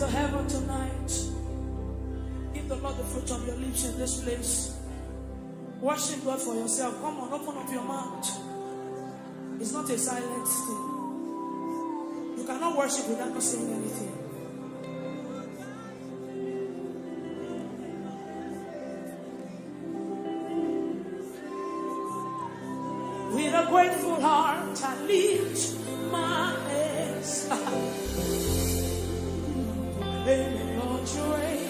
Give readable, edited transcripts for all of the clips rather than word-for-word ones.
to heaven tonight. Give the Lord the fruit of your lips in this place. Worship God for yourself. Come on, open up your mouth. It's not a silent thing. You cannot worship without not saying anything. With a grateful heart, I lift my hands. Amen, Lord, you reign.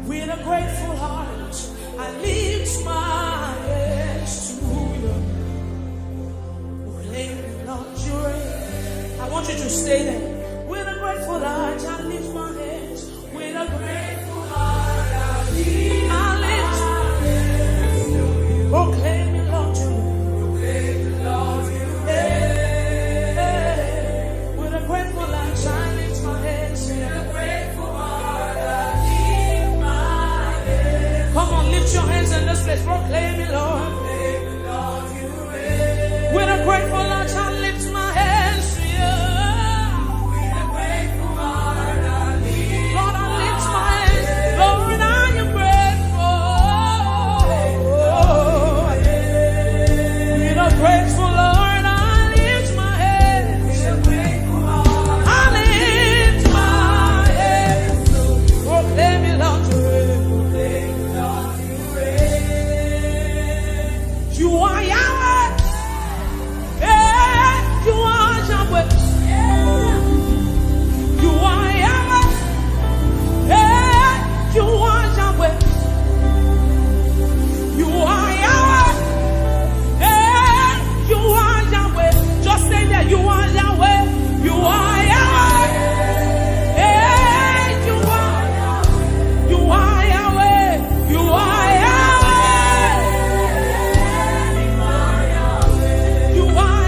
With a grateful heart, I lift my hands to you. Amen, Lord, you reign. I want you to stay there. With a grateful heart, I lift my hands. With a grateful heart, I lift my hands. Proclaim me, Lord, you reign. With a grateful heart, I lift my hands. With a grateful heart, I lift my hands. Come on, lift your hands in this place. Proclaim me, Lord. With a grateful heart, I lift my hands to you. With a grateful heart, I lift. Lord, I lift my hands. Lord, I am grateful. With a grateful Lord, I lift my hands. With a grateful heart, I lift my hands. Proclaim me, Lord, you reign. You are Yahweh. You are Yahweh. You are Yahweh. You are Yahweh. You are Yahweh. You are Yahweh. Just say that you are Yahweh. You are Yahweh. You are Yahweh. You are Yahweh. You are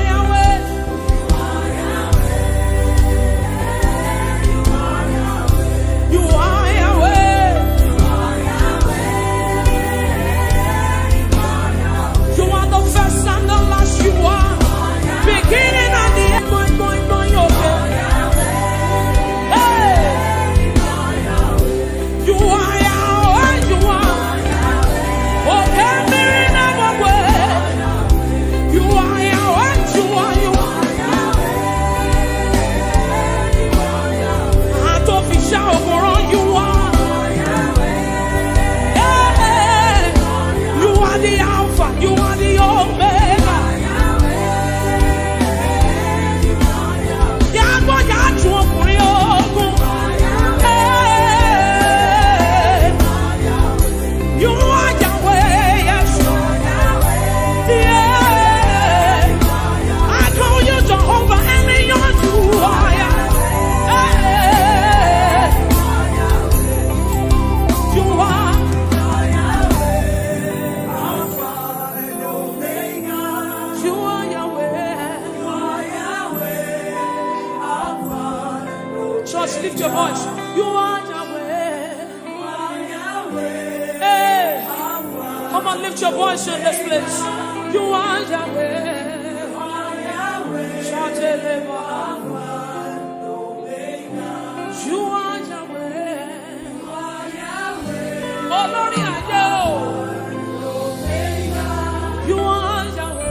lift your voice. You are Yahweh. Hey. Come on, lift your voice in this place. You are Yahweh. You are Yahweh. Oh, Lord, I know. You are Yahweh.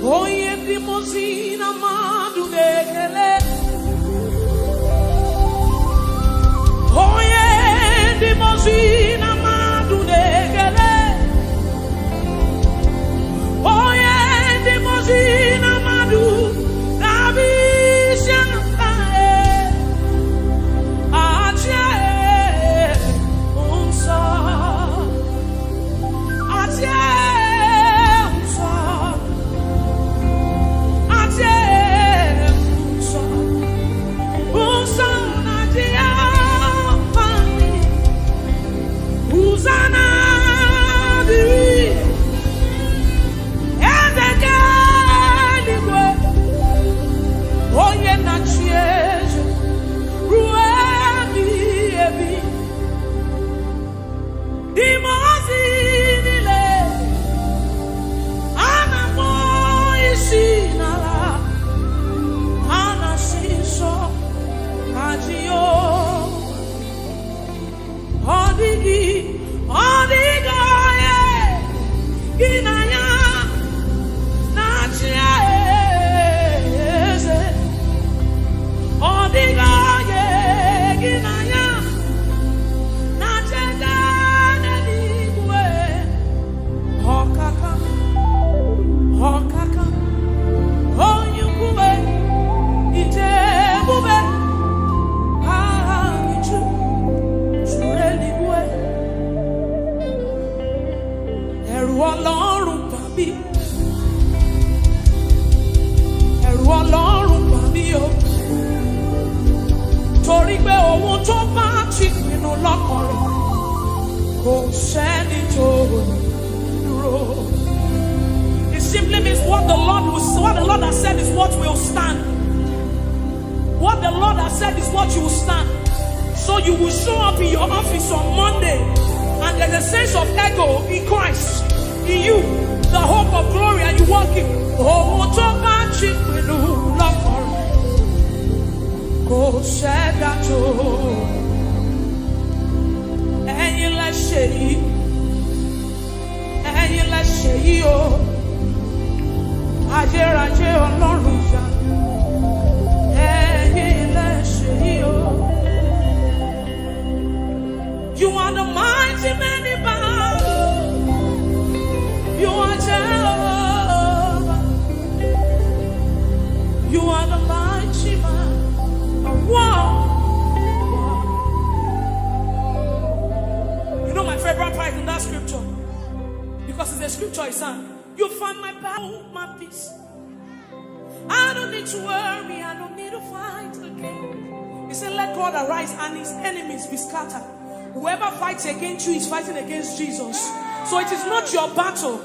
Oye dimosina madu dekele. Oye dimosina madu dekele. Oye dimosina madu nabisha ache unsa ache. It simply means what the Lord has said is what will stand. What the Lord has said is what you will stand. So you will show up in your office on Monday, and there's a sense of ego in Christ, in you, the hope of glory, and you walk in. Oh, go said that and you let say, and you let say, oh, Aje Ọlọ́run ya, and you let say, oh, you are the mighty man in battle, you are Jehovah, you are the mighty man. Wow. You know my favorite part in that scripture, because it's a scripture I sang. You find my battle, my peace. I don't need to worry, I don't need to fight again. He said, let God arise and his enemies be scattered. Whoever fights against you is fighting against Jesus. So it is not your battle.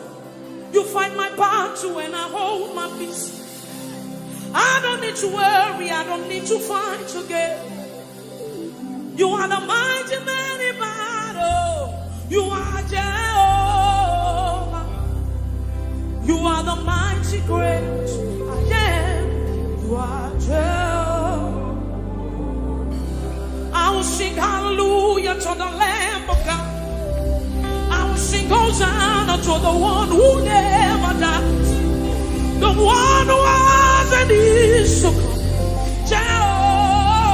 You fight my battle and I hold my peace. I don't need to worry, I don't need to fight again. You are the mighty man in battle. You are Jehovah. You are the mighty great I am. You are Jehovah. I will sing hallelujah to the Lamb of God. I will sing Hosanna to the one who never dies. The one who was and is to come. Jehovah,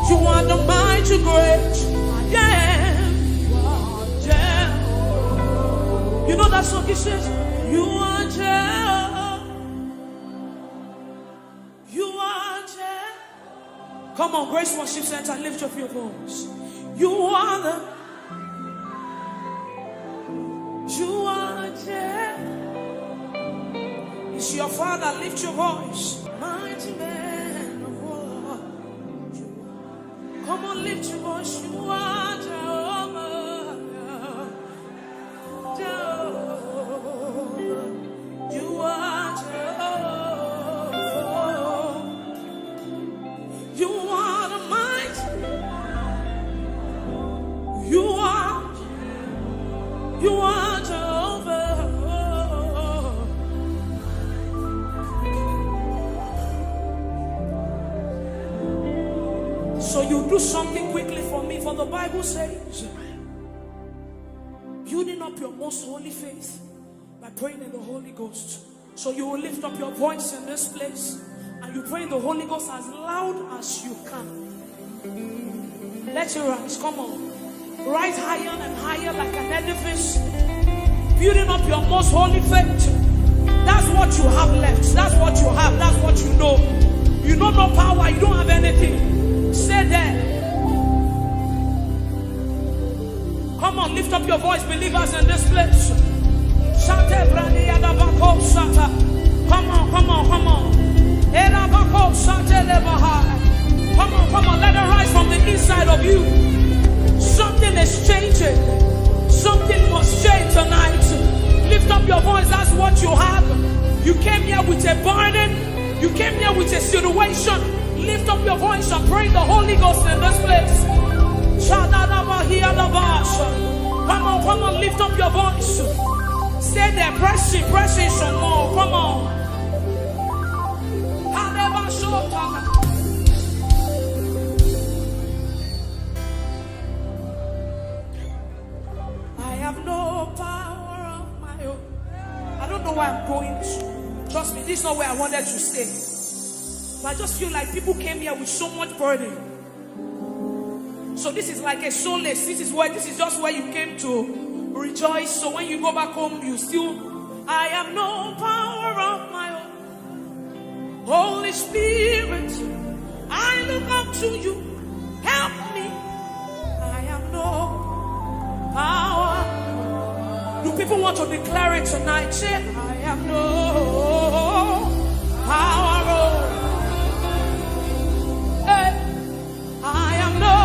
you are the mighty great I am. You know that song, it says, you are Jehovah. You are Jehovah. Come on, Grace Worship Center, lift up your voice. You are the, you are Jehovah. It's your Father, lift your voice. Mighty man of war. Come on, lift your voice. You are Jehovah. Jehovah. You are Jehovah. You are the mighty. You are Jehovah. So you do something quickly for me, for the Bible says, building up your most holy faith by praying in the Holy Ghost. So you will lift up your voice in this place and you pray in the Holy Ghost as loud as you can. Let it rise, come on. Rise higher and higher like an edifice, building up your most holy faith. That's what you have left. That's what you have. That's what you know. You know no power. You don't have anything. Stay there. Come on, lift up your voice, believers in this place. Come on, come on, come on. Come on, let it rise from the inside of you. Something is changing. Something must change tonight. Lift up your voice, that's what you have. You came here with a burden. You came here with a situation. Lift up your voice and pray the Holy Ghost in this place. Come on, lift up your voice. Stay there, press in some more. Come on. I have no power of my own. I don't know where I'm going to. Trust me, this is not where I wanted to stay. But I just feel like people came here with so much burden. So this is like a solace. This is just where you came to rejoice. So when you go back home, you still, I have no power of my own. Holy Spirit, I look up to you. Help me. I have no power. Do people want to declare it tonight? Say, I have no power. I am no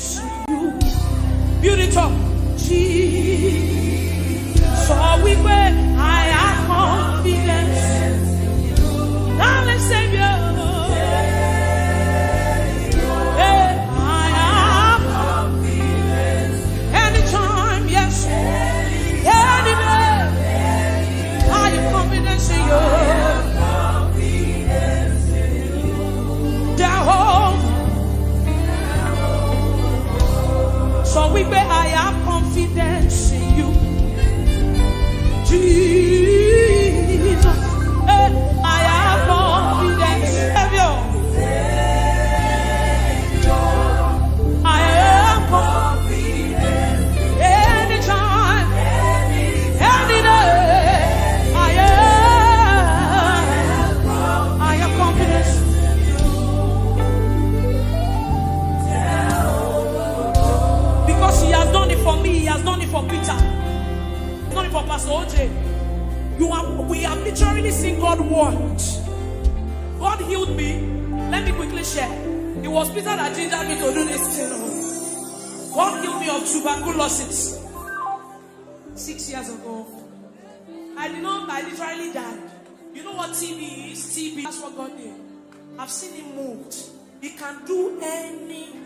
confidence in you. Build it up. Jesus. So we pray, I have confidence. Darling Savior. So we pray, I have confidence in you, Jesus. I have confidence in you. I have confidence. Anytime, any day, I have confidence. He has done it for me. He has done it for Peter. He's done it for Pastor OJ. We have literally seen God work. God healed me. Let me quickly share. It was Peter that gingered me to do this thing. God healed me of tuberculosis 6 years ago. I literally died. You know what TB is? TB. That's what God did. I've seen him moved. He can do anything.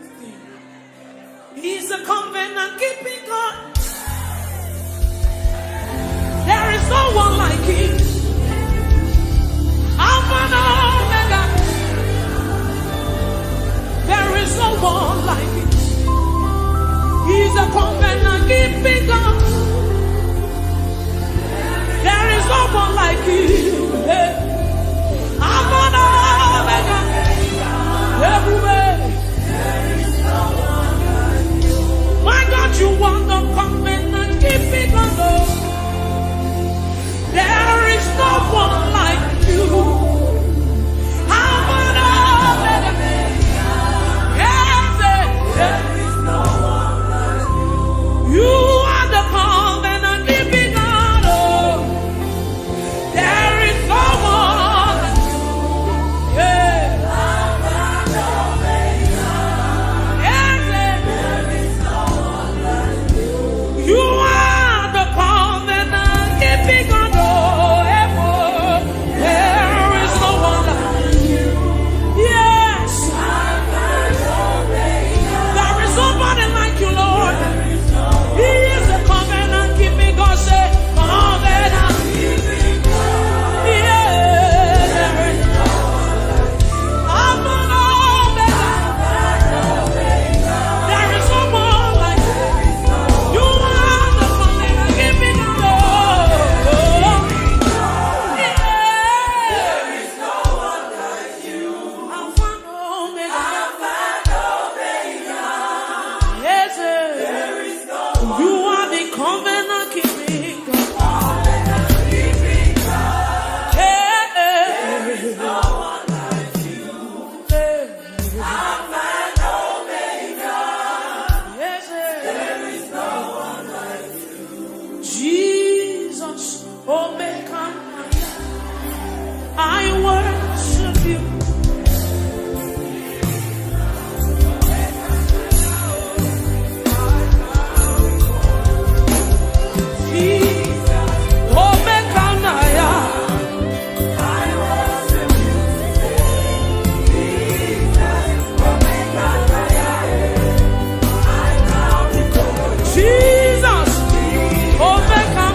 He's a covenant keeping God. There is no one like him. Alpha and Omega. There is no one like him. He's a covenant keeping God. There is no one like him. Alpha and Omega. Everywhere. My God, you want to come in and keep it on. There is no one like you. How about there is no one like you. You are the covenant keeping God. There is no one like you. Yeah. You are the covenant keeping God. There is no one like you. Yes. There is nobody like you, Lord. He is the covenant keeping God. Say, covenant keeping God. Yeah. There is no one like you. There is no one like you. You are the covenant keeping God. There is no one like you. Alpha and Omega. Yes, there is no one. You are the covenant keeping God. There is no one like you. Alpha and Omega. Yes, there is no one like you. Jesus, Omega, I worship you. Jesus, Omega, I worship you. Jesus, Omega,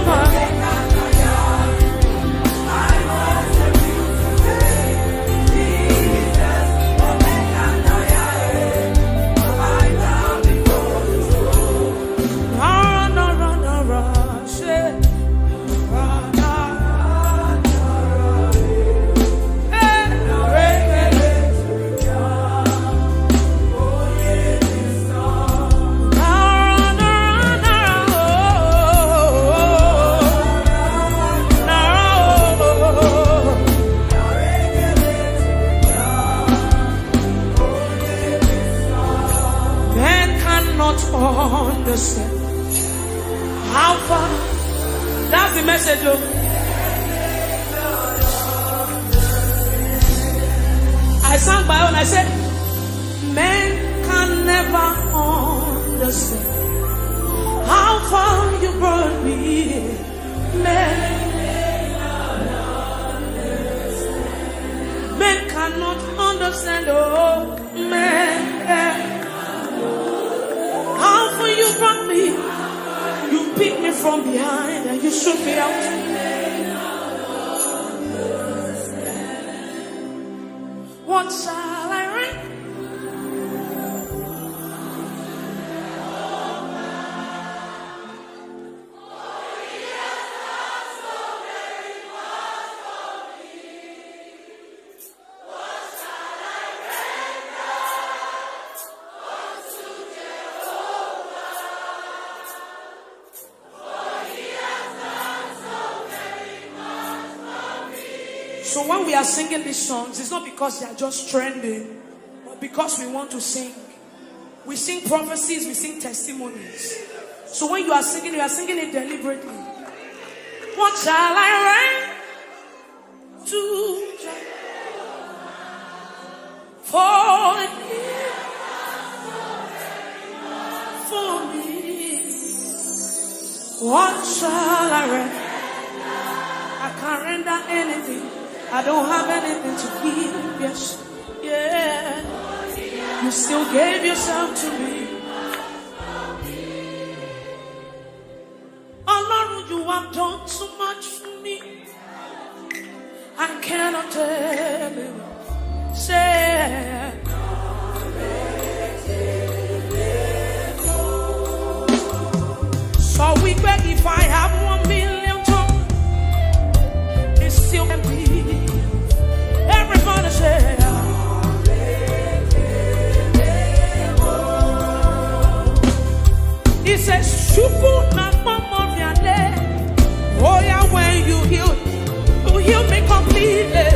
understand how far. That's the message. I sang my own. I said, men can never from behind and you shoot me out. What shall I render? So when we are singing these songs, it's not because they are just trending, but because we want to sing. We sing prophecies, we sing testimonies. So when you are singing it deliberately. What shall I render to for me? What shall I render? I can't render anything. I don't have anything to give. Yes, yeah. You still gave yourself to me. Oh Lord, you have done so much for me. I cannot tell you. Say, so we beg if I have 1 million tongues, it still can be. Everybody say, he says, Shuku na mama miale. Oh yeah, when you heal me completely.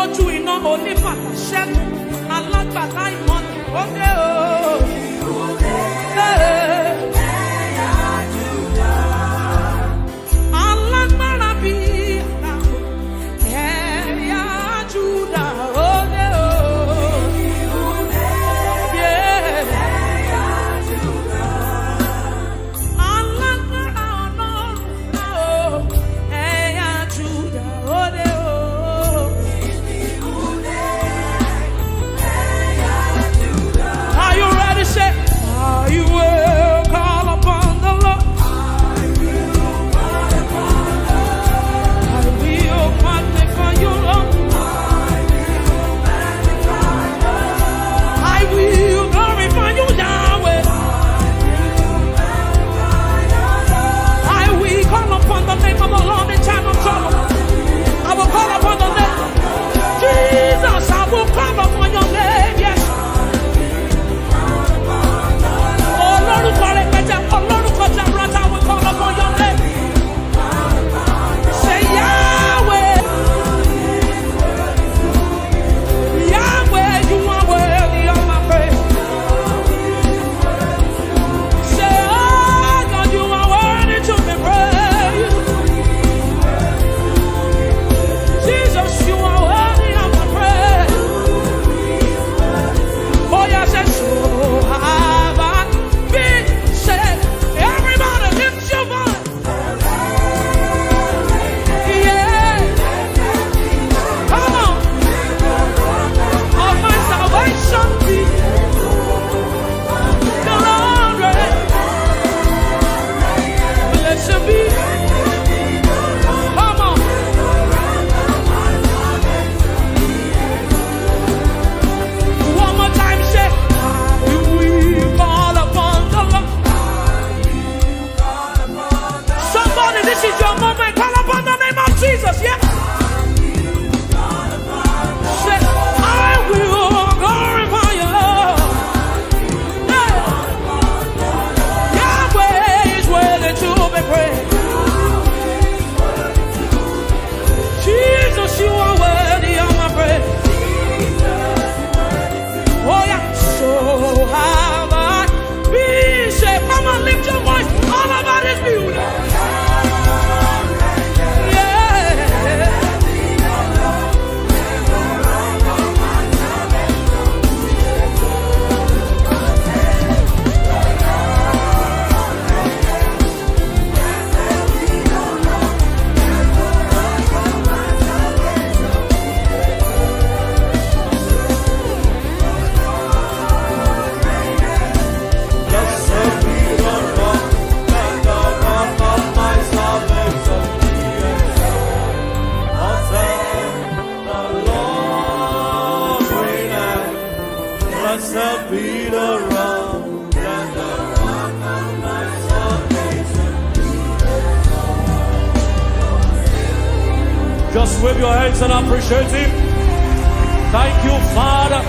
lójú iná onífàtà ṣẹ́gun alágbàlá ìmọ̀lẹ̀ òde o. Alágbára bí àràkò ẹ̀yà Júdà òde o. Alágbára Ọlọ́run ẹ̀yà Júdà òde o. Are you ready? Say, I will call upon the Lord. I will magnify you, Lord. I will glorify you, Yahweh. I will call upon the name of the Lord in time of trouble. I will call upon the name. Jesus, I will call upon your name, yes. Oh, Lord, I will call upon your name. Say, Yahweh. Yahweh, you are worthy of my praise. Say, oh, God, you are worthy to be praised. Jesus, you are worthy of my praise. Oh, yes, and so have I been saved. Everybody lift your voice. Yeah. Come on. Of my salvation be the Lord reign. Blessed be. Come on. One more time, say, we call upon the Lord. Somebody, this is your moment. Call upon the name of Jesus, yeah? Say, I will glorify you, Lord. Yeah. Yahweh is worthy to be praised. Jesus, you are worthy of my praise. Oh yeah, so have I been saved. Come on, lift your voice all over this building. Yeah. Just wave your hands and appreciate Him. Thank you, Father.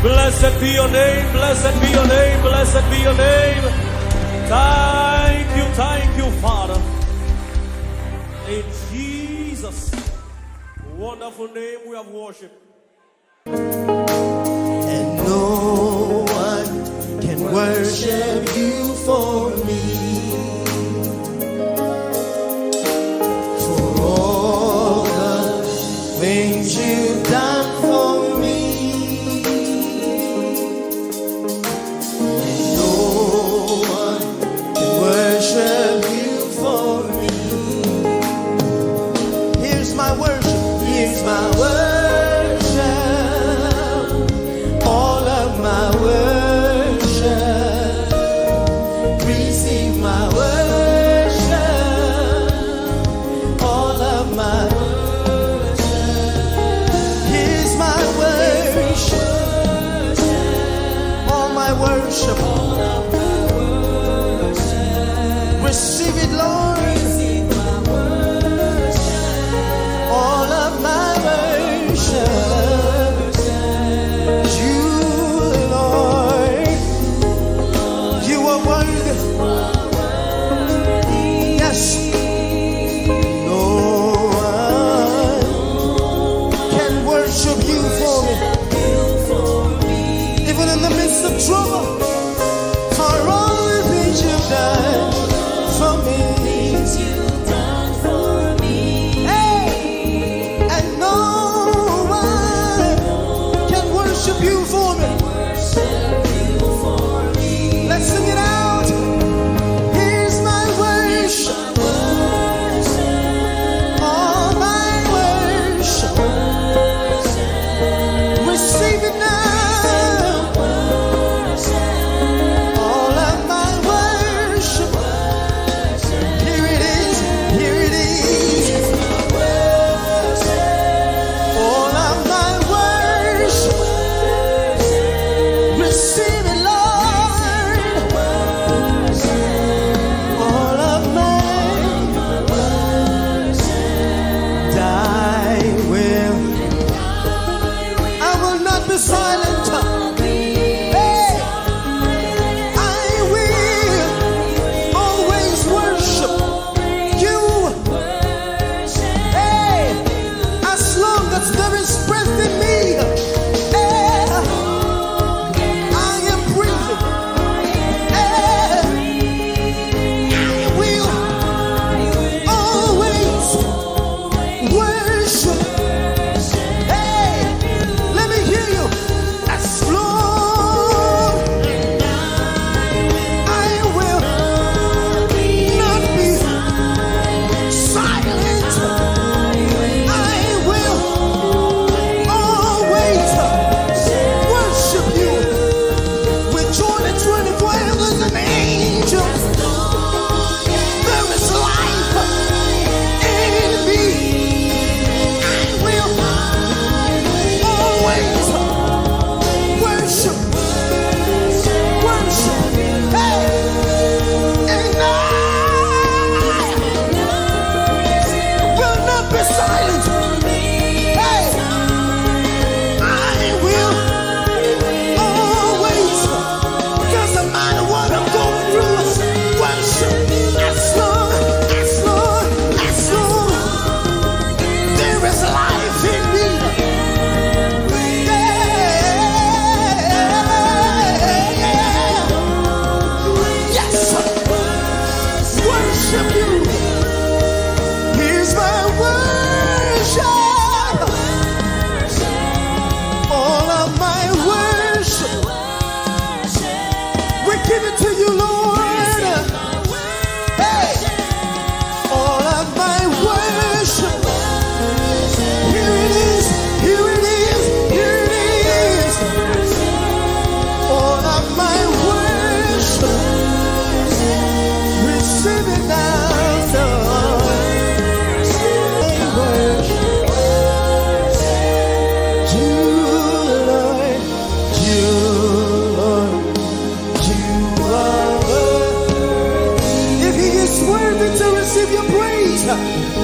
Blessed be your name, blessed be your name, blessed be your name. Thank you, Father. In Jesus' wonderful name we have worshiped. And no one can worship you for me. For all the things you've done for me. And no one can worship you for me. Here's my worship. Here's my worship. All of my worship. Receive my worship. All of my worship. Here's my worship. All my worship. All of my worship. Receive it, Lord. Receive my worship. All of my worship. You, Lord, you are worthy. Yes. No one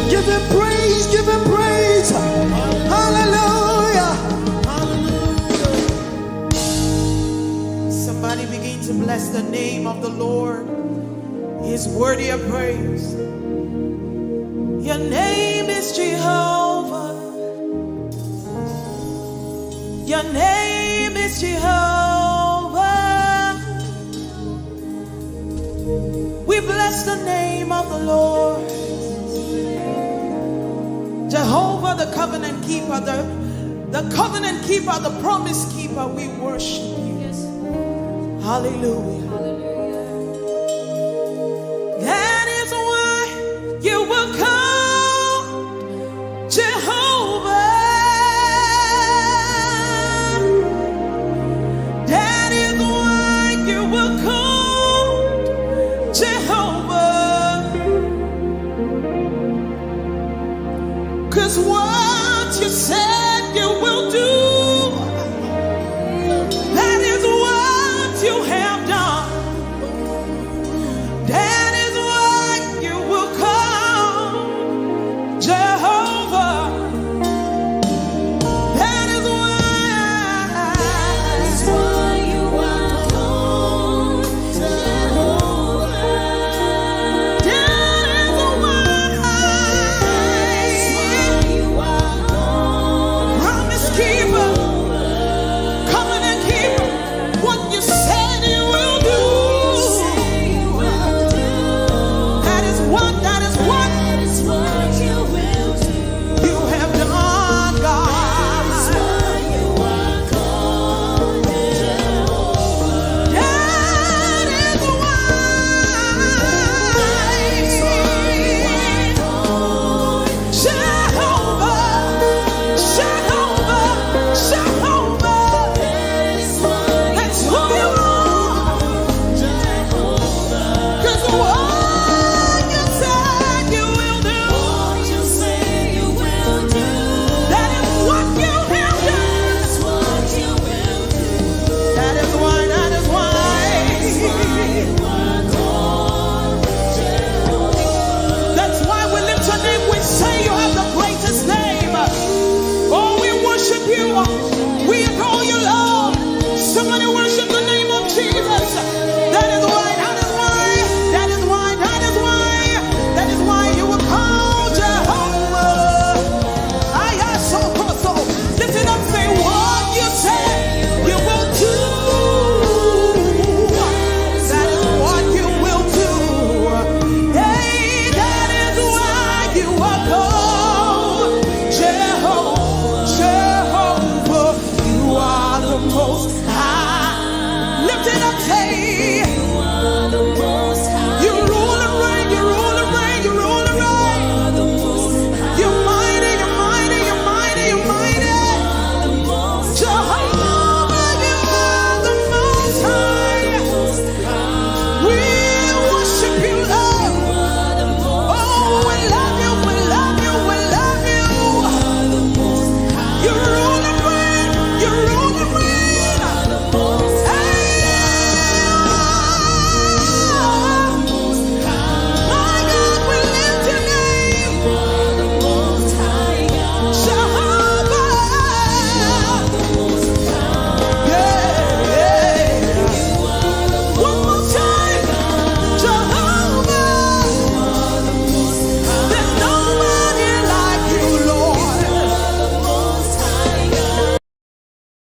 Give him praise, give him praise. Hallelujah. Hallelujah. Somebody begin to bless the name of the Lord. He is worthy of praise. Your name is Jehovah. Your name is Jehovah. We bless the name of the Lord. Jehovah, the covenant keeper, the covenant keeper, the promise keeper, we worship you. Yes. Hallelujah. Hallelujah. That is why you will come, Jehovah. That is why you will come, Jehovah. 'Cause what you said you will do, that is what you have done. That is why you will come, Jehovah. That is why you will come, Jehovah. That is why. Promise keeper, covenant keeper, what you said you will do. That is what you will do. You have done, God. That is why. Jehovah, Jehovah, Jehovah. That's who you are. 'Cause what you said you will do, that is what you have done. That is why. That's why we lift your name. We say you have the greatest name. Oh, we worship you. We adore you, Lord. Somebody worship the name of Jesus. That is why. That is why you will call Jehovah. Lift it up, say what you say you will do. That is what you will do. Hey, that is why you are called Jehovah. Jehovah, you are the most high. Lift it up, say you are the most high. You rule and reign, you rule and reign, you rule and reign. You're mighty, you're mighty, you're mighty, you're mighty. Jehovah, you are the most high. We worship you, Lord. Oh, we love you, we love you, we love you. You rule and reign, you rule and reign. Hey, my God, we lift your name. Jehovah. Yeah. One more time. Jehovah. There's nobody like you, Lord.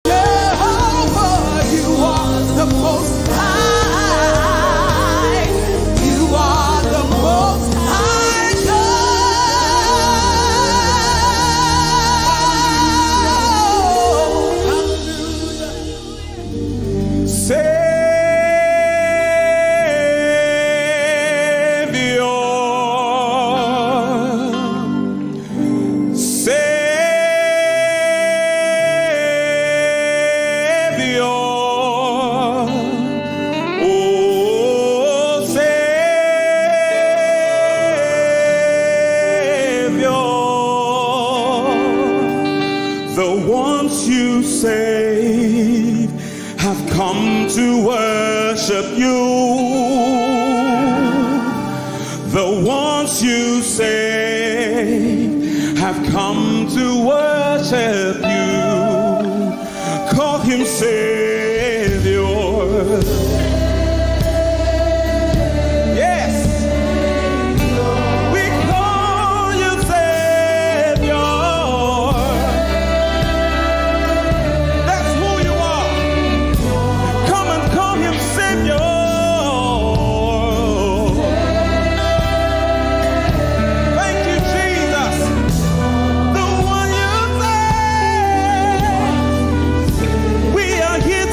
Jehovah, you are the most high. You are the most high God. The ones you saved have come to worship you. The ones you saved saved have come to worship you. Call him Savior. Yes, we call you Savior. That's who you are. Come and call him Savior. Thank you, Jesus. The one you say. We are here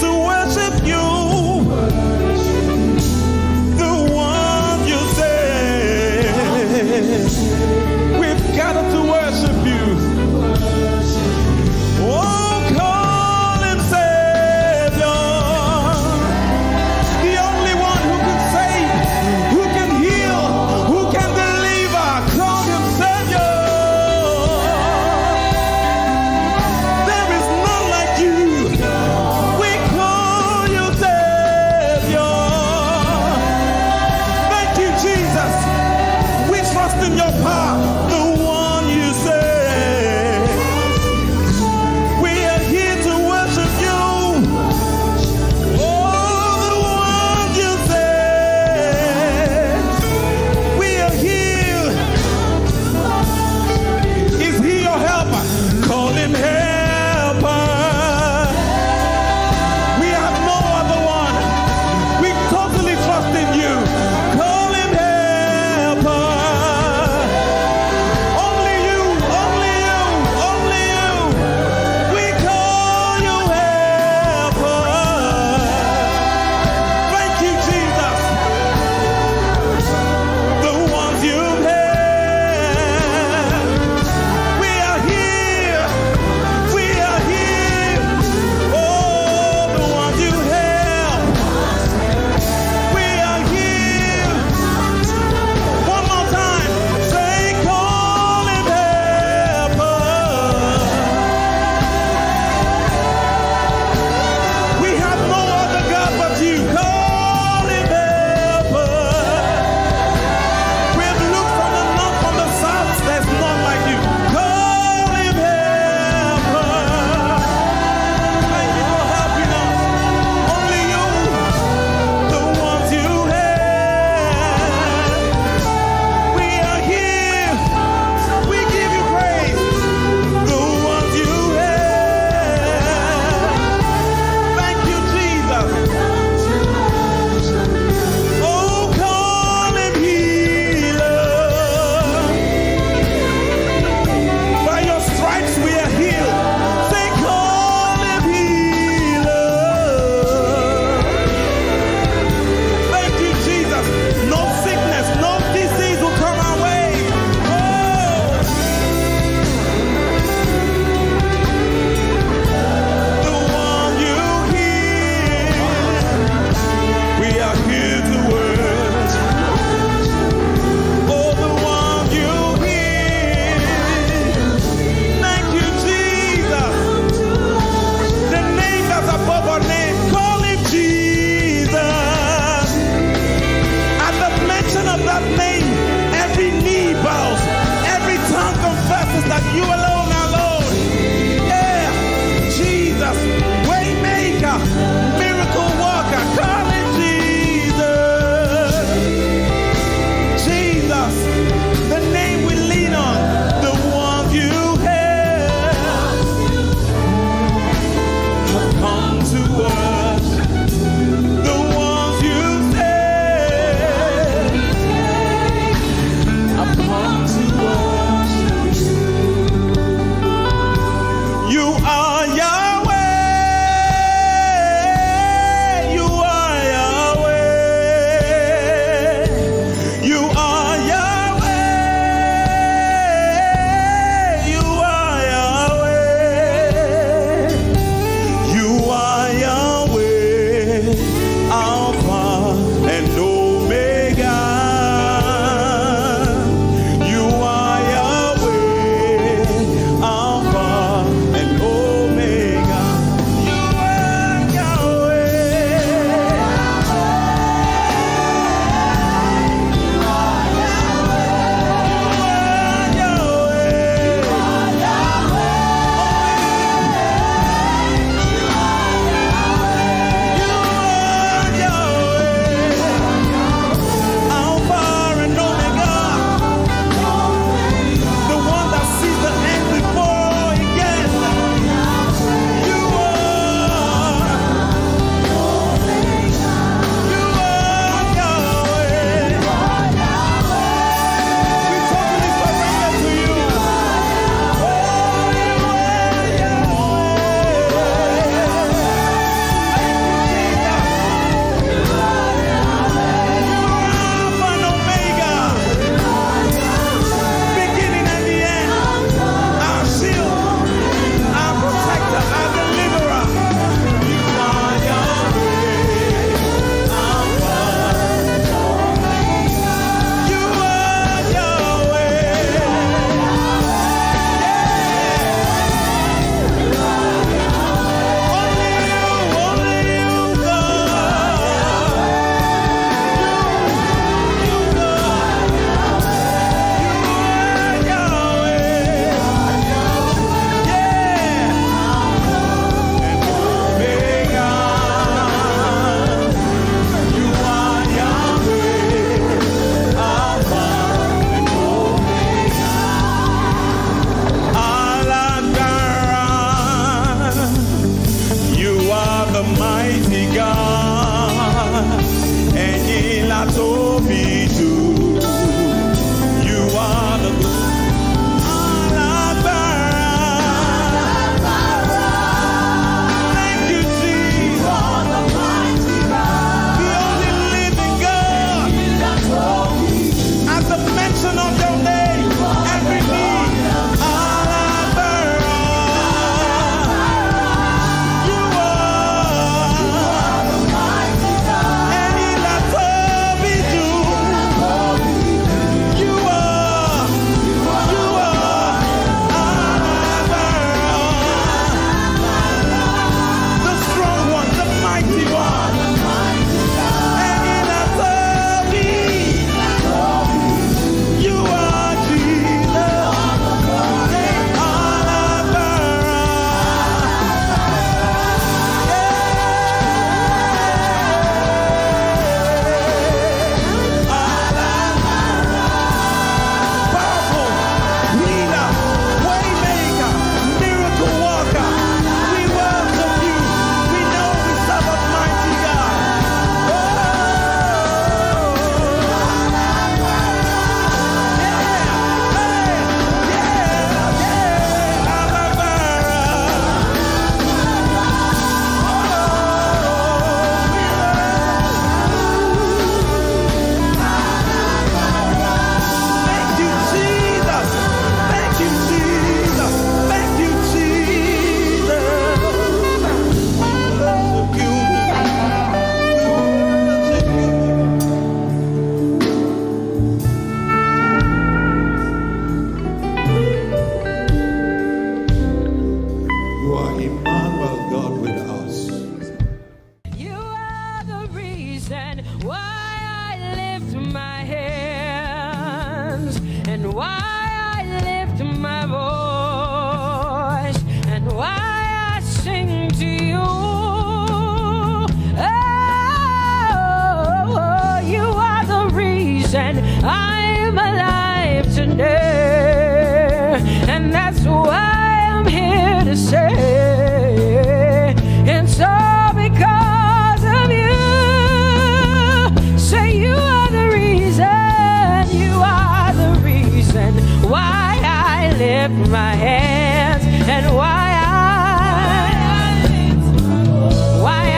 lift my hands and why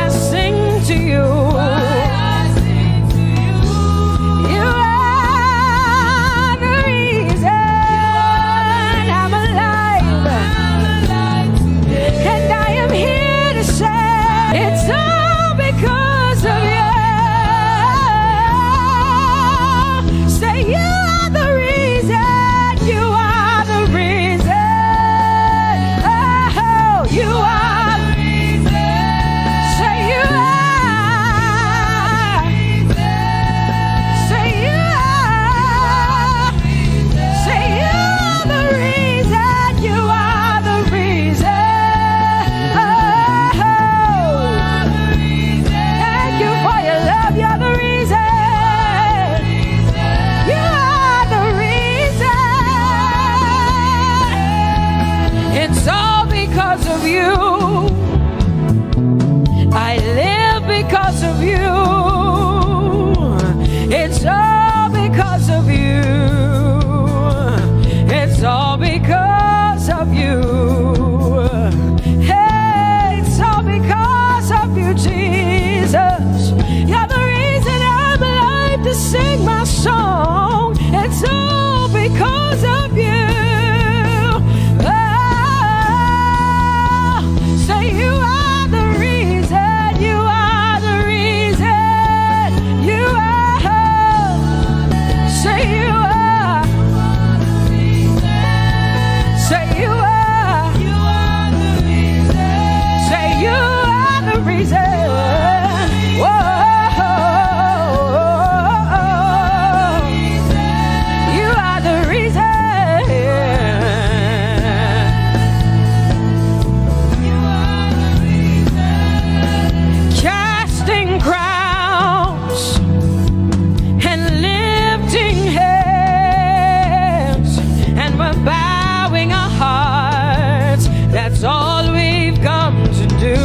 I sing to you. You are the reason I'm alive, and I am here to say it's all because of you. Say you are the reason, you are the reason. Oh, you are the reason. Say you are. Say you are. Say you are the reason, you are the reason. Oh, thank you for your love, you're the reason. You are the reason. It's all because of you. I live because of you. It's all because of you. It's all because of you. Hey, it's all because of you, Jesus. You're the reason I'm alive to sing my song. It's all because of you. Oh, say you are the reason. You are the reason. You are. Say you are. Say you are. Say you are the reason. Whoa. You are the reason. Casting crowns and lifting hands, and we're bowing our hearts. That's all we've come to do.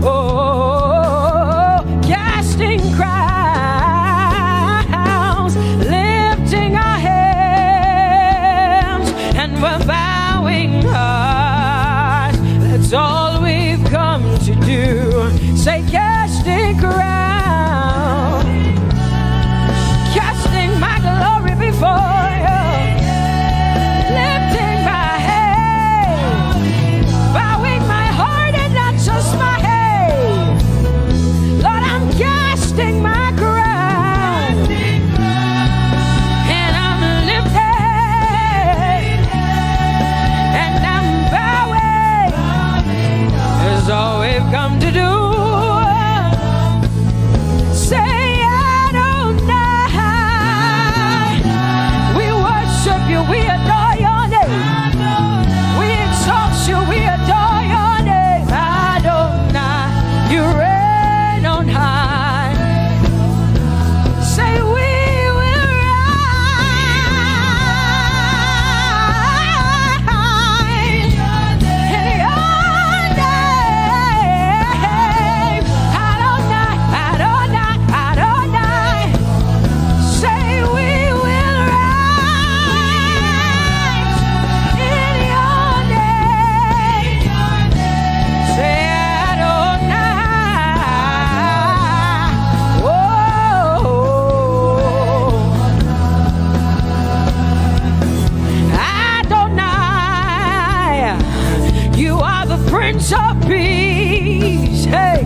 Oh, casting crowns, lifting our hands, and we're bowing hearts. That's all we've come to do. Say, casting crowns, casting my glory before you, lifting my head, bowing my heart and not just my head. Lord, I'm casting my crown, and I'm lifted, and I'm bowing. Is all we've come to do. Say Adonai. We worship you, we adore your name. We exalt you, we adore your name. Adonai, you reign on high. Say we will rise in your name. Adonai, Adonai, Adonai. Say we will rise in your name. Say Adonai. Whoa. Adonai, you are the Prince of Peace. Hey,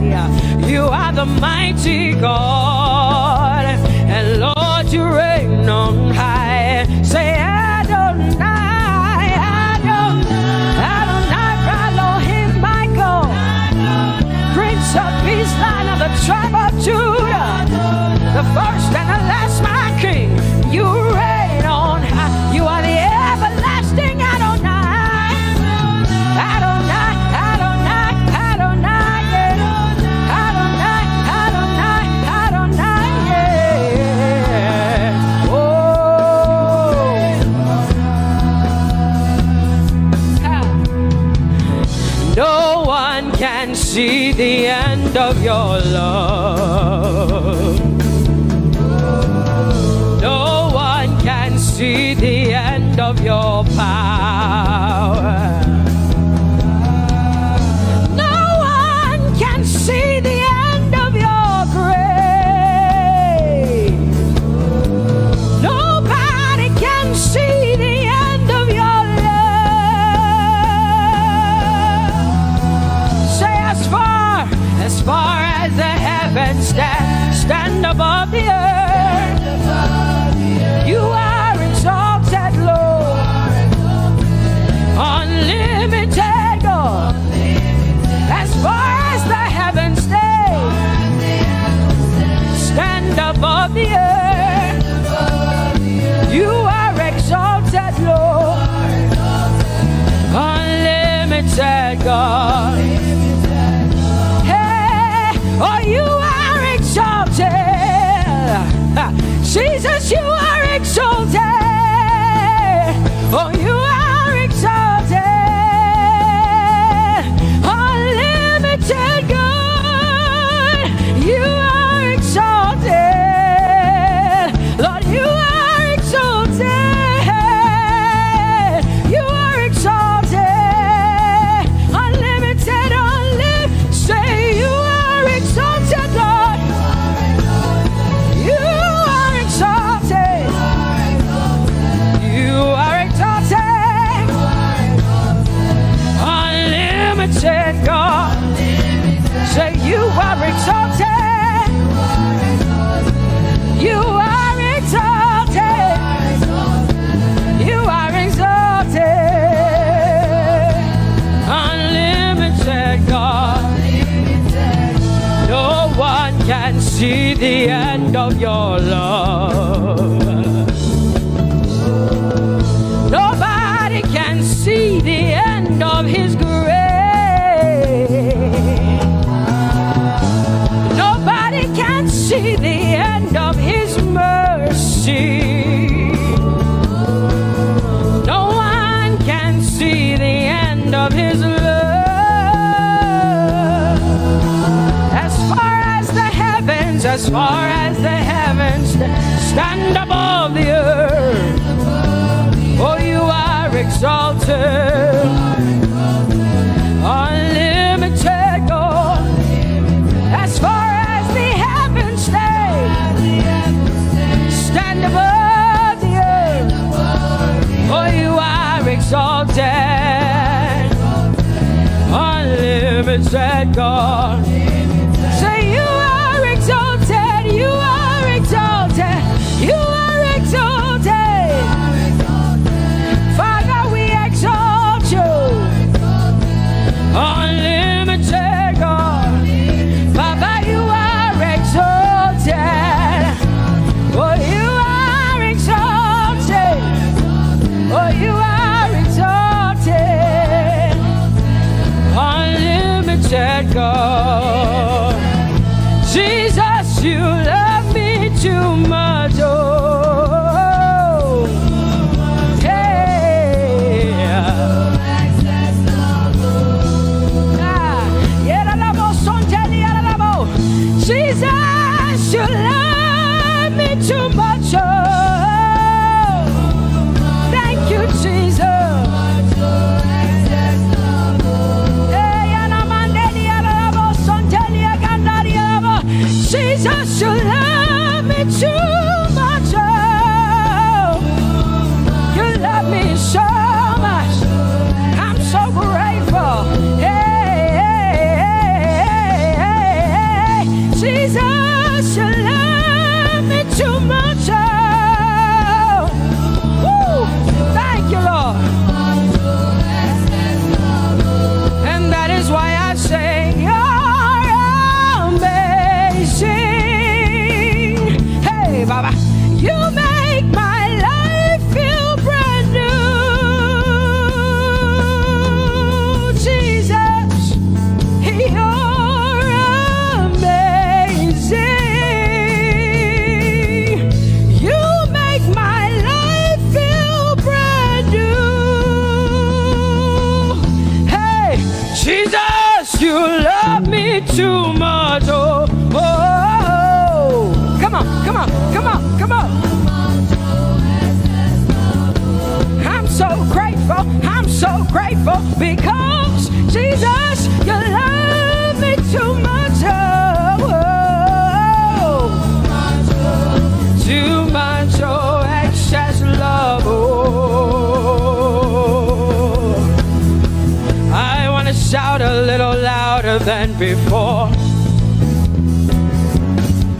you are the mighty God, and Lord, you reign on high. Say Adonai, Adonai, Adonai, Elohim, Michael, Prince of Peace, Lion of the tribe of Judah, the first and the last, my King. You reign on high. You are the everlasting Adonai. Adonai, Adonai, Adonai, yeah. Adonai, Adonai, Adonai, yeah. Oh. No one can see the end of your love. No one can see the end end of your power. No one can see the end of your grace. Nobody can see the end of your love. Say, as far as the heavens stand above the earth, you are exalted, Lord, unlimited God. As far as the heavens stand above the earth, you are exalted, Lord, unlimited God. Hey, oh, you are exalted. Jesus, you are exalted. Oh, you are exalted. Unlimited God. You are exalted. Lord, you are exalted. You are exalted. Unlimited, say you are exalted, Lord. You are exalted. You are exalted. Unlimited God. Say you are exalted. You are exalted. You are exalted. Unlimited God. No one can see the end of your love. Nobody can see the end of his grace. Nobody can see the end of his mercy. No one can see the end of his love. As far as the heavens stand above the earth, oh, you are exalted. Unlimited God. As far as the heavens stand above the earth, oh, you are exalted. Unlimited God. Say you are exalted. You are exalted. You are exalted. Father, we exalt you. Unlimited God. Father, you are exalted. Oh, you are exalted. Oh, you are exalted. Unlimited God. Jesus, you love me too much. Oh, hey. Jesus, you love me too much. Oh, thank you, Jesus. Jesus, you love me too much. Oh, you love me so much. I'm so grateful. Hey, hey, hey, hey. Jesus, you love me too much. Oh, woo. Thank you, Lord. And that is why I say, Baba, you make my life feel brand new. Jesus, you're amazing. You make my life feel brand new. Hey, Jesus, you love me too much. Oh, oh, oh. Come on, come on, come on, come on. grateful. I'm so grateful because Jesus, you love me too much. Oh, too much, oh, excess love. Oh, I want to shout a little louder than before.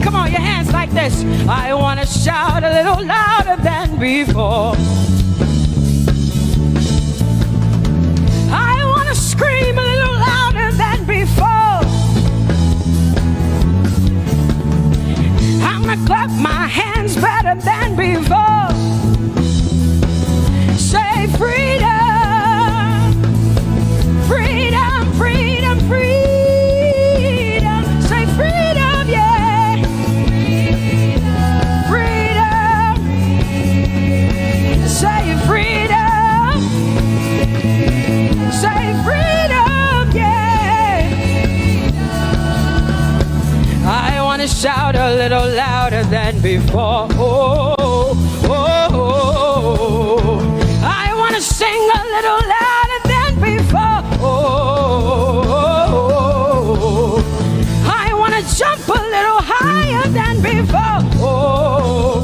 Come on, your hands like this. I want to shout a little louder than before. I want to scream a little louder than before. I'm going to clap my hands better than before. Say freedom, freedom, freedom, freedom. Say freedom, yeah. Freedom. Say freedom. Say freedom, yeah. I want to shout a little louder than before. Oh, oh, oh. I want to sing a little louder than before. Oh, I want to jump a little higher than before. Oh,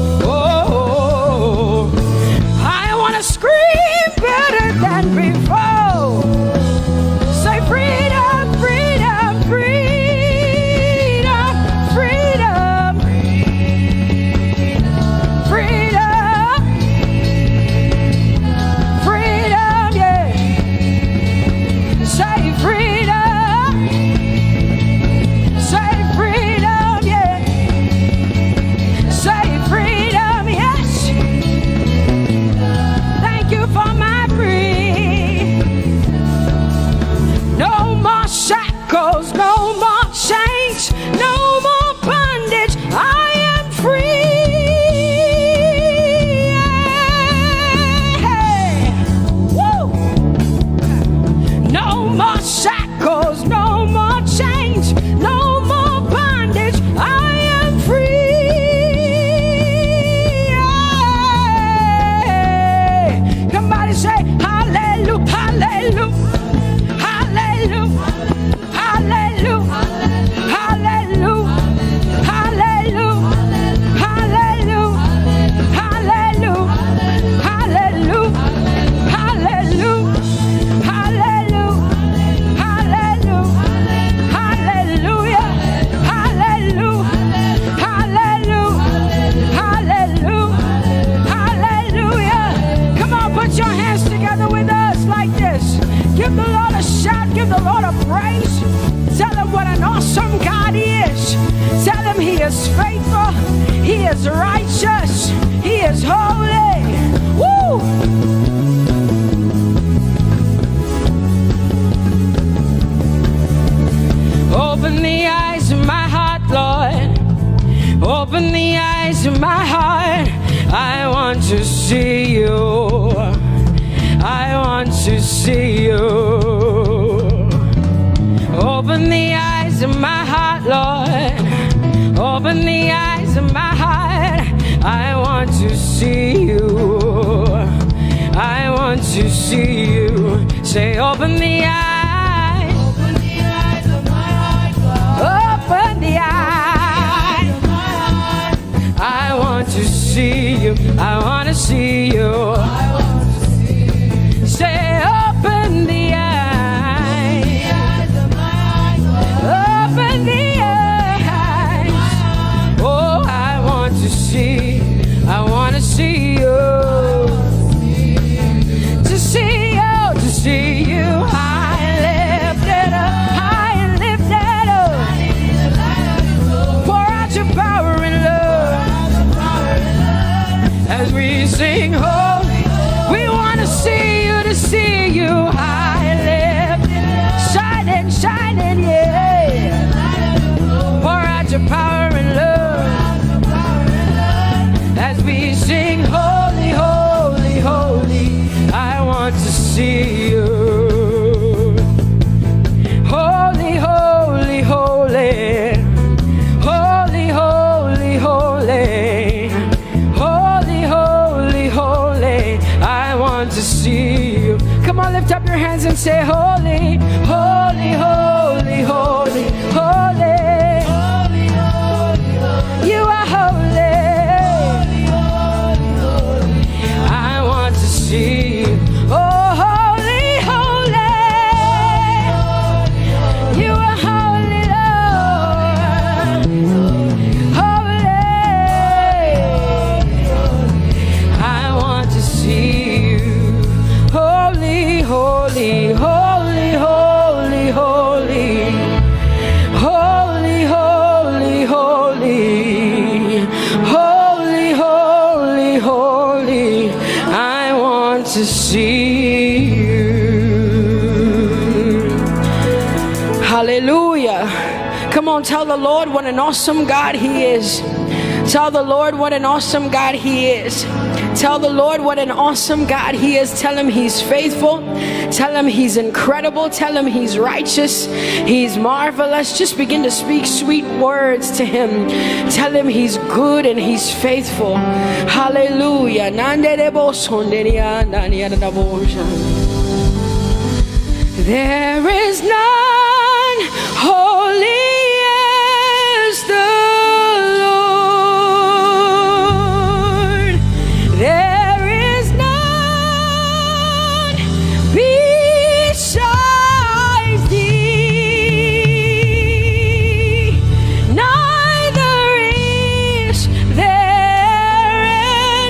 I want to scream better than before. Say freedom, freedom, freedom, freedom, freedom, freedom, yeah. Say freedom, say freedom, yeah. Say freedom, yes. Thank you for my freedom. No more shackles, no more chains, no more bondage. I am free. Woo! No more shackles, no more chains, no more bondage. I am free. Somebody say hallelujah, hallelujah. Hallelujah, hallelujah, hallelujah, hallelujah, hallelujah, hallelujah, hallelujah, hallelujah, hallelujah, hallelujah, hallelujah, hallelujah, hallelujah, hallelujah. Come on, put your hands together with us like this. Give the Lord a shout, give the Lord a praise. Tell him what an awesome God he is. Tell him he is faithful, he is righteous, he is holy. Woo! Open the eyes of my heart, Lord. Open the eyes of my heart. I want to see you. I want to see you. Open the eyes of my heart, Lord. Open the eyes of my heart. I want to see you. I want to see you. Say, open the eyes. Open the eyes of my heart, Lord. Open the eyes of my heart. I want to see you. I want to see you. Say, open the eyes of my eyes. Open the eyes. Oh, I want to see. I want to see you. To see you, to see you. High and lifted up, high and lifted up. Pour out your power and love as we sing holy. We want to see you, to see you high and lifted, shining, shining, yeah. Pour out your power and love as we sing holy, holy, holy. I want to see you. Holy, holy, holy. Holy, holy, holy. Holy, holy, holy. I want to see you. up your hands and say, holy, holy, holy, holy, holy. You are holy. I want to see you. Oh, holy, holy. You are holy, Lord. Holy. I want to see you. Holy, holy, holy, holy, holy. Holy, holy, holy. Holy, holy, holy. I want to see you. Hallelujah. Come on, tell the Lord what an awesome God He is. Tell the Lord what an awesome God He is. Tell the Lord what an awesome God He is. Tell Him He's faithful. Tell Him He's incredible. Tell Him He's righteous. He's marvelous. Just begin to speak sweet words to Him. Tell Him He's good and He's faithful. Hallelujah. There is none holy as the Lord. There is none besides Thee. Neither is there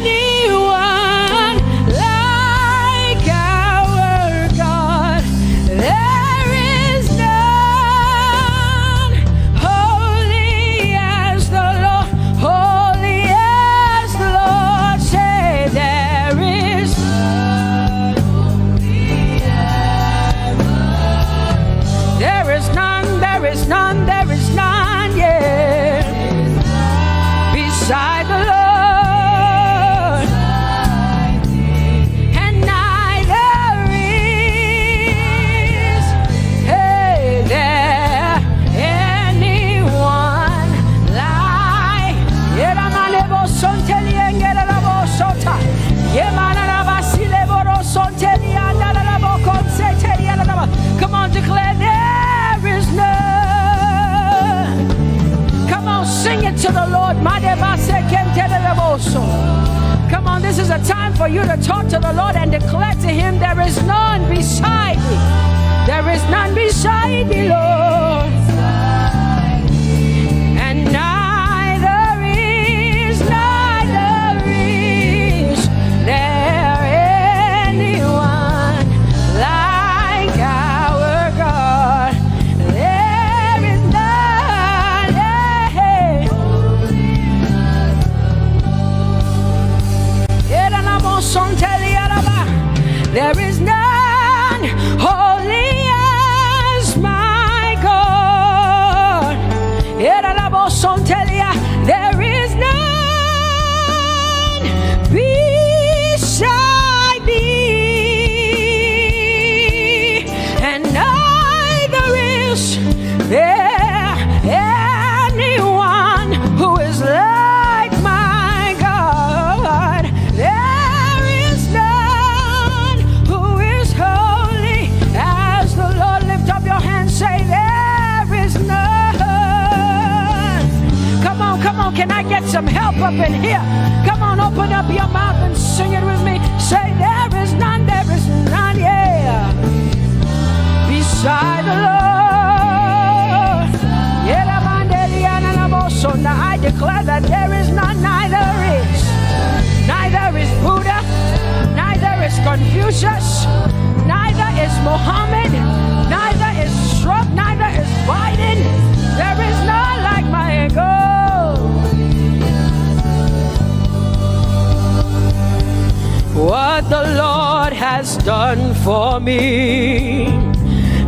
anyone like our God. There is none holy as the Lord, holy as the Lord. Say there is none holy as the Lord. There is none, there is none, there is none, yeah, beside the Lord. And neither is there anyone like Come on, declare there is none. Come on, sing it to the Lord. Come on, this is a time for you to talk to the Lord and declare to Him there is none beside me. There is none beside thee, Lord. And neither is there anyone like our God. There is none. There is none holy as my God. There is none beside thee, and neither is there anyone who is like my God. There is none who is holy as the Lord. Lift up your hands, say there is none. Come on, can I get some help up in here? Come on, open up your mouth and sing it with me. Say there is none, yeah, beside the Lord. So now I declare that there is none, neither is Buddha, neither is Confucius, neither is Muhammad, neither is Trump, neither is Biden. There is none like my God. What the Lord has done for me,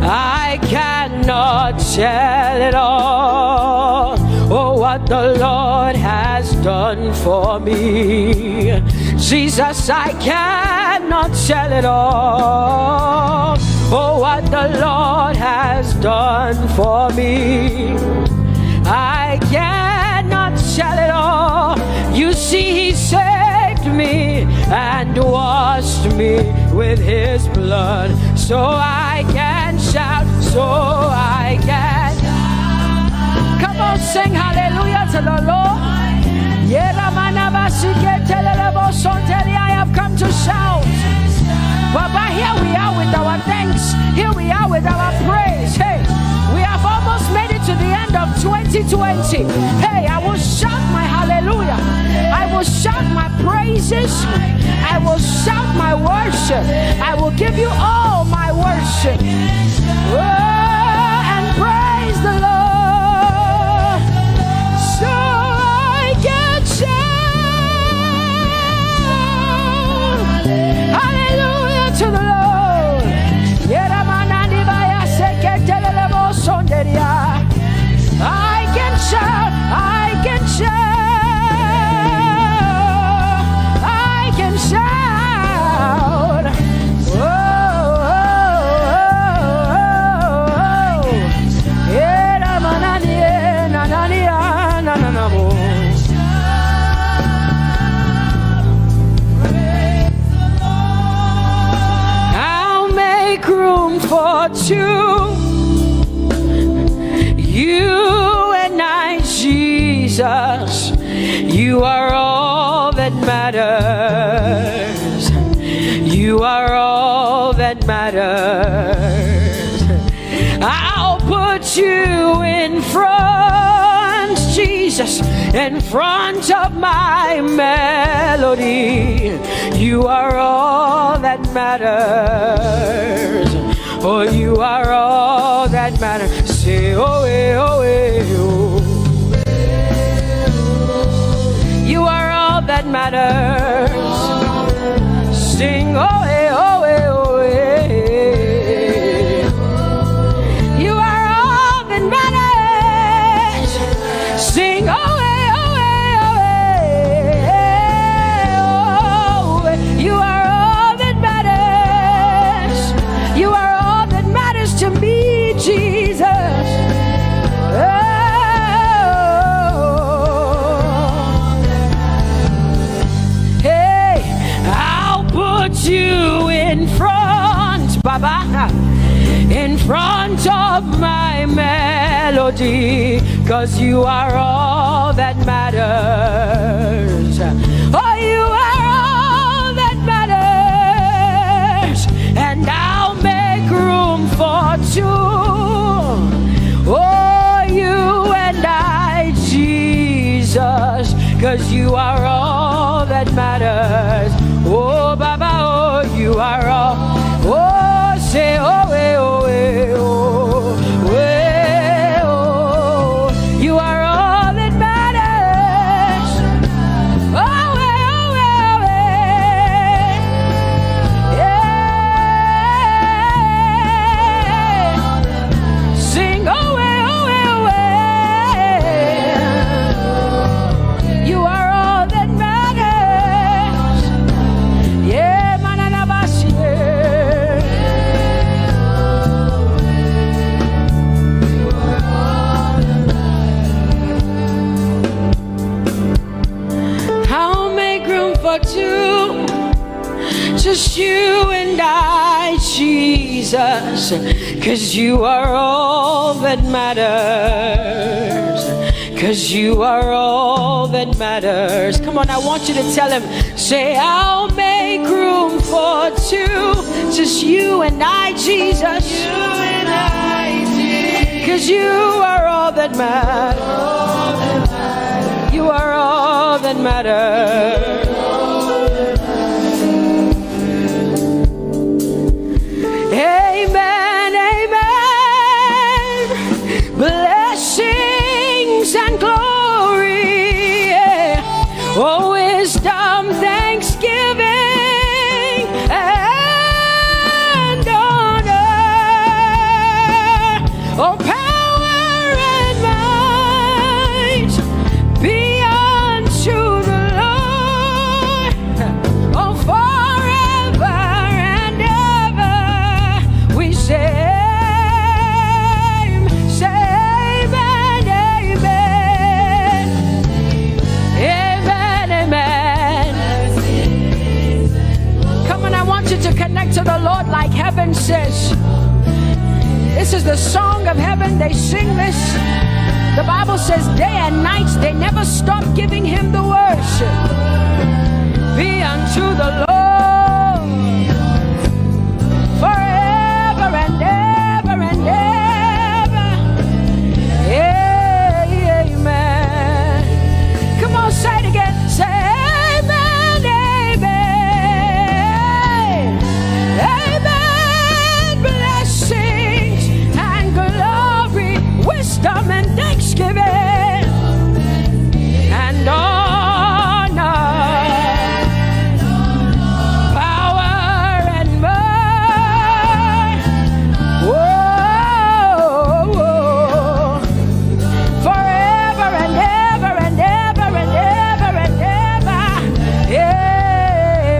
I cannot tell it all. Oh, what the Lord has done for me, Jesus, I cannot tell it all. Oh, what the Lord has done for me, I cannot tell it all. You see, He saved me and washed me with His blood. so I can shout, so I can. Come on, sing hallelujah to the Lord. I have come to shout. Baba, here we are with our thanks. Here we are with our praise. Hey, we have almost made it to the end of 2020. Hey, I will shout my hallelujah. I will shout my praises. I will shout my worship. I will give you all my worship. Oh, and praise the Lord. So I can shout. Hallelujah to the Lord. I can shout, I can shout, I can shout. Oh, I'll make room for two. You and I, Jesus, you are all that matters. You are all that matters. I'll put you in front, Jesus, in front of my melody. You are all that matters. Oh, you are all that matters. Say, oh, oh, oh. You are all that matters. Sing, oh, oh, oh, oh. You are all that matters. Sing, oh, oh, oh, oh. You are all that matters. You are all that matters to me, Jesus. You in front, Baba, in front of my melody, 'cause you are all that matters. Oh, you are all that matters, and I'll make room for two. Oh, you and I, Jesus, 'cause you are all that matters. Oh, Baba, oh, you are all. Oh, say, oh, eh, oh, eh, oh, eh, oh. You are all that matters. Oh, eh, oh, eh, yeah. Sing, oh, eh, oh, eh, oh, eh. You are all that matters. Yeah, manana bashi. I'll make room for two, just you and I, Jesus, 'cause you are all that matters. 'Cause you are all that matters. Come on, I want you to tell him, say, I'll make room for two, just you and I, Jesus. You and I, Jesus. 'Cause you are all that matters. You are all that matters. Amen, amen. Blessings and glory, yeah. Oh, wisdom, thanksgiving, and honor. Oh, power and might be unto the Lord. Oh, forever and ever we say, amen. this. This is the song of heaven. They sing this. The Bible says day and night they never stop giving him the worship. Be unto the Lord forever and ever and ever. Amen. Come on, say it again. Say amen, amen. Amen. Blessings and glory, wisdom and thanksgiving and honor, power and might. Whoa, forever and ever and ever and ever and ever.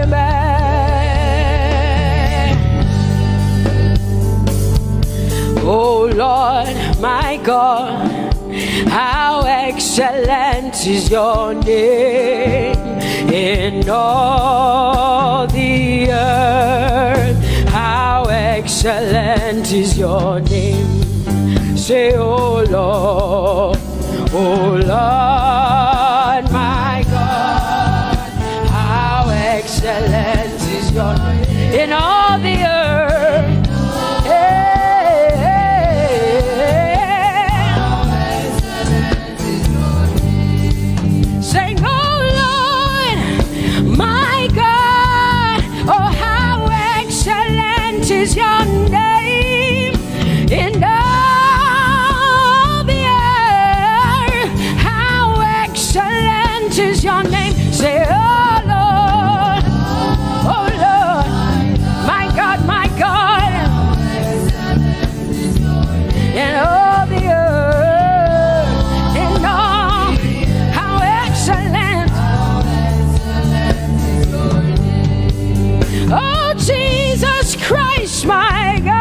Amen. Oh Lord, my God, how excellent is your name in all the earth. How excellent is your name. Say, oh Lord, my God, how excellent is your name in all the earth. Sing, oh Lord, my God, oh how excellent is your name in all the earth. How excellent is your name. Say, oh Lord, my God, in all the earth, in all, how excellent. Oh Jesus Christ, my God.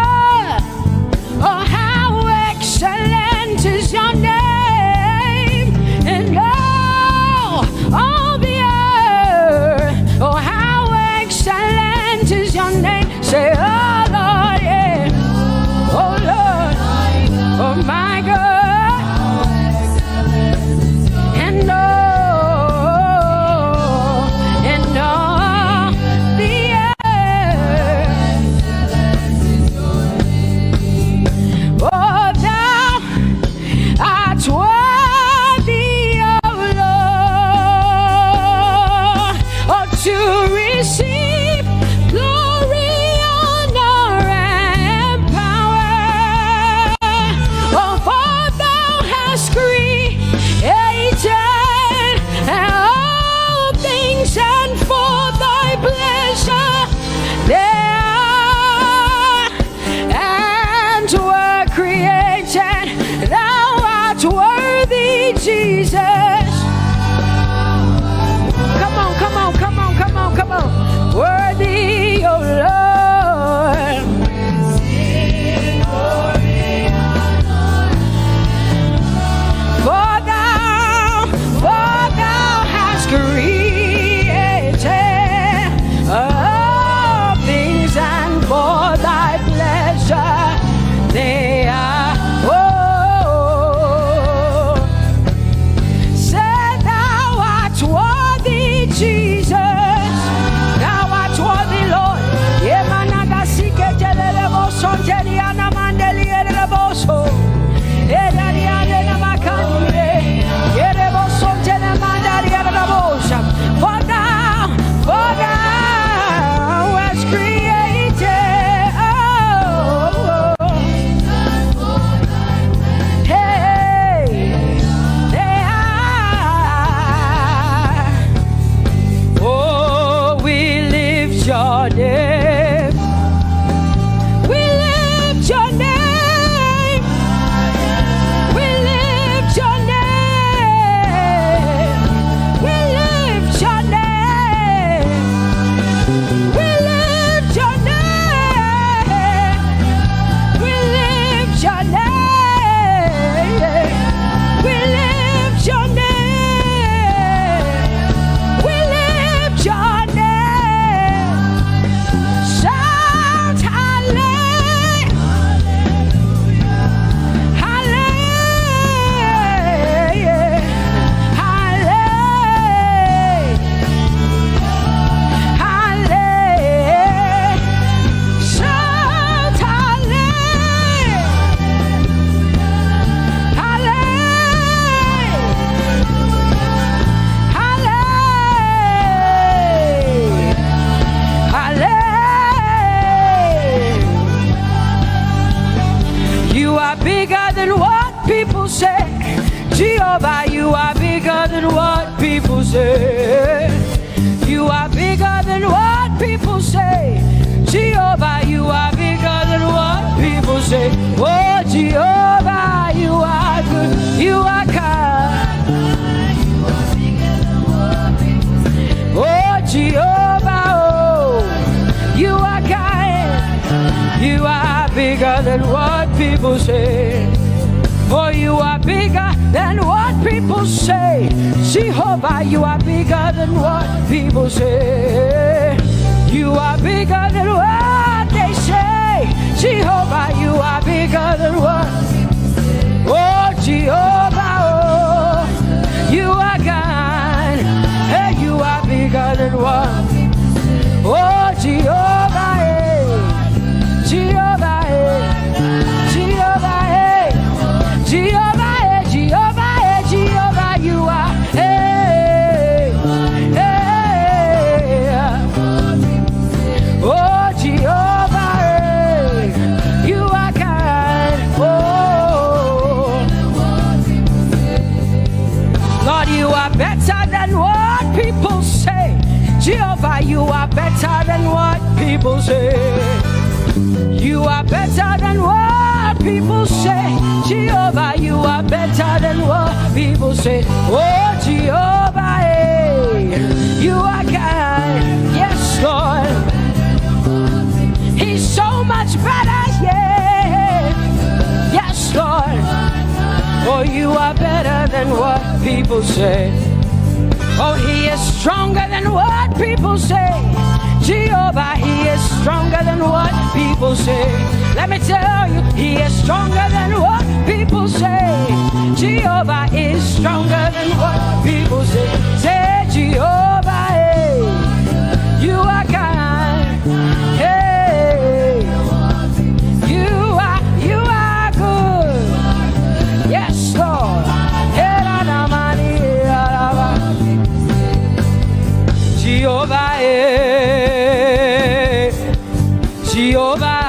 are bigger than what people say. Jehovah, you are bigger than what people say. You are bigger than what people say. Jehovah, you are bigger than what people say. Oh, Jehovah, you are good. You are kind. Oh, Jehovah, oh, you are kind. You are bigger than what people say. Oh, you are bigger than what people say. Jehovah, you are bigger than what people say. You are bigger than what they say. Jehovah, you are bigger than what. Oh, Jehovah, oh, you are God. Hey, you are bigger than what. Oh, Jehovah, hey. Jehovah, hey. Jehovah, hey. Jehovah, hey. Jehovah, hey. Jehovah, you are. Hey, hey. Oh, Jehovah, hey. You are kind. Oh, Lord, you are better than what people say. Jehovah, you are better than what people say. You are better than what people say. Jehovah, you are better than what people say. Oh, Jehovah, hey, you are kind. Yes, Lord. He's so much better, yeah. Yes, Lord. Oh, you are better than what people say. Oh, he is stronger than what people say. Jehovah, he is stronger than what people say. Let me tell you, he is stronger than what people say. Jehovah is stronger than what people say. Say, Jehovah, hey, you are kind. Hey, you are good. Yes, Lord. Jehovah, Jehovah,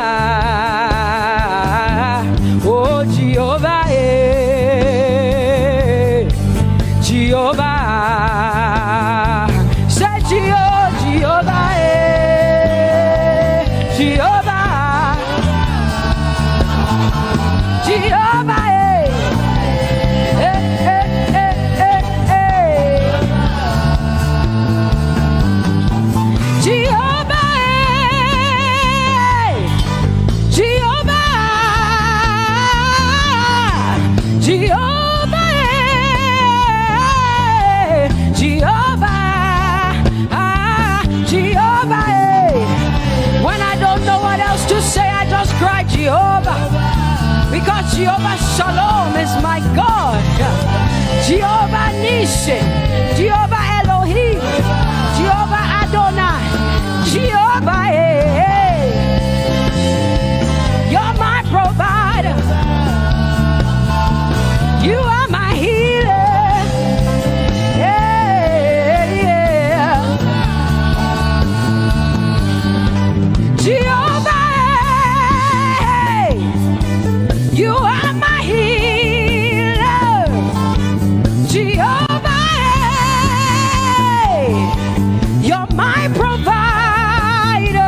oh Jehovah, Jehovah, say Jehovah, Jehovah, Jehovah, cry Jehovah, because Jehovah Shalom is my God. Jehovah Nissi, Jehovah Elohim, Jehovah Adonai, Jehovah, hey, you're my provider. You are my healer. Yeah, yeah. Jehovah, you are my healer, Jehovah, you're my provider.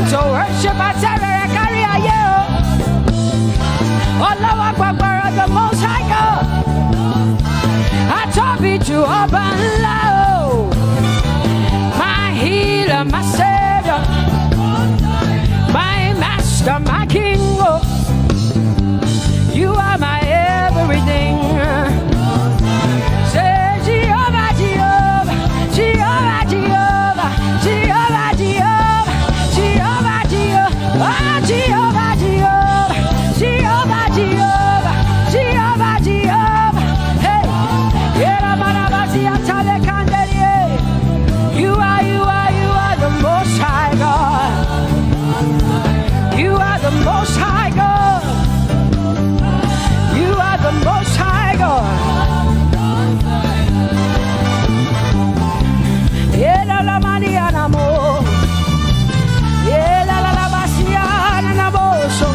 to worship and carry a you. Allah Akbar, the Most High God. I talk it to up and low. My healer, my savior, my master, my king. Oh, you are my everything. Say Jehovah, Jehovah, Jehovah, Jehovah, Jehovah, Jehovah, Jehovah, Jehovah, Jehovah, Jehovah, Jehovah, Jehovah, Jehovah, Jehovah. Hey, you are the Most High God. You are the Most High God. You are the Most High God. Ela la maniana mo. Ela la basiana na boso.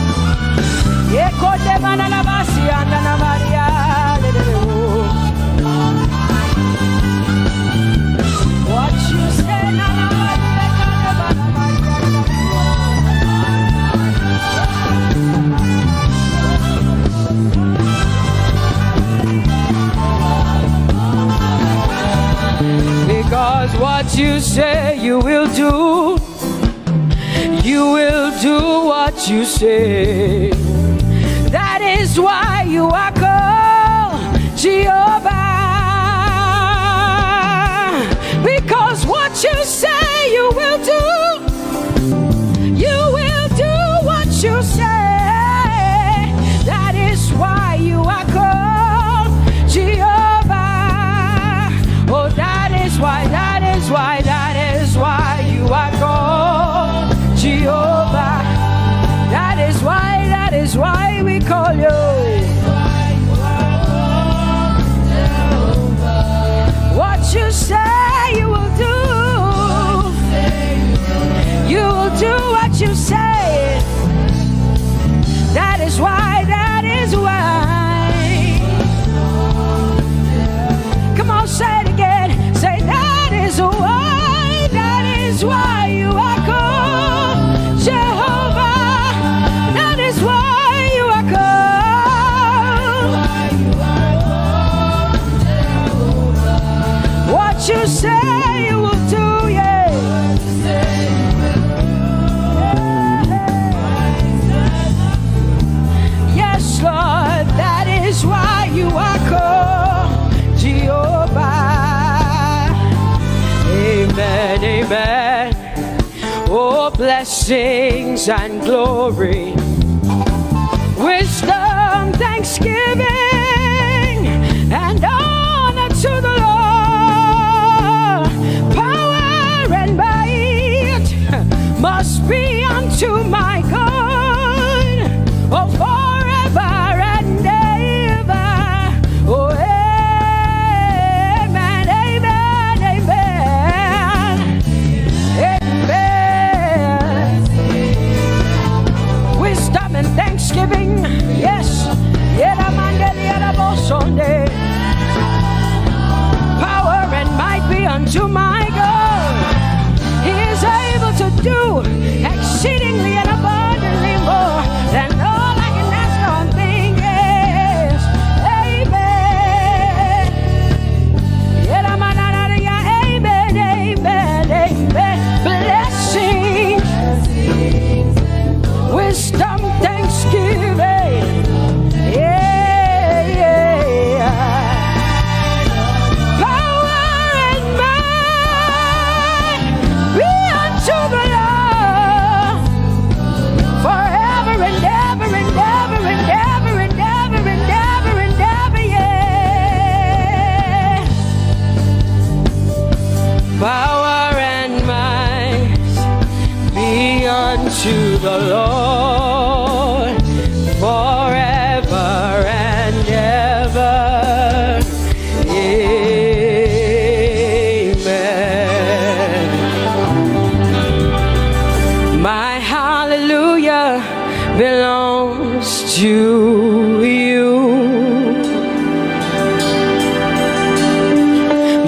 Eko de mana la basiana na Maria. What you say na na because what you say you will do what you say. That is why you are called Jehovah. Because what you say you will do what you say. That is why you are called Jehovah. Oh, that is why you are called Jehovah. That is why we call you. What you say you will do. You will do what you say. That is why. Come on, say it again. Say that is why you are called Jehovah. That is why you are called. What you say you will do, yeah. Yes, Lord, that is why you are called Jehovah. Amen, amen. Oh, blessings and glory, wisdom, thanksgiving, and honor to the Lord. Power and might must be unto my God. Oh, forever and ever. Oh, amen, amen, amen, amen. Wisdom and thanksgiving, yes. Power and might be unto my God. He is able to do exceedingly and abundantly more than all I can ask or think. Yes, amen. Amen, amen, amen. Blessings, wisdom, thanksgiving. Yeah, yeah. Power and might be unto the Lord forever and ever and ever and ever and ever and ever and ever, yeah. Power and might be unto the Lord forever and ever. Amen. My hallelujah belongs to you.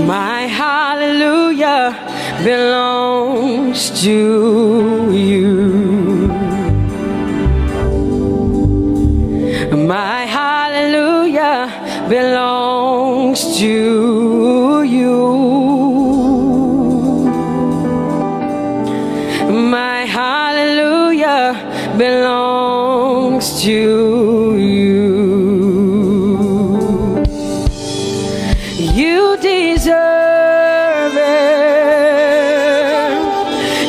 My hallelujah belongs to you. hallelujah belongs to you. You deserve it.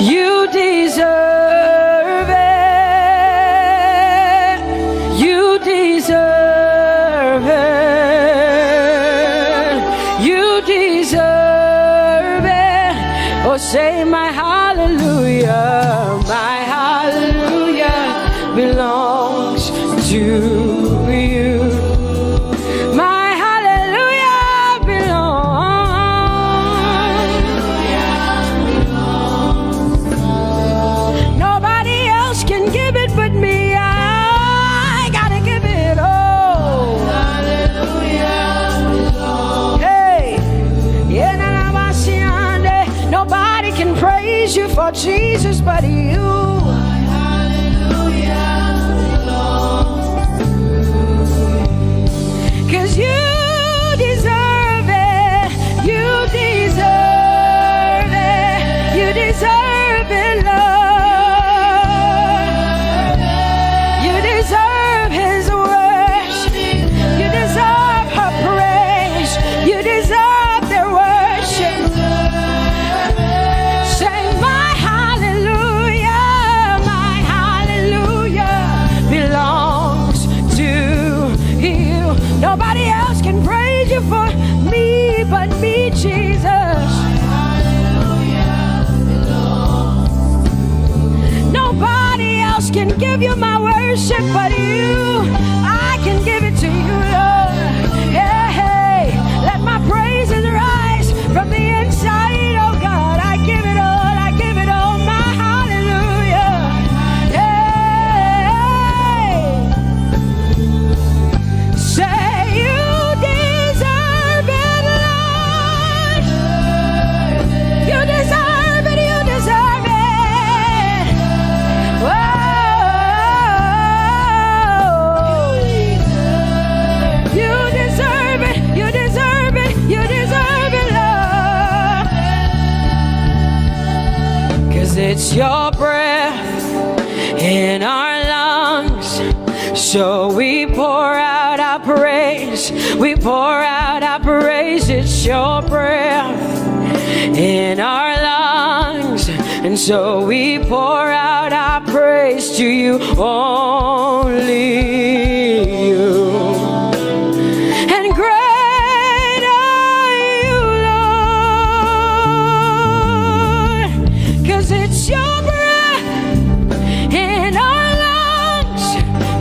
You deserve it. You deserve it. You deserve it. Oh, say my hallelujah. My hallelujah belongs to you. My hallelujah belongs. Nobody else can give it but me. I gotta give it all. Hallelujah. Hey, nobody can praise you for Jesus but you. Jesus, nobody else can give you my worship but you. I can give it to you, Lord. Hey, hey, let my praises rise from the inside, oh God. I give it all, I give it all, my hallelujah. Hey, say you deserve it. You deserve it, you deserve it. Whoa. You deserve it, you deserve it, you deserve it, Lord. 'Cause it's your breath in our lungs, so we pour out our praise. We pour out our praise. It's your breath in our lungs, and so we pour out our praise to you, only you. And great are you, Lord, 'cause it's your breath in our lungs,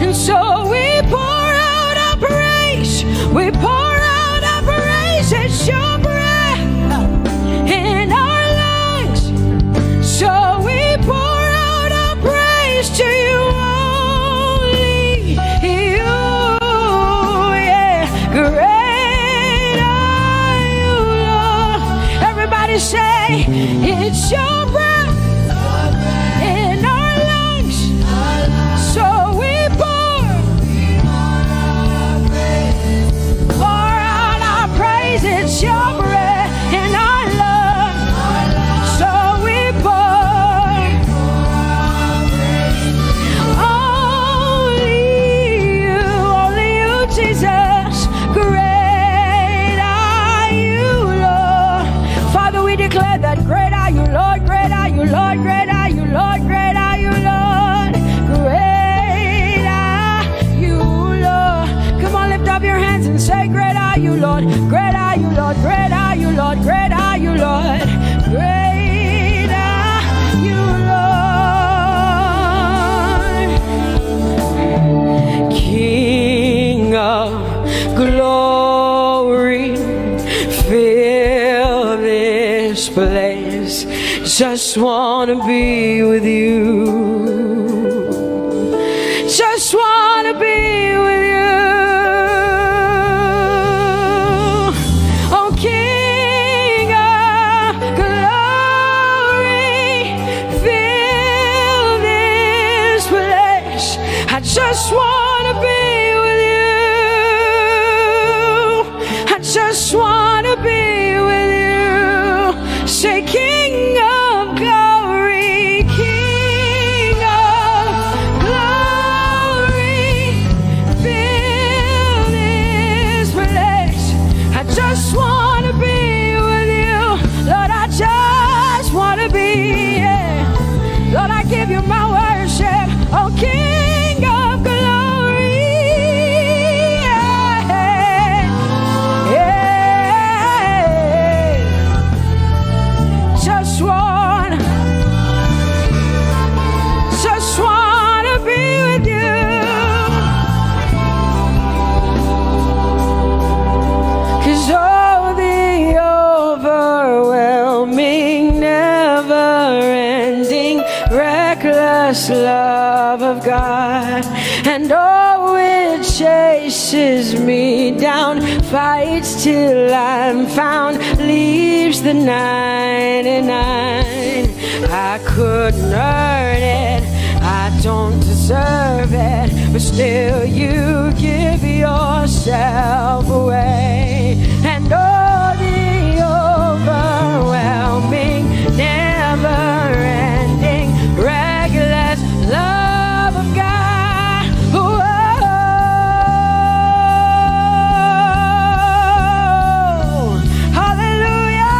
and so we pour out our praise. We pour out our praise. It's your breath in our lungs, so we pour out our praise to you, only you. Yeah, great are you, Lord. Everybody say, it's your breath in our lungs, so we pour out our praise. It's your breath in our lungs, so we pour only you, Jesus. Great are you, Lord. Father, we declare that great are you, Lord. Great are you, Lord. Great are you, Lord. Great are you, Lord. Great are you, Lord. Come on, lift up your hands and say, great are you, Lord. Great are you, Lord. Great are you, Lord. Great are you, Lord. Great are you, Lord. King of glory, fill this place. Just want to be with you. Just want to be with you. Oh, King of glory, fill this place. I just want to be with you. I just want to be with you. Say, King of glory, King of my worship, oh King of glory. Just wanna be with you. 'Cause oh, the overwhelming, never-ending, reckless love of God, and oh, it chases me down, fights till I'm found, leaves the 99. I couldn't earn it, I don't deserve it, but still you give yourself away. And oh, the overwhelming, never-ending, reckless love of God. Whoa. Hallelujah.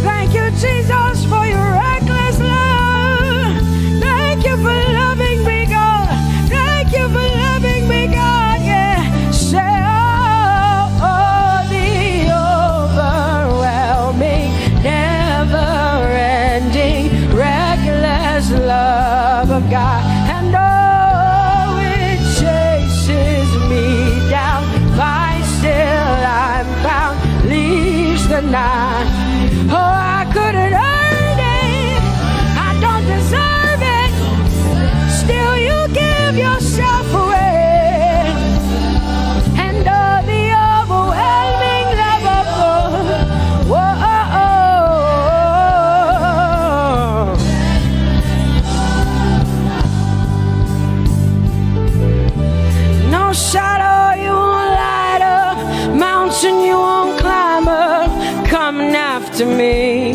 Thank you, Jesus, for your reckless love. Thank you for loving me, God. Thank you for loving me, God. Yeah. Say, oh, the overwhelming, never-ending, reckless love of God. And oh, it chases me down, fights till I'm found, leaves the 9. Oh, I couldn't earn it, I don't deserve it, still you give yourself away. And oh, the overwhelming love of God. Whoa. No shadow you won't light up, mountain you won't climb up, coming after me.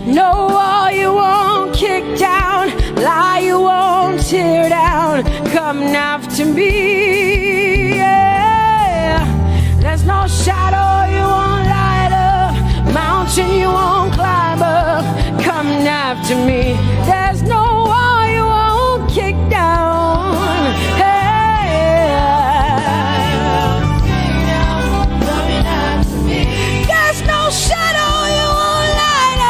No wall you won't kick down, lie you won't tear down, coming after me. Yeah. There's no shadow you won't light up, mountain you won't climb up, coming after me. There's no wall you won't kick down. Hey. There's no shadow you won't light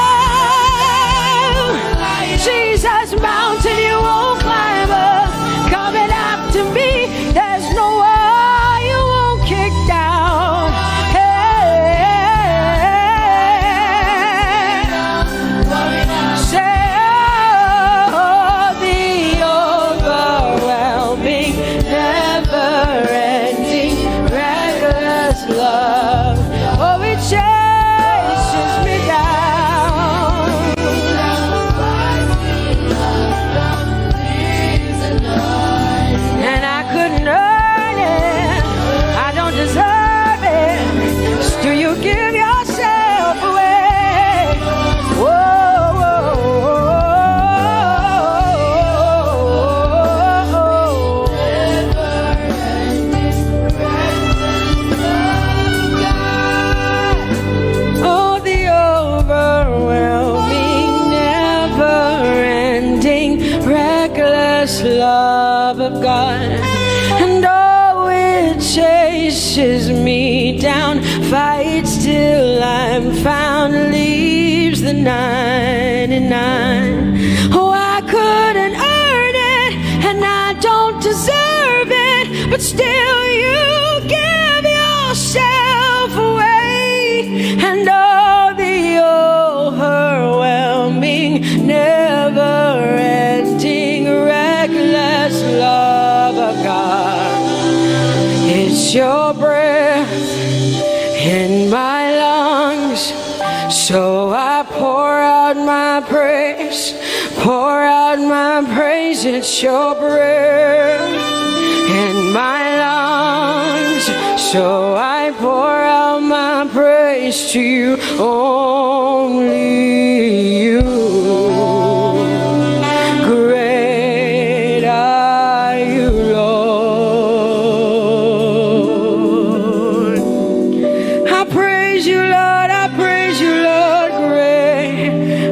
up, Jesus, mountain you won't climb up, coming after me. There's no wall you won't kick down. Hey. Say, oh, the overwhelming, never-ending, reckless love. Oh, it chases me down. And I couldn't earn it, I don't deserve it, still you give yourself away. Whoa, whoa, oh, the overwhelming, never-ending, reckless love of God. And oh, it chases me down, fights till I'm found, leaves the 99. Oh, I couldn't earn it, and I don't deserve it, but still you give yourself away. And oh, the overwhelming, never-ending, reckless love of God. It's your breath in my lungs, so I pour out my praise, pour out my praise. It's your breath in my lungs, so I pour out my praise to you, only you. Great are you, Lord. I praise you, Lord. I praise you, Lord. Great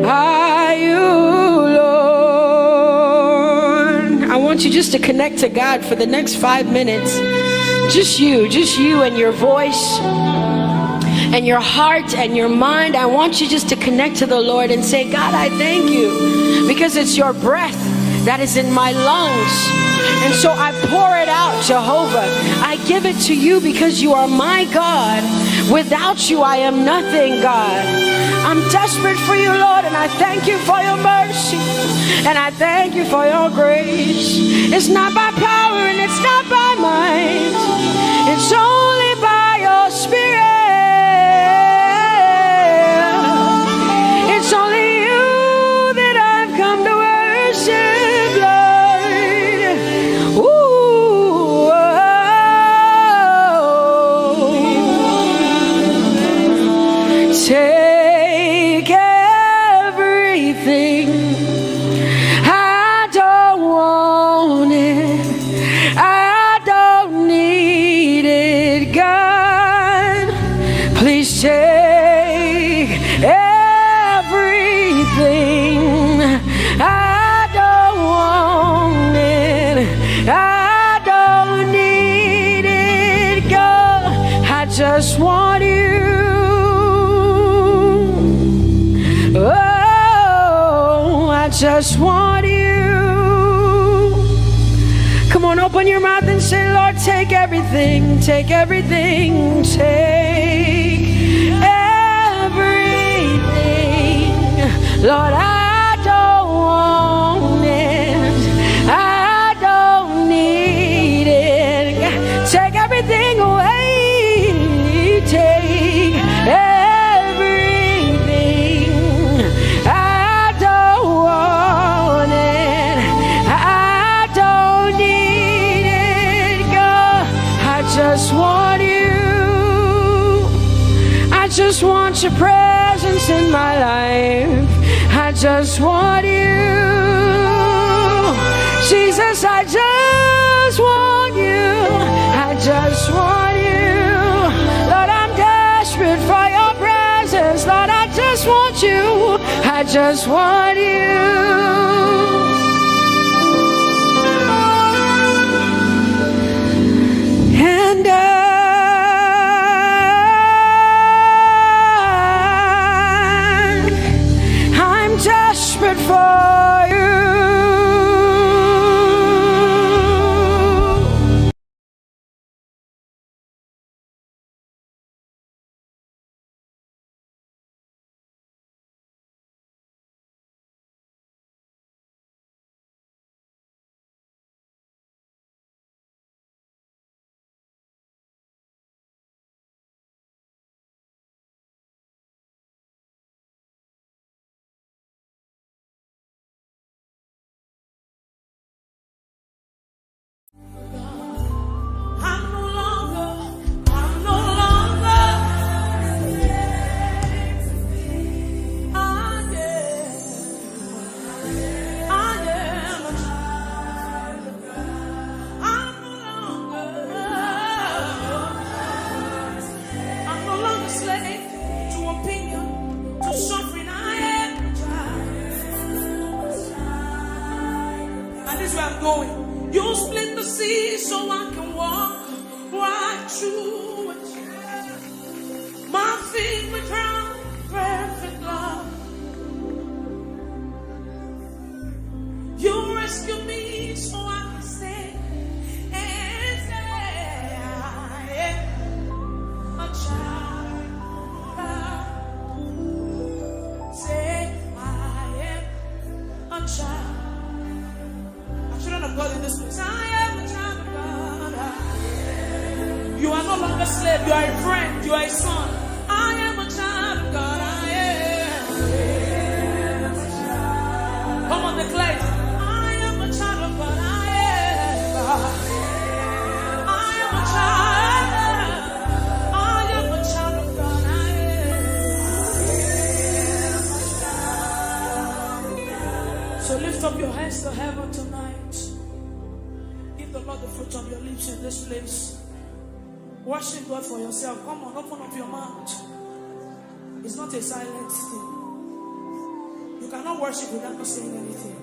want you just to connect to God for the next 5 minutes. Just you and your voice and your heart and your mind. I want you just to connect to the Lord and say, God, I thank you because it's your breath that is in my lungs. And so I pour it out, Jehovah. I give it to you because you are my God. Without you, I am nothing, God. I'm desperate for you, Lord, and I thank you for your mercy. And I thank you for your grace. It's not by power and it's not by might. It's only by your Spirit. It's only you that I've come to worship, Lord. Ooh, oh. Take everything. I don't want it. I don't need it, God. Please take everything. I don't want it. I don't need it, God. I just want you. Oh, I just want you. Come on, open your mouth and say, Lord, take everything, take everything, take everything. Lord, I don't want it. I don't need it. Take everything away. Take everything. I don't want it. I don't need it, God. I just want you. I just want your presence in my life. I just want you. Jesus, I just want you. I just want you. Lord, I'm desperate for your presence. Lord, I just want you. I just want you. And I'm desperate for you. You split the sea so I can walk right through it. My feet were drowned, perfect love. You rescued me so I can say and say I am a child of God. Say I am a child. Children of God in this place, I am a child of God. You are no longer a slave, you are a friend, you are a son. I am a child of God. I am a child. Come on, declare it. I am a child of God. I am God. I am a child. I am a child of God. I am. So lift up your hands to heaven tonight. Give the Lord the fruit of your lips in this place. Worship God for yourself. Come on, open up your mouth. It's not a silent thing. You cannot worship without not saying anything.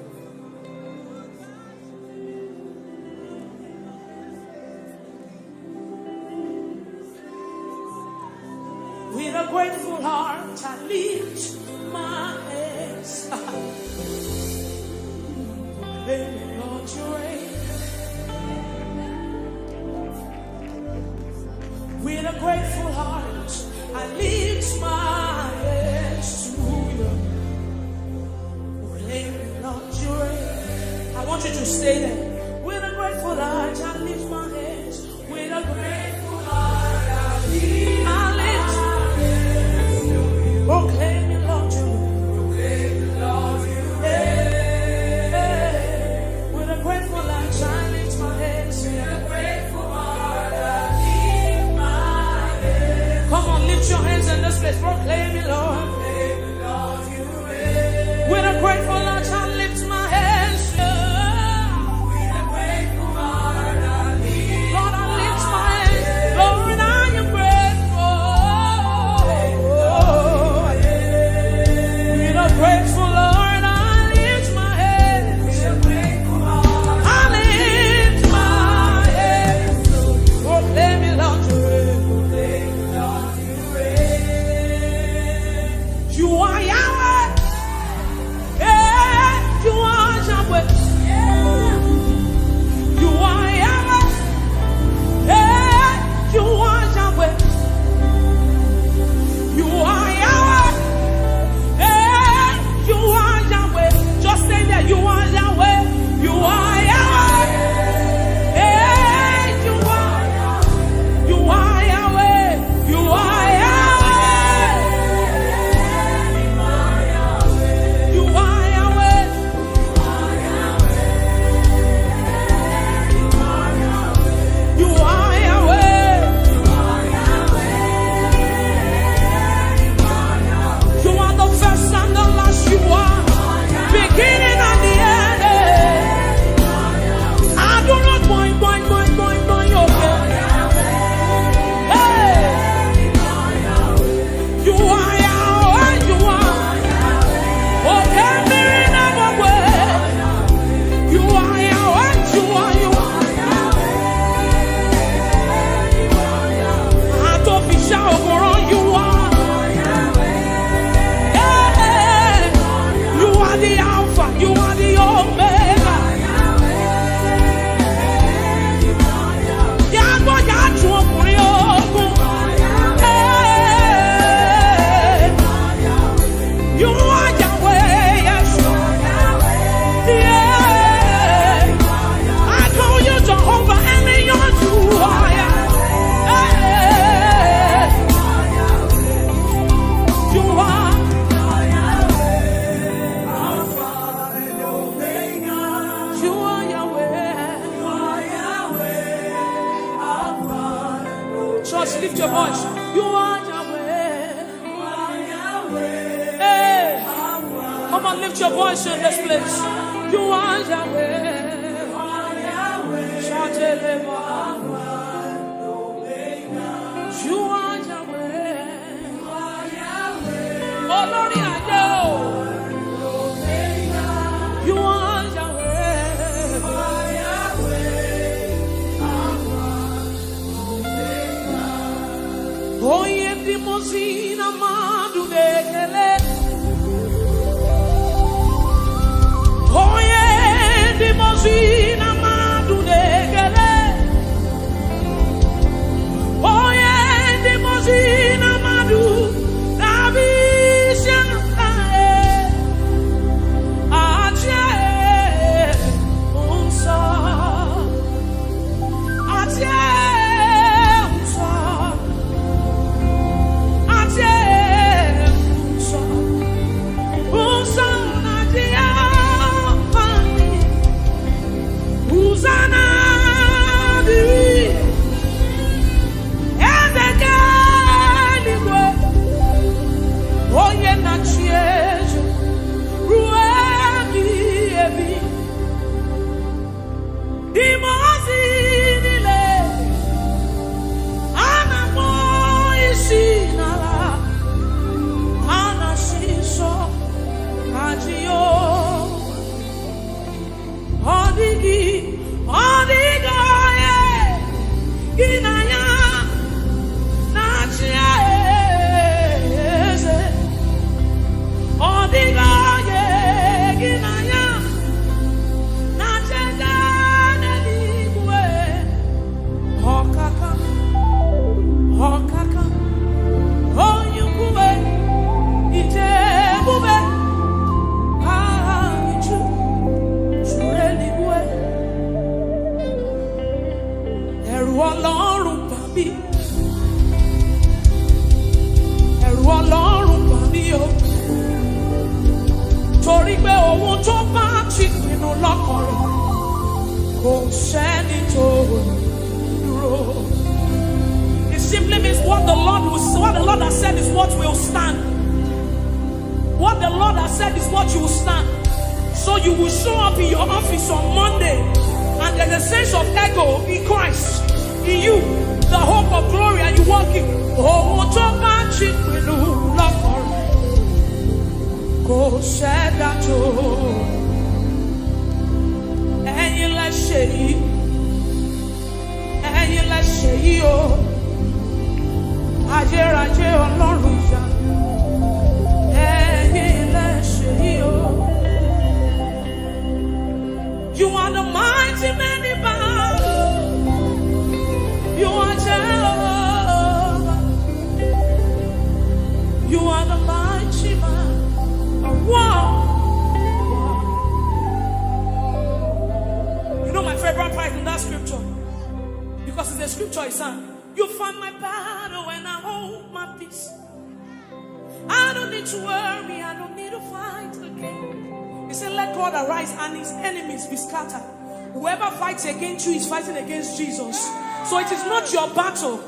Lord, you reign. With a grateful heart, I lift my hands to you. Lord, you reign. I want you to stay there. With a grateful heart, I lift my hands. With a grateful heart, I lift my hands. Proclaim me, Lord, you reign. Lord, you reign. With a grateful heart, I lift my hands. With a grateful heart, I lift my hands. Come on, lift your hands in this place. Proclaim me, Lord. Lord, you reign. With a grateful heart, I lift my hands. Lift your voice. You are Yahweh. Hey. Come on, lift your voice in this place. You are Yahweh. Shout it. You are Yahweh. Oh, Lord, I know. You are Yahweh. Oye dimosina madu dekele. Oye dimosina madu dekele. Go send it over. It simply means what the Lord has said is what will stand. What the Lord has said is what you will stand. So you will show up in your office on Monday, and there's a sense of echo in Christ, in you, the hope of glory, and you walk in. Go said that and you let say, and you let say, oh, Aje Ọlọ́run ya, and you let say, oh, you are the mighty man in battle, you are Jehovah, you are the mighty man. Wow. You know my favorite part in that scripture? Because it's a scripture it's on. You fight my battle and I hold my peace. I don't need to worry, I don't need to fight again. He said, let God arise and his enemies be scattered. Whoever fights against you is fighting against Jesus. So it is not your battle.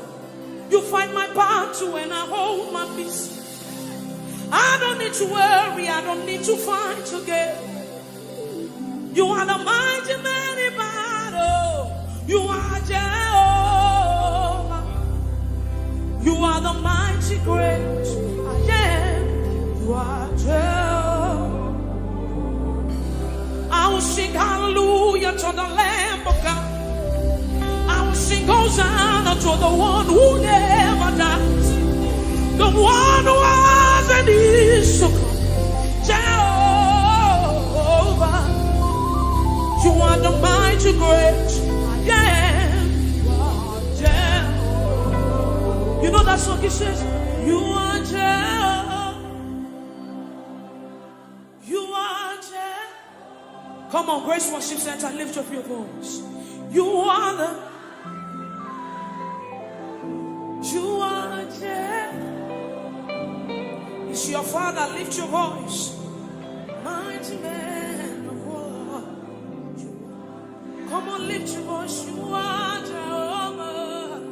You fight my battle and I hold my peace. I don't need to worry, I don't need to fight again. You are the mighty man in battle. You are Jehovah. You are the mighty great I am. You are Jehovah. I will sing hallelujah to the Lamb of God. I will sing Hosanna to the one who never dies. The one who was and is to come. Jehovah, you are the mighty great I am. You are Jehovah. You know that song he says, you are Jehovah. You are Jehovah. Come on, Grace Worship Center, lift up your voice. You are the Jehovah. It's your Father, lift your voice. Mighty man of war. Come on, lift your voice. You are Jehovah.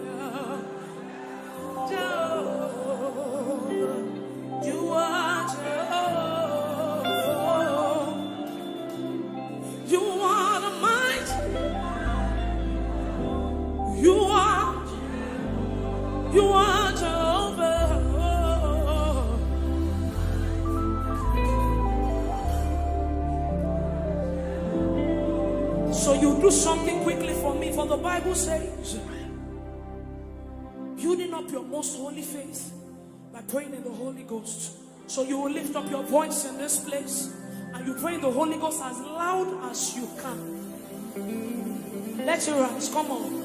Jehovah. You are Jehovah. You are the mighty. You are Jehovah. So you do something quickly for me, for the Bible says, building up your most holy faith by praying in the Holy Ghost. So you will lift up your voice in this place and you pray in the Holy Ghost as loud as you can. Let it rise, come on.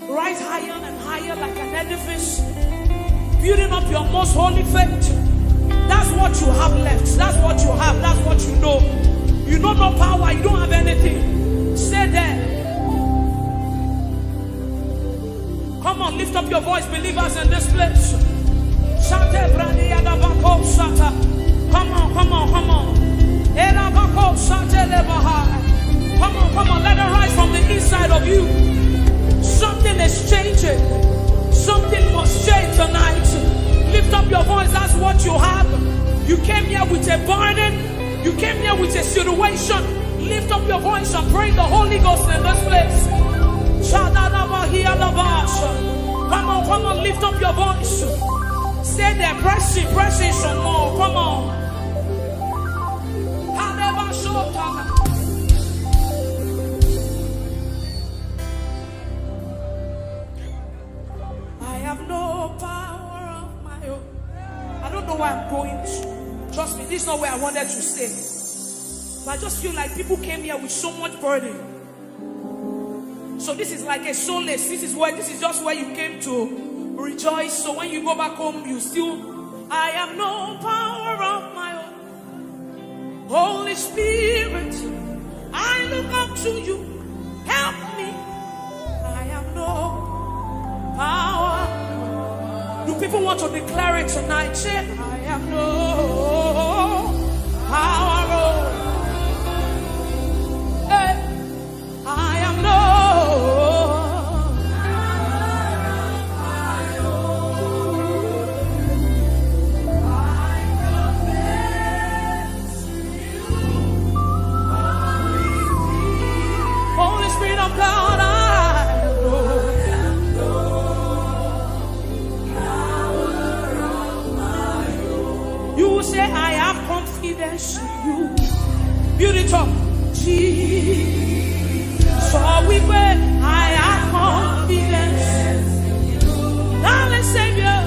Rise higher and higher like an edifice. Building up your most holy faith. That's what you have left. That's what you have. That's what you know. You know no power. You don't have anything. Stay there. Come on, lift up your voice, believers in this place. Come on, come on, come on. Come on, let it rise from the inside of you. Something is changing. Something must change tonight. Lift up your voice, that's what you have. You came here with a burden. You came here with a situation. Lift up your voice and pray the Holy Ghost in this place. Come on, lift up your voice. Stay there, press in some more. Come on. I have no power of my own. I don't know where I'm going to. Trust me, this is not where I wanted to stay. But I just feel like people came here with so much burden. So this is like a solace. This is just where you came to rejoice. So when you go back home, you still, I have no power of my own. Holy Spirit, I look up to you. Help me. I have no power. Do people want to declare it tonight? Say, I have no power. I have no confidence in you. Build it up. Jesus. So we pray, I have confidence. Darling Savior.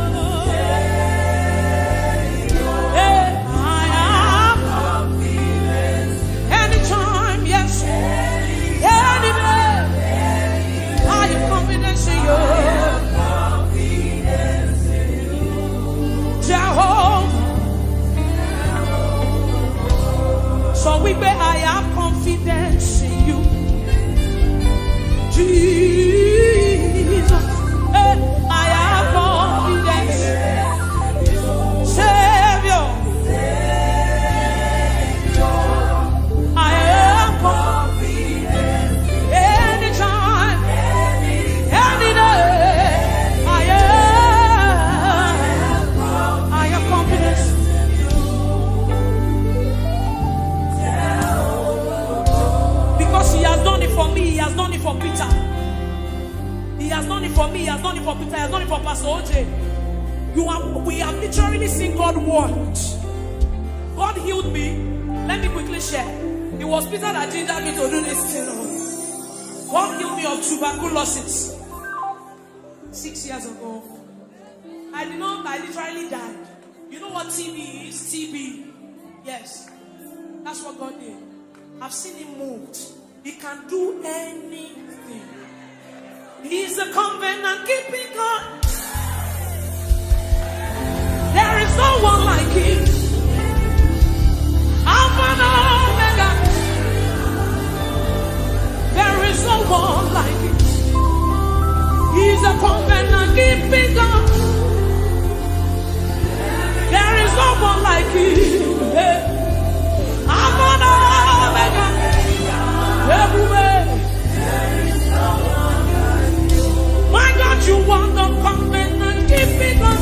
I have confidence. Anytime, yes. Any day. I have confidence in you. Jehovah. So we pray, I have confidence in you. Jesus, I have confidence. Savior, I have confidence. Anytime, any day, I have confidence. Because he has done it for me, he has done it for Peter. He has done it for me, he has done it for Peter, he has done it for Pastor OJ. We have literally seen God work. God healed me. Let me quickly share. It was Peter that gingered me to do this thing. God healed me of tuberculosis 6 years ago. I literally died. You know what TB is? TB. Yes. That's what God did. I've seen him moved. He can do anything. He's a covenant keeping God. There is no one like him. Alpha and Omega. There is no one like him. He's a covenant keeping God. There is no one like him. Alpha and Omega. Everywhere. My God, you want to come in and keep it on.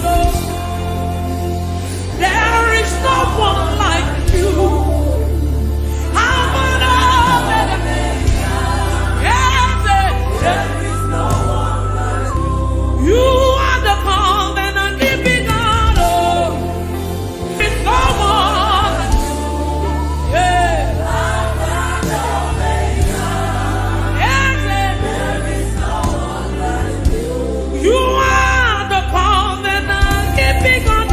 There is no one like you. I'm an Omega. Yes, there is no one like you. You are the covenant keeping God. There is no one like you. Yeah. I'm an Omega. Yes, there is no one like you. You are the covenant keeping God.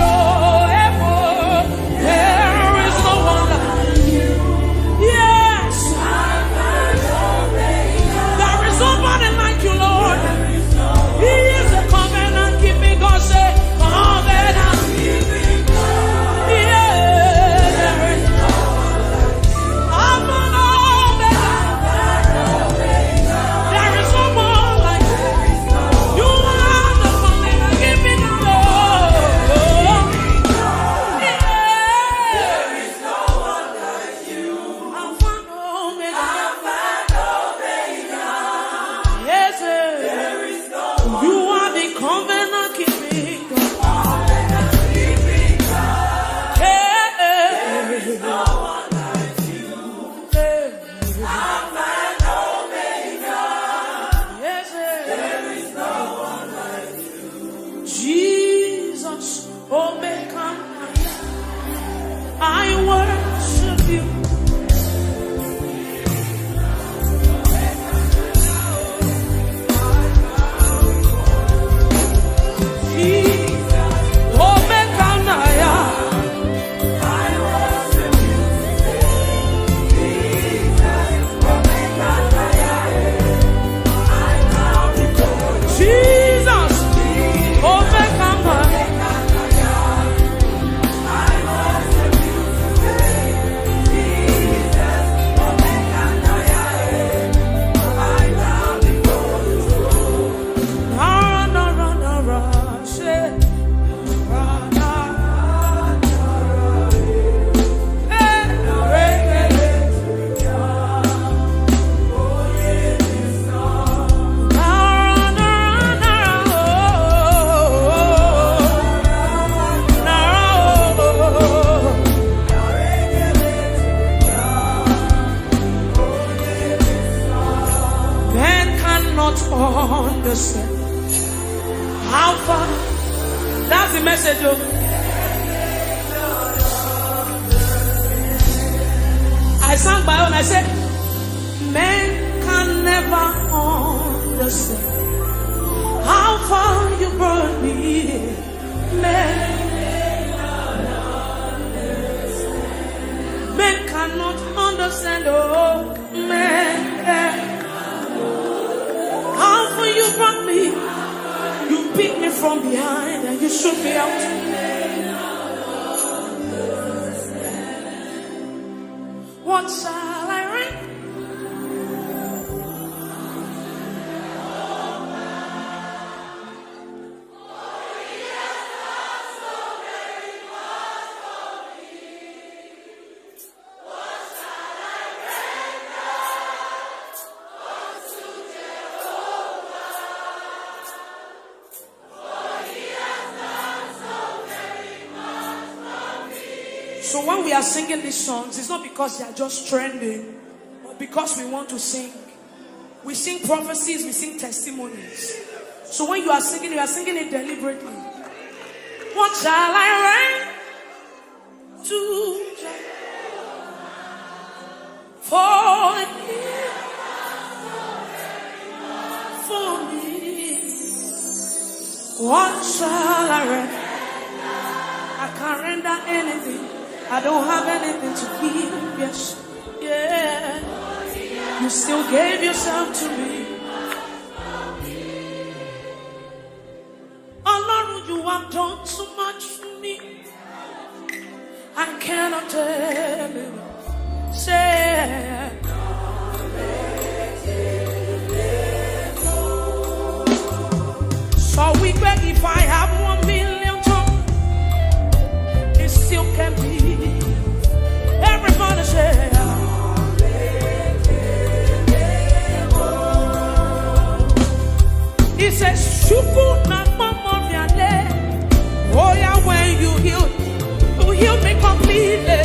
How far? That's the message. I sang my own. I said, men can never understand how far you brought me. Men cannot understand. Oh, men. How far you brought me. You picked me from behind and you shook me out. What shall I write? So when we are singing these songs, it's not because they are just trending, but because we want to sing. We sing prophecies, we sing testimonies. So when you are singing it deliberately. What shall I write to for me? What shall I write? I can't render anything. I don't have anything to give. Yes, yeah. You still gave yourself to me. Oh Lord, you have done so much for me. I cannot tell you. Say, so we bet if I have 1 million tongues, it still can be. Everybody say, he says, Shuku na mama viale. Oh yeah, when you healed me completely.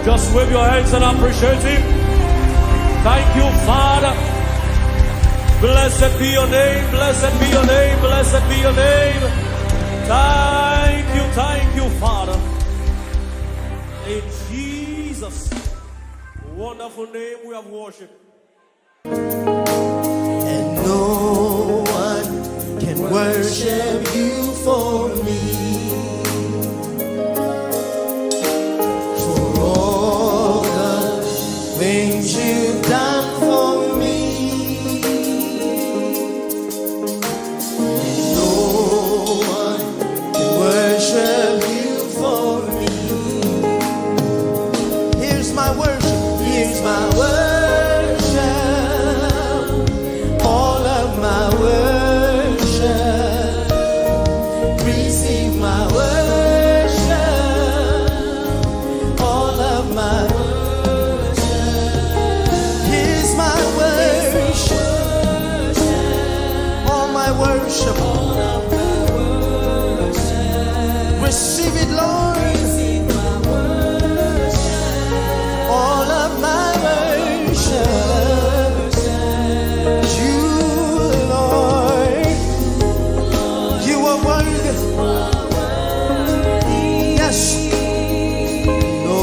Just wave your hands and appreciate him. Thank you, Father. Blessed be your name, blessed be your name, blessed be your name. Thank you, Father. In Jesus' wonderful name we have worshiped. And no one can worship you for me. For all the things you've done for me. No one can worship you for me. Here's my worship, here's my worship. All of my worship. Receive my worship. All of my worship. Here's my worship. All my worship. Receive it, Lord. All of my worship. You, Lord, you are worthy. Yes. No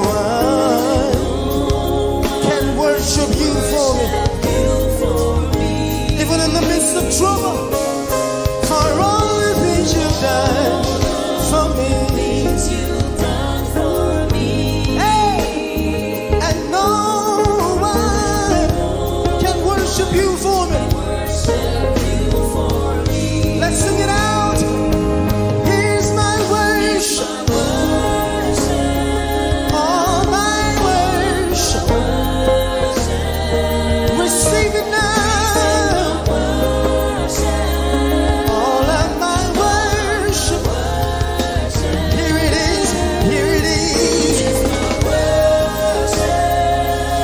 one can worship you for me. Even in the midst of trouble, for all the things you've done for me. Hey, and no one can worship you for me. Let's sing it out. Here's my worship. All my worship. Receive it now. All of my worship. Here it is. Here it is.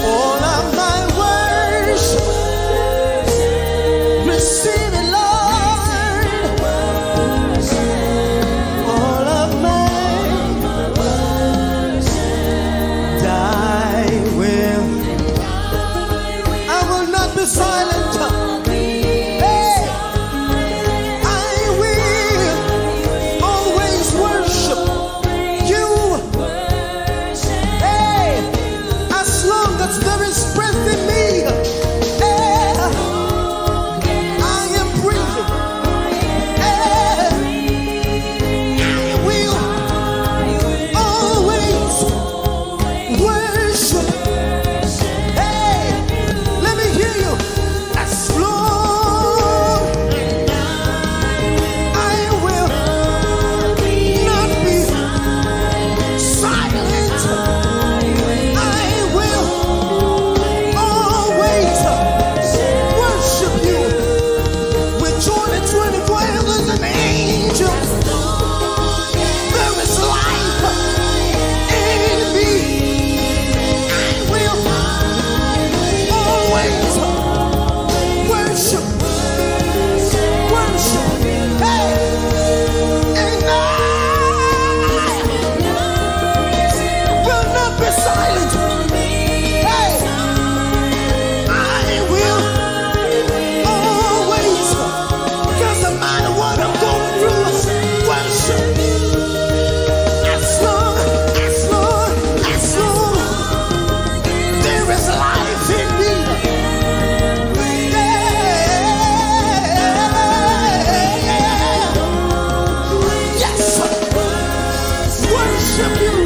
All of my worship. Receive it, Lord. All of mine. I will not be silent. Hey, I will always worship you. Hey, as long as there is breath in me. Hey, I am breathing. I will always worship. Hey, let me hear you. As long I will not be silent. I will always worship you with joy and 24 elders and angels. There is life in me. I will always worship. Hey, and I will not be silent. Hey, I will always, doesn't matter what I'm going through, worship. As long there is life in me. Yes, worship you.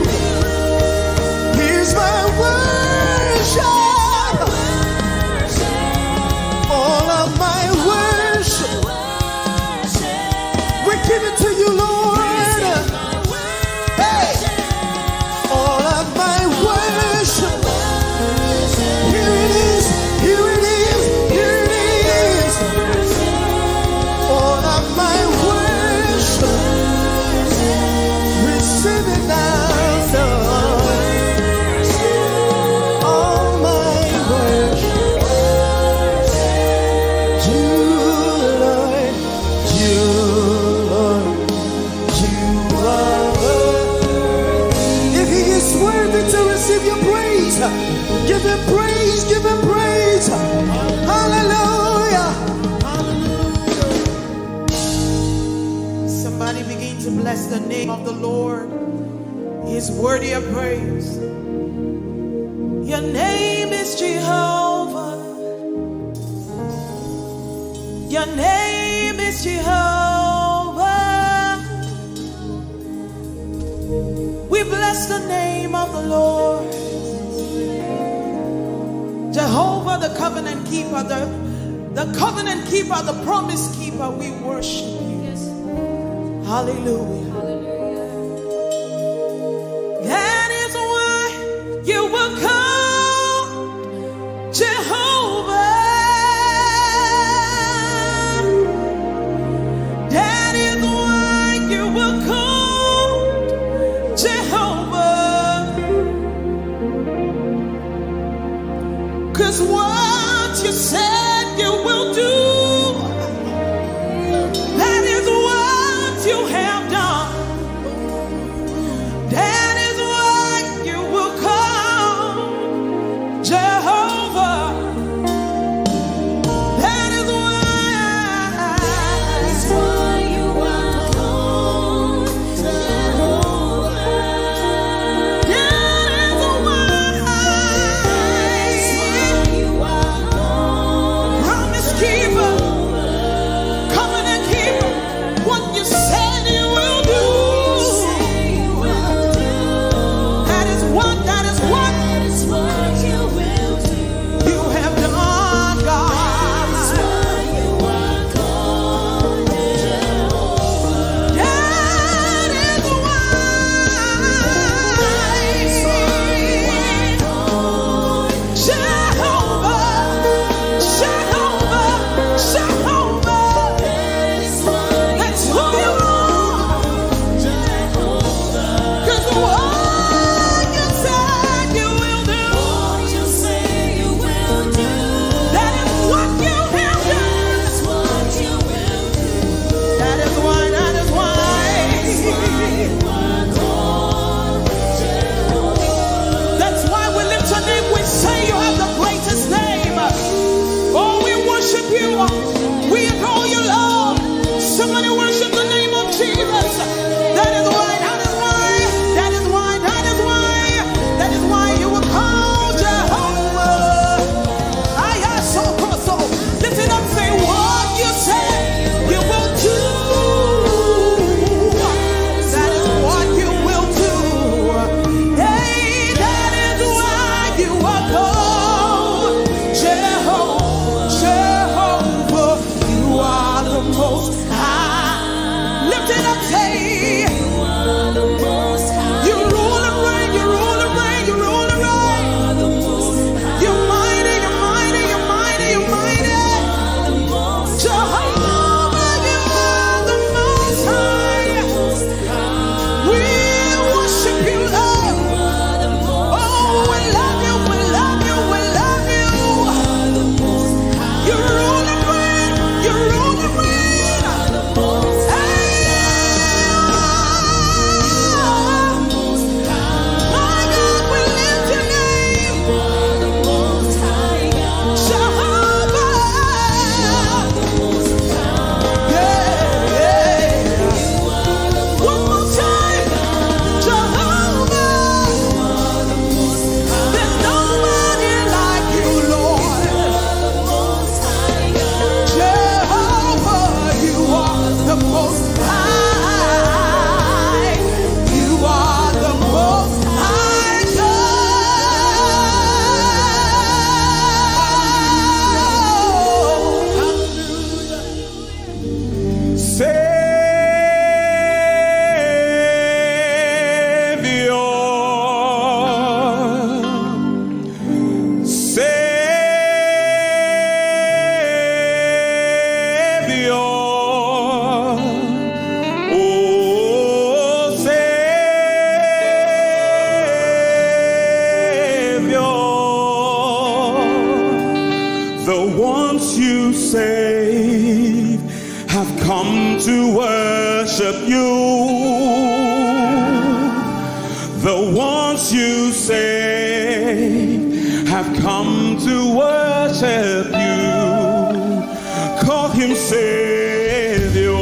Here's my worship. All of my worship. We give it to you, Lord. Hey, all of my worship. Here it is, here it is, here it is. All of my worship. Receive it now, Lord. All my worship. You, Lord, you, Lord. Somebody begin to bless the name of the Lord. He is worthy of praise. Your name is Jehovah. Your name is Jehovah. We bless the name of the Lord. Jehovah, the covenant keeper, the covenant keeper, the promise keeper, we worship you. Hallelujah. That is why you will come, Jehovah. That is why you will come, Jehovah. 'Cause what you said you will do, that is what you have done. That is why you will come, Jehovah. That is why you will come, Jehovah. That is why you are promise keeper, covenant keeper. What you said you will do. That is what you will do. You have done, God. You are called Jehovah. That is why Jehovah, Jehovah, Jehovah. That's who you are. 'Cause what you said you will do, that is what you have done. That is why that's why we lift your name. We say you have the greatest name. Oh, we worship you. We adore you, Lord. Somebody worship the name of Jesus. That is why you were called Jehovah. Lift it up, say what you say you will do. That is what you will do. Hey, that is why you are called Jehovah. Jehovah, you are the most high. Lift it up, say you are the most high. You rule and reign, you rule and reign, you rule and reign. You're mighty, you're mighty, you're mighty, you're mighty. Jehovah, you are the most high. We worship you, Lord. Oh, we love you, we love you, we love you. You rule and reign, you rule and reign. Hey, my God, we lift your name. Jehovah. Yeah. One more time. Jehovah. There's nobody like you, Lord. Jehovah, you are the most high. You are the most high God. The ones you saved have come to worship you. The ones you saved have come to worship you. Call him Savior.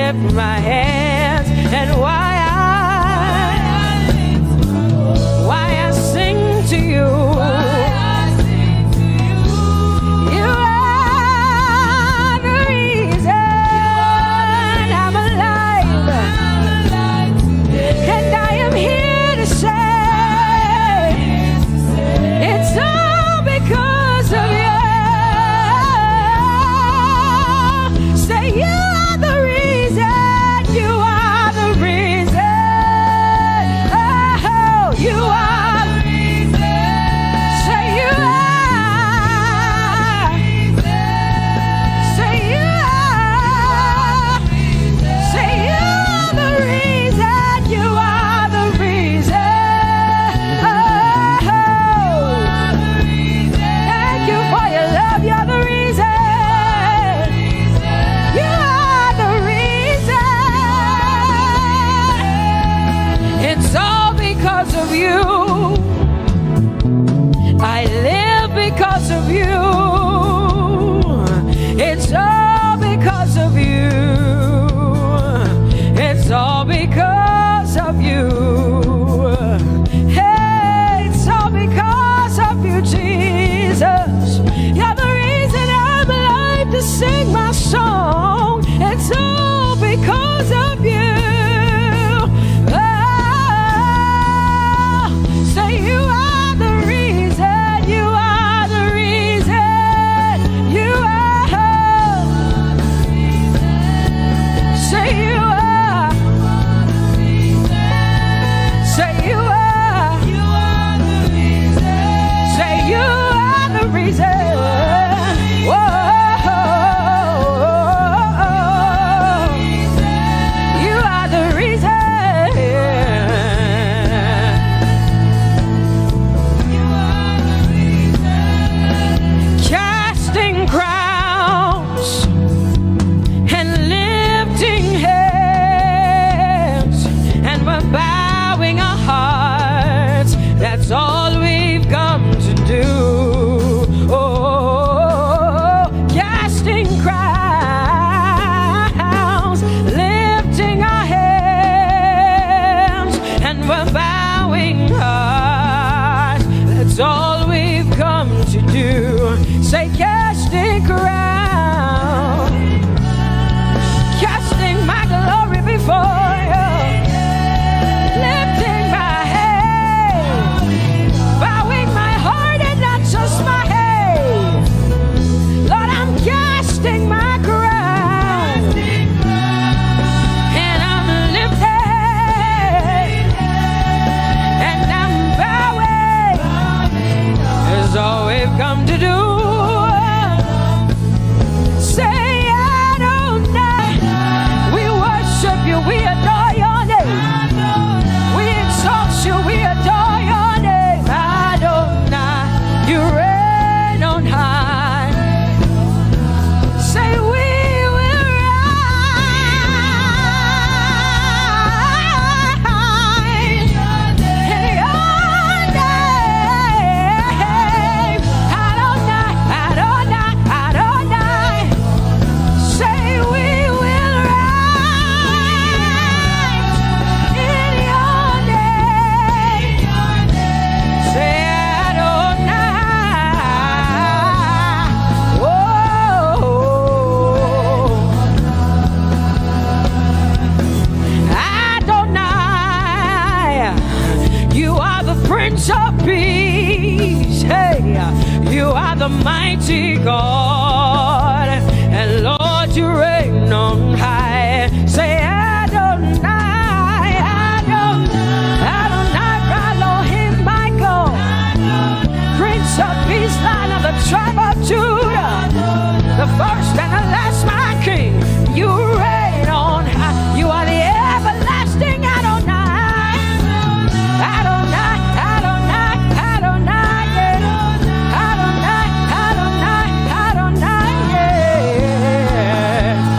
lift my hands and why I sing to you. You are the reason I'm alive, and I am here to say it's all because of you. Say you are the reason, you are the reason. Oh, you are the reason. Say you are. Say you are. Say you are the reason, you are the reason. Oh, thank you for your love, you're the reason. You are the reason. It's all because of you. I live because of you. It's all because of you. It's all because of you. Hey, it's all because of you, Jesus. You're the reason I'm alive to sing my song. It's all because of you. Oh, say you are the reason. You are the reason. You are. Say you are. Say you are. Say you are the reason. Whoa. You are the reason. Casting crowns and lifting hands, and we're bowing our hearts. That's all we've come to do. Oh, casting crowns, lifting our hands, and we're bowing hearts. That's all we've come to do. Say casting crown, casting my glory before you, lifting my head, bowing my heart and not just my head. Lord, I'm casting my crown, and I'm lifted, and I'm bowing. Is all we've come to do. Say Adonai. We worship you, we adore your name. We exalt you, we adore your name. Adonai, you reign on high. Say we will rise in your name. Adonai, Adonai, Adonai. Say we will rise in your name. Say Adonai. Whoa. Adonai, you are the Prince of Peace. Hey, you are the mighty God, and Lord, you reign on high. Say Adonai, Adonai, Adonai, Elohim, my God, Prince of Peace, Lion of the tribe of Judah, the first and the last, my King. You reign on high. You are the everlasting Adonai. Adonai, Adonai, Adonai, yeah. Adonai, Adonai, Adonai, yeah.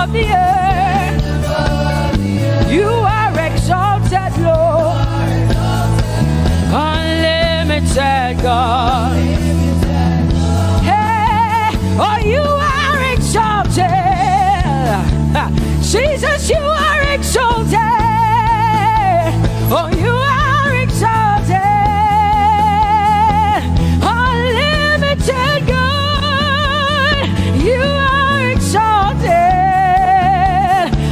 of the earth. You are exalted, Lord. Unlimited God. Hey, oh, you are exalted. Jesus, you are exalted. Oh, you are exalted. Unlimited God. You are exalted.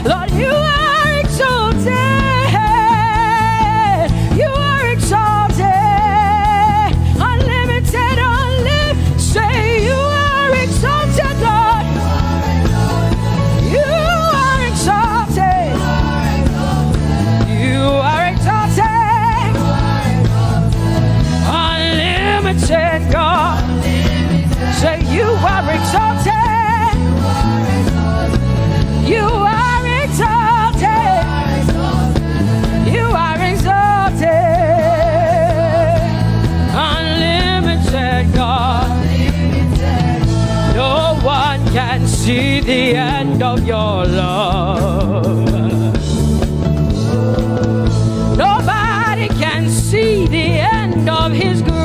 Lord, you are exalted. You are exalted. Unlimited, unlimited. Say you are exalted, Lord. You are exalted. You are exalted. Unlimited God. Say you are exalted. You are exalted. You are exalted. Unlimited God. No one can see the end of your love. Nobody can see the end of his grace.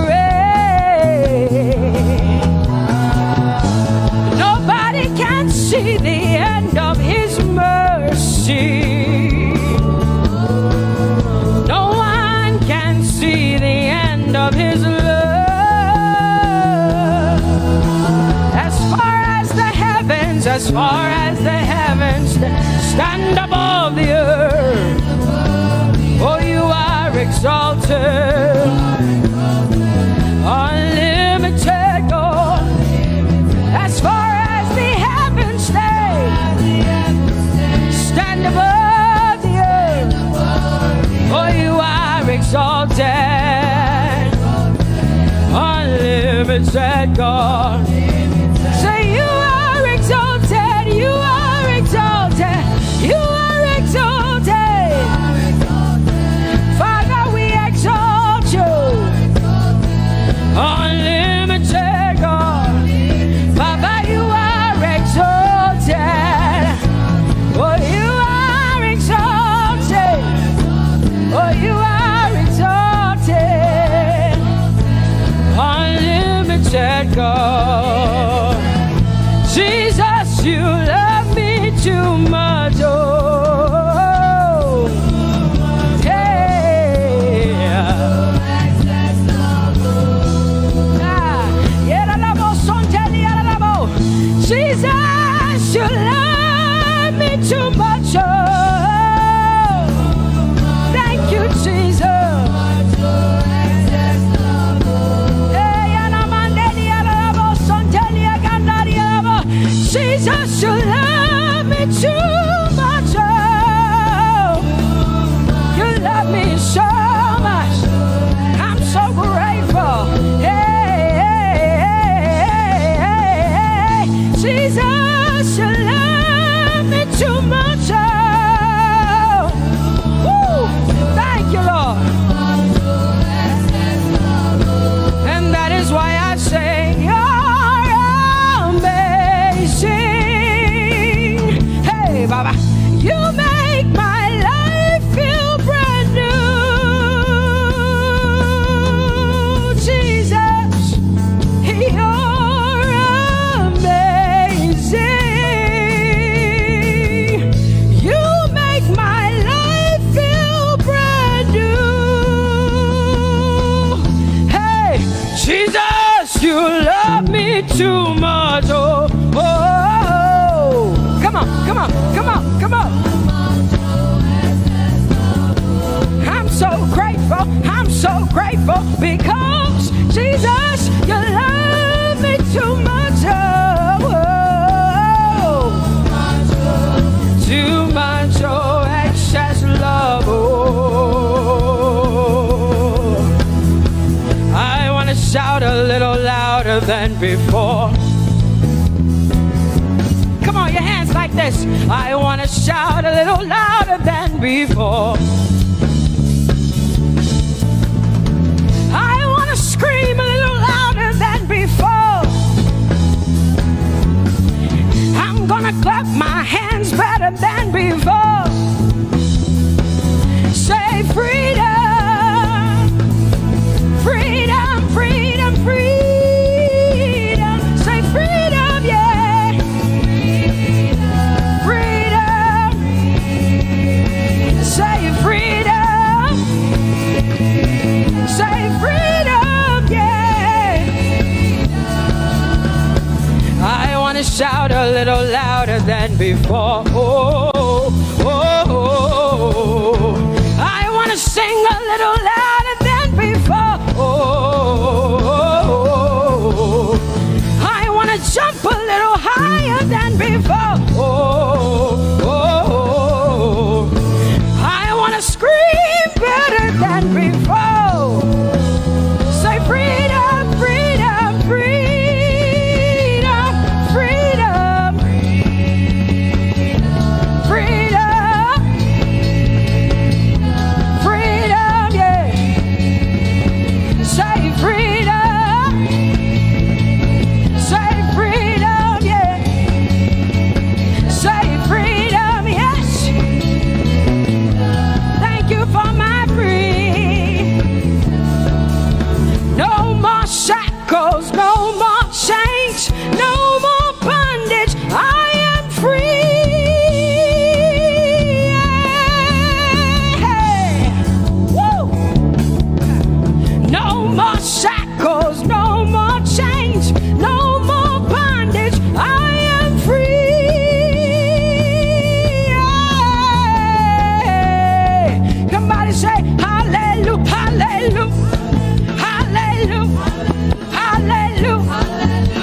Nobody can see the end of his mercy. No one can see the end of his love. As far as the heavens stand above the earth. Oh, you are exalted. Unlimited God. As far as the heavens stand above the earth. Oh, you are exalted. Unlimited God. Say you are exalted. You are exalted. You are exalted. Father, we exalt you. Unlimited God. Father, you are exalted. Oh, you are exalted. Oh, you are exalted. Unlimited God. Jesus, you love me too much. Oh, Jesus, you love me too much. Oh, thank you, Jesus. Jesus, you love me too much. Oh, you love me so much. I'm so grateful. Jesus, you love me too much. Oh, woo, thank you, Lord. And that is why I say you're amazing. Hey, Baba, you make my life feel brand new. Jesus, you're amazing. You make my life feel brand new. Hey, Jesus, you love me too much. Oh, oh, oh. Come on, come on, come on, come on. I'm so grateful. I'm so grateful because Jesus, you love me too much. Oh, too much, oh, excess love. Oh, I want to shout a little louder than before. Come on, your hands like this. I want to shout a little louder than before. I want to scream a little louder than before. I'm gonna clap my hands better than before. Say freedom, freedom, freedom, freedom. Say freedom, yeah. Freedom. Say freedom. Say freedom, yeah. I want to shout a little louder than before. Oh, oh, oh. I want to sing a little louder than before. Oh, I want to jump a little higher than before. Oh, I want to scream better than before. Say freedom, freedom, freedom, freedom, freedom, freedom, yeah. Say freedom, say freedom, yeah. Say freedom, yes. Thank you for my freedom. No more shackles, no more chains, no more bondage. I am free. Woo! No more shackles, no more chains, no more bondage. I am free. Somebody say hallelujah, hallelujah, hallelujah, hallelujah,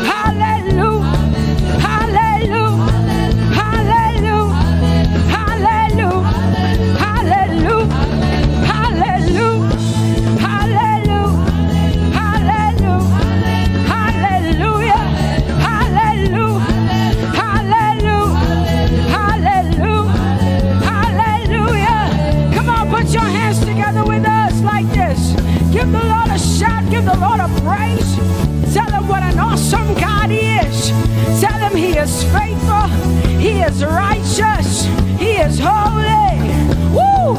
hallelujah, hallelujah, hallelujah, hallelujah, hallelujah, hallelujah, hallelujah, hallelujah, hallelujah, hallelujah, hallelujah, hallelujah. Come on, put your hands together with us like this. Give the Lord a shout, give the Lord a praise. Tell him what an awesome God he is. Tell him he is faithful, he is righteous, he is holy. Woo!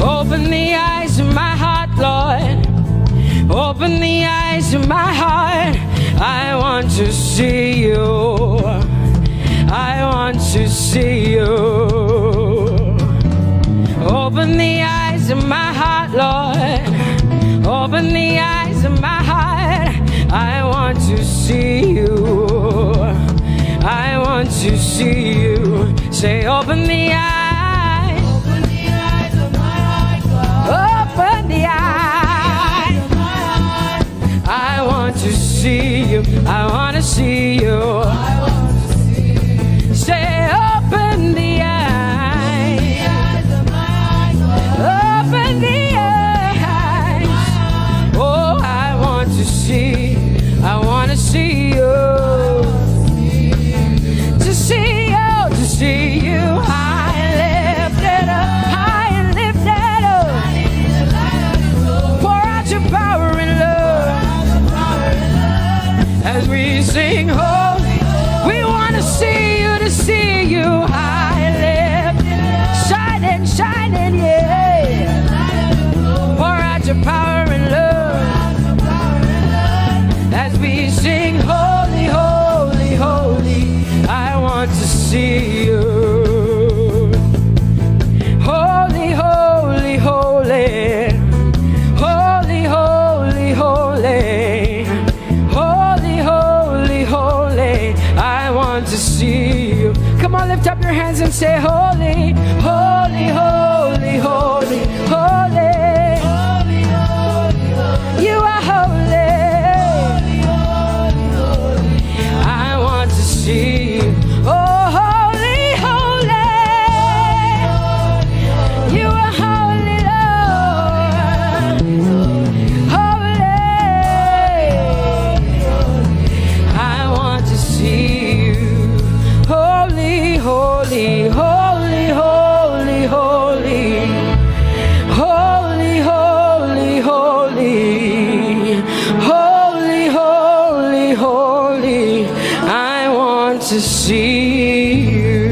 Open the eyes of my heart, Lord. Open the eyes of my heart. I want to see you. I want to see you. Open the eyes of my heart, Lord. Open the eyes of my heart. I want to see you. I want to see you. Say, open the eyes. Open the eyes of my heart, God. Open the eyes of my heart. I want to see you. I want to see you. I want to see you. Say, open the eyes of my heart, God. Open the eyes. Oh, I want to see. I want to see you. To see you, to see you. High and lifted up, high and lifted up. Pour out your power and love as we sing holy. We want to see you, to see you. High and lifted, shining, shining, yeah. Pour out your power and love as we sing holy, holy, holy. I want to see you. Holy, holy, holy. Holy, holy, holy. Holy, holy, holy. I want to see you. Come on, lift up your hands and say holy, holy, holy, holy, holy. You are holy. I want to see you. Oh, holy, holy. You are holy, Lord. Holy. I want to see you. Holy, holy, holy, to see you.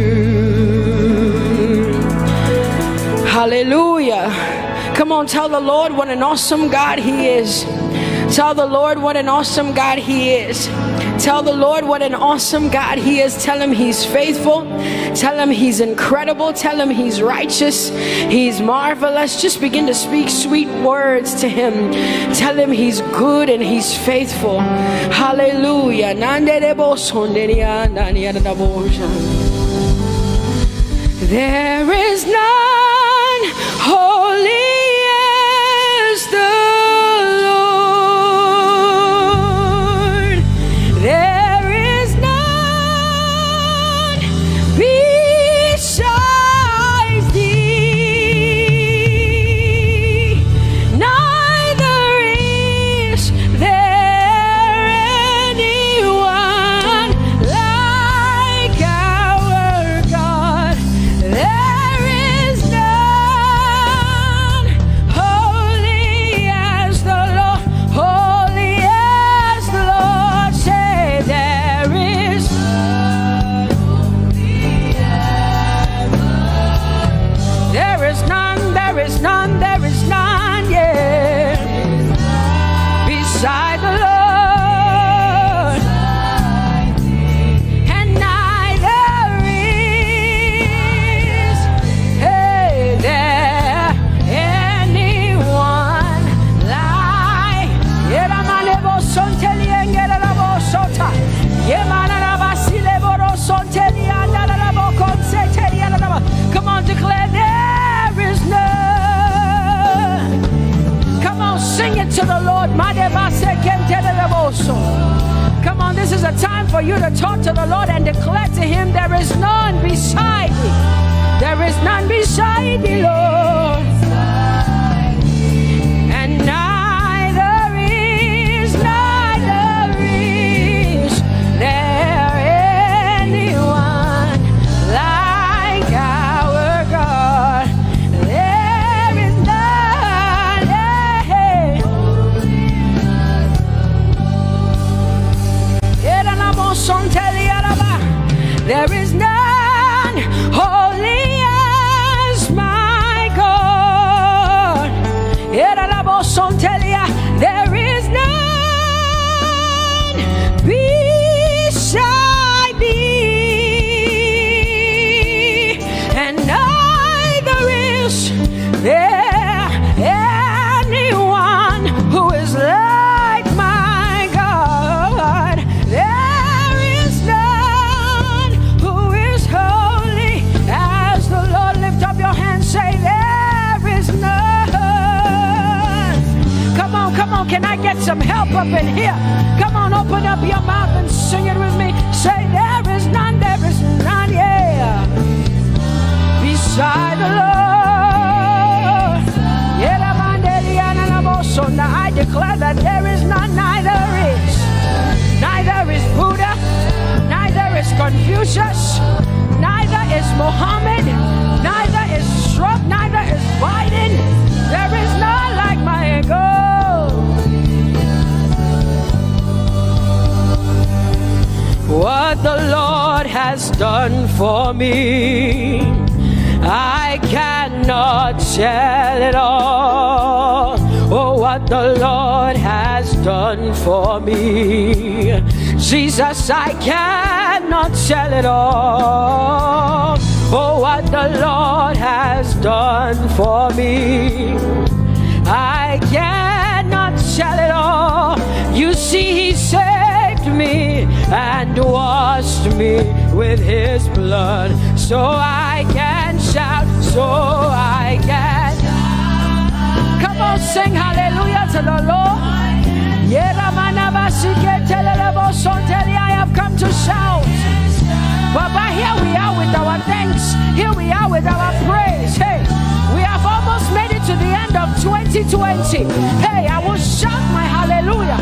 Hallelujah. Come on, tell the Lord what an awesome God He is. Tell the Lord what an awesome God He is. Tell the Lord what an awesome God He is. Tell Him He's faithful. Tell Him He's incredible. Tell Him He's righteous. He's marvelous. Just begin to speak sweet words to Him. Tell Him He's good and He's faithful. Hallelujah. There is none holy as the Lord. There is none besides thee. Neither is there anyone like our God. There is none holy as the Lord, holy as the Lord. Say there is none holy as the Lord. There is none, there is none, there is none, yeah, beside the Lord. And neither is there anyone like Come on, declare there is none. Come on, sing it to the Lord. Come on, this is a time for you to talk to the Lord and declare to Him there is none beside thee. There is none beside thee, Lord. And neither is there anyone like our God. There is none, there is none holy as my God. There is none beside thee, and neither is there anyone who is like my God. There is none who is holy as the Lord. Lift up your hands, say there is none. Come on, can I get some help up in here? Come on, open up your mouth and sing it with me. Say there is none, yeah, beside the Lord. Now I declare that there is none, neither is Buddha, neither is Confucius, neither is Muhammad, neither is Trump, neither is Biden. There is none like my God. What the Lord has done for me, I cannot tell it all. Oh, what the Lord has done for me, Jesus, I cannot tell it all. Oh, what the Lord has done for me, I cannot tell it all. You see, He saved me and washed me with His blood, so I can shout, so I can. Come on, sing hallelujah to the Lord. I have come to shout. Baba, here we are with our thanks. Here we are with our praise. Hey, we have almost made it to the end of 2020. Hey, I will shout my hallelujah.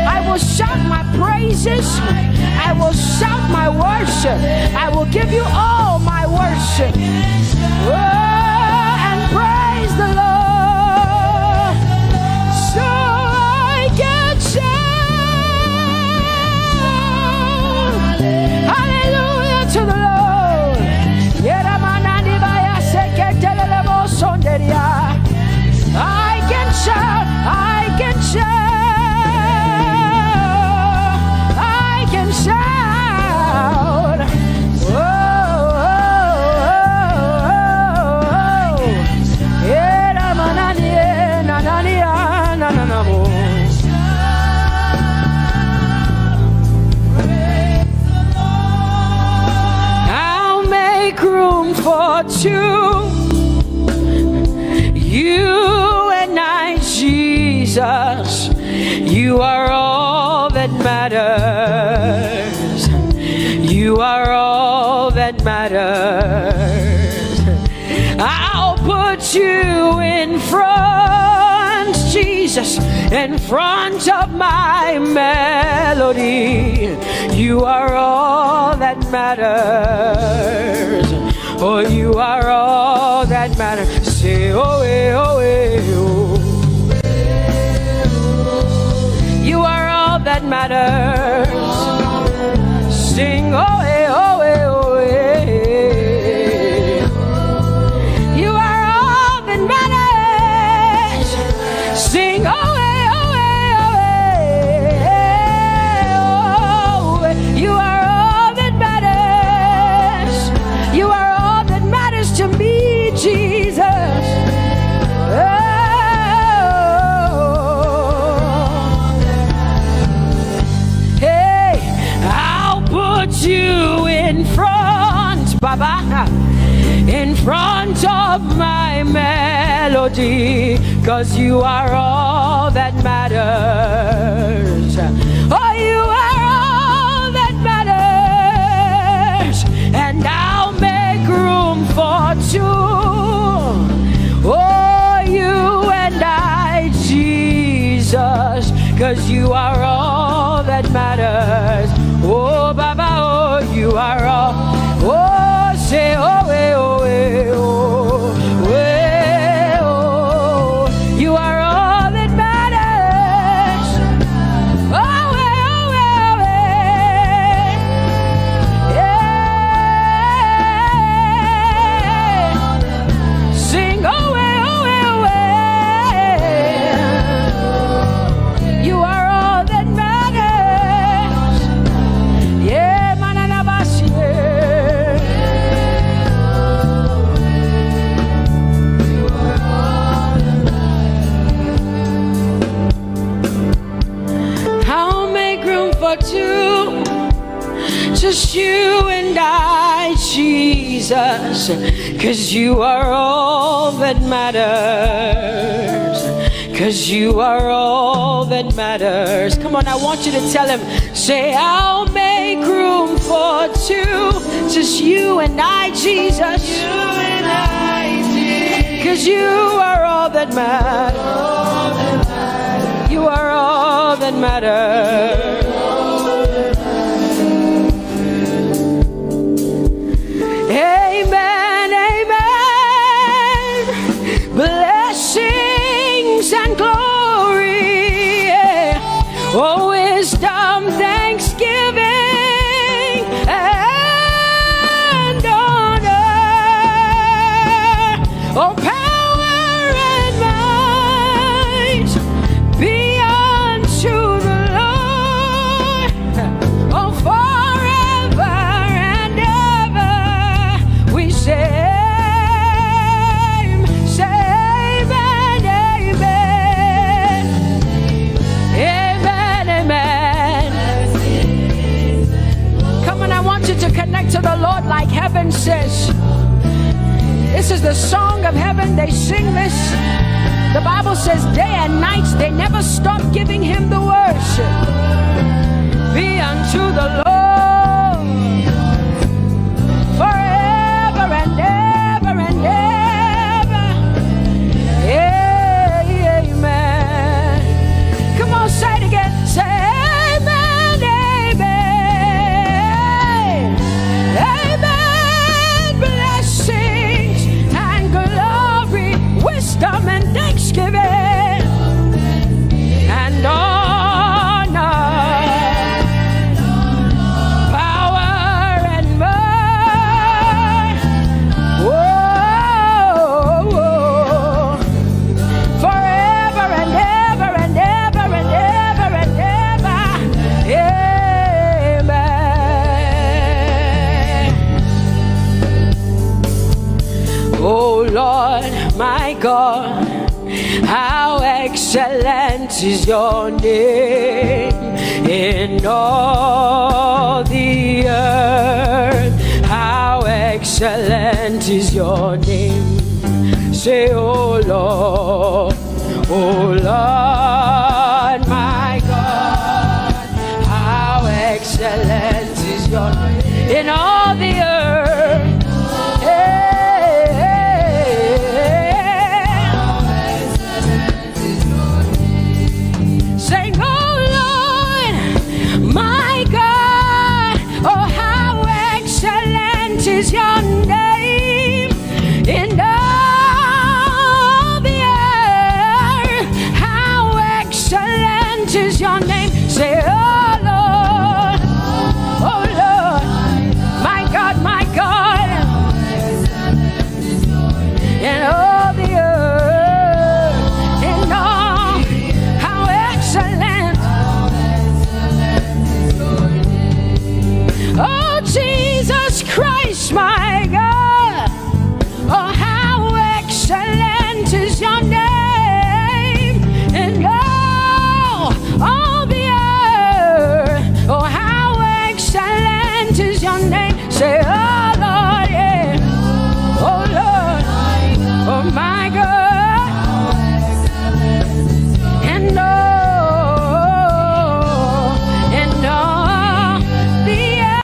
I will shout my praises. I will shout my worship. I will give you all my worship. Oh, and praise the Lord. So I can shout hallelujah. two. You and I, Jesus, you are all that matters. You are all that matters. I'll put you in front, Jesus, in front of my melody. You are all that matters. Oh, you are all that matters. Say, oh, oh, oh. You are all that matters. Sing, oh, oh, oh, oh. You are all that matters. Sing, oh, oh, oh. You are all that matters. You are all that matters to me, Jesus. You in front, Baba, in front of my melody, 'cause you are all that matters. Oh, you are all that matters, and I'll make room for two. Oh, you and I, Jesus, 'cause you are all that matters. Oh, Baba, oh, you are all. Oh, say, oh, eh, oh, eh, oh, eh, oh. You are all that matters. Oh, eh, oh, eh, yeah. Sing, oh, eh, oh, eh. You are all that matters. Yeah, manana basi. I'll make room for two, just you and I, Jesus, 'cause you are all that matters. 'Cause you are all that matters. Come on, I want you to tell him, say, I'll make room for two, just you and I, Jesus. You and I, Jesus. 'Cause you are all that matters. You are all that matters. Amen, amen. Blessings and glory, yeah. Oh, wisdom, thanksgiving, and honor. Oh, power and might be unto the Lord. Oh, forever and ever we say. To connect to the Lord like heaven says. This is the song of heaven. They sing this. The Bible says day and night they never stop giving him the worship. Be unto the Lord forever and ever and ever. Amen. Come on, say it again. Say wisdom and thanksgiving and honor, power and might. Whoa, whoa. Forever and ever and ever and ever and ever. Amen. Oh Lord, my God, how excellent is your name in all the earth. How excellent is your is your name in all the earth. How excellent is your name. Say, oh Lord, oh Lord, my God, my God, in all the earth, in all, how excellent. Oh Jesus Christ, my God, oh how excellent is your name in all the earth. Oh how excellent is your name. Say, oh Lord, yeah, oh Lord, oh my God, and all the earth.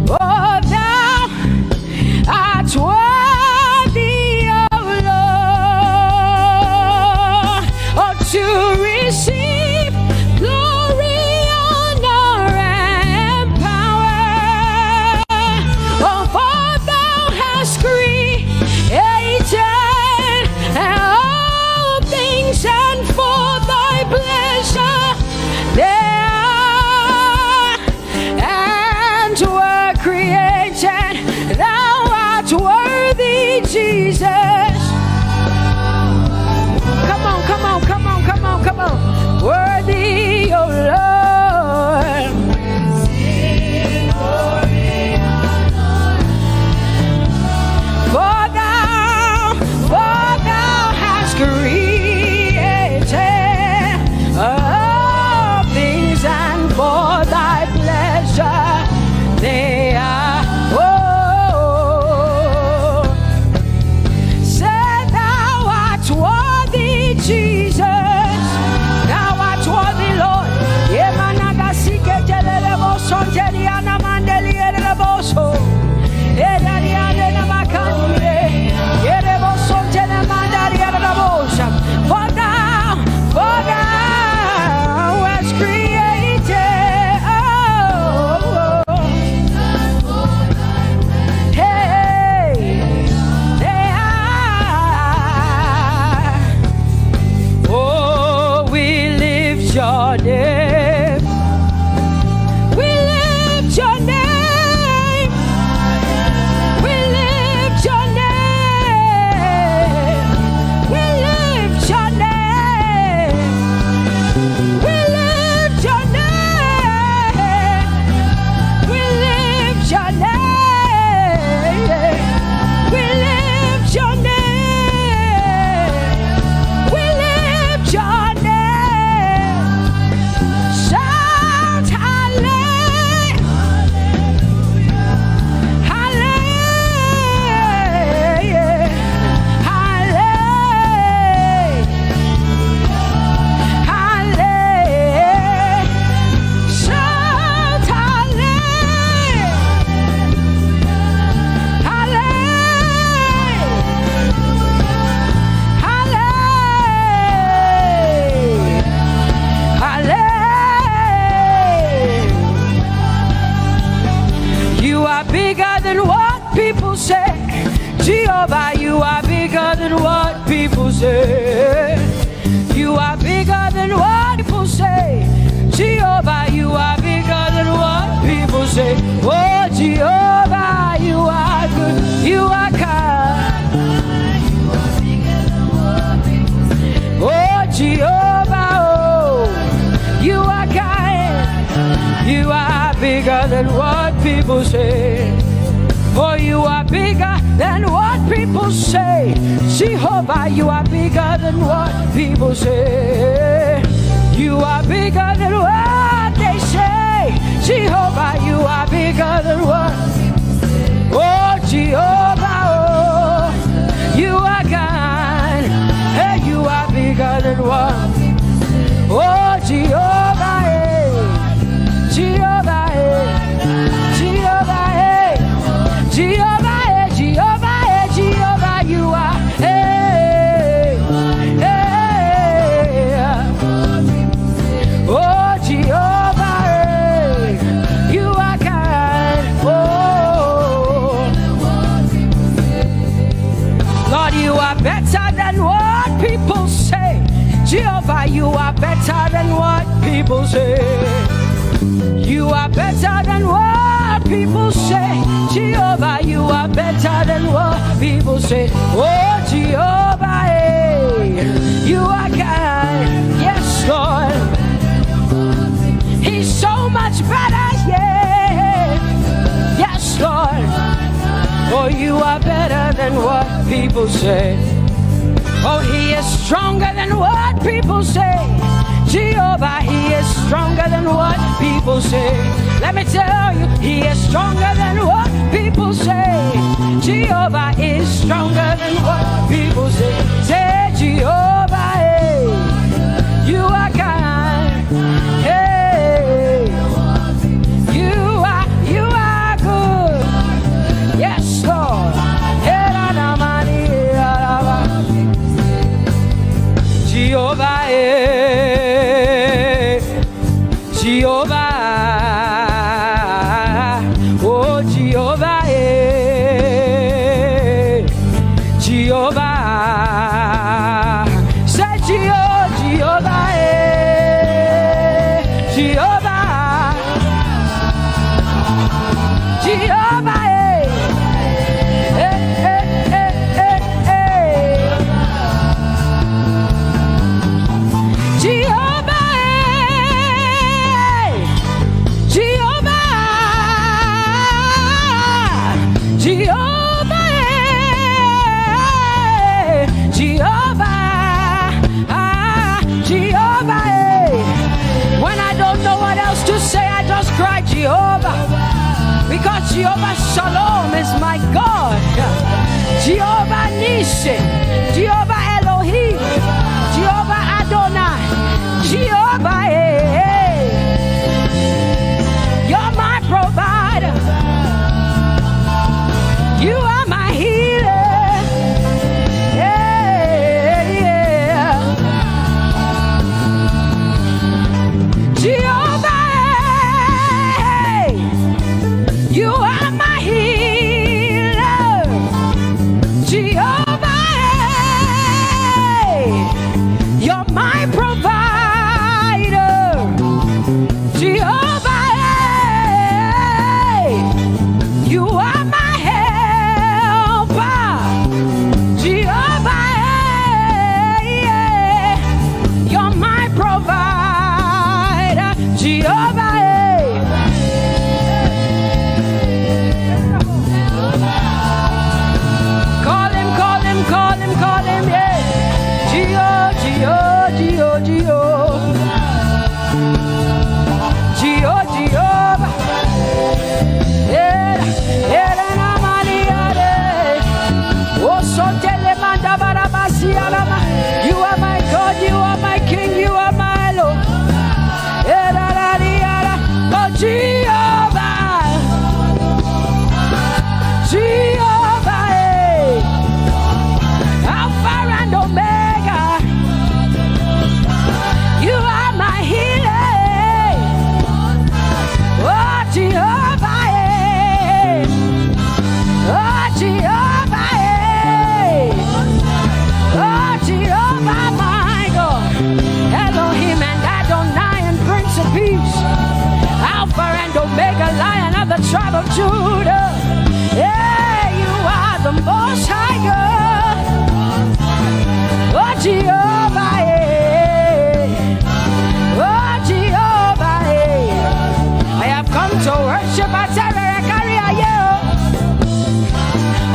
Oh thou art worthy, oh Lord, oh to receive glory, honor, and power. Oh, for thou hast created all things, and for thy pleasure they are and were created. Thou art worthy, Jesus. Come on, come on, come on, come on, come on. Worthy, oh Lord. For thou hast created all things, and for thy pleasure they are. Oh, say thou art worthy, Jesus. Thou art worthy, Lord. Yemanagasike jelelebo sonjeliana mandelielebo so. Edariane namakandile. Yerebo sonjele mandalielebo sha. For thou hast created. Oh, hey, they are. Oh, we lift your name. We lift your name. We lift your name. We lift your name. We lift your name. We lift your name. We lift your name. We lift your name. Shout hallelujah. Hallelujah. Hallelujah. Hallelujah. Shout hallelujah. Hallelujah. Hallelujah. Hallelujah. You are bigger than what people say. Jehovah, you are bigger than what people say. You are bigger than what people say. Jehovah, you are bigger than what people say. Oh, Jehovah, you are good. You are kind. Oh, Jehovah, oh, you are kind. You are bigger than what people say. Oh, you are bigger than what people say. Jehovah, you are bigger than what people say. You are bigger than what they say. Jehovah, you are bigger than what. Oh, Jehovah, oh, you are kind. Hey, you are bigger than what. Oh, Jehovah, hey. Jehovah, hey. Jehovah, hey. Jehovah, hey. Jehovah, hey. Jehovah, you are. Hey, hey. Oh, Jehovah, hey. what people say. You are better than what people say. Jehovah, you are better than what people say. Oh, Jehovah, hey, you are God. Yes, Lord. He's so much better, yeah. Yes, Lord. Oh, you are better than what people say. Oh, he is stronger than what people say. Jehovah, he is stronger than what people say. Let me tell you, he is stronger than what people say. Jehovah is stronger than what people say. Say, Jehovah, hey, you are God. Hey, you are good. Yes, Lord. Jehovah, Jehovah, oh Jehovah, Jehovah, say Jehovah, Jehovah, Jehovah, Jehovah, because Jehovah Shalom is my God. Jehovah Nissi, Jehovah Elohim, Jehovah Adonai, Jehovah, hey, you're my provider. You are my healer. Yeah, yeah. Jehovah, you are my healer, Jehovah, you're my provider, Jehovah, you are my helper, Jehovah, you're my provider, Jehovah. Call him, yeah. Jehovah, yeah, yeah, you are my God, you are my King, you are my Lord. Oh, Jehovah, Jehovah, Alpha and Omega, you are my healer. Oh, Jehovah, oh, Jehovah, oh, Jehovah, my God, Elohim and Adonai and Prince of Peace, Alpha and Omega, Lion of the tribe of Judah. Yeah, you are the Most High God. Oh, Jehovah, oh, Jehovah, I have come to worship at Terekaria,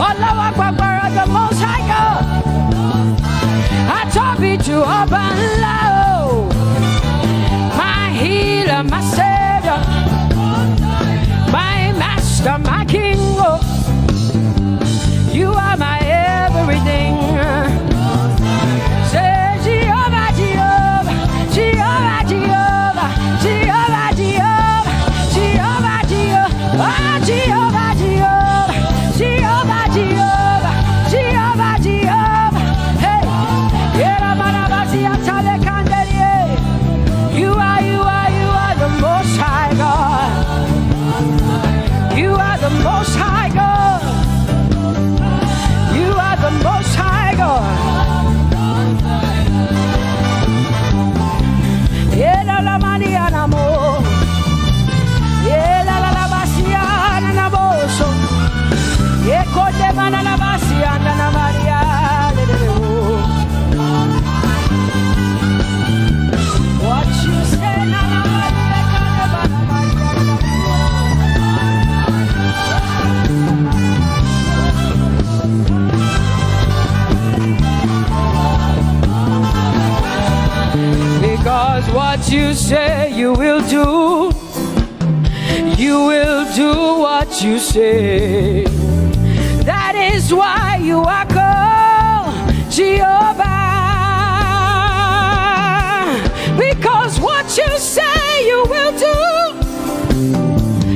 oh, Lord, the Most High God. I Tope Alabi, my healer, my savior, my master, my king. Oh, you are my everything. Say Jehovah, Jehovah, Jehovah, Jehovah, Jehovah, Jehovah, Jehovah, Jehovah, oh, Jehovah, Jehovah, Jehovah, Jehovah, Jehovah, Jehovah. Hey, you are the Most High God. You are the Most High God. You are the Most High God. what you say you will do. You will do what you say. That is why you are called Jehovah. Because what you say you will do.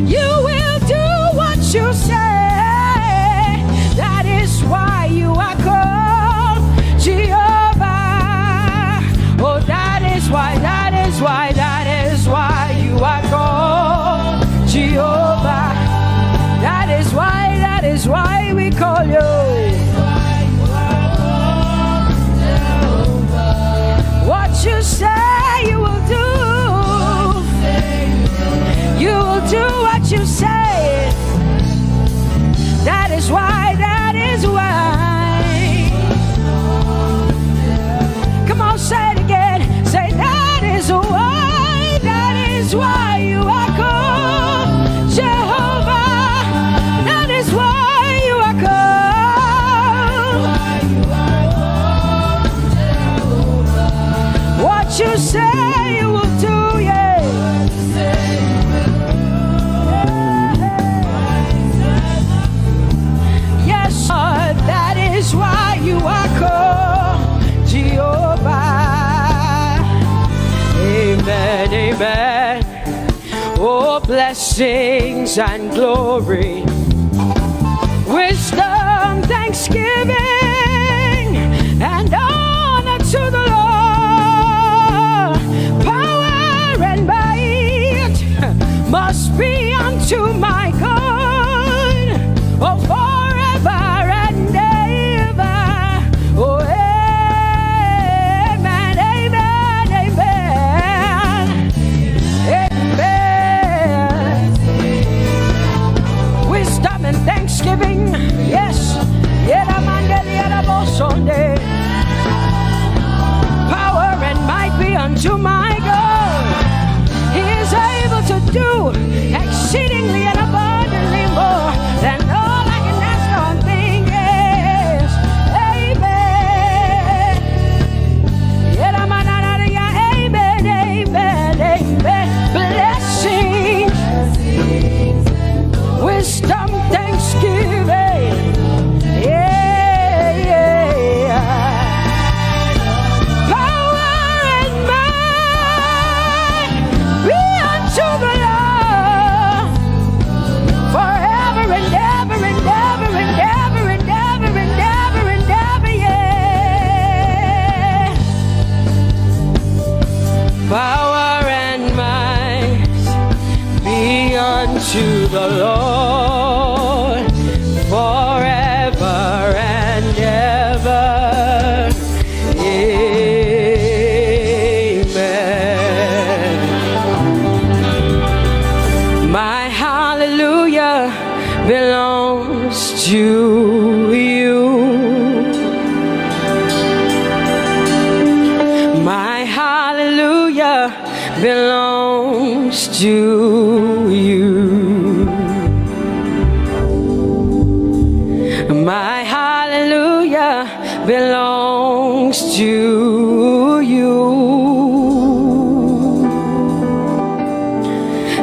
You will do what you say. That is why you are called Jehovah. Oh, that is why you are called Jehovah. That is why we call you. What you say you will do. You will do what you say. That is why. Come on, say it again. Say that is why you are called Jehovah. That is why you are called. What you say you will do, yeah. Yes, Lord, that is why you are called Jehovah. Amen, amen. Oh, blessings and glory, wisdom, thanksgiving, and honor to the Lord. Power and might must be unto my God. Oh, forever and ever. Oh, amen, amen, amen. Amen. Wisdom and thanksgiving, yes. Power and might be unto my God. He is able to do exceedingly and abundantly more than all I can ask or think. Yes. Amen. Amen, amen, amen. Blessings, wisdom, thanksgiving. Yeah, yeah. Power and might be unto the Lord forever and ever and ever and ever and ever and ever and ever, yeah. Power and might be unto the Lord forever and ever. Amen. My hallelujah belongs to you. My hallelujah belongs to you. My hallelujah belongs to you.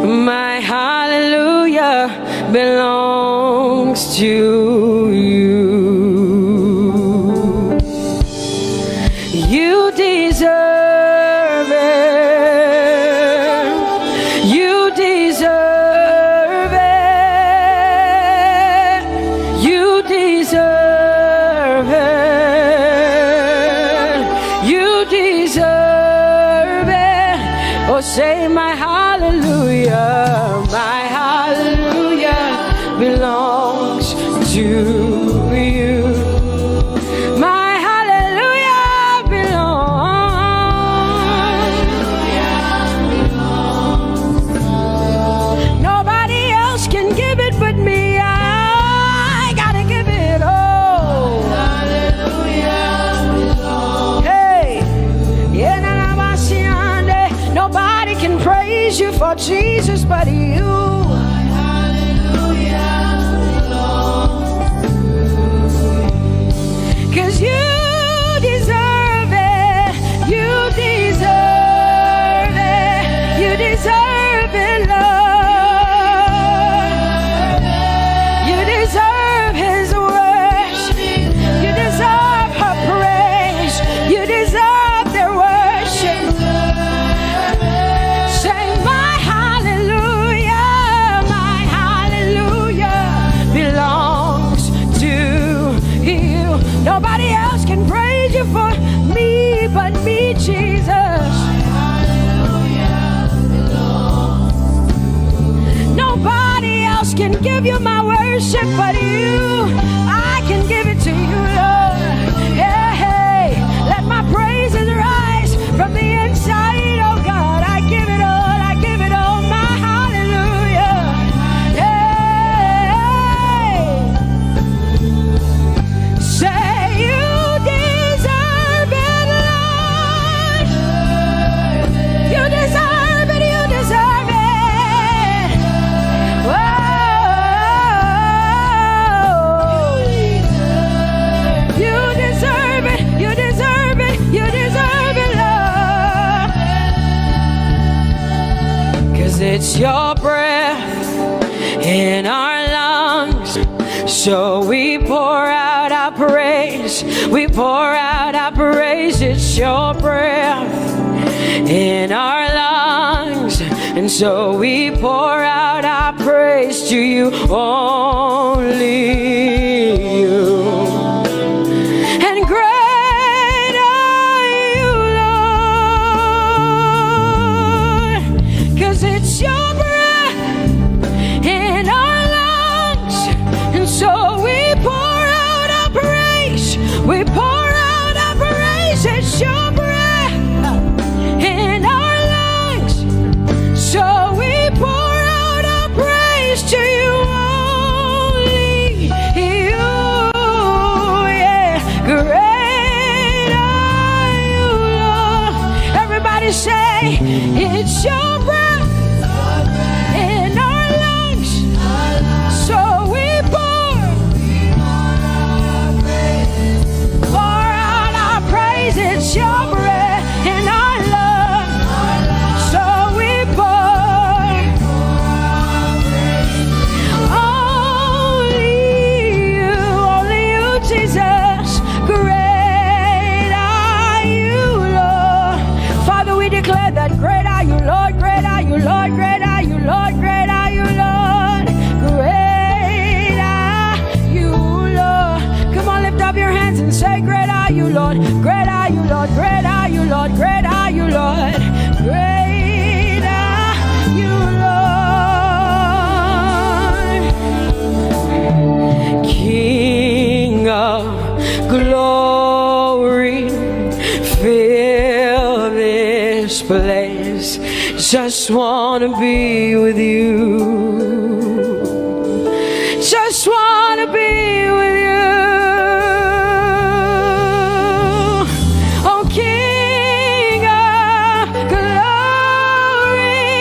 My hallelujah belongs to you. You deserve it. You deserve it. You deserve it. You deserve it. Oh, say my hallelujah. My hallelujah belongs to you. My hallelujah belongs. Nobody else can give it but me. I gotta give it all. Hey, nobody can praise you for Jesus but you. Cause you deserve it. You deserve give you my worship, but I can give it to you, Lord. Yeah, hey, let my praises rise from the inside, oh God. I give it all, my hallelujah. Hey, say you deserve it, Lord. You deserve it, you deserve it. It's your breath in our lungs, so we pour out our praise. We pour out our praise. It's your breath in our lungs, and so we pour out our praise to you, only you. And great are you, Lord, 'cause it's your breath in our lungs, and so we pour out our praise. We pour out our praise. It's your breath in our lungs, so we pour out our praise to you, only you. Yeah, great are you, Lord. Everybody say, it's your breath in our lungs, so we pour out our praise. It's your breath in our lungs, so we pour only you, Jesus. Great are you, Lord. Father, we declare that great are you, Lord. Great are you, Lord. Great are you, Lord. Great are you, Lord. Great are you, Lord. Come on, lift up your hands and say, great are you, Lord. Great are you, Lord. Great are you, Lord. Great are you, Lord. Great are you, Lord. King of glory, fill this place. Just wanna be with you. Just wanna be with you. Oh, King of glory,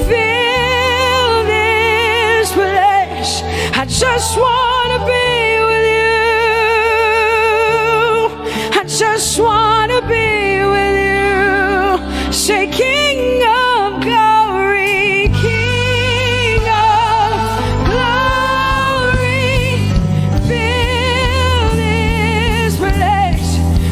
fill this place. I just wanna be with you. I just wanna be with you. Say, King of glory, King of glory, fill this place.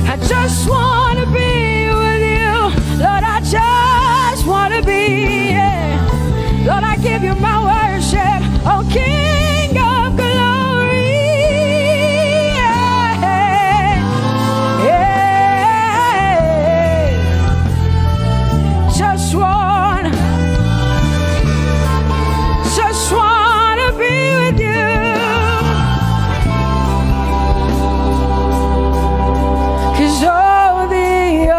I just wanna be with you, Lord. I just wanna be. Yeah. Lord, I give you my worship. Oh, King of glory, yeah. Yeah. Just wanna be with you. 'Cause oh, the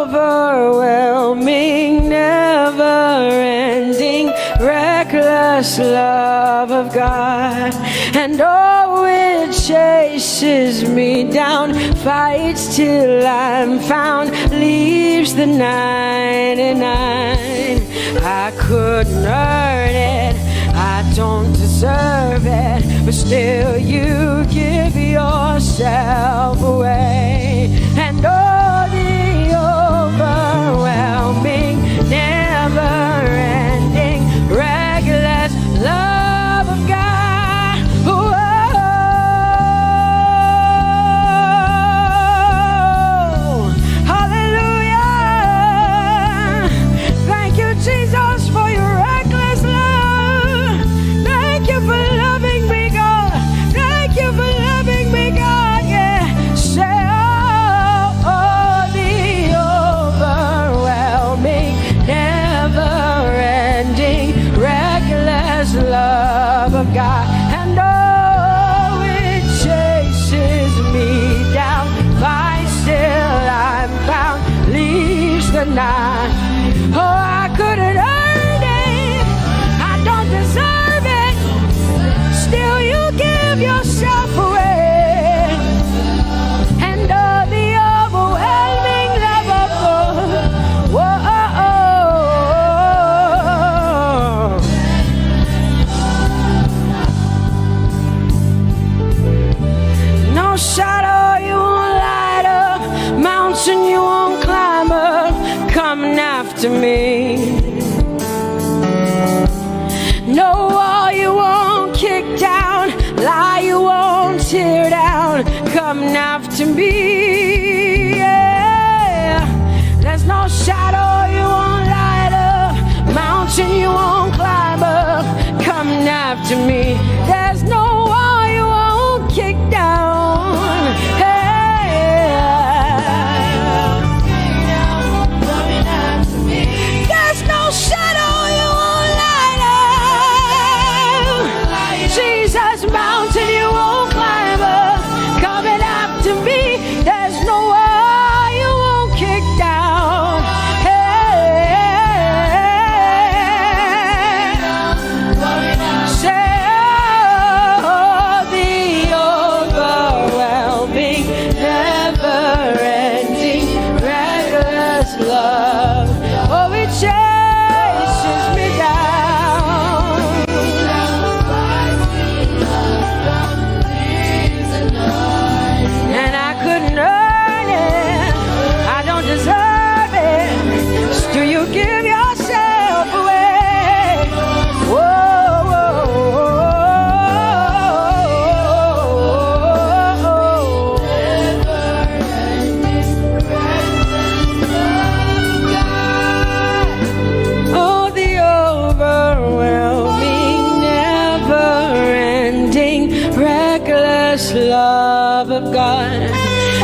overwhelming, never-ending, reckless love of God, and oh, it chases me down, fights till I'm found, leaves the 99. I couldn't earn it, I don't deserve it, but still you give yourself away. And oh, the overwhelming, never-ending, reckless love of God. Whoa. Hallelujah. Thank you, Jesus, for your reckless love. Thank you for loving me, God. Thank you for loving me, God. Yeah. Say, oh. the night. Oh, I couldn't earn it, I don't deserve it. Still you give yourself away. And the overwhelming love of God. Whoa. No shadow you won't light up, mountain you won't climb up, coming after me. No wall you won't kick down, lie you won't tear down, coming after me. Yeah. There's no shadow you won't light up, mountain you won't climb up, coming after me. There's no wall you won't kick down. There's no shadow you won't light up. Jesus, mountain you won't climb up, coming after me. There's no wall you won't kick down. Say, oh, the overwhelming, never-ending, reckless love. Oh, it chases me down. And I couldn't earn it, I don't deserve it. Still you give yourself away. Whoa, whoa, oh, the overwhelming, never-ending, reckless love of God.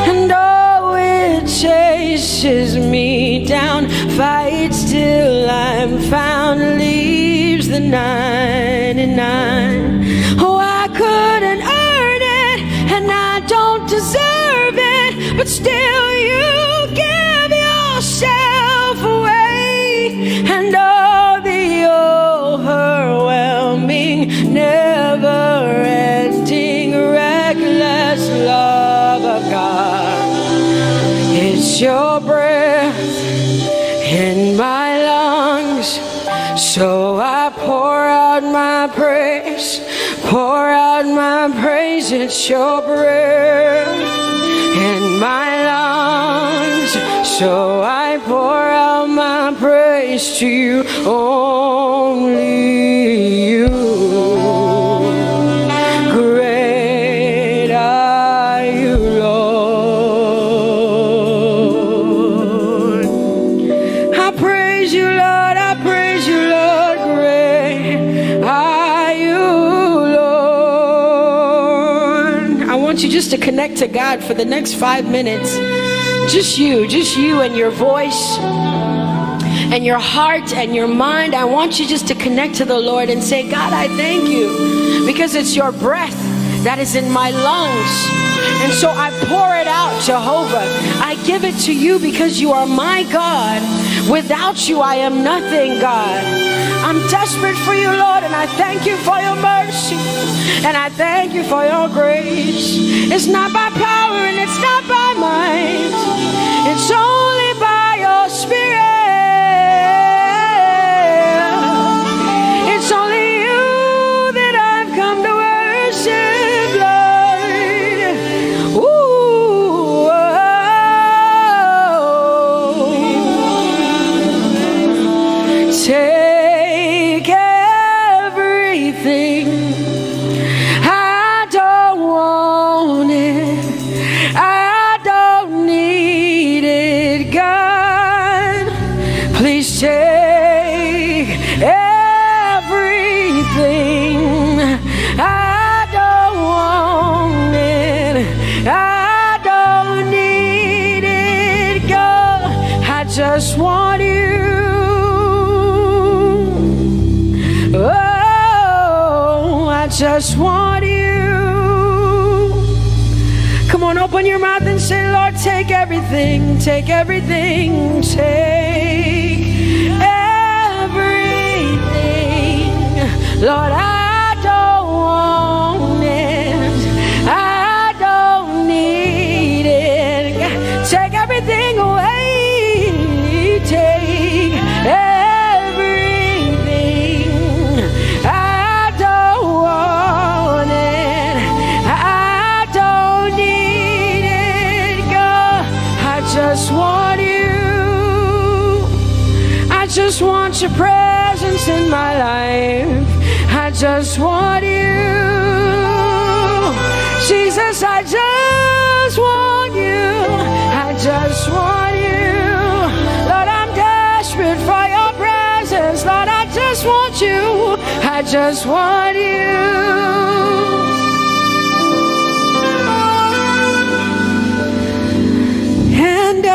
And oh, it chases me down, fights till I'm found, leaves the 99. Oh, I couldn't earn it, and I don't deserve it, but still you give yourself away. And oh, the overwhelming, never-ending, reckless love of God. It's your breath in my lungs, so I pour out my praise, pour out my praise. It's your breath in my lungs, so I pour out my praise to you, only you. Great are you, Lord. I praise you, Lord, I praise you, Lord. Great are you, Lord. I want you just to connect to God for the next 5 minutes. Just you and your voice and your heart and your mind. I want you just to connect to the Lord and say, God, I thank you because it's your breath that is in my lungs. And so I pour it out, Jehovah. I give it to you because you are my God. Without you, I am nothing, God. I'm desperate for you, Lord, and I thank you for your mercy. And I thank you for your grace. It's not by power and it's not by might. It's only by your Spirit. It's only you that I've come to worship, Lord. Ooh, oh. Take everything. I don't want it. I don't need it, God. Please take everything. I don't want it. I don't need it, God. I just want you. Oh, I just want you. Come on, open your mouth and say, Lord, take everything, take everything, take just want your presence in my life. I just want you. Jesus, I just want you. I just want you. Lord, I'm desperate for your presence. Lord, I just want you. I just want you. And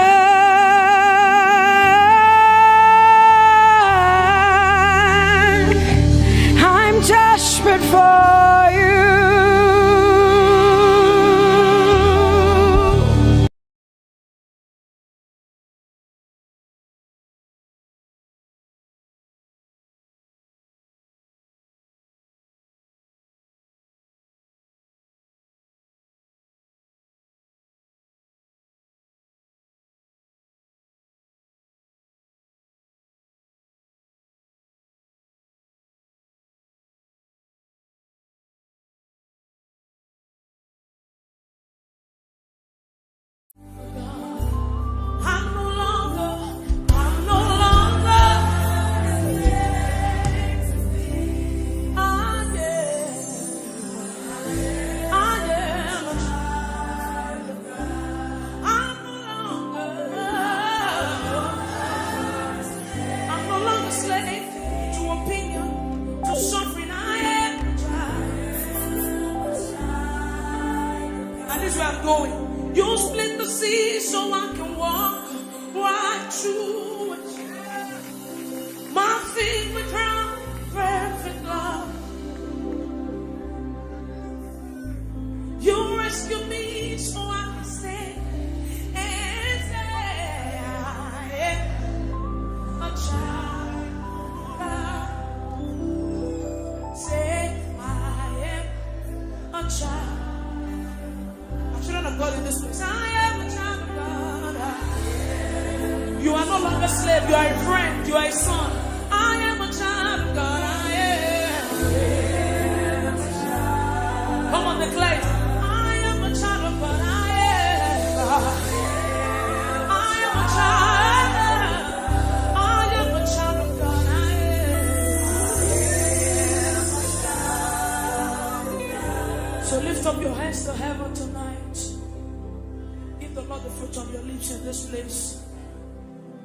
I'm desperate for you.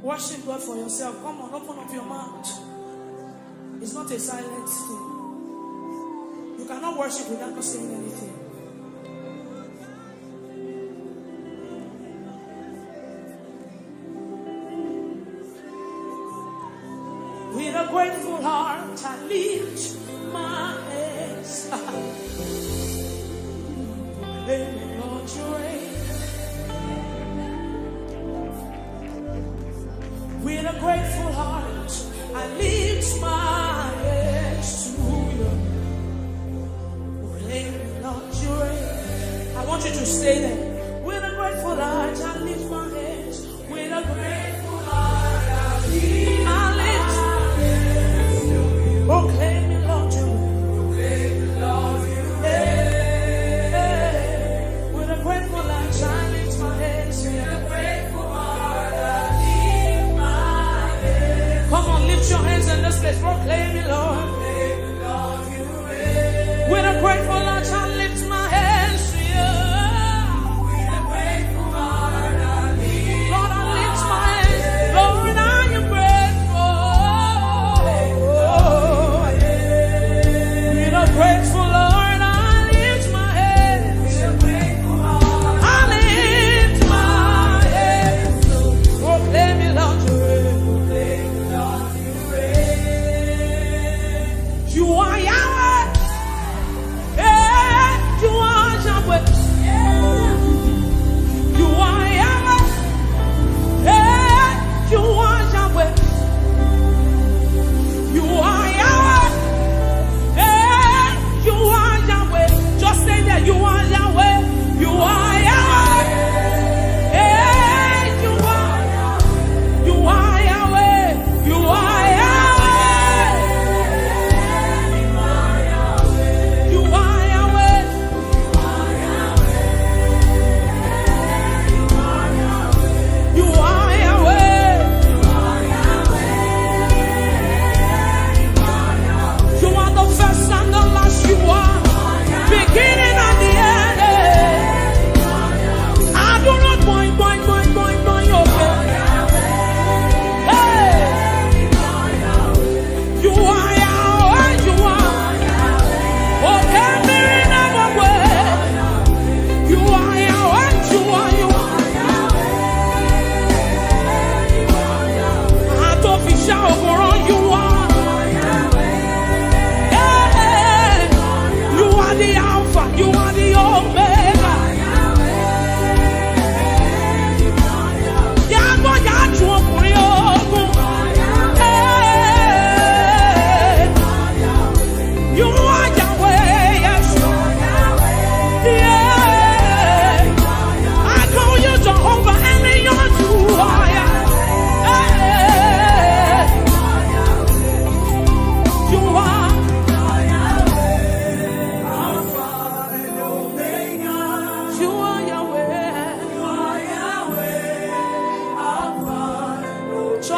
Worship God for yourself. Come on, open up your mouth. It's not a silent thing. You cannot worship without not saying anything. With a grateful heart, I lift my hands. Lord, you reign. With a grateful heart, I lift my hands to you. Lord, you reign. I want you to stay there. With a grateful heart, I lift my hands. With a grateful heart, I lift my hands. Proclaim me, Lord, you reign. With a grateful heart, I lift my hands. With a grateful heart, I lift my hands. Come on, lift your hands in this place. Proclaim me, Lord. With a grateful heart, I lift my hands to you. With a grateful heart, I lift. Lord, I lift my hands. Lord, I am grateful. With a grateful Lord, I lift my hands. With a grateful heart, I lift my hands. Proclaim me, Lord, you reign. Proclaim me, Lord, you reign.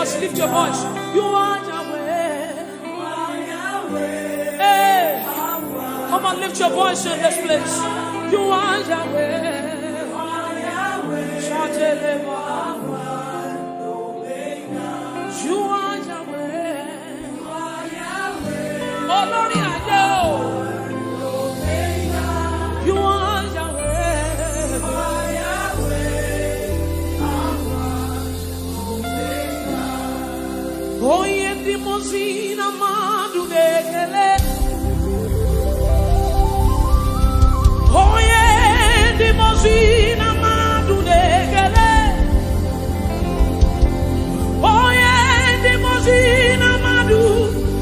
must lift your voice. You are Yahweh. Hey, come on, lift your voice in this place. You are Yahweh. Shout it. You are Yahweh. Oh, Lord, I know. You are Yahweh. Oh, Ehi Moses, Amadugele. Oh, Ehi Moses, Amadugele. Oh, Ehi Moses, Amadugele.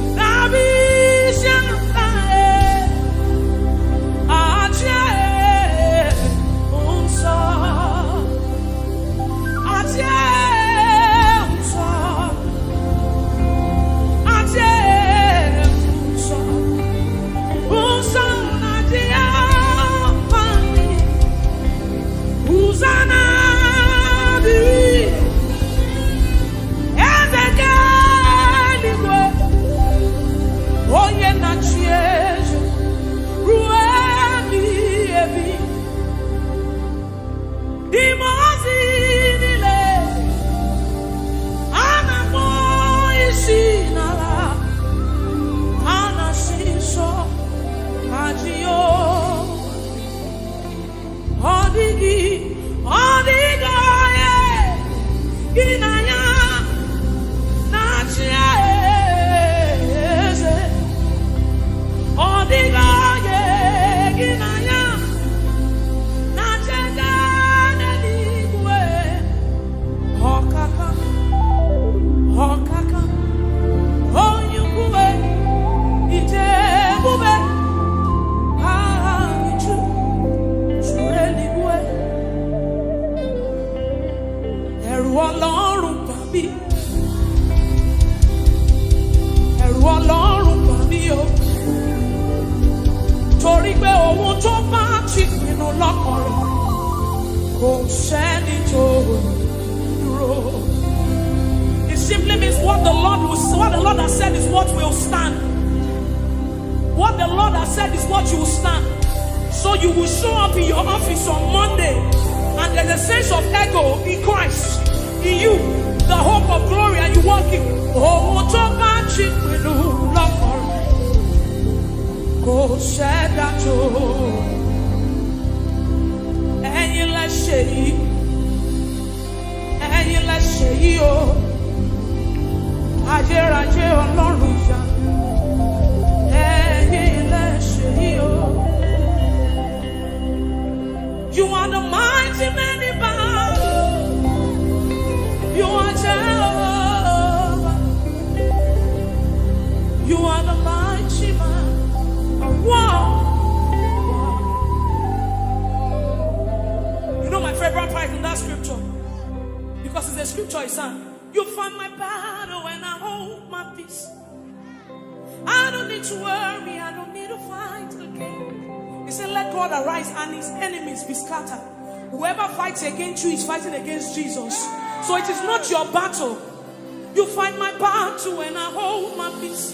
It simply means what the Lord has said is what will stand. What the Lord has said is what you will stand. So you will show up in your office on Monday, and there's a sense of ego in Christ, in you, the hope of glory, and you walk in. Oh, go said that and let's say, oh, Ajé Ọlọ́run ya, let's say, oh, you are the mighty man in battle. You are Jehovah. You are the mighty man. Wow. You know my favorite part in that scripture, because it's a scripture it's on. You find my battle when I hold my peace. I don't need to worry, I don't need to fight again. He said, let God arise and his enemies be scattered. Whoever fights against you is fighting against Jesus. So it is not your battle. You fight my battle when I hold my peace.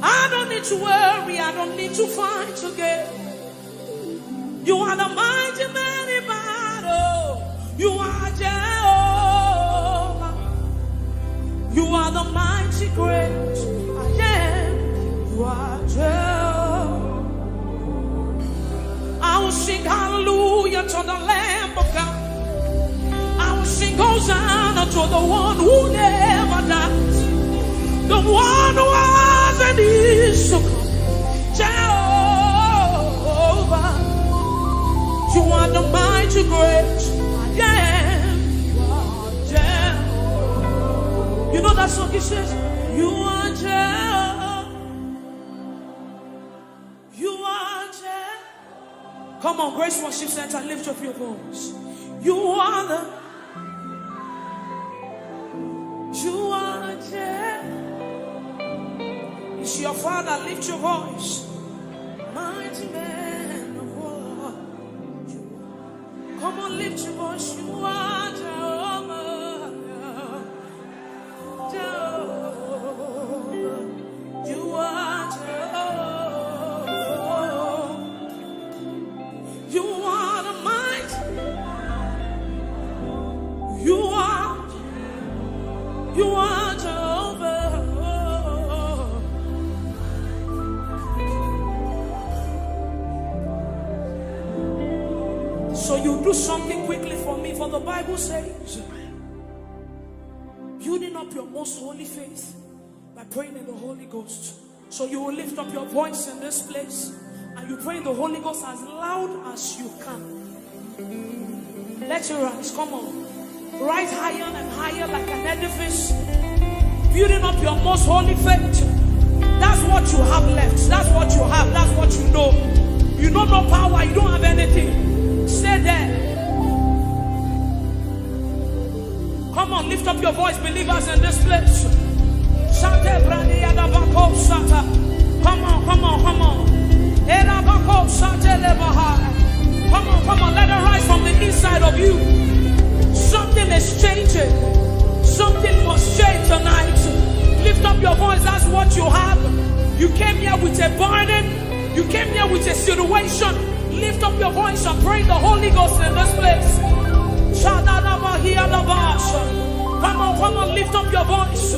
I don't need to worry, I don't need to fight again. You are the mighty man in battle. You are Jehovah. You are the mighty great I am. You are Jehovah. I will sing hallelujah to the Lamb of God. I will sing Hosanna to the one who never dies. The one who was and is to come. Jehovah. You are the mighty great I am. You know that song, he says, you are Jehovah. You are Jehovah. Come on, Grace Worship Center, lift up your voice. You are Jehovah. It's your Father, lift your voice. Mighty man of war. Come on, lift your voice. You are Jehovah. do something quickly for me, for the Bible says, building up your most holy faith by praying in the Holy Ghost. So you will lift up your voice in this place and you pray in the Holy Ghost as loud as you can. Let your rise, come on. Rise higher and higher like an edifice. Building up your most holy faith. That's what you have left. That's what you have. That's what you know. You don't know power. You don't have anything. Stay there. Come on, lift up your voice, believers in this place. Come on, come on, come on. Come on, let it rise from the inside of you. Something is changing. Something must change tonight. Lift up your voice, that's what you have. You came here with a burden. You came here with a situation. Lift up your voice and pray the Holy Ghost in this place. Come on, lift up your voice.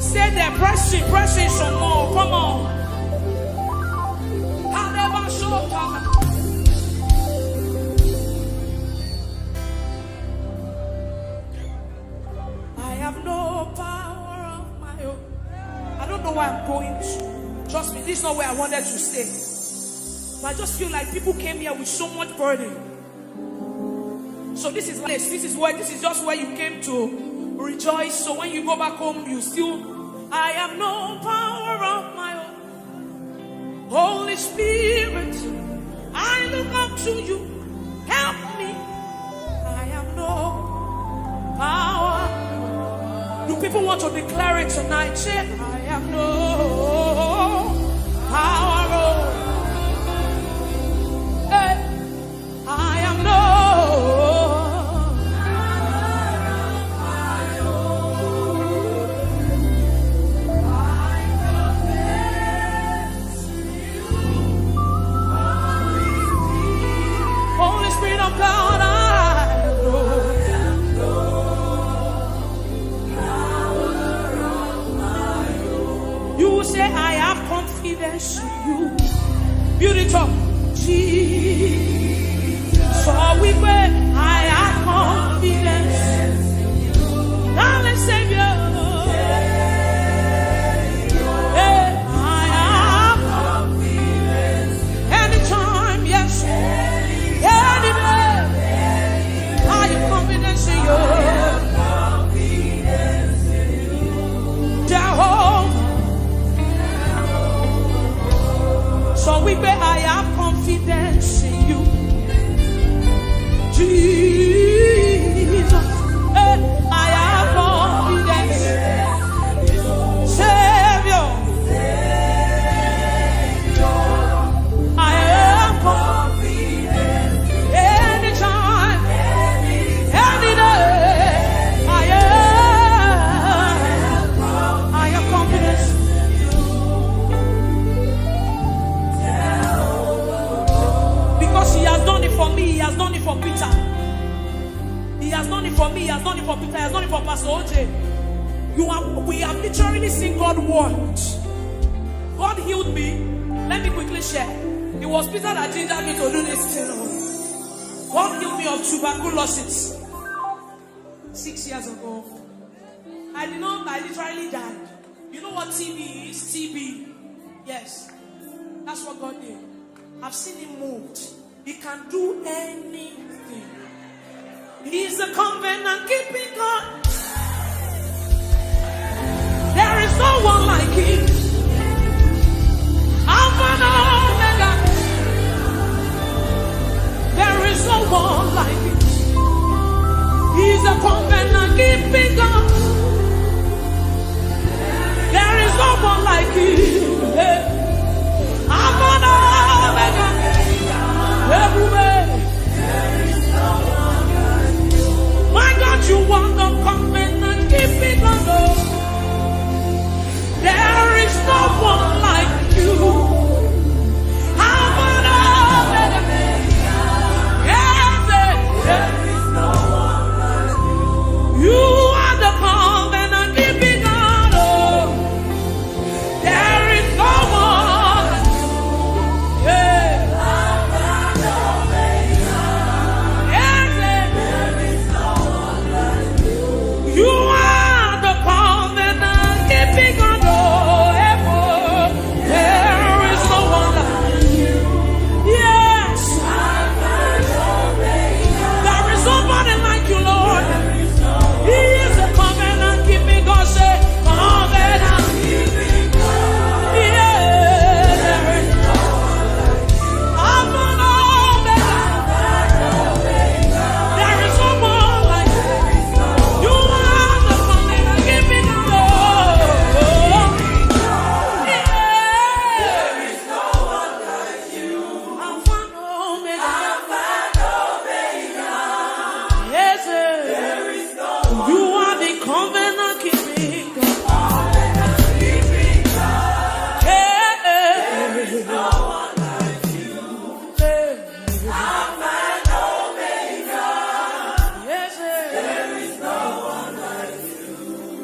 Stay there, pressing some more. Come on. I have no power of my own. I don't know where I'm going to. Trust me, this is not where I wanted to stay. But I just feel like people came here with so much burden. So this is just where you came to rejoice. So when you go back home, you still, I have no power of my own. Holy Spirit, I look up to you. Help me. I have no power. Do people want to declare it tonight? Say, I have no power. Hey, I have no. Holy Spirit of God, I say I have confidence in you. Build it up. Jesus. So we pray, I have confidence in you. Darling Savior. Hey, I have confidence. Anytime, yes. Anywhere. I have confidence in you. Jehovah. So we pray, I have confidence in you. Jesus, I have confidence. Savior, I have confidence. Anytime, any day, I have confidence. He has done it for me, he has done it for Peter. He has done it for me, he has done it for Peter, he has done it for Pastor OJ. We have literally seen God work. God healed me. Let me quickly share. It was Peter that gingered me to do this thing. God healed me of tuberculosis 6 years ago. I literally died. You know what TB is? TB. Yes. That's what God did. I've seen him moved. He can do anything. He's a covenant keeping God. There is no one like him. Alpha and Omega. There is no one like him. He's a covenant keeping God. There is no one like him. Alpha and Omega. Everywhere. My God, you want to come in and give me the love. There is no one like you. How about there is no one like you. You are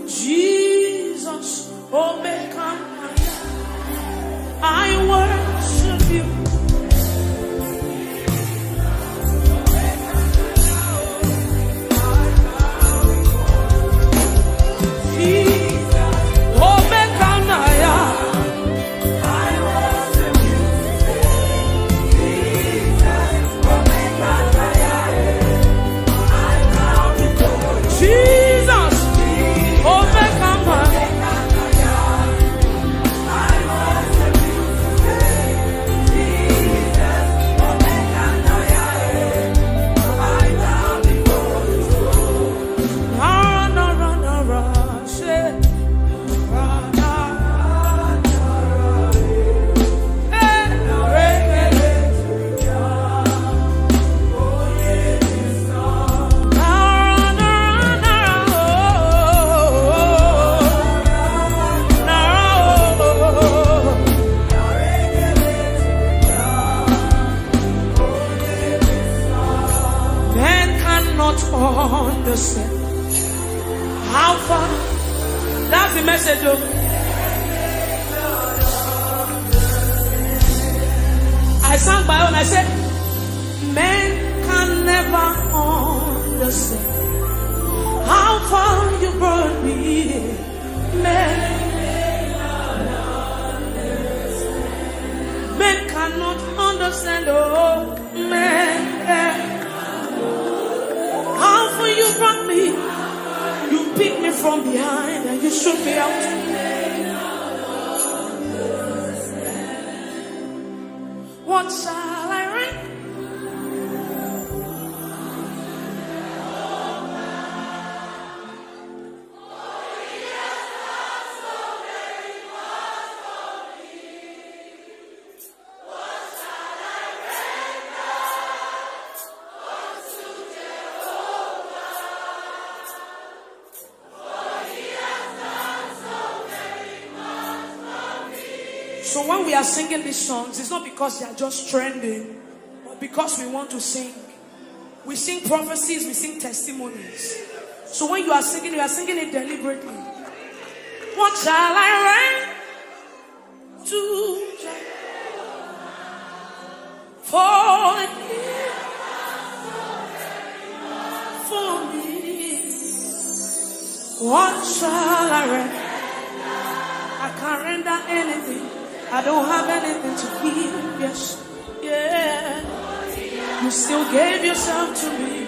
Jesus, oh, I worship you. How far? That's the message. I sang my own. I said, men can never understand how far you brought me. Men cannot understand. Oh, men. How far you brought me. You picked me from behind and you shook me out. What shall I render? So when we are singing these songs, it's not because they are just trending, but because we want to sing. We sing prophecies, we sing testimonies. So when you are singing it deliberately. What shall I render to for me? What shall I render? I can't render anything. I don't have anything to give, yes, yeah. You still gave yourself to me.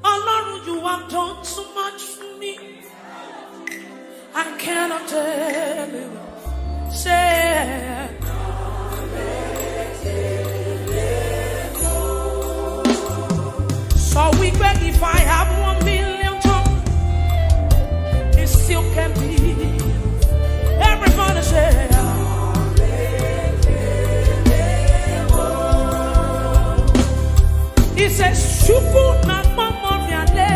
Oh Lord, you have done so much for me. I cannot tell you. Say, so we beg if I have 1 million tongues, it still can be. Everybody say, he says, Shuku na mama vyale.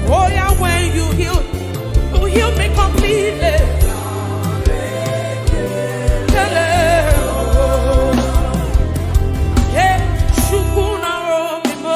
Oh yeah, when you heal me completely. Yeah, Shuku na romi mo.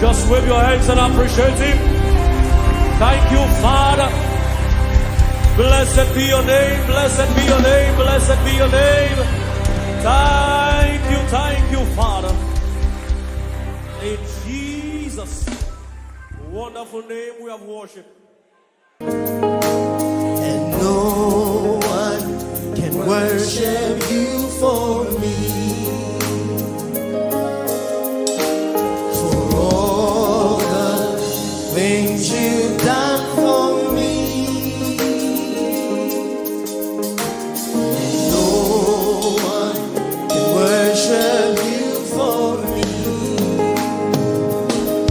Just wave your hands and appreciate Him. Thank you, Father. Blessed be your name, blessed be your name, blessed be your name. Thank you, Father. In Jesus' wonderful name we have worshiped. And no one can worship you for me. For all the things you've done for me. And no one can worship you for me.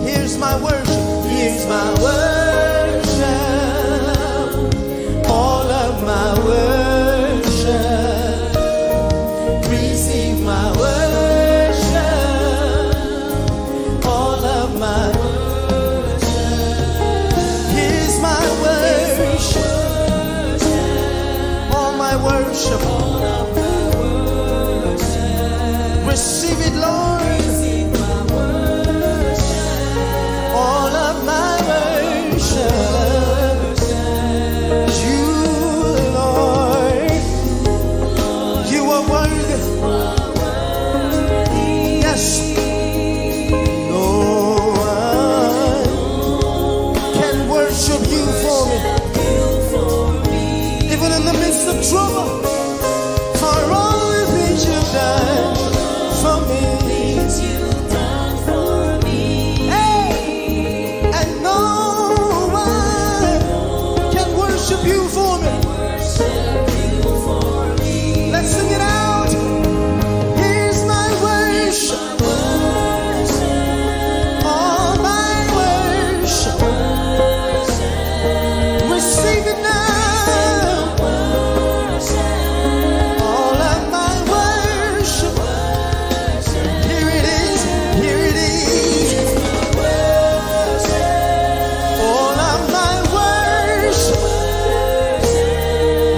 Here's my worship, here's my worship. My worship, receive my worship, all of my worship. Here's my worship, all my worship, all of my worship. Receive it, Lord. Receive my worship, all of my worship. and no one can worship you for me. Let's sing it out. Here's my worship, all my worship. Receive it now. All of my worship. Here it is, here it is. All of my worship.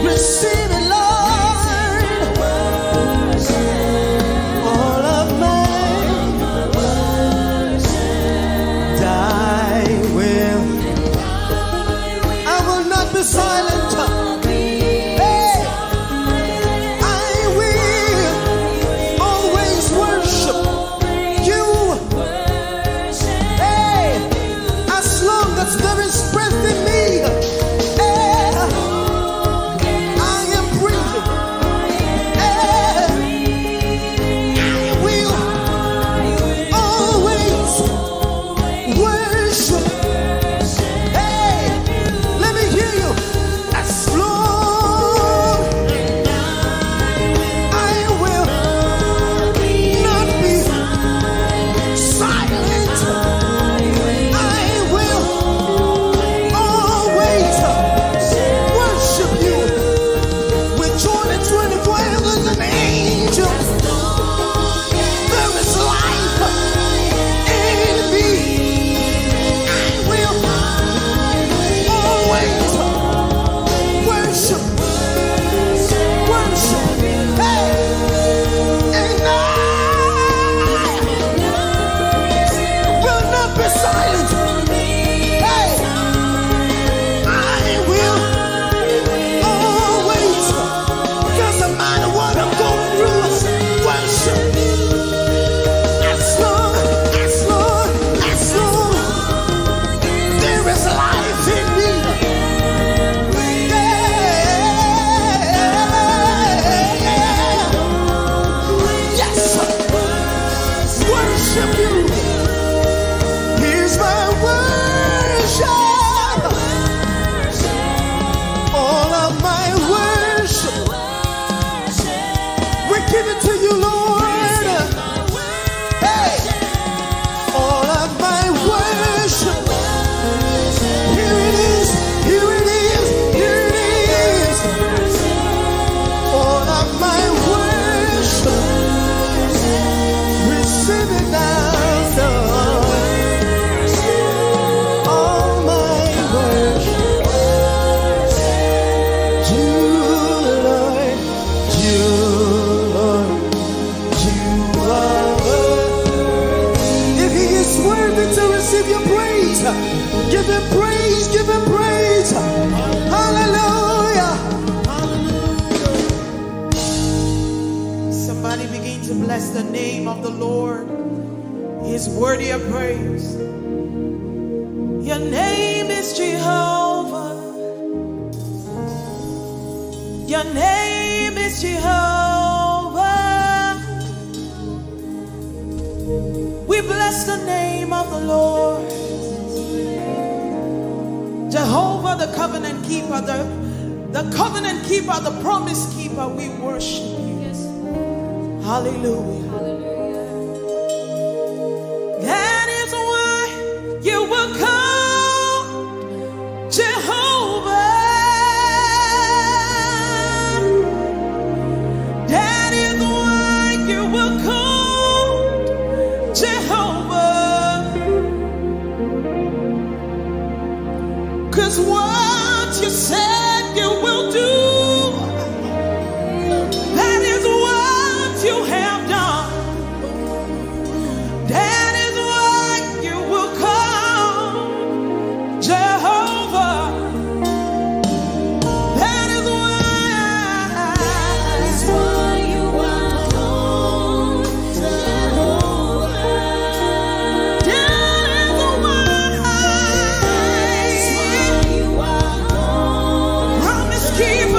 Receive it, Lord. All of my worship. I will not be silent. Hey, I will always worship you. Hey, as long as there is breath in me, hey, I am breathing. Hey, I will always worship. Hey, let me hear you. As long I will not be silent, I will always worship you with joy and 24 elders and angels. There is life in me. I will always worship, worship. Hey, and I will not be silent. Hey, I will always, doesn't matter what I'm going through, worship. As long there is life in me. Yes, worship you. Here's my worship. All of my worship. We give it to you, Lord. Hey, all of my worship. Here it is, here it is, here it is. All of my worship. Receive it now, Lord. All my worship. You, Lord, you, Lord, you are worthy. If he is worthy to receive your praise, give him praise, give him praise. Hallelujah. Somebody begin to bless the name of the Lord. He is worthy of praise. Your name is Jehovah. Your name is Jehovah. We bless the name of the Lord. Jehovah, the covenant keeper, the covenant keeper, the promise keeper, we worship you. Hallelujah. That is why you will come, Jehovah. That is why you will come, Jehovah. 'Cause what you said you will do, that is what you have done. That is why you will come, Jehovah. That is why you will come, Jehovah. That is why you will come, promise keeper.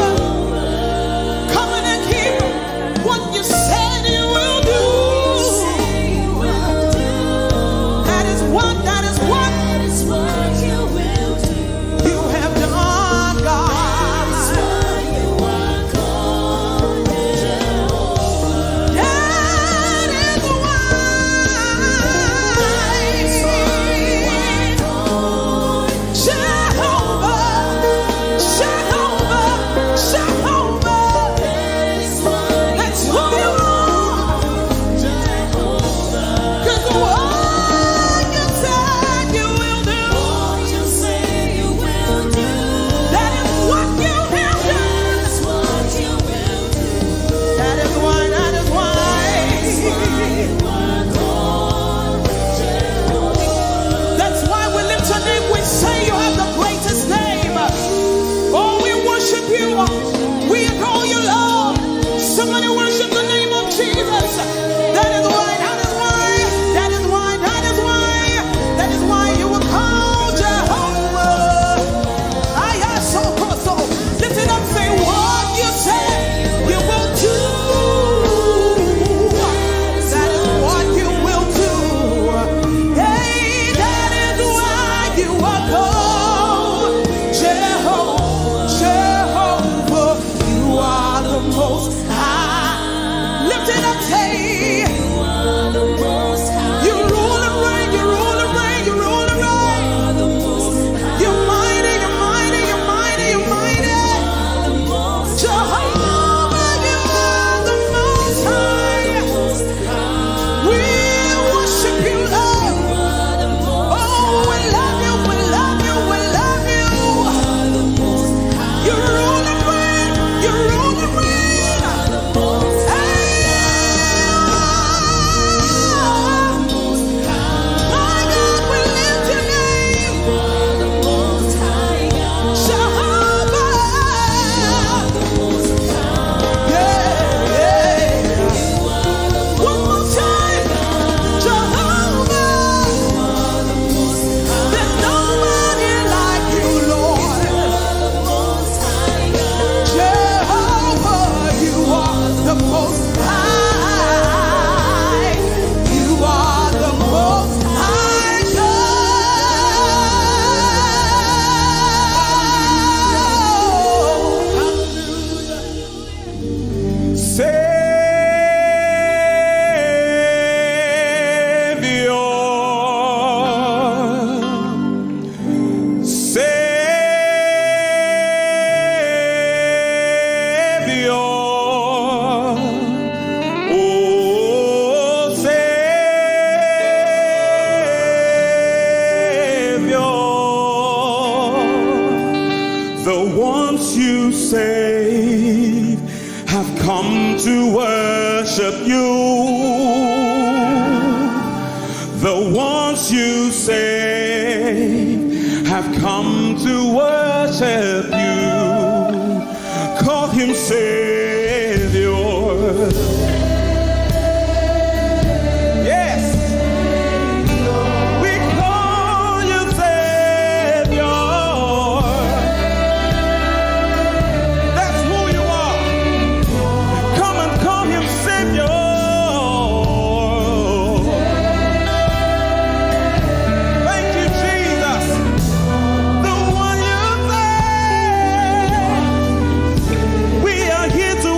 save have come to worship you. The ones you save have come to worship you. Call him Savior. Yes. We call you Savior. That's who you are. Come and call him Savior. Thank you, Jesus. The one you save. We are here to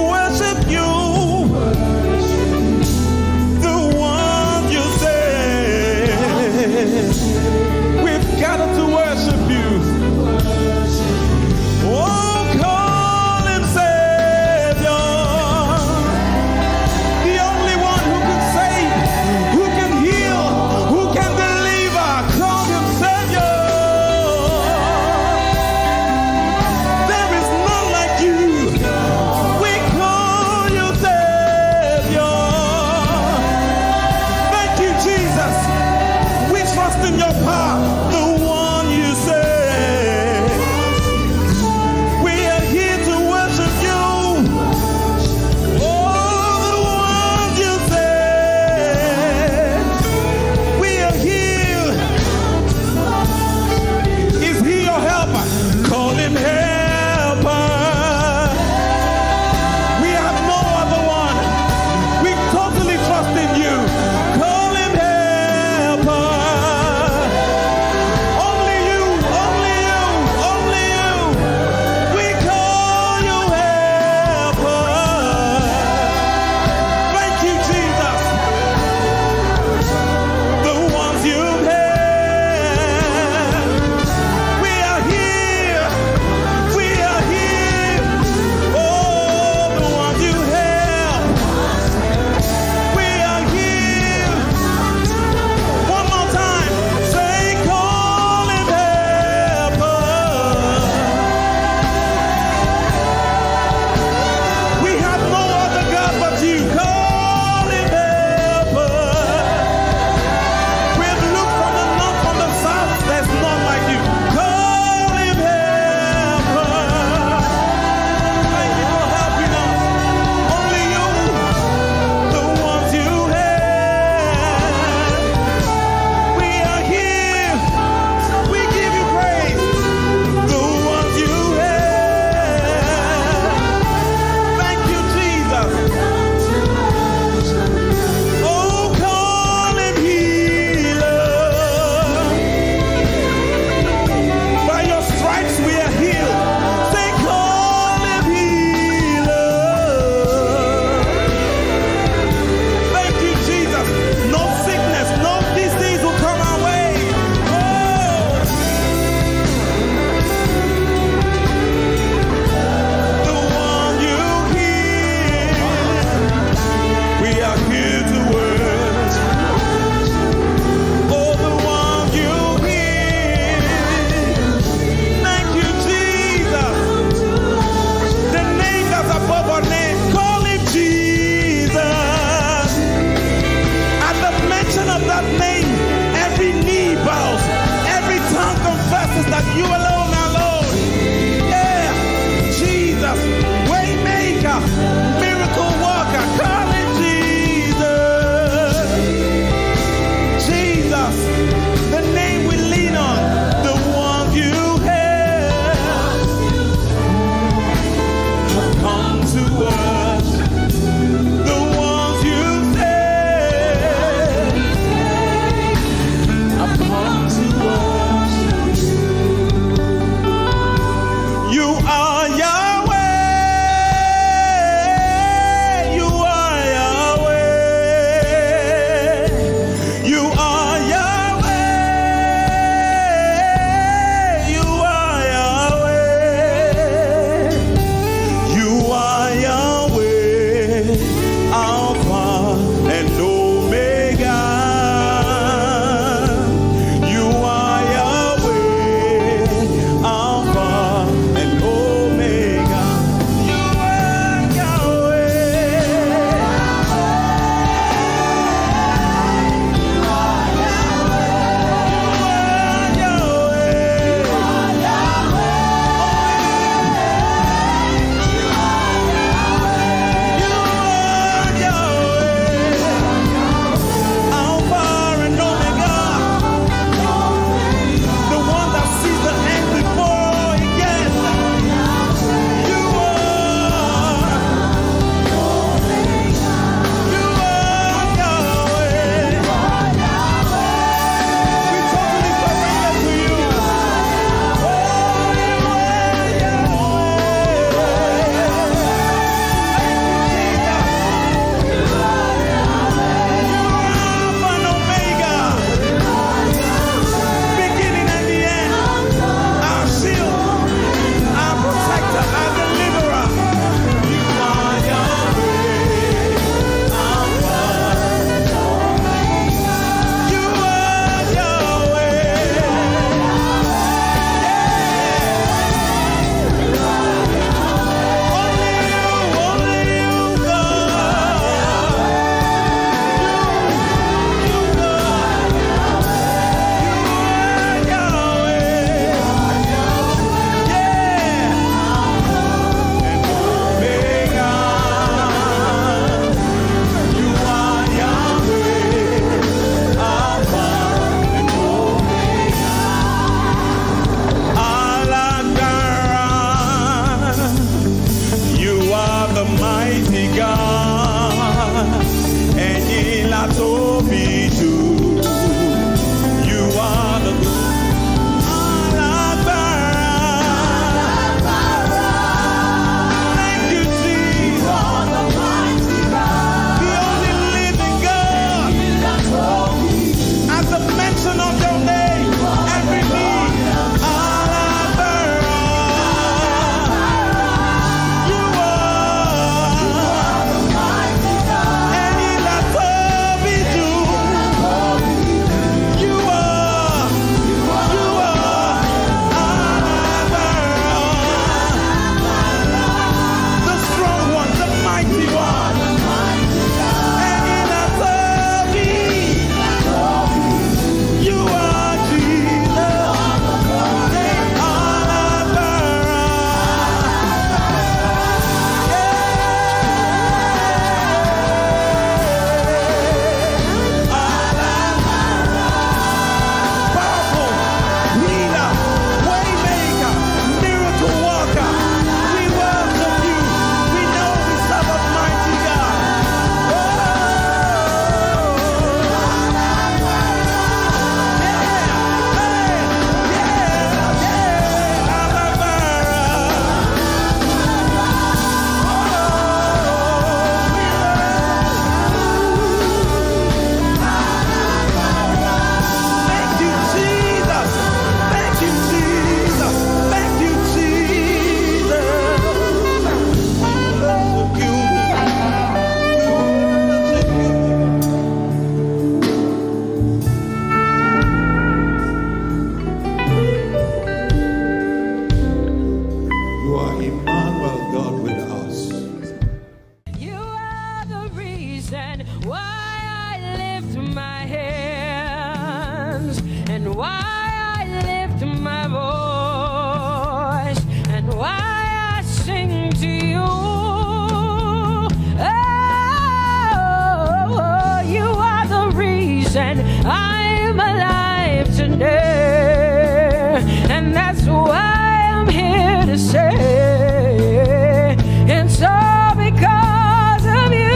I'm alive today, and that's why I'm here to say it's all because of you.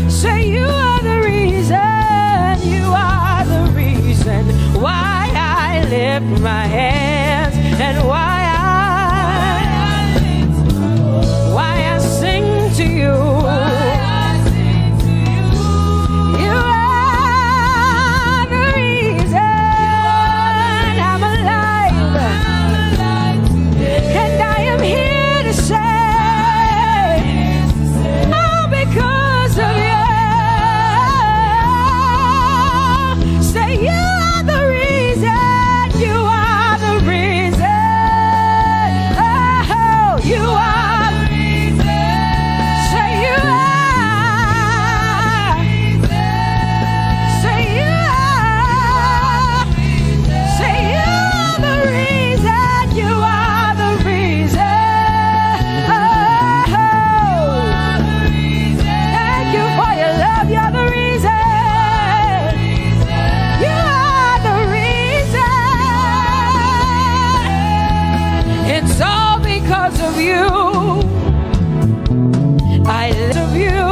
Say you are the reason, you are the reason why I lift my hands and why I sing to you. You are the reason I'm alive, and I am here to say, all because of you. Say you are the reason, you are the reason. Oh, you are. Say you are. Say you are. Say you are the reason, you are the reason. Oh, thank you for your love, you're the reason. You are the reason. It's all because of you. I love you.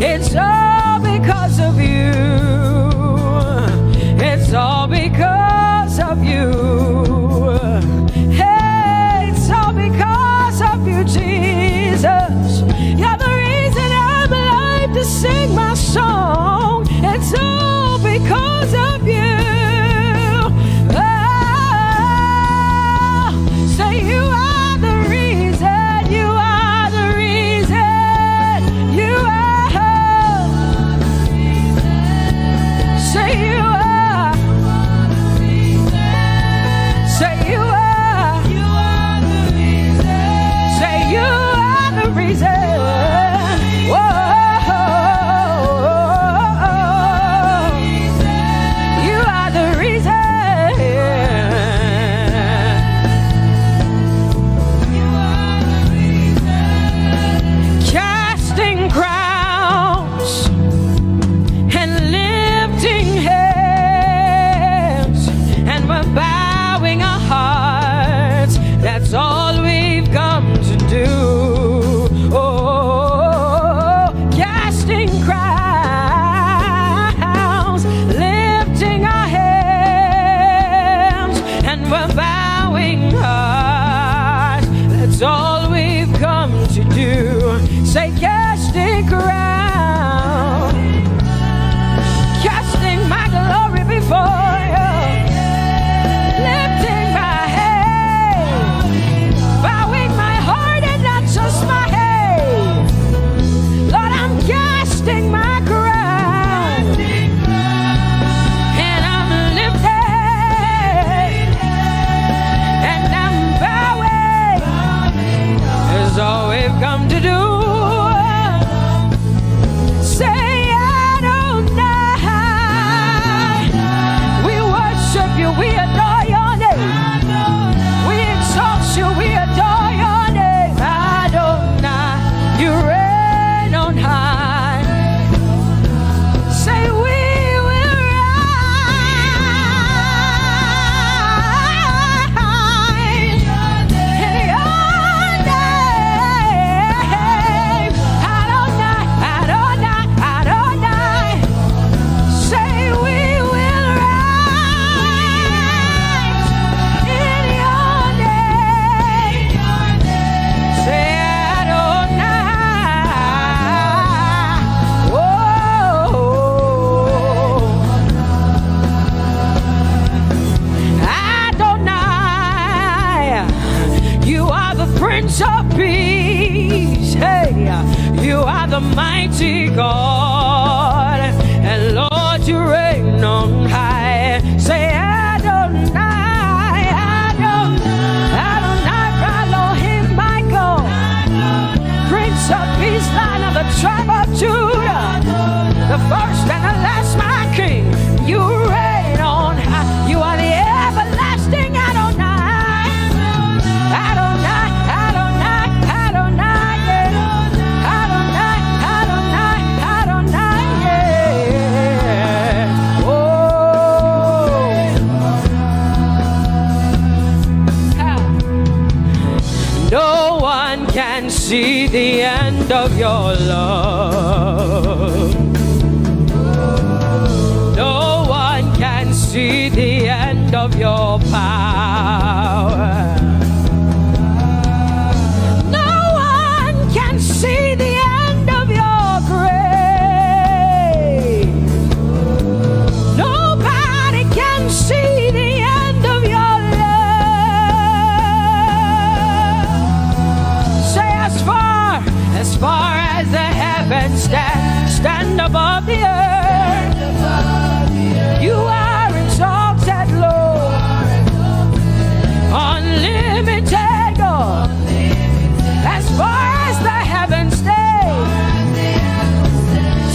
It's all because of you. It's all because of you. Hey, it's all because of you, Jesus. You're the reason I'm alive to sing my song. It's all because of you. Oh, say you are the reason. You are the reason. You are. Say you are. Say you are. Say you are the reason. Whoa. You are the reason. Casting crowns and lifting hands, and we're bowing our hearts. That's all we've come to do. Oh, casting crowns, lifting our hands, and we're bowing hearts. That's all we've come to do. Say casting crown, casting my glory before you, lifting my head, bowing my heart and not just my head. Lord, I'm casting my crown, and I'm lifted, and I'm bowing. Is all we've come to do. Say Adonai. We worship you, we adore your name. We exalt you, we adore your name. Adonai, you reign on high. Say we will rise in your name. Adonai, Adonai, Adonai. Say we will rise in your name. Say Adonai. Whoa. Adonai, you are the Prince of Peace. Hey, you are the mighty God, and Lord, you reign on high. Say Adonai, Adonai, Adonai, Elohim, Michael, Prince of Peace, Lion of the tribe of Judah, the first and the last, my King. You reign on high. You are the everlasting Adonai. Adonai, Adonai, Adonai, yeah. Adonai, Adonai, Adonai. see the end of your love. No one can see the end of your power. No one can see the end of your grace. Nobody can see the end of your love. Say as far as the heavens stand above the earth. You are exalted, Lord, unlimited God. As far as the heavens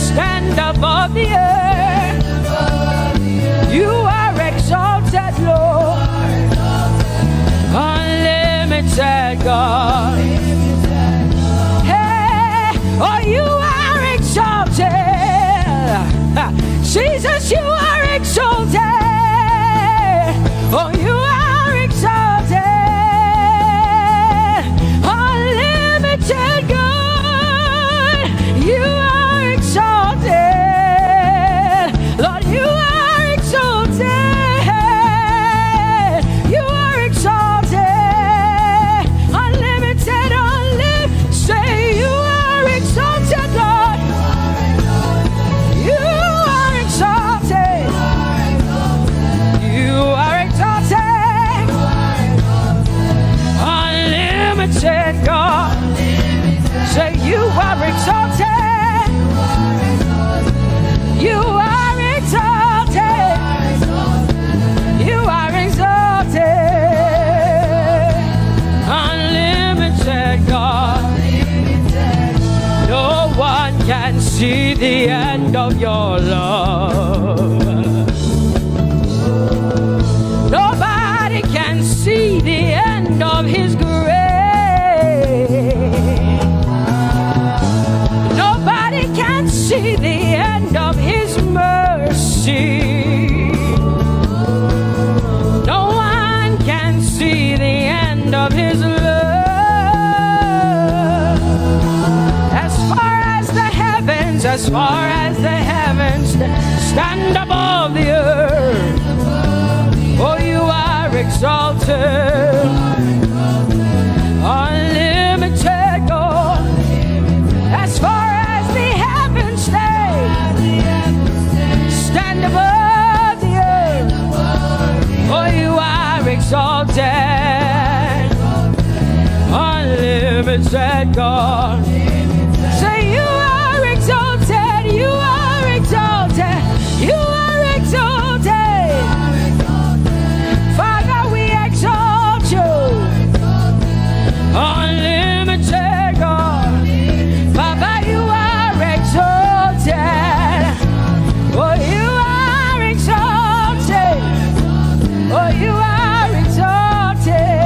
stand above the earth, you are exalted, Lord, unlimited God. Hey, oh, you are exalted. Jesus, you are exalted. Oh, you are exalted. Unlimited God. You are exalted. Lord, you are exalted. You are exalted. Unlimited, unlimited. Say you are exalted, Lord. You are exalted. You are exalted. Unlimited God. Say you are exalted. You are exalted. You are exalted. Unlimited God. No one can see the end of your love. Nobody can see the end of his grace. Nobody can see the end of his mercy. No one can see the end of his love. As far as the heavens stand above the earth, oh, you are exalted. Unlimited God. As far as the heavens stand above the earth, oh, you are exalted. Unlimited God. Say you are exalted. You are exalted. You are exalted. Father, we exalt you. Unlimited God. Baba, you are exalted. Oh, you are exalted. Oh, you are exalted.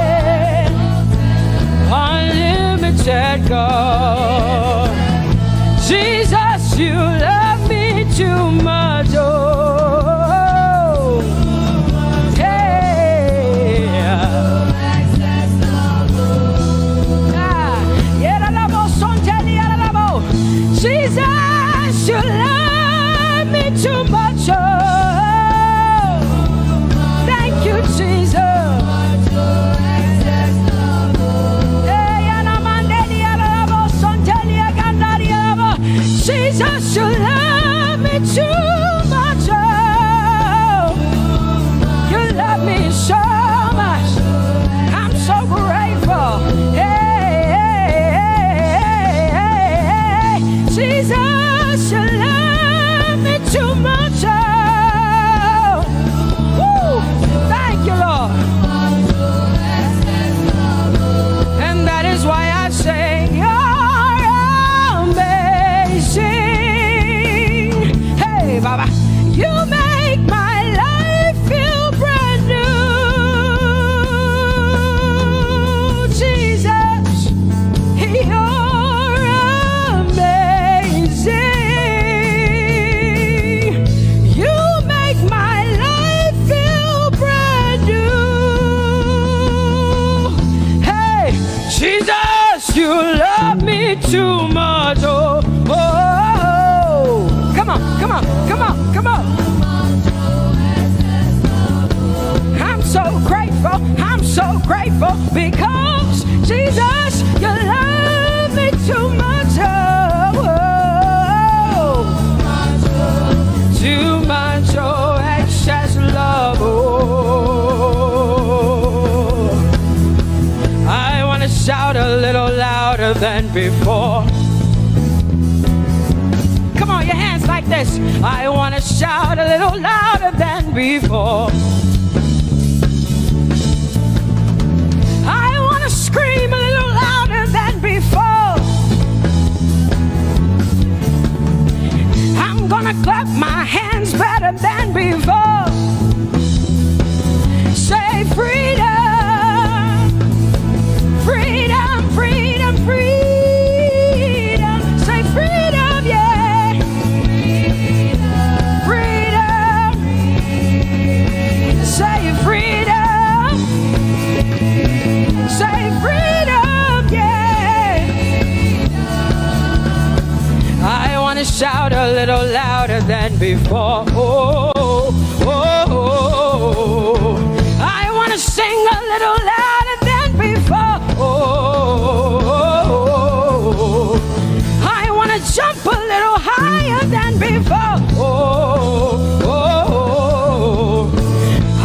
Unlimited God. too much. Oh, oh, oh. Come on, come on, come on, come on. I'm so grateful because Jesus, you love me too much. Oh, oh. Too much, oh, excess love. Oh, I want to shout a little louder than before. Come on, your hands like this. I want to shout a little louder than before. I want to scream a little louder than before. I'm gonna clap my hands better than before. Say freedom, freedom, freedom, freedom. Say freedom, yeah. Freedom. Say freedom. Say freedom, yeah. I want to shout a little louder than before. Oh, oh, oh, oh. I want to sing a little louder than before. Oh, oh, oh. I want to jump a little higher than before. Oh, oh, oh.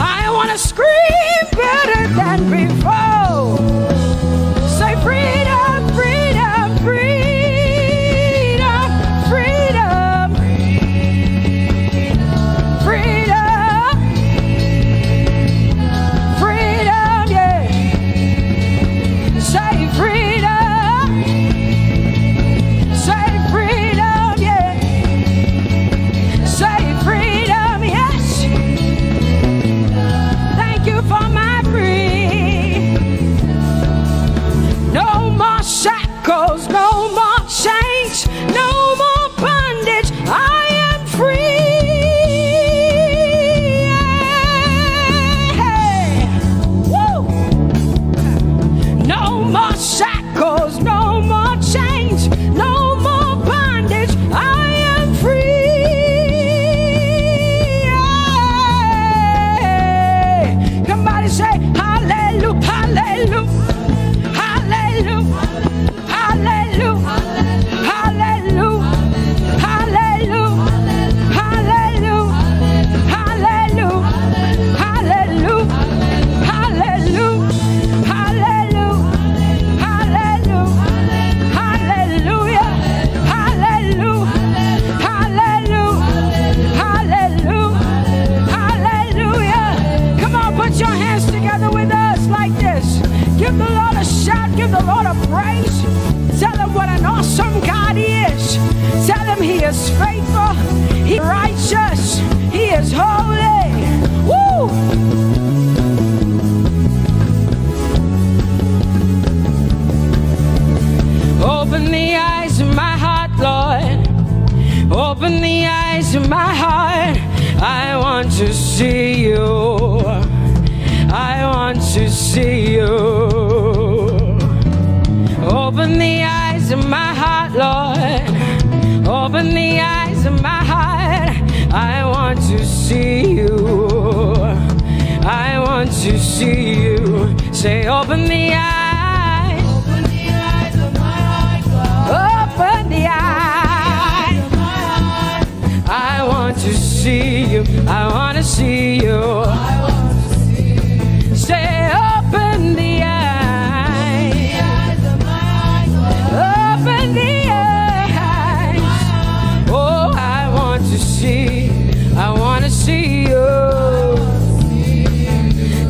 I want to scream better than before. Say freedom, freedom, freedom, freedom, freedom, freedom, yeah. Say freedom, say freedom, yeah. Say freedom, yes. Thank you for my free. No more shackles, no more chains, no more bondage. I am free. Hey. Woo. No more shackles, no more chains, no more bondage. I am free. Hey. Somebody say hallelujah, hallelujah. Hallelujah, hallelujah, hallelujah, hallelujah, hallelujah, hallelujah, hallelujah, hallelujah, hallelujah, hallelujah, hallelujah, hallelujah, hallelujah, hallelujah. Come on, put your hands together with us like this. Give the Lord a shout, give the Lord a praise. Tell him what an awesome God he is. Tell him he is faithful, he is righteous, he is holy. Woo! Open the eyes of my heart, Lord. Open the eyes of my heart. I want to see you. I want to see you. Open the eyes of my heart, Lord. Open the eyes of my heart. I want to see you. I want to see you. Say, open the eyes. Open the eyes of my heart, Lord. Open the eyes of my heart. I want to see you. I want to see you. Say, open the eyes. Open the eyes. Oh, I want to see. I want to see you.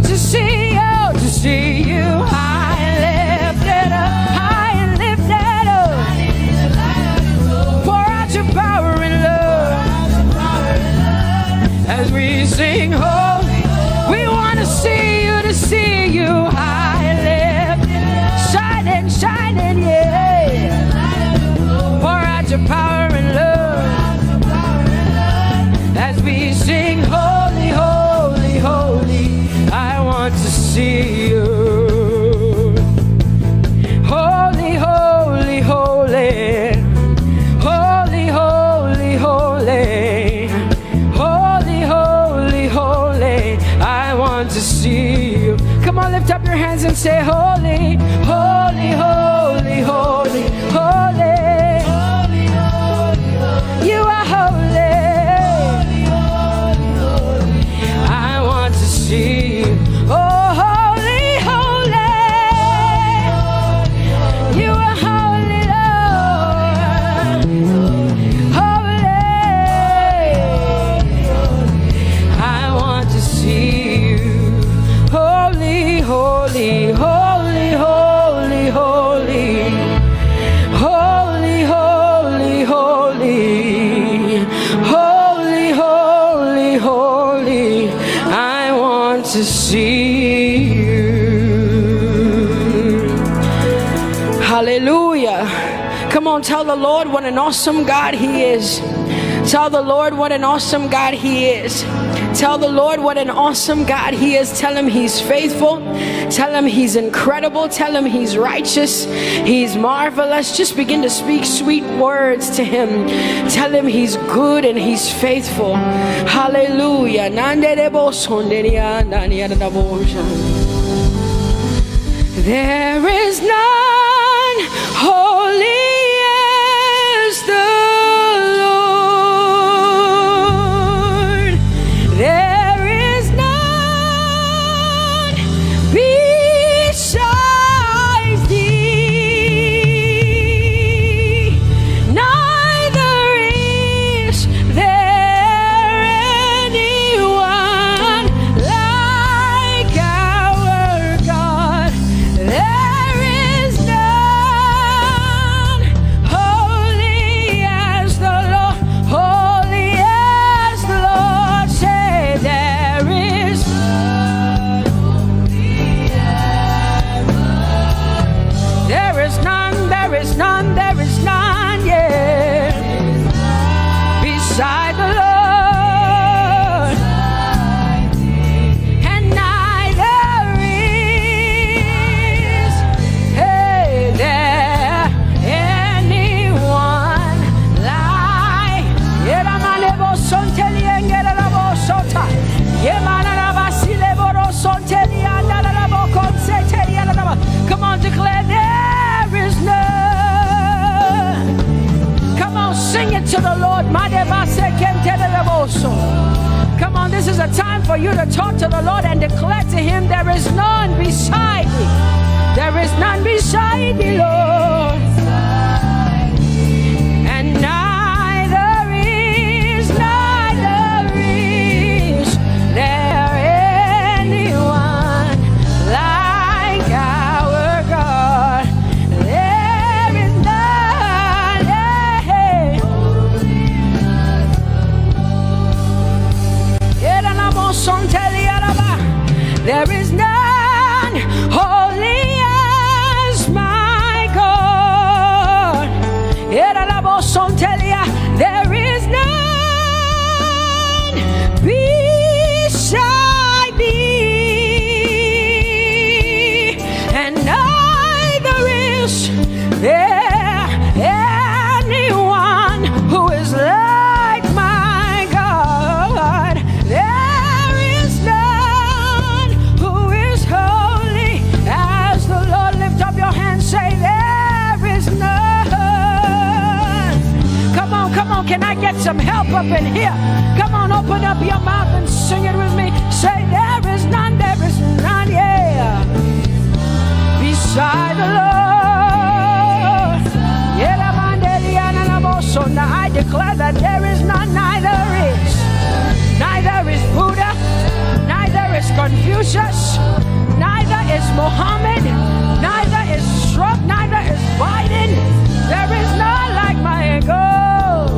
To see you, to see you. High and lifted up, high and lifted up. Pour out your power and love as we sing holy. We want to see you, to see you high and lifted, shining, shining, yeah. Pour out your power and love as we sing holy, holy, holy. I want to see you. Holy, holy, holy. see you. Come on, lift up your hands and say, holy, holy, holy, holy, holy. Holy, holy, holy. You are holy. Holy, holy, holy. I want to see you. Oh, holy, holy. You are holy, Lord. Holy. I want to see you. Holy, holy, holy, holy, holy. Holy, holy, holy. Holy, holy, holy. I want to see you. Hallelujah. Come on, tell the Lord what an awesome God He is. Tell the Lord what an awesome God He is. Tell the Lord what an awesome God He is. Tell Him He's faithful. Tell Him He's incredible. Tell Him He's righteous. He's marvelous. Just begin to speak sweet words to Him. Tell Him He's good and He's faithful. Hallelujah. There is none holy as the Lord. There is none besides Thee. Neither is there anyone like our God. There is none holy as the Lord, holy as the Lord. Say there is none holy as the Lord. There is none, there is none, there is none, yeah, beside the Lord. And neither is there anyone like Come on, declare there is none. Come on, sing it to the Lord. Come on, this is a time for you to talk to the Lord and declare to Him there is none beside Thee. There is none beside Thee, Lord. And neither is there anyone like our God. There is none, there is none holy as my God. There is none beside Thee, and neither is there anyone who is like my God. There is none who is holy as the Lord. Lift up your hands, say there is none. Come on, can I get some help up in here? Come on, open up your mouth and sing it with me. Say there is none, yeah, beside the Lord. So now I declare that there is none, neither is Buddha, neither is Confucius, neither is Muhammad, neither is Trump, neither is Biden. There is none like my God.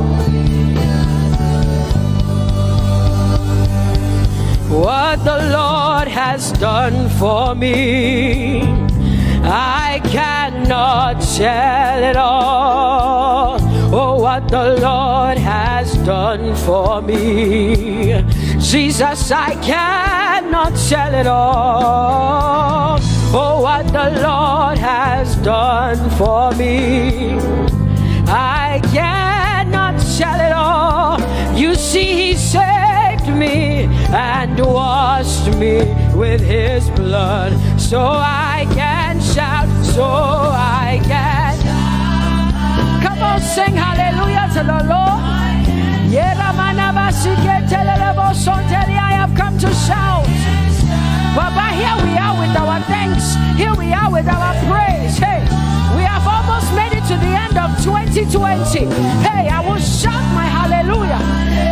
What the Lord has done for me, I cannot tell it all. Oh, what the Lord has done for me, Jesus, I cannot tell it all. Oh, what the Lord has done for me, I cannot tell it all. You see, He saved me and washed me with his blood, so I can shout, so I can. Come on, sing hallelujah to the Lord. I have come to shout. Baba, here we are with our thanks. Here we are with our praise. Hey, we have almost made it to the end of 2020. Hey, I will shout my hallelujah.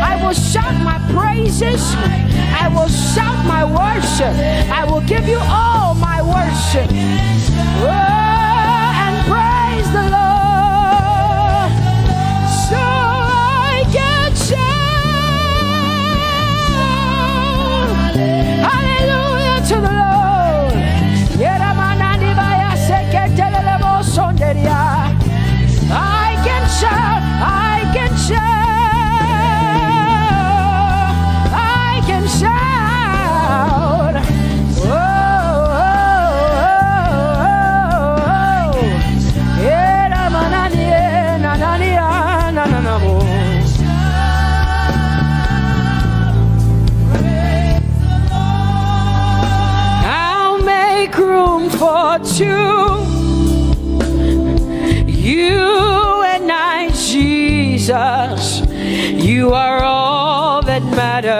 I will shout my praises. I will shout my worship. I will give you all my worship. Oh, and praise the Lord. So I can shout. Hallelujah to the Lord. I can shout, I can shout, I can shout. Oh, I'll make room for two. You and I, Jesus, you are all that matters.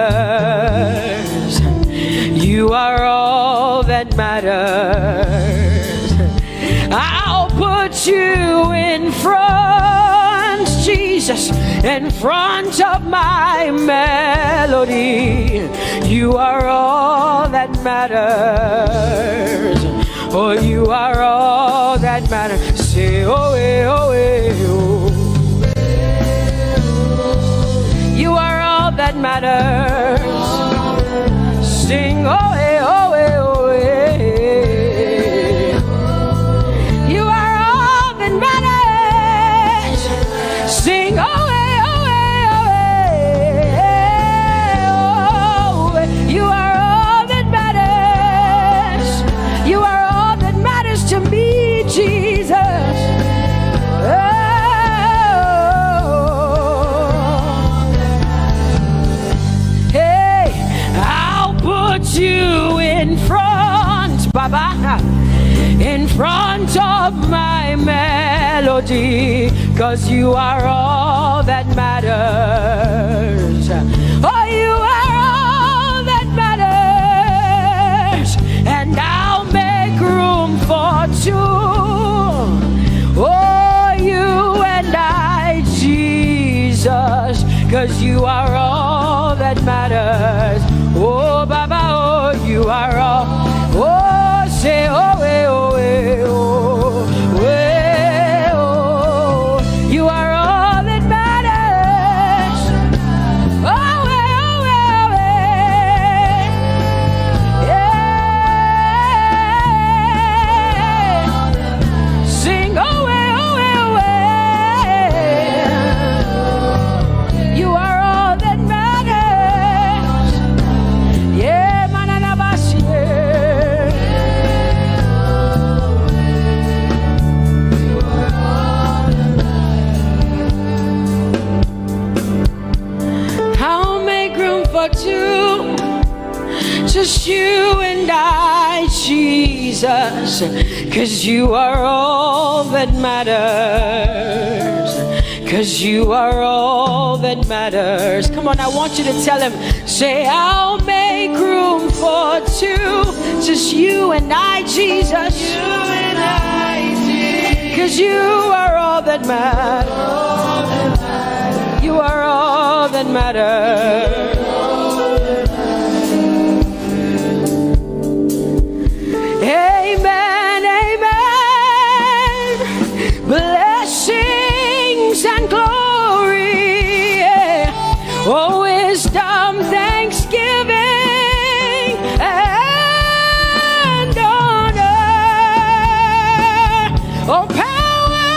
You are all that matters. I'll put you in front, Jesus, in front of my melody. You are all that matters. Oh, you are all that matters. Say, oh, oh, oh. You are all that matters. Sing, oh, oh, oh, oh. You are all that matters. Sing, oh, oh, oh, oh. You are all that matters. You are all that matters to me, Jesus. You in front, Baba, in front of my melody, 'cause you are all that matters. Oh, you are all that matters, and I'll make room for two. Oh, you and I, Jesus, 'cause you are all that matters. Oh, Baba, oh, you are all. Oh, say, oh, eh, oh, eh, oh, eh, oh. You are all that matters. Oh, eh, oh, eh, yeah. Sing, oh, eh, oh, eh, oh. You are all that matters. Yeah, manana bashi. I'll make room for two, just you and I, Jesus, 'cause you are all that matters. 'Cause you are all that matters. Come on, I want you to tell him, say, I'll make room for two, just you and I, Jesus. You and I, Jesus. 'Cause you are all that matters. You are all that matters. Amen, amen. Blessings and glory, yeah. Oh, wisdom, thanksgiving, and honor. Oh, power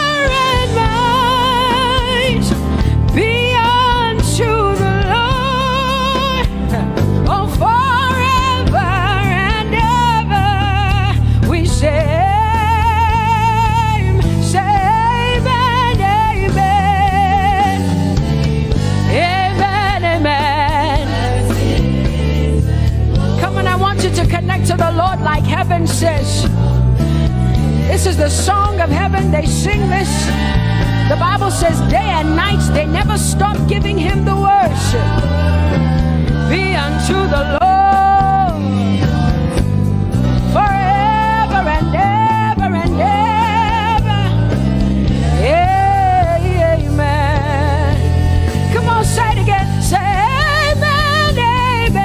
and might be unto the Lord. heaven says. This is the song of heaven. They sing this. The Bible says day and night they never stop giving him the worship. Be unto the Lord forever and ever and ever. Amen. Come on, say it again. Say amen, amen.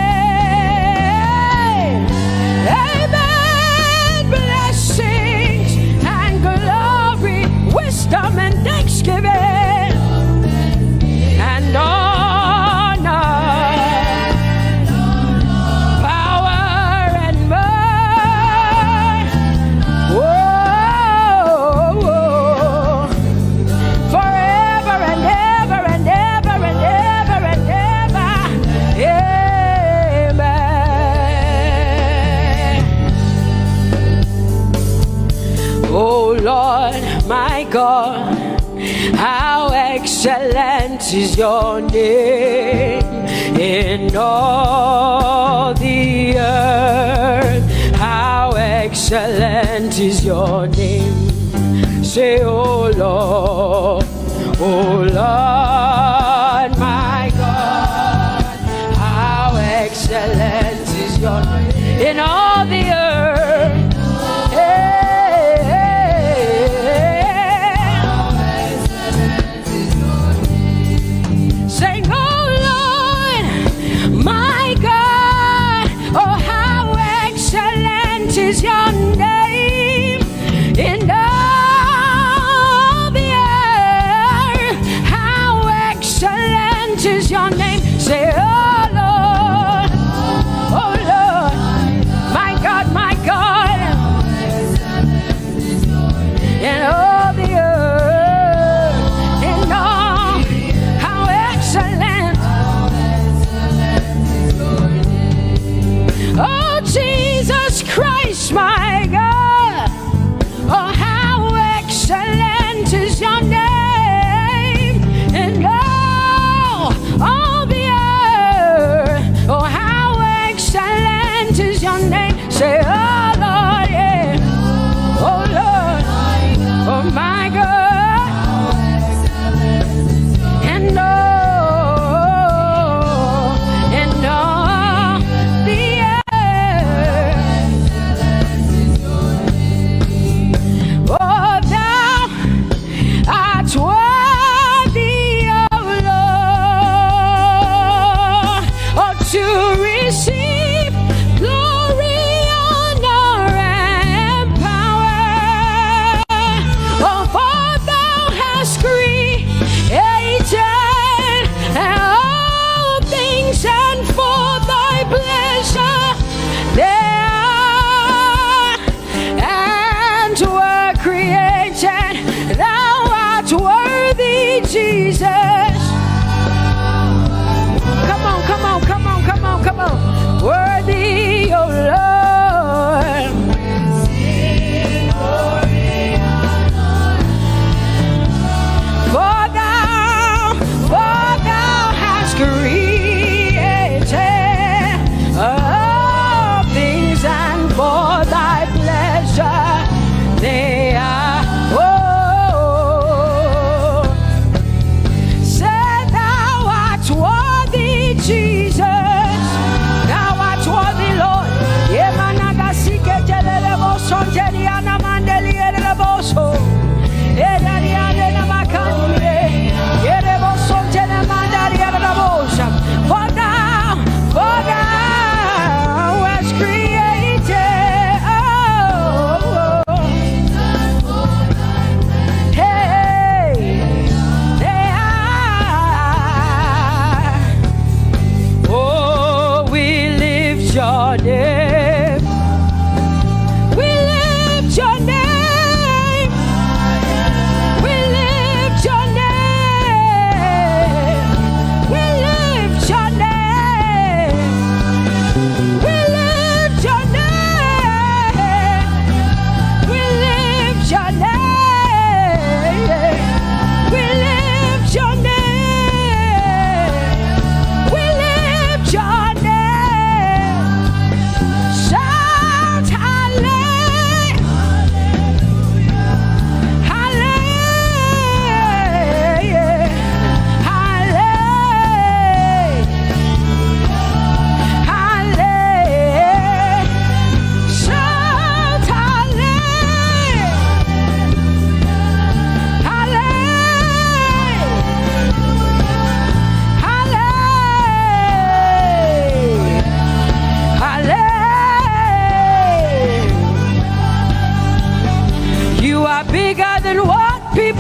Amen. Blessings and glory, wisdom and thanksgiving and honor, power and might. Whoa, whoa. Forever and ever and ever and ever and ever. Amen. Oh Lord, my God, how excellent is your name in all the earth. How excellent is your name. Say, oh Lord, my God, how excellent is your name in all the earth. Sing, oh Lord, my God, oh how excellent is your name in all the earth. How excellent is your name. Say, oh Lord, my God, in all the earth, in all, how excellent. Oh Jesus Christ, my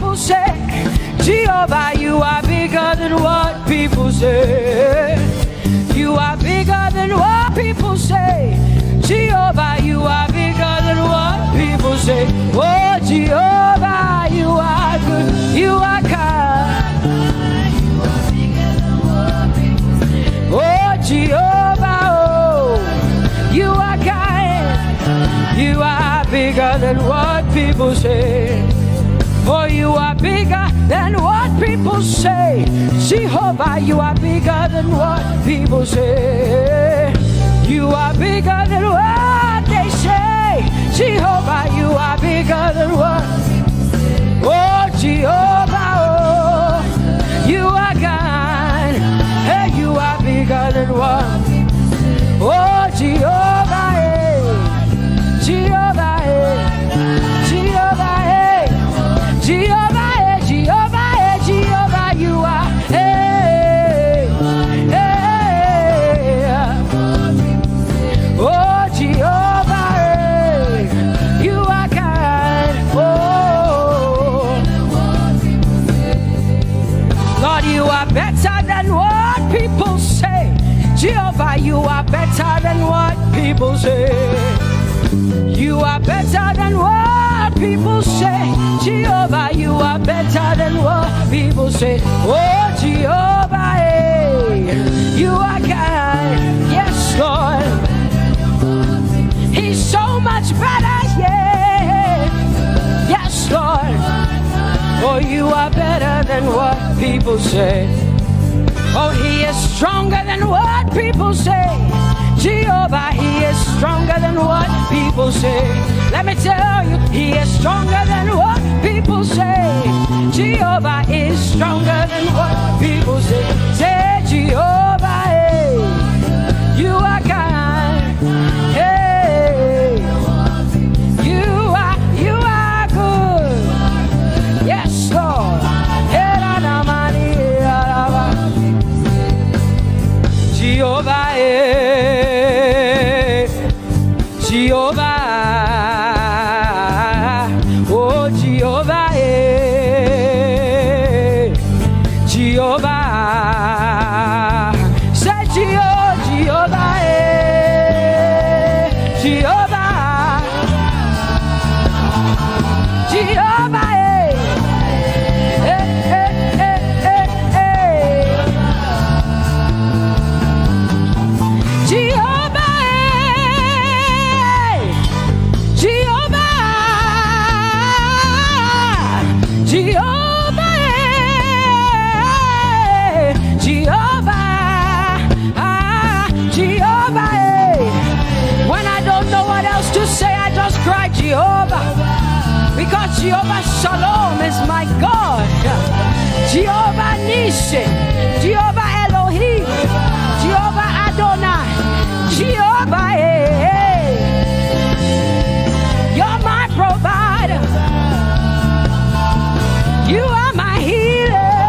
people say. Jehovah, you are bigger than what people say. You are bigger than what people say. Jehovah, you are bigger than what people say. Oh, Jehovah, you are good. You are kind. Oh, Jehovah, oh, you are kind. You are bigger than what people say. Oh, you are bigger than what people say. Jehovah, you are bigger than what people say. You are bigger than what they say. Jehovah, you are bigger than what. Oh, Jehovah, oh, you are God. Hey, you are bigger than what. Oh, Jehovah, hey. Jehovah, hey. Jehovah, hey. Jehovah, hey. Jehovah, hey. Jehovah, you are. Hey, hey. Oh, Jehovah, hey. You are God. Oh, Lord, you are better than what people say. Jehovah, you are better than what people say. You are better than what people say. Jehovah, you are better than what people say. Oh, Jehovah, hey, you are God. Yes, Lord. He's so much better, yeah. Yes, Lord. Oh, you are better than what people say. Oh, he is stronger than what people say. Jehovah, he is stronger than what people say. Let me tell you, he is stronger than what people say. Jehovah is stronger than what people say. Say, Jehovah, hey, you are kind. Hey, you are good. Yes, Lord. Jehovah, Jehovah, oh Jehovah, Jehovah, say Jehovah, Jehovah, Jehovah, cry Jehovah, because Jehovah Shalom is my God. Jehovah Nissi, Jehovah Elohim, Jehovah Adonai, Jehovah, hey, you're my provider. You are my healer.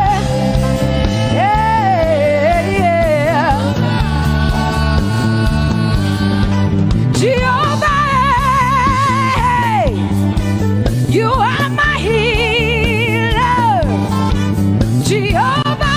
Yeah, yeah. Jehovah, you are my healer, Jehovah.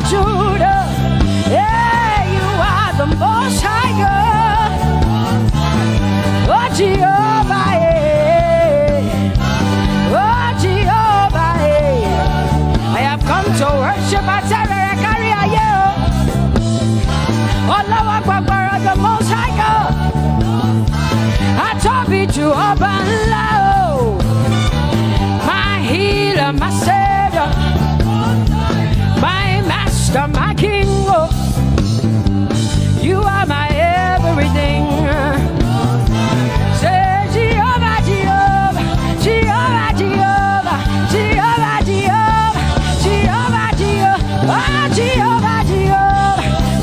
Judah. Yeah, you are the Most High God. Oh, Jehovah, yeah. Oh, Jehovah, yeah. I have come to worship at Terekaria, yeah. Oh, Lord, the Most High God. I Tope Jehovah, my healer, my savior, my master, my king. Oh, you are my everything. Say Jehovah, Jehovah, Jehovah, Jehovah, Jehovah, Jehovah, Jehovah, Jehovah, Jehovah, Jehovah,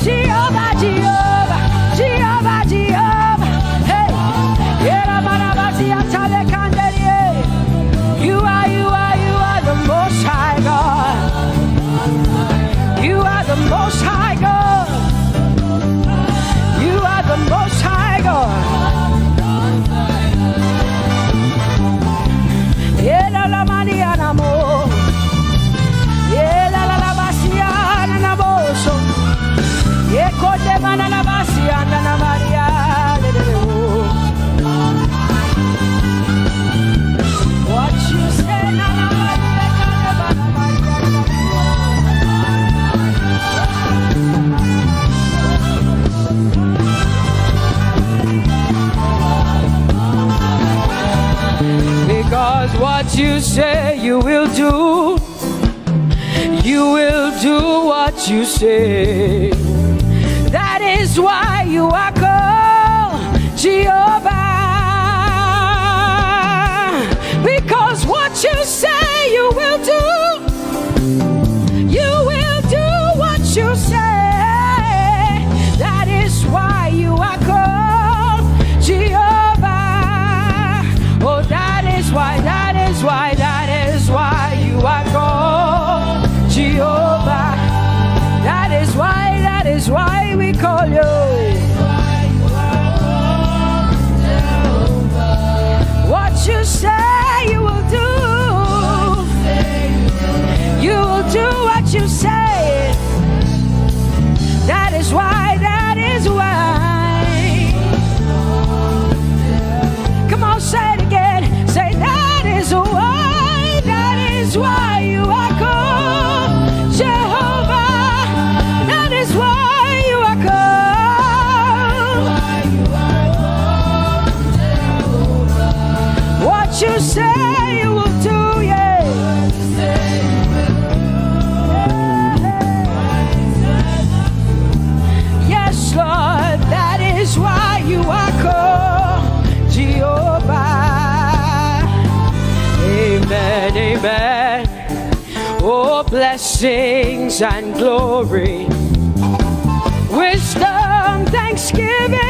Jehovah, Jehovah, Jehovah, Jehovah. Hey, you are the Most High God. You are the Most High God. You are the Most High God. Ela la Mariana mo. Ela la Bassiana na boso. Eko de mana la Bassiana na Maria. What you say na because what you say you will do. You will do what you say. That is why you are called Jehovah. Because what you say you will do. You will do what you say. That is why you are called Jehovah. Oh, that is why you are called Jehovah. That is why we call you. What you say you will do. You will do what you say. That is why. Come on, say it again. Say that is why you are called Jehovah. That is why you are called. What you say you will do, yeah. Yes, Lord, that is why you are called Jehovah. Amen, amen. Oh, blessings and glory, wisdom, thanksgiving,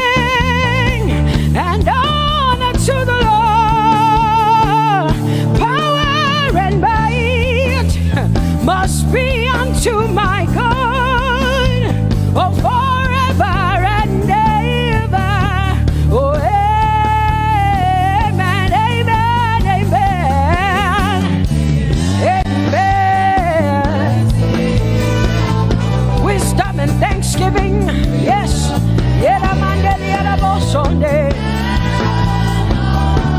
and honor to the Lord. Power and might must be unto my God. Oh, forever and ever. Oh, amen, amen, amen. Amen. Wisdom and thanksgiving, yes.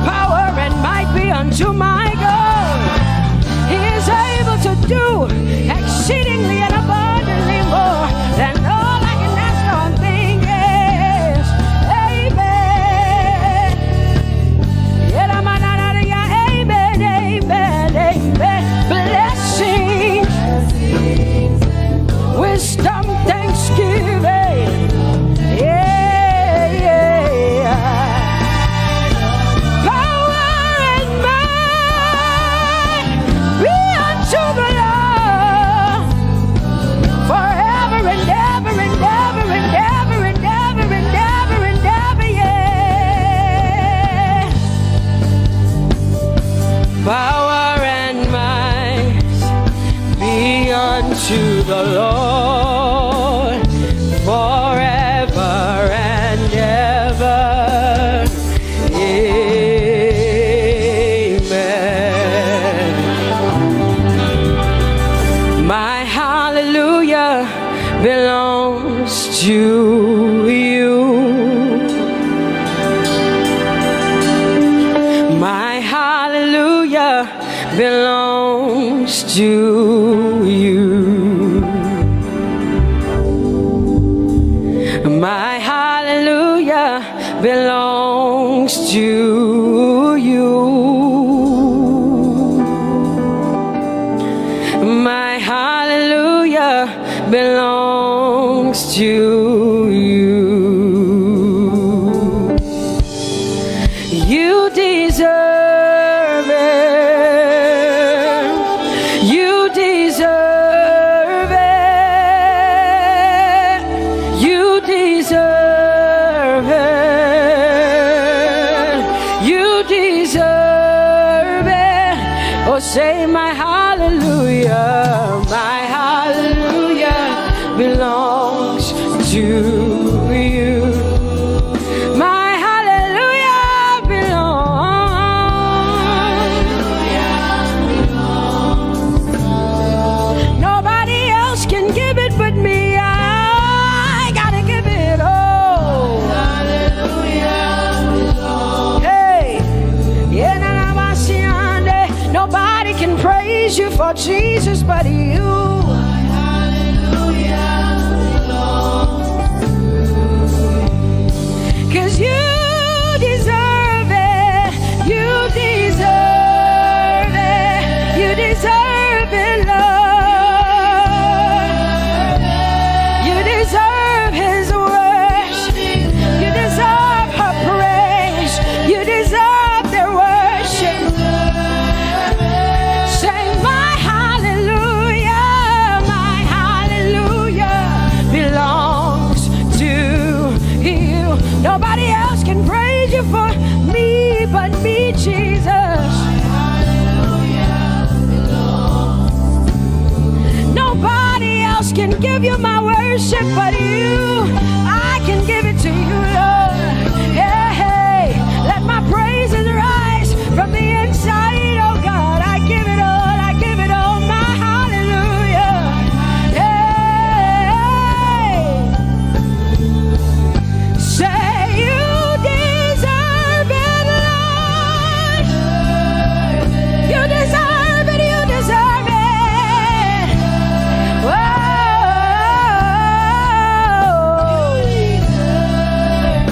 Power and might be unto my God. He is able to do exceedingly and abundantly more than all I can ask or think. Yes. Amen. Amen, amen, amen. Blessings, wisdom, thanksgiving. Yeah, yeah. Power and might be unto the Lord forever and ever and ever and ever and ever and ever and ever, yeah. Power and might be unto the Lord forever and ever. Amen. My hallelujah belongs to you. My hallelujah belongs to you. My hallelujah belongs to you. My hallelujah belongs to you. You deserve it. You deserve it. You deserve it. You deserve it. Oh, say my hallelujah. My hallelujah belongs to you. My hallelujah belongs. Nobody else can give it but me. I gotta give it all. Hey, nobody can praise you for Jesus but you. Cause you deserve it. You deserve it. You deserve it, Lord. You deserve His worship. You deserve her praise. You deserve their worship. Say my hallelujah. My hallelujah belongs to you. Nobody else can praise you for me but me, Jesus. Nobody else can give you my worship but you. I can give it to you, Lord. Yeah, hey, let my praises rise from the inside, oh God. I give it all, I give it all, my hallelujah. Hey, say you deserve it, Lord. You deserve it, you deserve it. Whoa.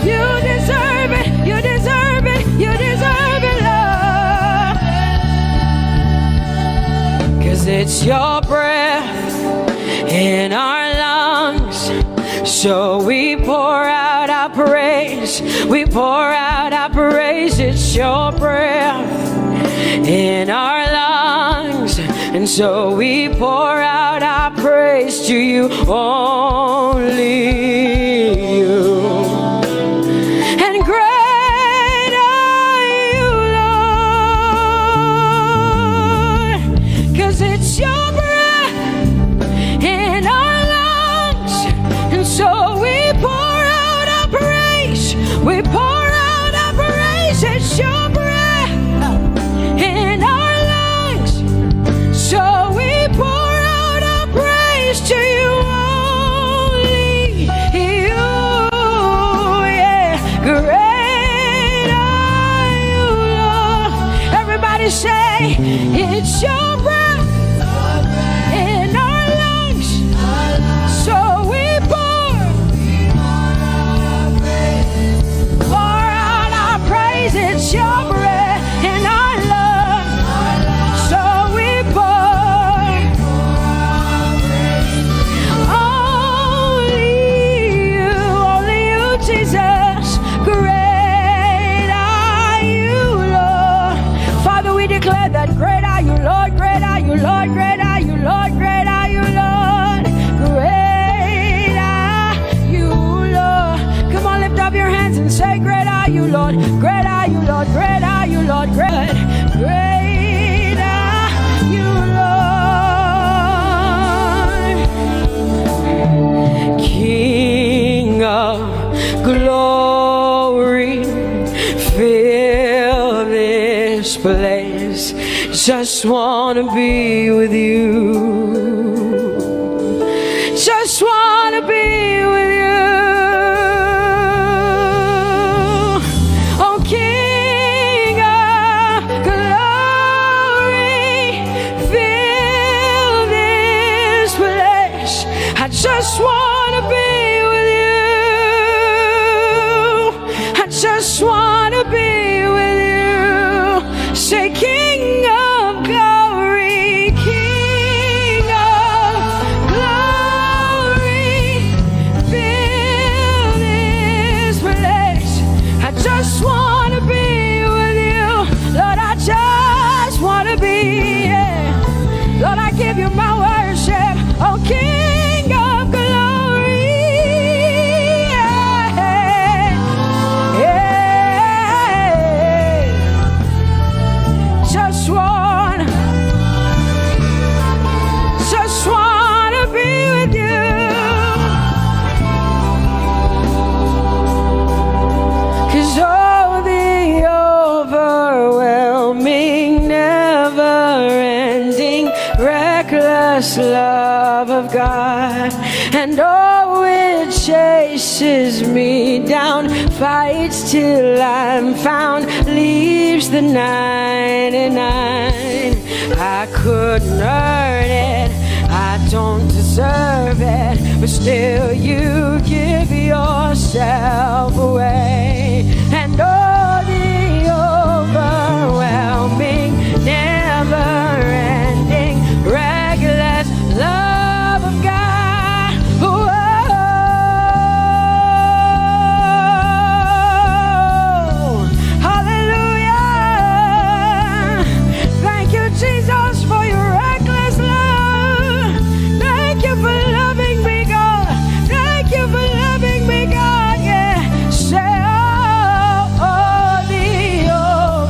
You deserve it, you deserve it, you deserve it, Lord. Cause it's your breath in our lungs. So we pour out our praise. We pour out our praise. It's your breath in our lungs. And so we pour out our praise to you, only you. And great are you, Lord. Cause it's your breath in our lungs. And so we pour out our praise. We pour out our praise. It's your breath in our lungs. So we pour out our praise to you, only you. Yeah, great are you, Lord. Everybody say, it's your breath in our lungs. So we pour out our praise. It's your breath in our lungs. So we pour only you, Jesus. Great are you, Lord. Father, we declare that great are you, Lord. Great are you, Lord. Great are you, Lord. Great are you, Lord. Great are you, Lord. Come on, lift up your hands and say, great are you, Lord. Great are you, Lord. Great are you, Lord. Great are you, Lord. King of glory, fill this place. Just wanna be with you. Just wanna just want to be with you. I just want to be with you. Say, King of glory, King of glory, fill this place. I just want to be with you. Lord, I just want to be, yeah. Lord, I give you my worship, oh King of glory, yeah, yeah. Just want to be with you. 'Cause all the overwhelming, never-ending, reckless love of God, and oh, it chases me down, fights till I'm found, leaves the 99. I couldn't earn it, I don't deserve it, but still you give yourself away. And oh, the overwhelming, never-ending, reckless love of God. Whoa. Hallelujah. Thank you, Jesus, for your reckless love. Thank you for loving me, God. Thank you for loving me, God. Yeah. Say, oh, the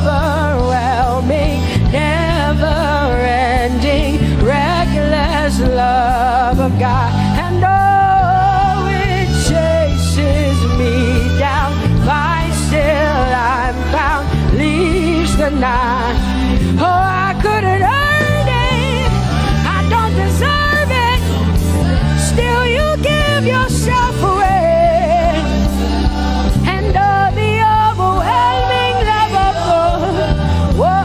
overwhelming, never-ending, reckless love of God. And oh, it chases me down, finds till I'm found, leaves the 9. Oh, I couldn't earn it, I don't deserve it, still you give yourself away. And oh, the overwhelming love of God. Whoa,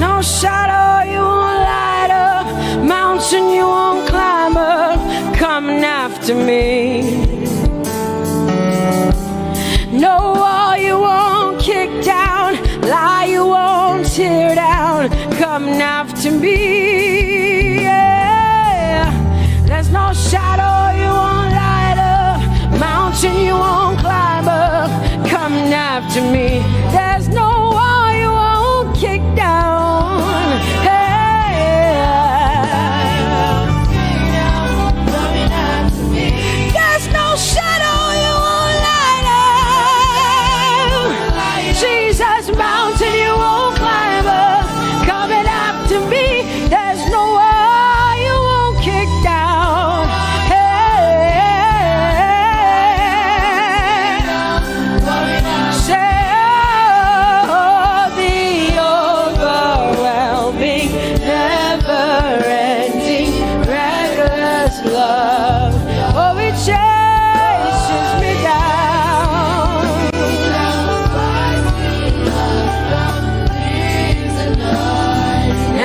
no shadow you won't light up, mountain you won't climb up, coming after me. No wall you won't kick down, lie you won't tear down, coming after me. Yeah. There's no shadow you won't light up, mountain you won't climb up, coming after me. There's no wall you won't kick down. There's no shadow you won't light up. Jesus, mountain you won't climb up, coming after me. There's no wall you won't kick down. Say, oh, the overwhelming, never-ending, reckless love. Oh, it chases me down.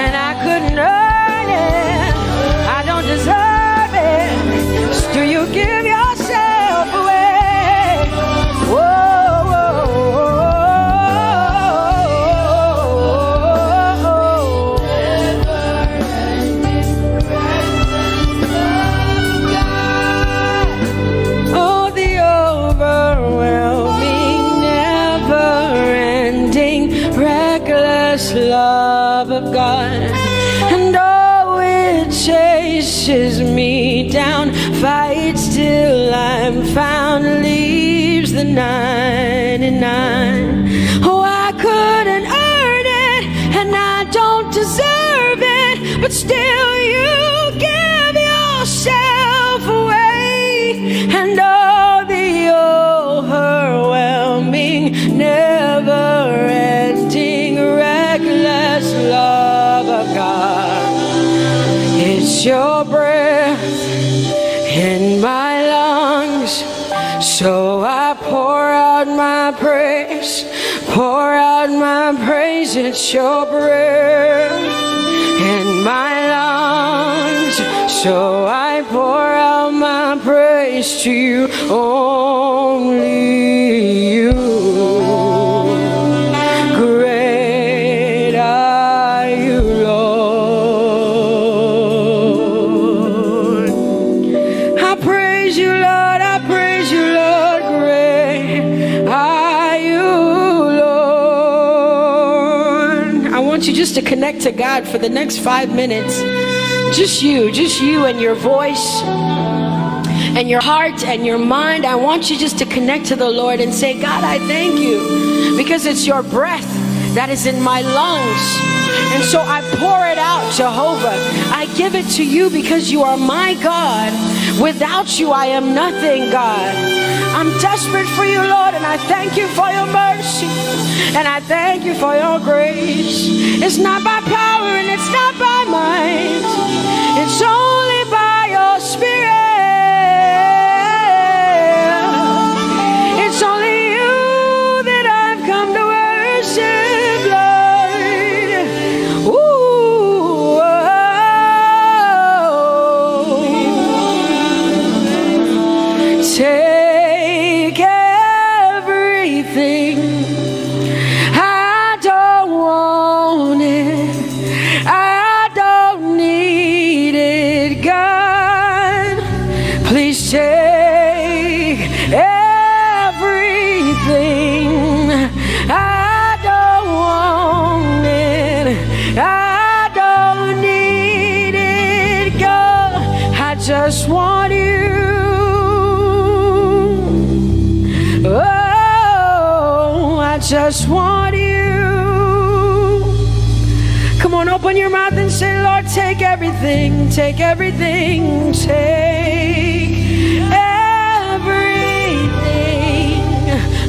And I couldn't earn it, I don't deserve it, still you give yourself away. Whoa, whoa, oh, the overwhelming, never-ending, reckless love of God. And oh, it chases me down, fights till I'm found, leaves the 99. Oh, I couldn't earn it, and I don't deserve it, but still you give yourself away. And oh, the overwhelming, never-ending, reckless love of God. It's your breath in my lungs, so I pour out my praise. grace. Pour out my praise, it's your breath in my lungs. So I pour out my praise to you, only you. Great are you, Lord. I praise you, Lord. I praise you, Lord. Great are you, Lord. I want you just to connect to God for the next 5 minutes. Just you and your voice and your heart and your mind. I want you just to connect to the Lord and say, God, I thank you because it's your breath that is in my lungs. And so I pour it out, Jehovah. I give it to you because you are my God. Without you, I am nothing, God. I'm desperate for you, Lord, and I thank you for your mercy. And I thank you for your grace. It's not by power and it's not by might. It's only by your Spirit. It's only you that I've come to worship, Lord. Ooh, oh. Take everything. I don't want it. I don't need it, God. Please take everything. I don't want it. I don't need it, God. I just want you. Oh, I just want you. Come on, open your mouth and say, Lord, take everything, take everything, take everything.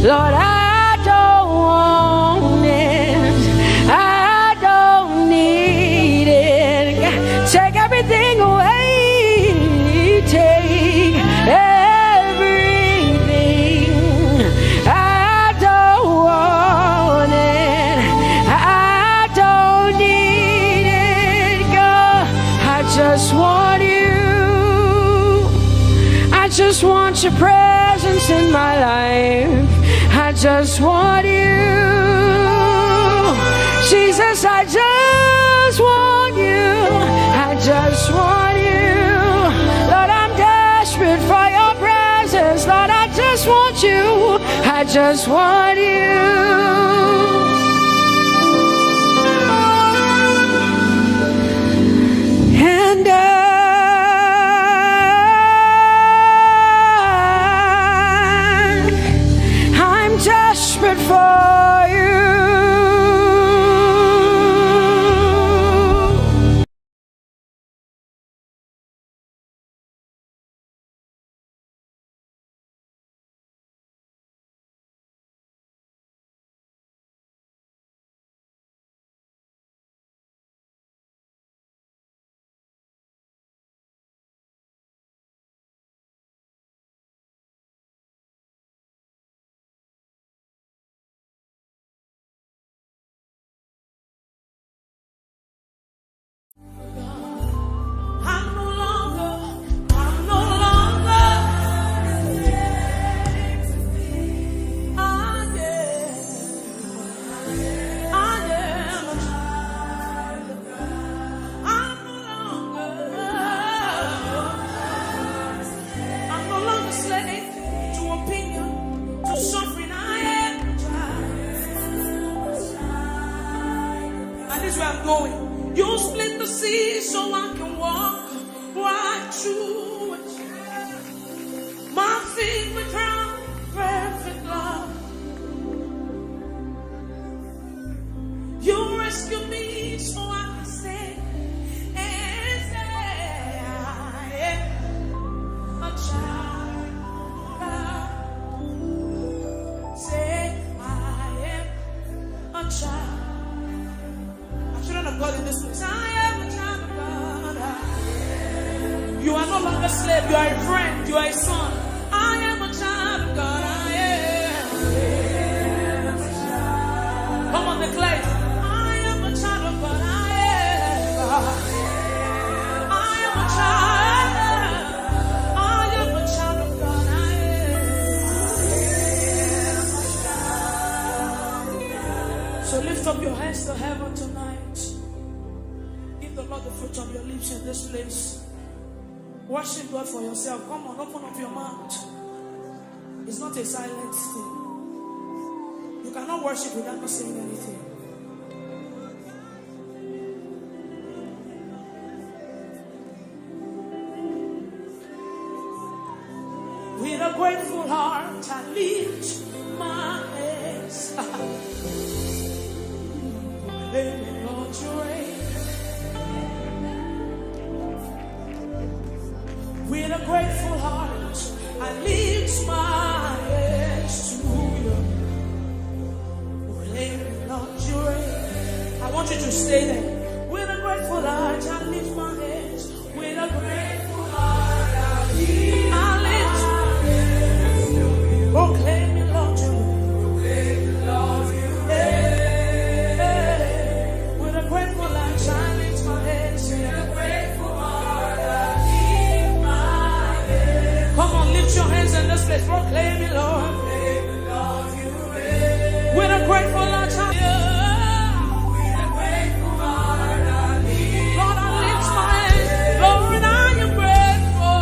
Lord, I don't want it. I don't need it. Take everything away. Take everything. I don't want it. I don't need it, God. I just want you. I just want your presence in my life. I just want you. Jesus, I just want you. I just want you. Lord, I'm desperate for your presence. Lord, I just want you. I just want you. And I'm desperate for you. I'm no longer. I am a child of God. I'm no longer slave to opinion, to suffering. I am a child. And this is where I'm going. You split the sea so I can walk right through it. My feet were crowned perfect love. You rescued me so I can say and say I am a child of God. Say I am a child. Children of God in this place, I am a child of God. You are no longer a slave, you are a friend, you are a son. I am a child of God. I am. So lift up your hands to heaven tonight. Give the Lord the fruit of your lips in this place. Worship God for yourself. Come on, open up your mouth. It's not a silent thing. You cannot worship without not saying anything. With a grateful heart, I lift my hands. Lord, you reign. With a grateful heart, I lift my hands to you. Lord, you reign. I want you to stay there. With a grateful heart, I lift my hands. With a grateful heart, I lift my hands. Proclaim me, Lord, you reign. Lord, you reign. With a grateful heart, I lift my hands. With a grateful heart, I lift my hands. Come on, lift your hands in this place. Proclaim me, Lord. Lord, you reign. With a grateful heart, I lift. With a grateful heart, I lift. Lord, I lift my hands. Lord, I am grateful.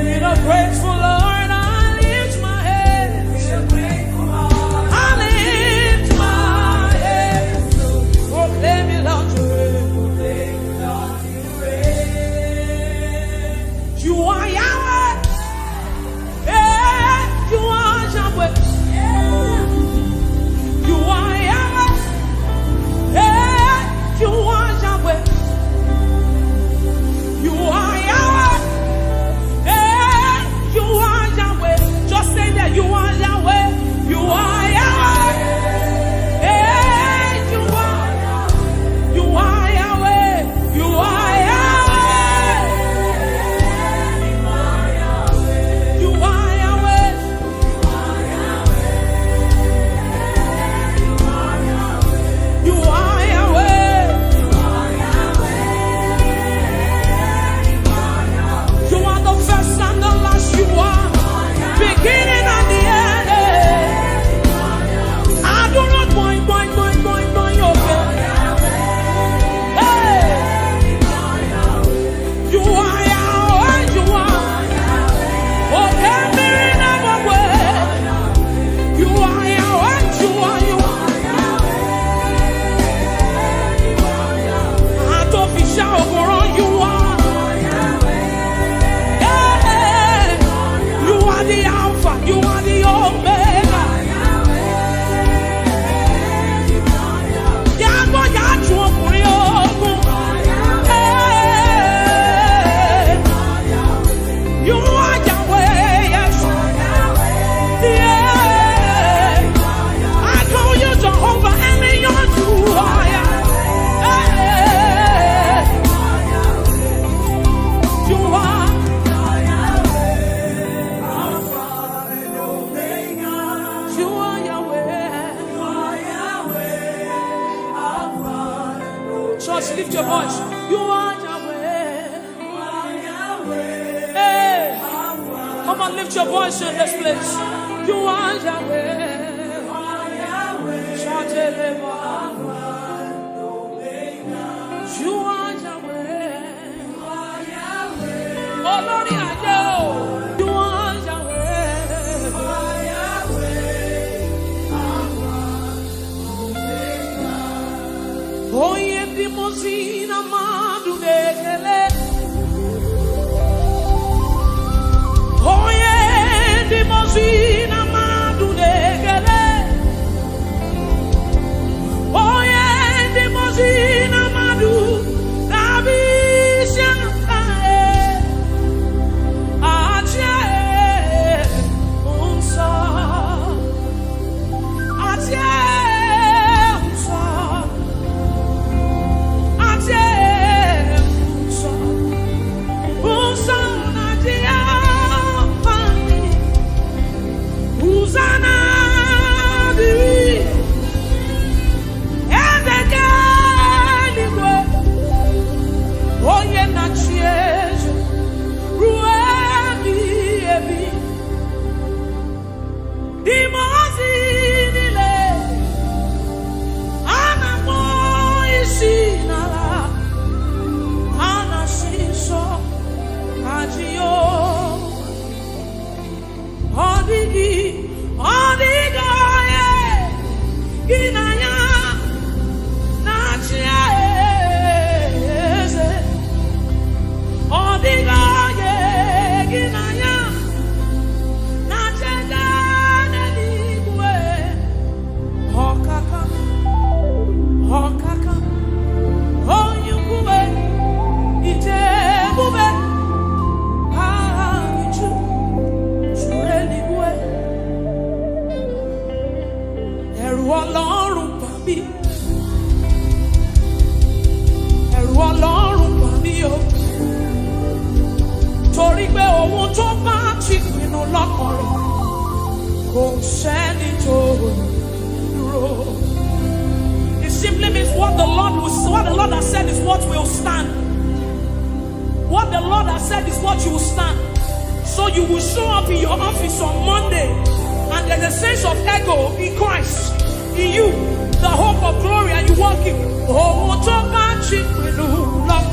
With a grateful Lord, I lift my hands. With a grateful heart, I lift my hands. Proclaim me, Lord, you reign. Proclaim me, Lord, you reign. You are Yahweh. Yeah, you are Yahweh. You are Yahweh. Yeah, you are Yahweh. You are Yahweh. Yeah, you are Yahweh. Just say that you are Yahweh. You are Yahweh. Yeah, you are Yahweh. You are Yahweh. You are Yahweh. You are Yahweh. You are Yahweh. You are the first and the last. You are beginning and the end. I do not mind, okay. Hey, you are Yahweh. You are okay. Never way. You are Yahweh. You are you. I don't be shy over on you are. Hey, you are the Alpha. You are the Omega. Yahweh, Yahweh, hey, you are Yahweh. Yes. Yeah. I call you Jehovah and you are Yahweh. Hey, you are You are Yahweh. Church, lift your voice. You are Yahweh. Hey, come on, lift your voice in this place. You are Yahweh. Shout it, you are Yahweh. Oh, Lord, I know. You are Yahweh. Oh, Ehi Moses, Amadu Dekele. Oh, Ehi Moses, Amadu Dekele. Oh, Ehi Moses, Amadu Davisha. Atia Unsa. Atia Unsa. Dimos ginaya nachia eze odiga ye ginaya nachega neligwe okaka onyukwe itebube ahichu sureligwe ẹ̀rù Ọlọ́run bà mí ẹ̀rù Ọlọ́run bà mí o torí pé ohun tó bá ti pinnu lọ́kàn rẹ̀ kò sẹ́ni tó dúró. It simply means what the Lord has said is what will stand. What the Lord has said is what you will stand. So you will show up in your office on Monday, and there's a sense of ego in Christ, in you, the hope of glory, and you walk in. Oh, to match it with love.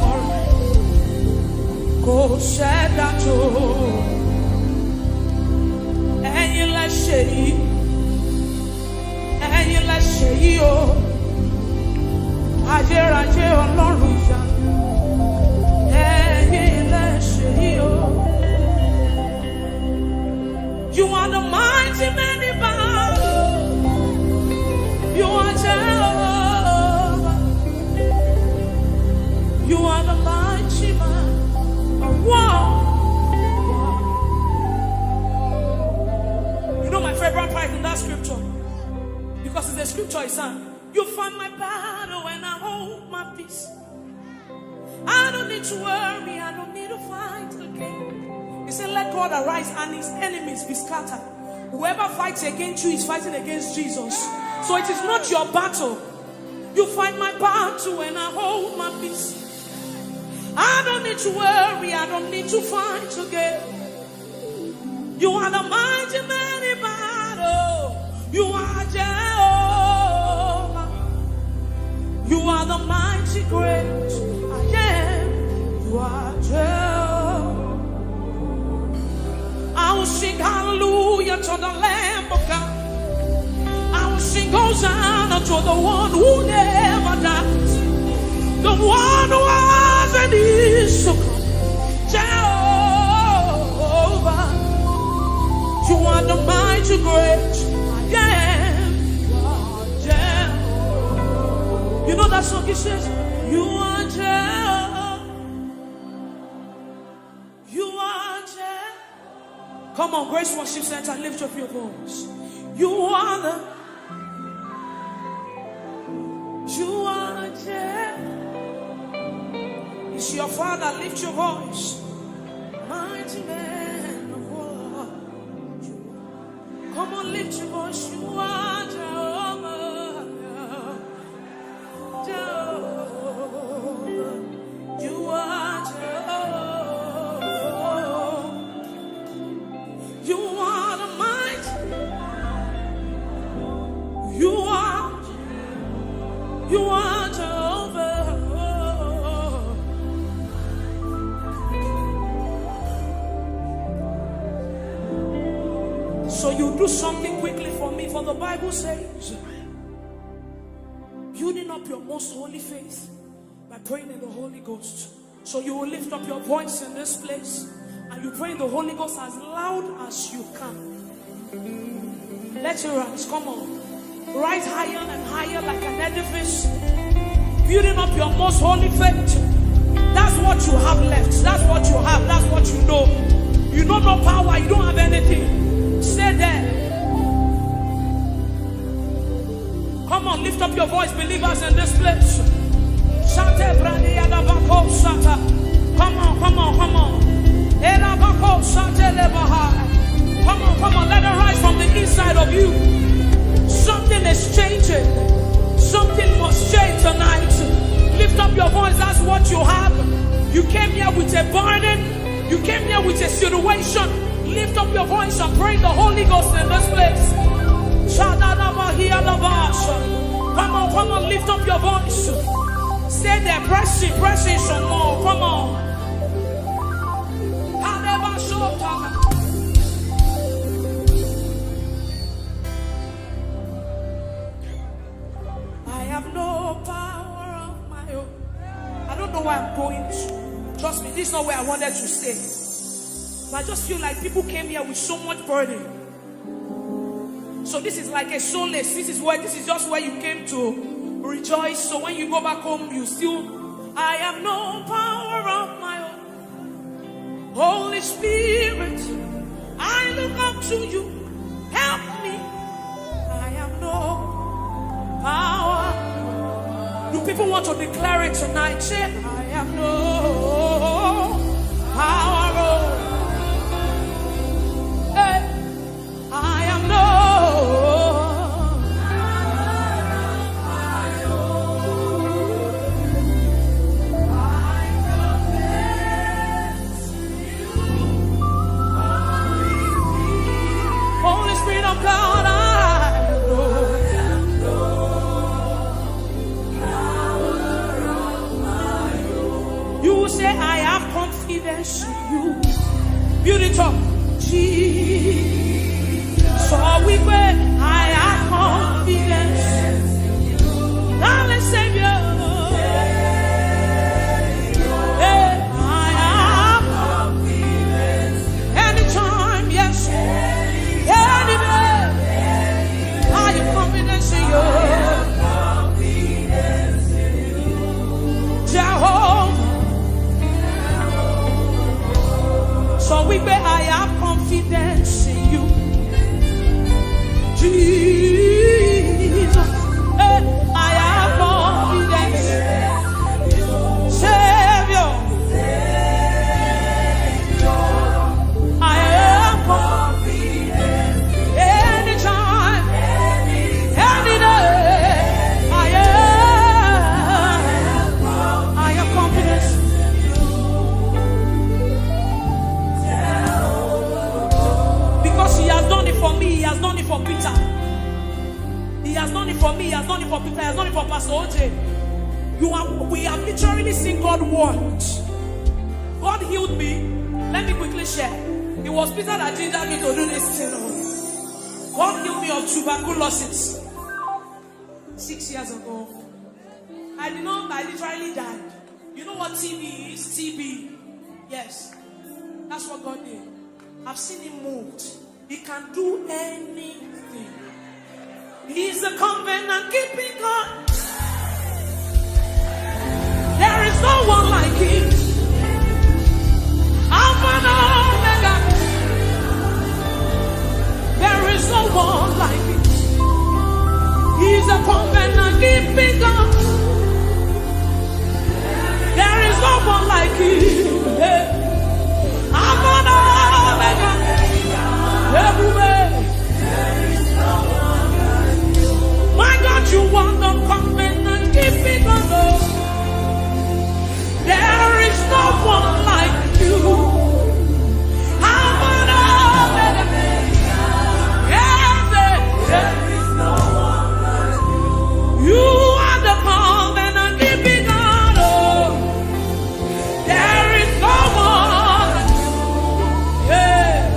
Go said that to and you let say, and you let say, oh, Aje Ọlọ́run ya, and you let say, oh, you are the mighty man in battle. You are Jehovah. You are the mighty man of war. You know my favorite part in that scripture? Because it's a scripture I sang. You fight my battle when I hold my peace. I don't need to worry. I don't need to fight again. He said, let God arise and his enemies be scattered. Whoever fights against you is fighting against Jesus. So it is not your battle. You fight my battle and I hold my peace. I don't need to worry. I don't need to fight again. You are the mighty man in battle. You are Jehovah. You are the mighty great I am. You are Jehovah. I will sing hallelujah to the Lamb of God. I will sing Hosanna to the one who never dies, the one who has and is to come. Jehovah, you are the mighty great I am. You are Jehovah. You know that song? It says, you are Jehovah. You are Jehovah. Come on, Grace Worship Center, lift up your voice. You are the, you are Jehovah. It's your Father, lift your voice. Mighty man of war. Come on, lift your voice. You are Jehovah. Jehovah. You are Jehovah. You are the mighty. You are Jehovah. So you do something quickly for me, for the Bible says, building up your most holy faith by praying in the Holy Ghost. So you will lift up your voice in this place and you pray in the Holy Ghost as loud as you can. Let it rise, come on. Rise higher and higher like an edifice, building up your most holy faith. That's what you have left. That's what you have. That's what you know. You know no power. You don't have anything. Stay there. Come on, lift up your voice, believers in this place. Come on, come on, come on. Come on, let it rise from the inside of you. Something is changing. Something must change tonight. Lift up your voice, that's what you have. You came here with a burden. You came here with a situation. Lift up your voice and pray the Holy Ghost in this place. Come on, lift up your voice. Stay there, press it some more. Come on. this is not where I wanted to stay. But I just feel like people came here with so much burden. So this is like a solace. This is just where you came to rejoice. So when you go back home, you still, I have no power of my own. Holy Spirit, I look up to you. Help me. I have no power. Do people want to declare it tonight? Say, I have no power. Hey, I have no. Holy Spirit of God, I say I have confidence in you. Build it up. Jesus. So we pray, I have confidence in you. Darling Savior. Hey, I have confidence. Anytime, yes. Any day. I have confidence in you. Jehovah. So we pray, I have confidence in you. Jesus, I have confidence. Savior, I have confidence. Anytime, any day, I have confidence. He has done it for me, he has done it for Peter. He has done it for me, he has done it for Peter, he has done it for Pastor OJ. We have literally seen God work. God healed me. Let me quickly share. It was Peter that gingered me to do this thing. God healed me of tuberculosis 6 years ago. I literally died. You know what TB is? TB. Yes. That's what God did. I've seen him moved. He can do anything. He's a covenant keeping God. There is no one like him. Alpha and Omega. There is no one like him. He's a covenant keeping God. There is no one like him. Alpha and Omega. Everywhere. There is no one like you. My God, you want the covenant keeping God. There is no one like you. Alpha and Omega. There is no one like you. You are the covenant keeping God. There is no one like you. Yeah.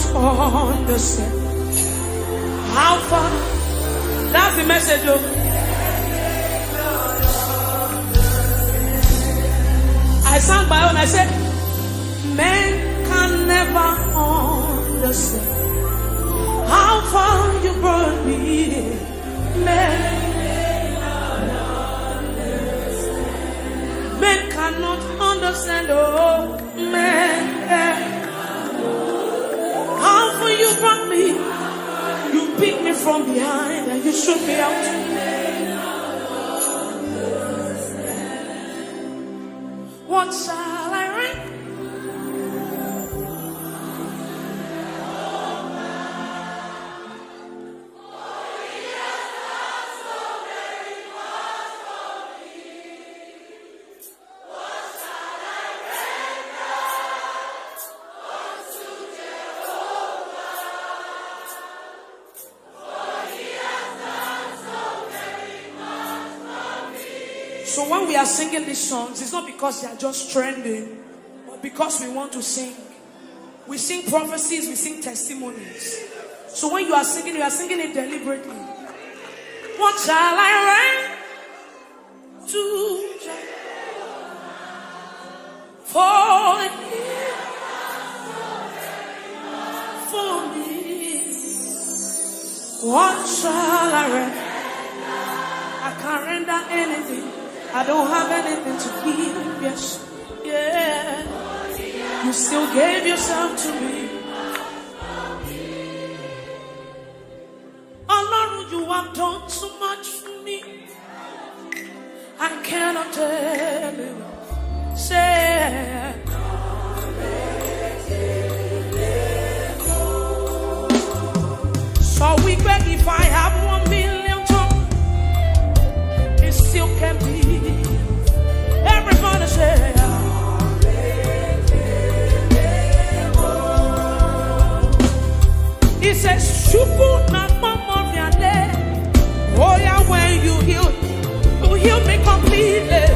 cannot understand how far. That's the message, though. I sang my own. I said, men can never understand how far you brought me. Men cannot understand. Oh, men. How far you brought me. You picked me from behind and you shook me out. What shall I write? So when we are singing these songs, it's not because they are just trending, but because we want to sing. We sing prophecies, we sing testimonies. So when you are singing it deliberately. What shall I write to for me? What shall I write? I can't render anything. I don't have anything to give, yes, yeah. You still gave yourself to me. Oh Lord, you have done so much for me. I cannot tell you. Say, so we beg if I have 1 million tongues, it still can be. Everybody say, he says, Shuku na mama viande. Oh yeah, when you heal me completely.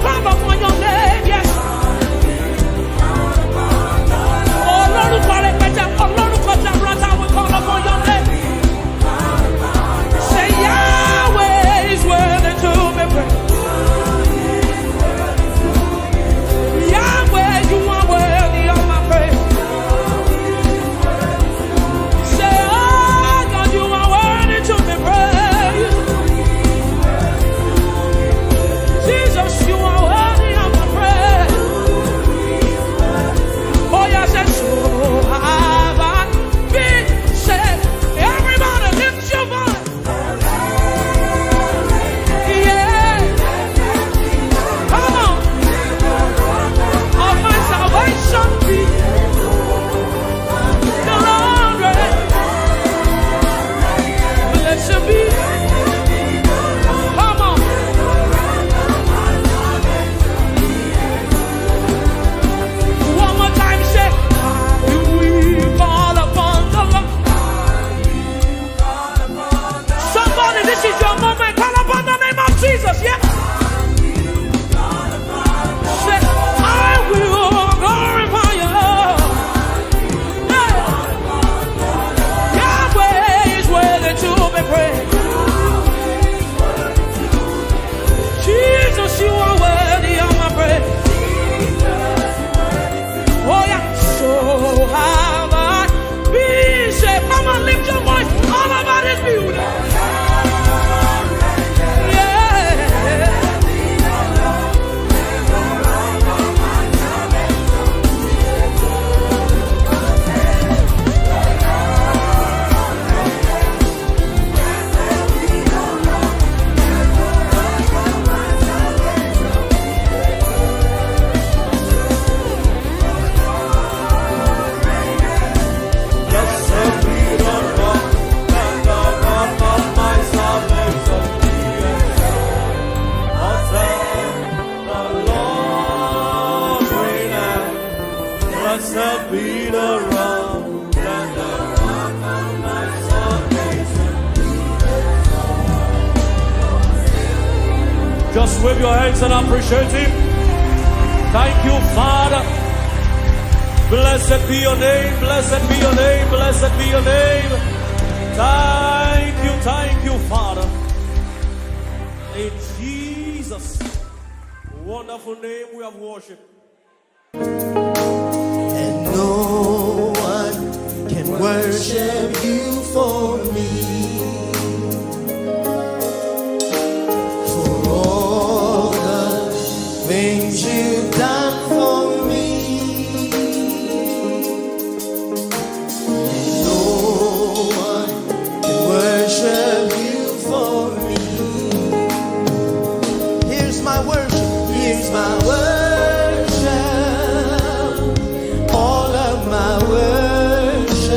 call upon your name, yes. Oh, Lord, we call it better. Oh, Lord, we call it brother. We call upon your name. Say, Yahweh is worthy to be praised. Yahweh, you are worthy of my praise. Say, oh, God, you are worthy to be praised. Jesus, you are worthy of my praise. Oh, yes, and so have I been said. Everybody lift your voice. Yeah. Come on. Of my salvation be the Lord reign. Blessed be. Come on. One more time, say, we call upon the Lord. Somebody, this is your moment. Call upon the name of Jesus, yeah? Say, I will glorify you, Lord. Hey. Yahweh is worthy to be praised. Jesus, you are worthy of my praise. Oh yeah, so have I been saved. Come on, lift your voice all over this building. Yeah. Blessed be the rock and the rock of my salvation. The Lord reigneth. Blessed be the rock and the rock of my salvation. Just wave your hands and appreciate Him. Thank you, Father. Blessed be your name, blessed be your name, blessed be your name. Thank you, Father. In Jesus' wonderful name we have worshiped. And no one can worship you for me. For all the things you've done for me. And no one can worship you for me. Here's my worship. Here's my worship. All of my worship.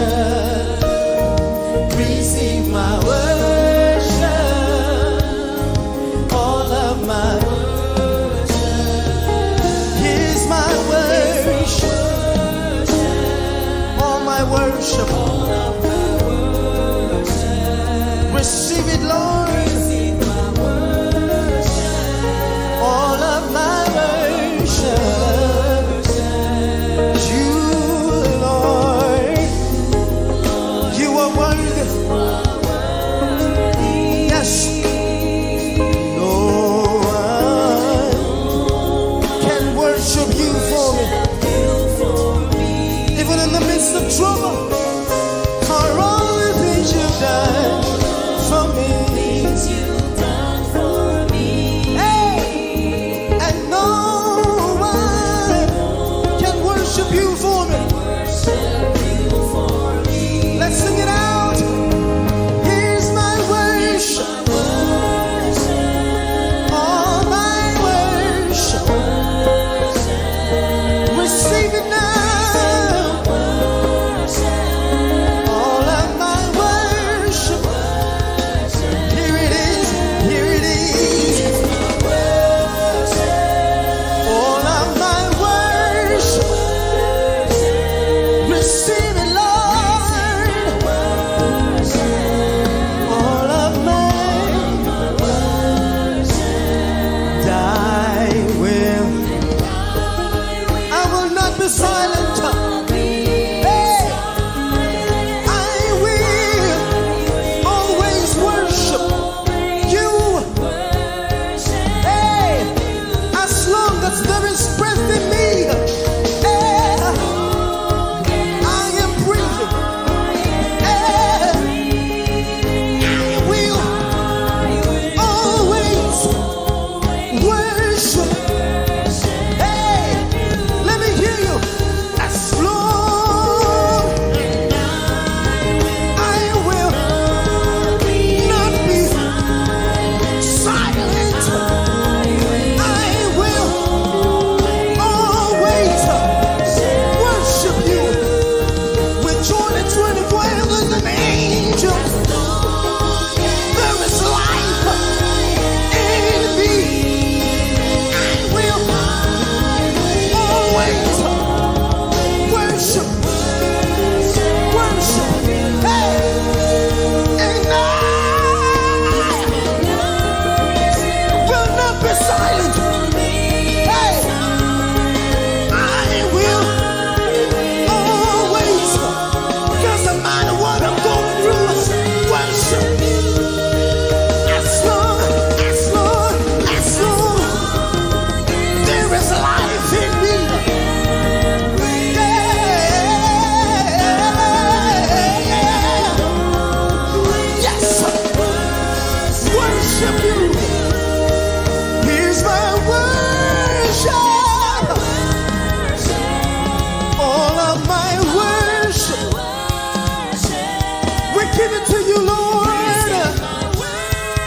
give it to you, Lord.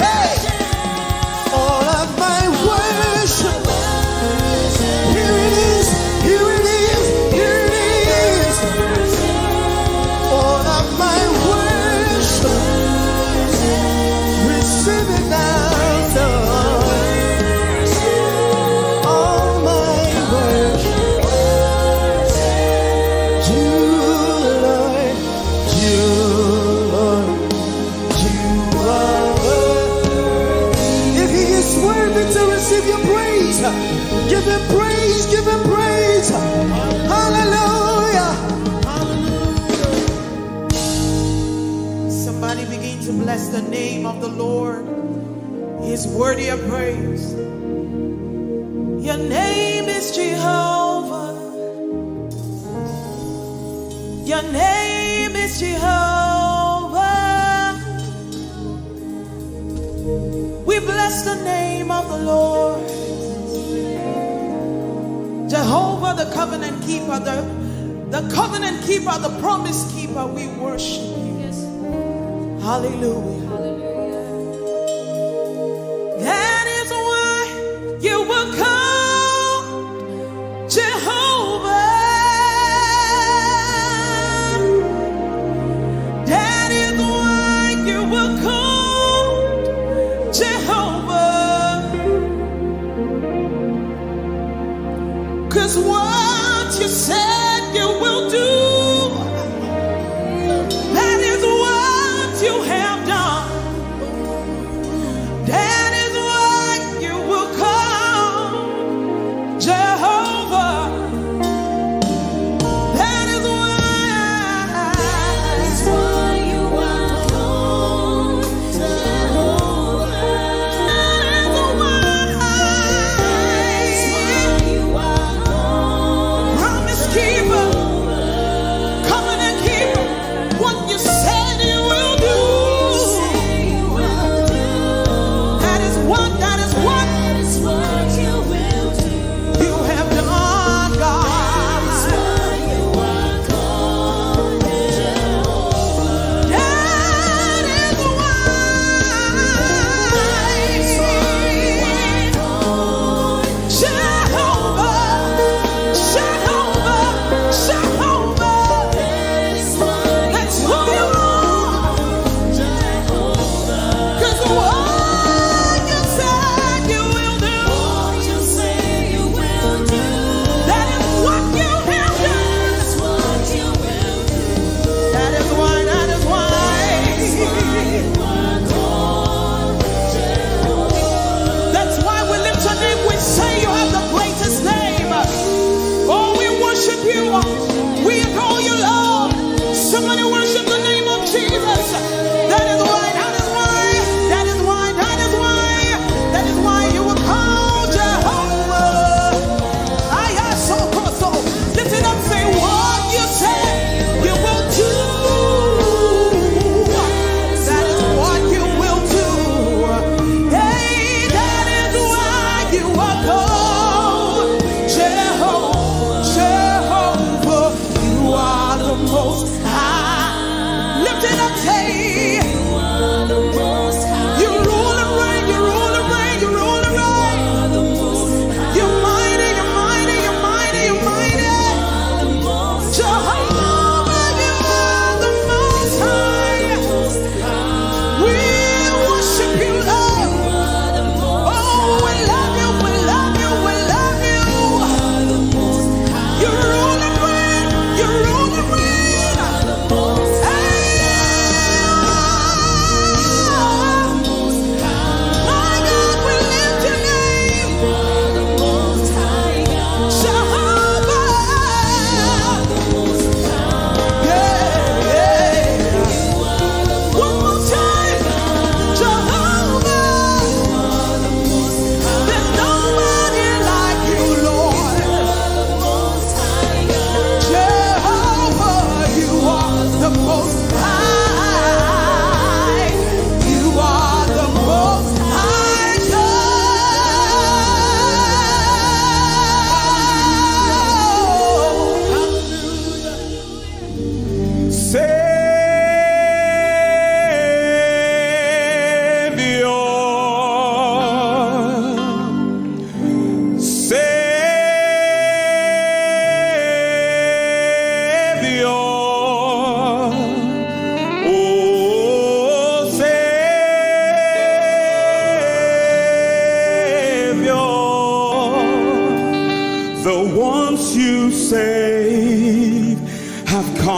Hey, all of my worship. Here it is, here it is, here it is. All of my worship. Receive it now, Lord. All my worship. You, Lord, you, Lord, you are worthy. If He is worthy to receive your praise, give Him praise, give Him praise. Hallelujah. Somebody begin to bless the name of the Lord. He is worthy of praise. Your name is Jehovah. Your name is Jehovah. We bless the name of the Lord. Jehovah, the covenant keeper, the covenant keeper, the promise keeper, we worship you. Hallelujah. That is why you will come, Jehovah. That is why you will come, Jehovah. 'Cause what you said you will do, that is what you have done.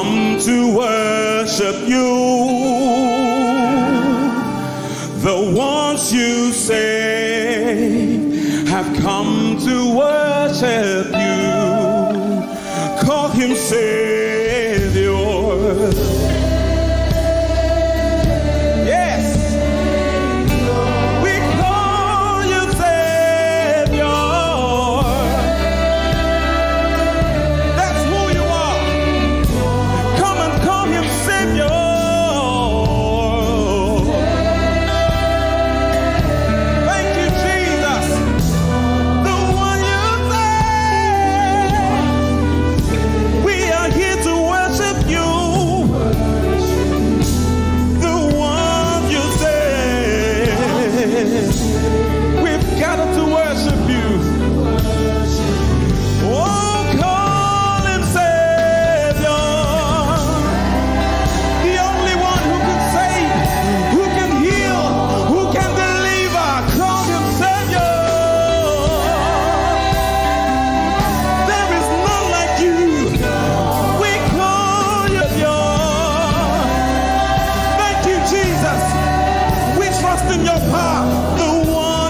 come to worship you. The ones you say have come to worship you. Call him Savior. Yes. We call you Savior. That's who you are. Come and call him Savior. Thank you, Jesus. The one you say. We are here to worship you. The one you say. We've gathered to worship you. Oh, call him Savior. The only one who can save, who can heal, who can deliver. Call him Savior. There is none like you. We call you Savior. Thank you, Jesus. We trust in your power. The one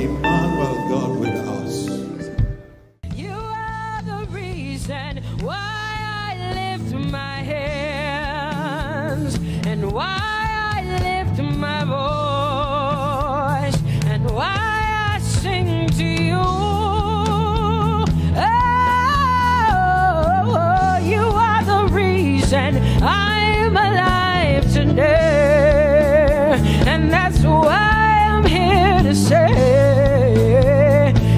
Emmanuel, God with us. You are the reason why I lift my hands and why I lift my voice and why I sing to you. Oh, you are the reason I'm alive today, and that's why I'm here to say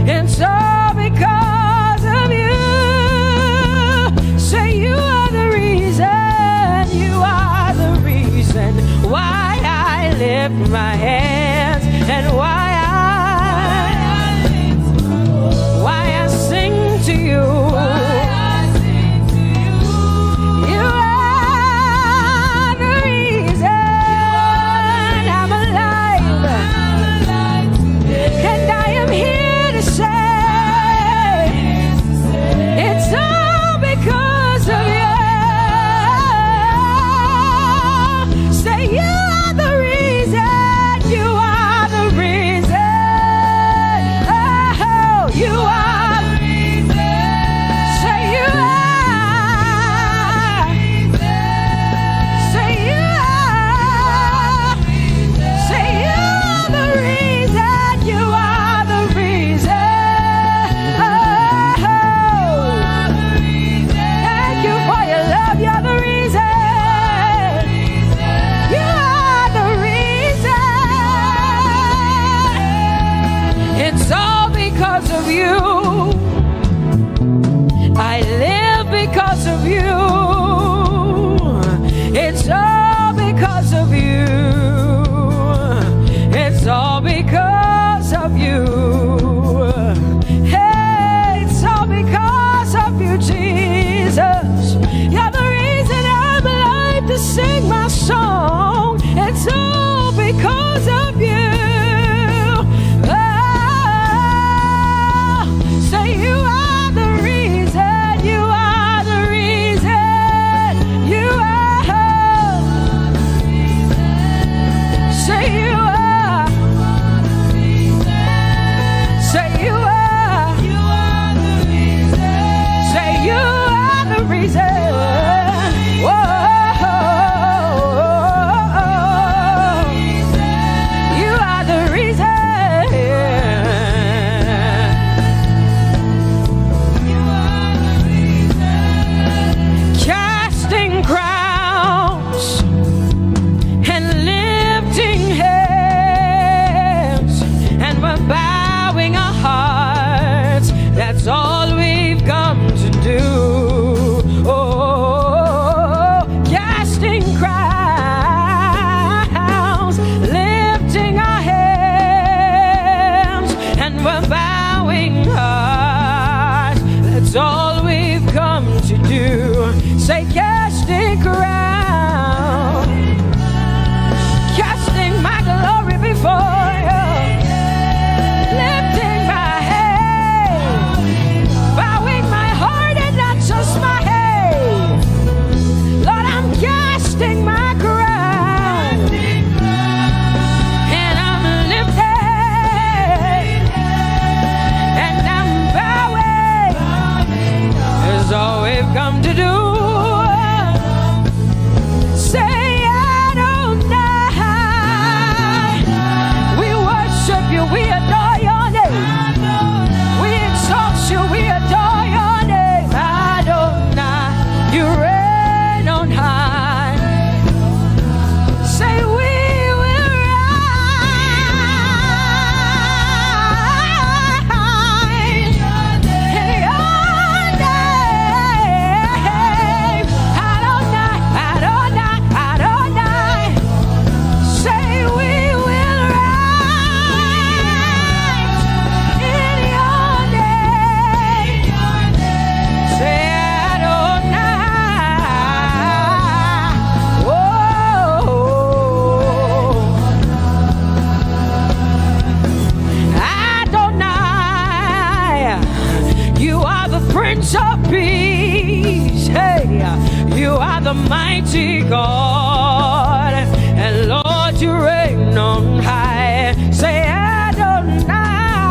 it's all because of you. Say you are the reason, you are the reason why I lift my hands and why I sing to you. You are the reason I'm alive, and I am here to say it's all because of you. Say you are the reason, you are the reason. Oh, you are. Say you are. Say you are. Say you are the reason, you are the reason. Oh, thank you for your love, you're the reason. You are the reason. It's all because of you. I live because of you. It's all because of you. It's all because of you. Hey, it's all because of you, Jesus. You're the reason I'm alive to sing my song. It's all because of you. Oh, say you are the reason. You are the reason. You are. Say you are. Say you are. Say you are the reason. Whoa. You are the reason. Casting crowns and lifting hands, and we're bowing our hearts. That's all we've come to do. Oh, casting crowns, lifting our hands, and we're bowing hearts. That's all we've come to do. Say casting crowns, casting my glory before you, lifting my head, bowing my heart and not just my head. Lord, I'm casting my crown, and I'm lifted, and I'm bowing. Is all we've come to do. Say Adonai. We worship you, we adore your name. We exalt you, we adore your name. Adonai, you reign on high. Say we will rise in your name. Adonai, Adonai, Adonai. Say we will rise in your name. Say Adonai. Whoa. Adonai, you are the Prince of Peace. Hey, you are the mighty God, and Lord, you reign on high. Say Adonai.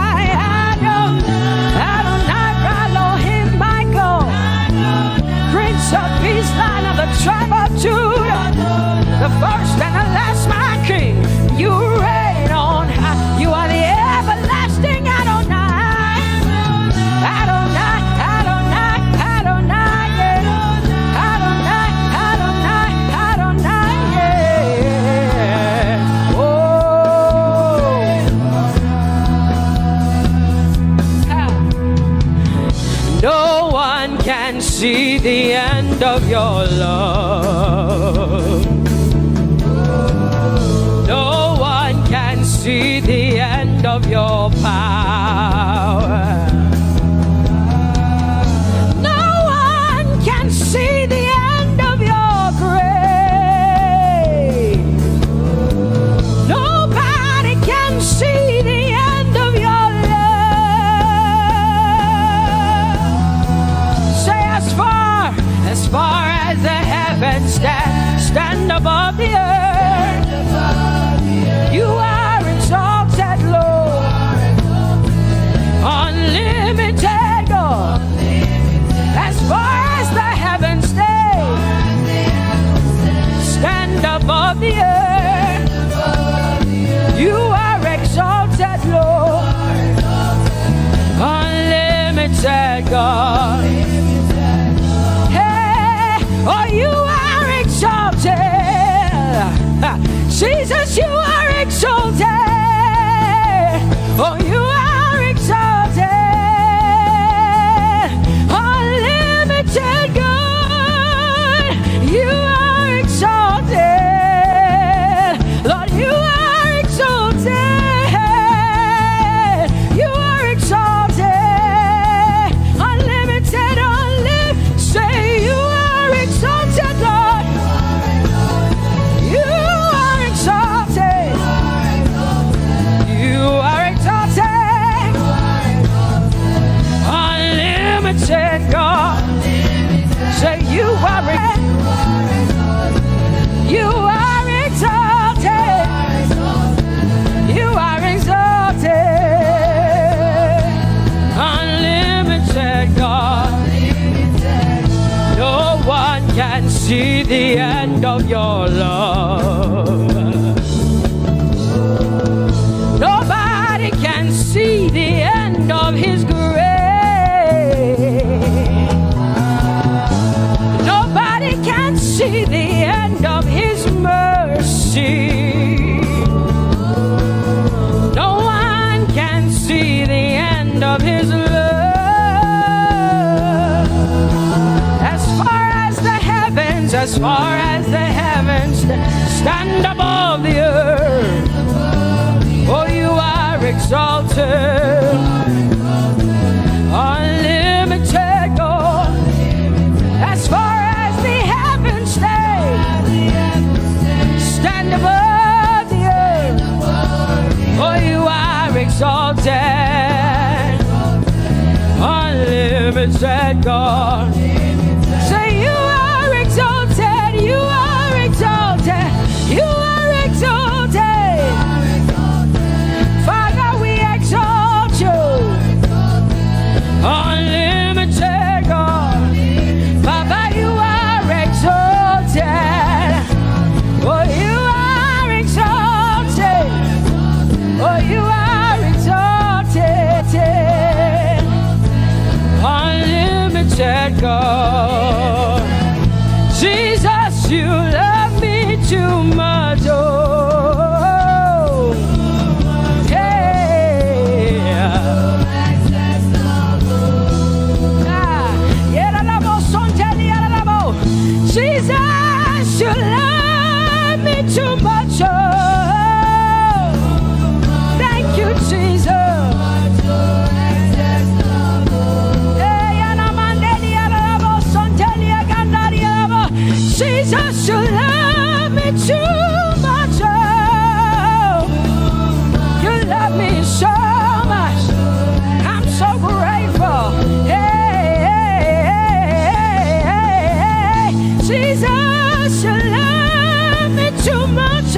see the end of your love. No one can see the end of your power. No one can see the end of your grace. Nobody can see the end of your love. Say as far as the heavens stand above the earth. You are exalted, Lord, unlimited God. As far as the heavens stand above the earth, you are exalted, Lord, unlimited God. Hey, oh, you are exalted. Jesus, you are exalted. Oh, you are exalted. Unlimited God. You are exalted. Lord, you are exalted. You are exalted. Unlimited, unlimited. Say you are exalted, Lord. You are exalted. You are exalted. Unlimited God. Say you are exalted. You are exalted. You are exalted. Unlimited God. No one can see the end of your love. Nobody can see the end of his grace. Nobody can see the end of his mercy. No one can see the end of his love. As far as the heavens stand above the earth. Oh, you are exalted. Unlimited God. As far as the heavens stand above the earth. Oh, you are exalted. Unlimited God. Say you are exalted. You are exalted. You are exalted. Father, we exalt you. Unlimited God. Father, you are exalted. Oh, you are exalted. Oh, you are exalted. Unlimited God. Jesus, you love me too much. Oh, Jesus, you love me too much. Oh, thank you, Jesus. Jesus, you love me too much. Oh, you love me so much. I'm so grateful. Jesus, you love me too much.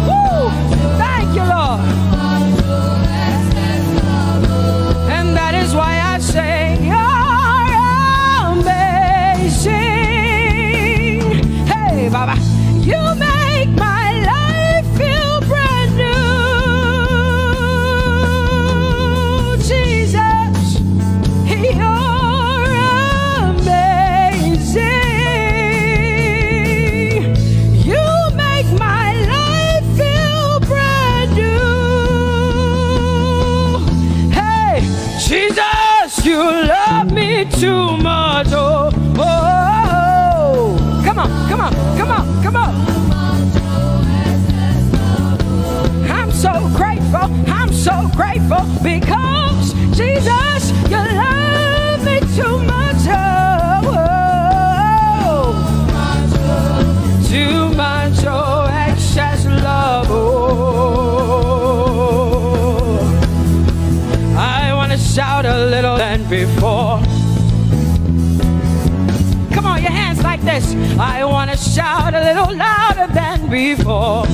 Woo! Thank you, Lord. And that is why I say you're amazing. Hey, Baba, you make my life feel brand new. Jesus, you're amazing. You make my life feel brand new. Hey, Jesus, you love me me too much. Oh, oh, oh. Come on, come on, come on, come on. I'm so grateful because Jesus, you love me too much. Oh, oh. Too much, oh, excess love. Oh, I want to shout a little than before. Come on, your hands like this. I want to shout a little louder than before.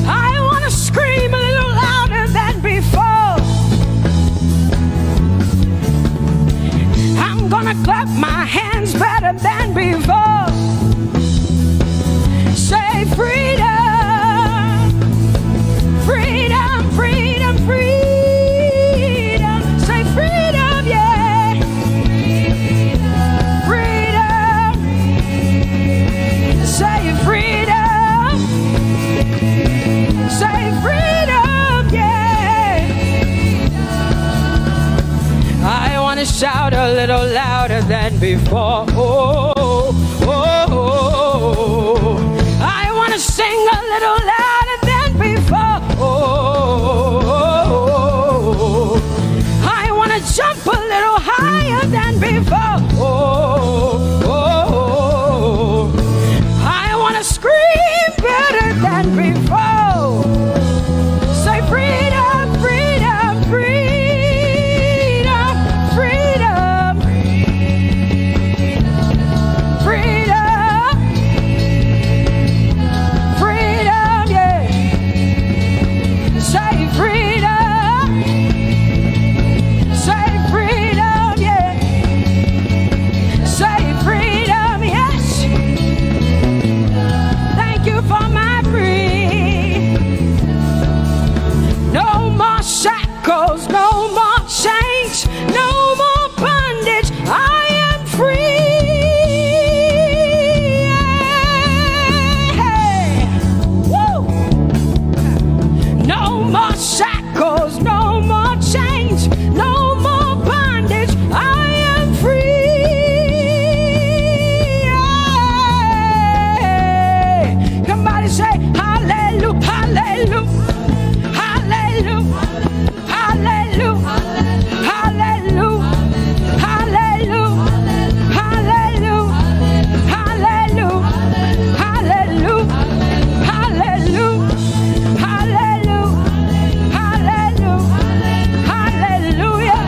I want to scream a little louder than before. I'm gonna clap my hands better than before. Say freedom, freedom, freedom, freedom. Say freedom, yeah. Freedom. Say freedom. Say freedom, yeah. I want to shout a little louder than before. Oh, oh, oh, oh. I want to sing a little louder than before. Oh, oh, oh. I want to jump a little higher than before. Oh, oh, oh. I want to scream better than before. Say freedom, freedom, freedom, freedom, freedom, freedom, yeah. Say freedom, say freedom, yeah. Say freedom, yes. Thank you for my freedom. No more shackles, no more chains, no more bondage. I am free. Hey. Woo. No more shackles, no more chains, no more bondage. I am free. Somebody say hallelujah, hallelujah. Hallelujah, hallelujah, hallelujah, hallelujah, hallelujah, hallelujah, hallelujah, hallelujah, hallelujah, hallelujah, hallelujah,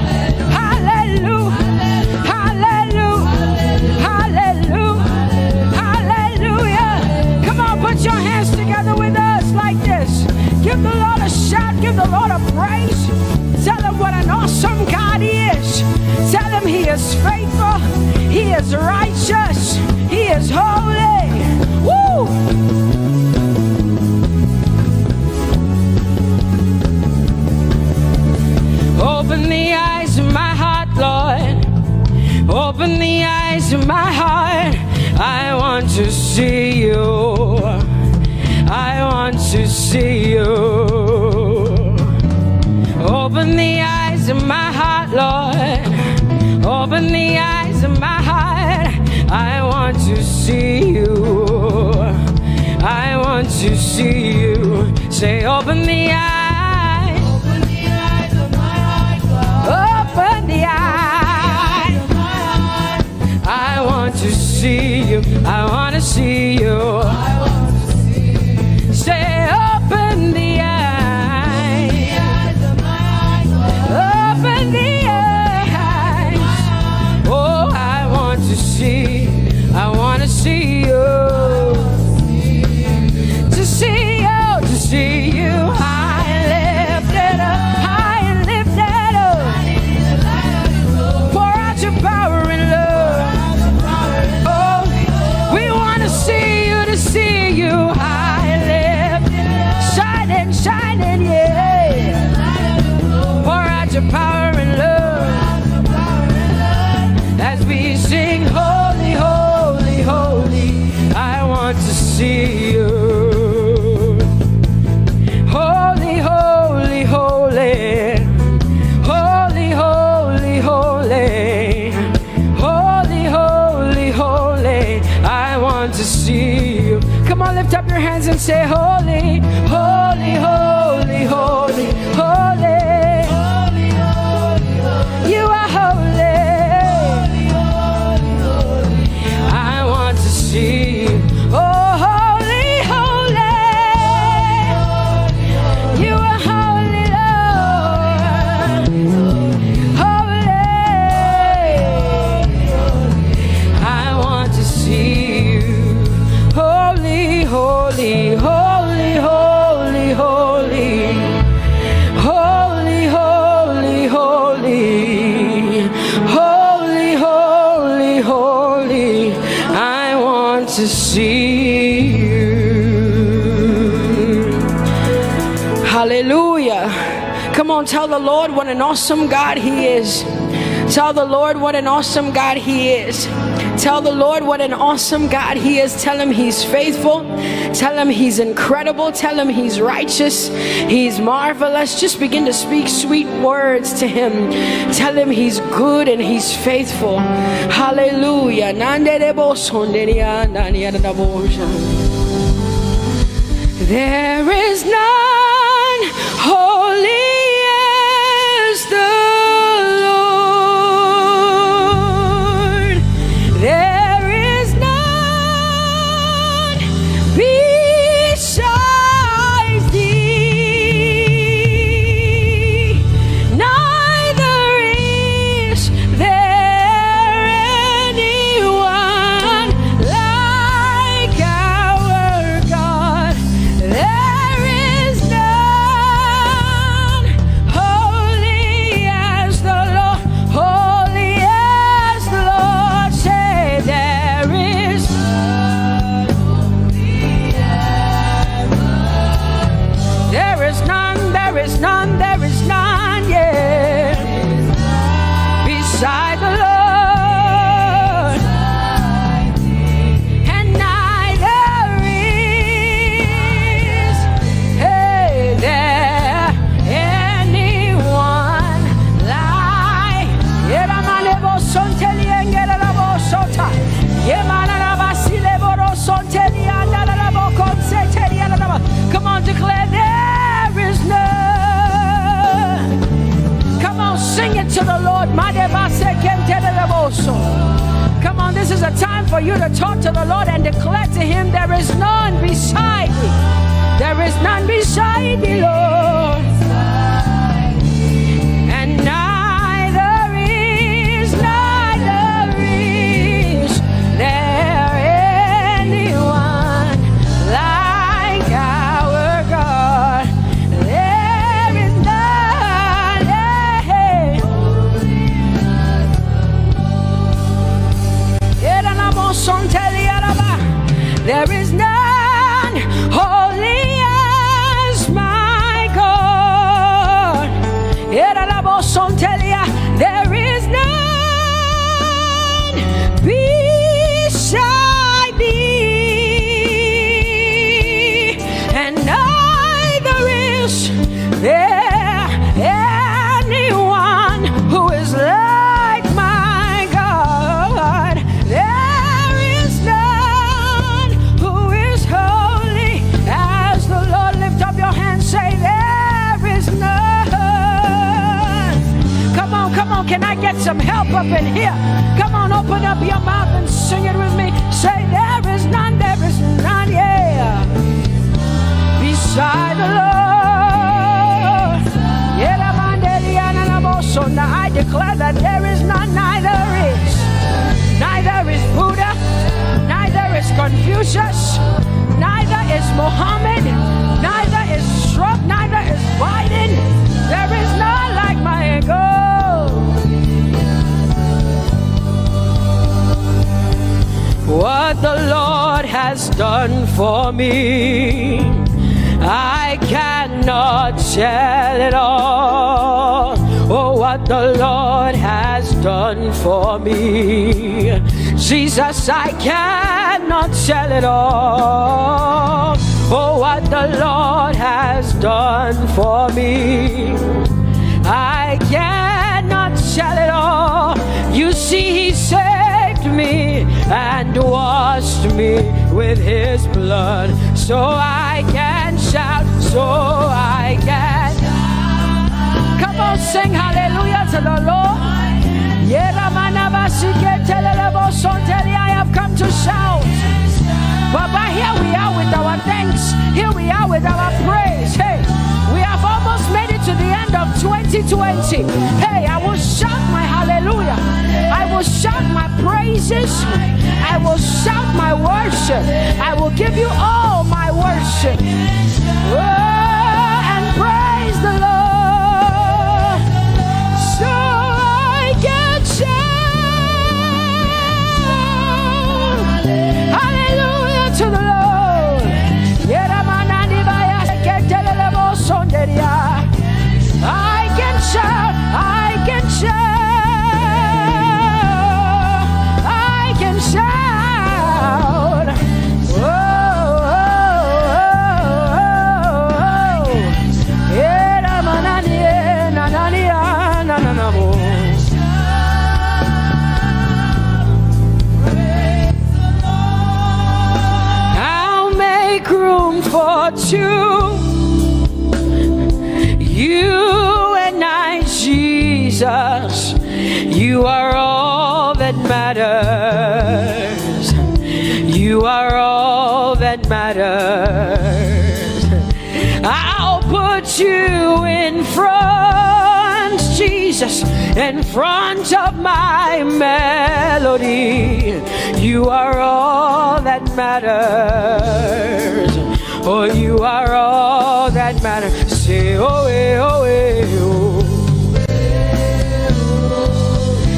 hallelujah, hallelujah, hallelujah. Come on, put your hands together with us like this. Give the Lord a shout, give the Lord a praise. Tell him what an awesome God he is. Tell him he is faithful, he is righteous, he is holy. Woo! Open the eyes of my heart, Lord. Open the eyes of my heart. I want to see you. I want to see you. Open the eyes of my heart, Lord. Open the eyes of my heart. I want to see you. I want to see you. Say, open the eyes. Open the eyes of my heart, Lord. Open the eyes of my heart. I want to see you. I want to see you. Say, open the eyes of my eyes. Open the eyes. Oh, I want to see. I want to see you. To see you, to see you. High and lifted up, high and lifted up. Pour out your power and love. Oh, we want to see you, to say holy, holy, holy, holy, holy. You are holy. I want to see you. Oh, holy, holy. You are holy, Lord. Holy. I want to see you. Holy, holy, holy, holy, holy. Holy, holy, holy. Holy, holy, holy. I want to see you. Hallelujah. Come on, tell the Lord what an awesome God He is. Tell the Lord what an awesome God He is. Tell the Lord what an awesome God He is. Tell Him He's faithful. Tell Him He's incredible. Tell Him He's righteous. He's marvelous. Just begin to speak sweet words to Him. Tell Him He's good and He's faithful. Hallelujah. There is none holy as the Lord. There is none besides thee. Neither is there anyone like our God. There is none holy as the Lord, holy as the Lord. Say there is none holy as the Lord. There is none, there is none, there is none, yeah, beside the Lord. And neither is there anyone like Come on, declare there is none. Come on, sing it to the Lord. Come on, this is a time for you to talk to the Lord and declare to Him there is none beside thee. There is none beside thee, Lord. And neither is there anyone like our God. There is none. There is none holy as my God. There is none beside thee, and neither is there anyone who is like my God. There is none who is holy as the Lord. Lift up your hands, say there is none. Come on, can I get some help up in here? Come on, open up your mouth and sing it with me. Say there is none, yeah, beside the Lord. So now I declare that there is none, neither is Buddha, neither is Confucius, neither is Muhammad, neither is Trump, neither is Biden. There is none like my God. What the Lord has done for me, I cannot tell it all. Oh, what the Lord has done for me, Jesus, I cannot tell it all. Oh, what the Lord has done for me, I cannot tell it all. You see, He saved me and washed me with His blood, so I I can shout, so I can. Come on, sing hallelujah to the Lord. I have come to shout. Baba, here we are with our thanks. Here we are with our praise. Hey, we have almost made it to the end of 2020. Hey, I will shout my hallelujah. I will shout my praises. I will shout my worship. I will give you all my worship. Oh, and praise the Lord. So I can shout hallelujah to the Lord. I can shout, I can shout, I can shout. Oh, oh, oh, I'll make room for two. You and I, Jesus, you are all that matters. You are all that matters. I'll put you in front, Jesus, in front of my melody. You are all that matters. Oh, you are all that matters. Say, oh, oh, oh.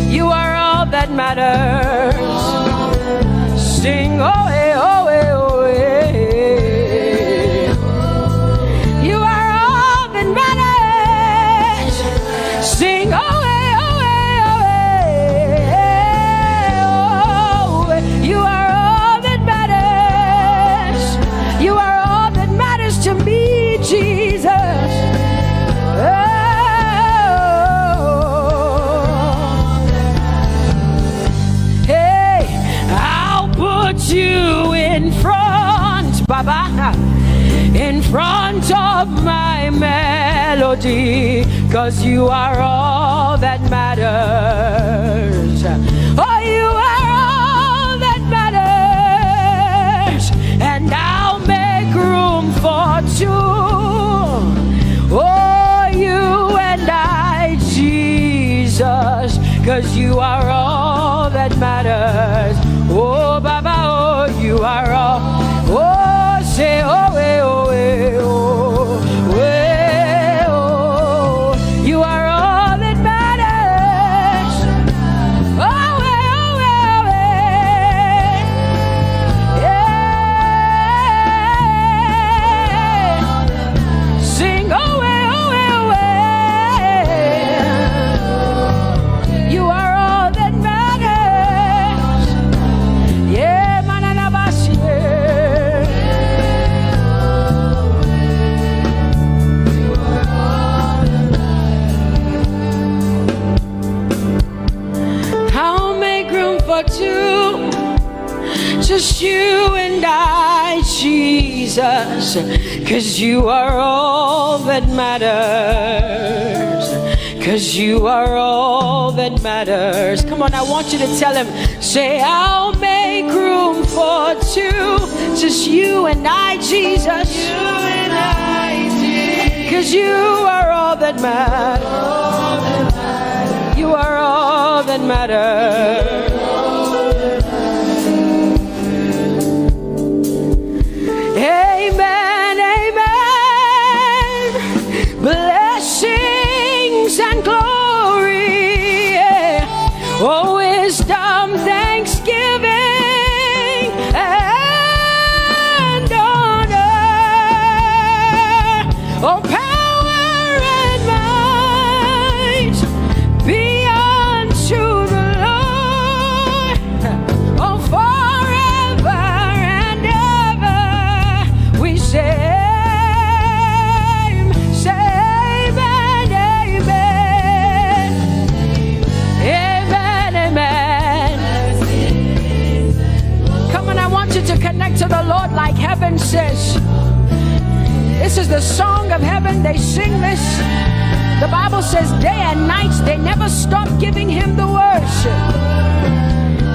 You are all that matters. Sing, oh, oh, oh, oh. You are all that matters. Sing, oh, oh, oh, oh. You are all that matters. You are all that matters to me, Jesus. You in front, Baba, in front of my melody, 'cause you are all that matters. Oh, you are all that matters, and I'll make room for two. Oh, you and I, Jesus, 'cause you are all that matters. Oh, Baba, oh, you are all. Oh, say, oh, oh, oh, oh, you are all that matters. Oh, oh, yeah. Sing, oh, you are all that matters. Yeah, manana bashi. I'll make room for two, just you and I, Jesus, 'cause you are all that matters. 'Cause you are all that matters. Come on, I want you to tell him, say, I'll make room for two, just you and I, Jesus. You and I, Jesus. 'Cause you are all that matters. You are all that matters. Amen, amen. Blessings and glory, yeah. Oh, wisdom, thanksgiving, and honor. Oh, power and might be unto the Lord. Oh, forever and ever we say. To connect to the Lord like heaven says. song of heaven, they sing this. The Bible says day and night they never stop giving him the worship.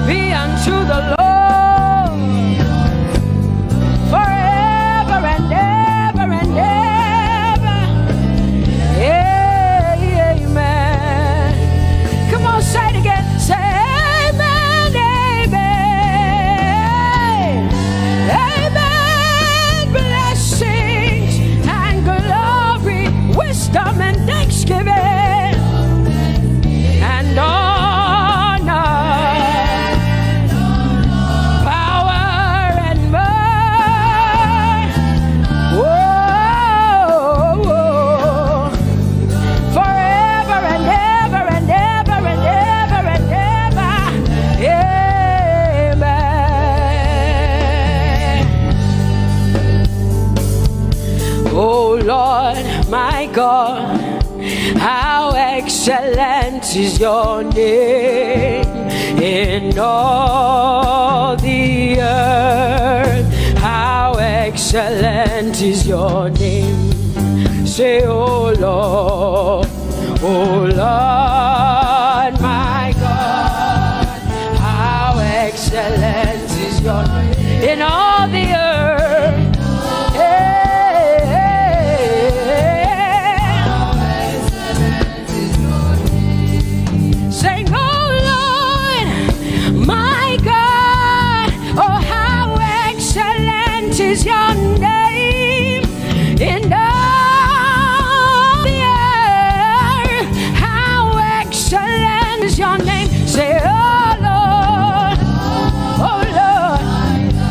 Be unto the Lord forever and ever and ever. Amen. Come on, say it again. Say amen, amen. Amen. Blessings and glory, wisdom and thanksgiving and honor, power and might. Whoa, forever and ever and ever and ever and ever. Amen. Oh Lord, my God, how excellent is your name in all the earth. How excellent is your name. Say, oh Lord, my God, how excellent is your name in all the earth. Sing, oh Lord, my God, oh how excellent is your name in all the earth. How excellent is your name. Say, oh Lord,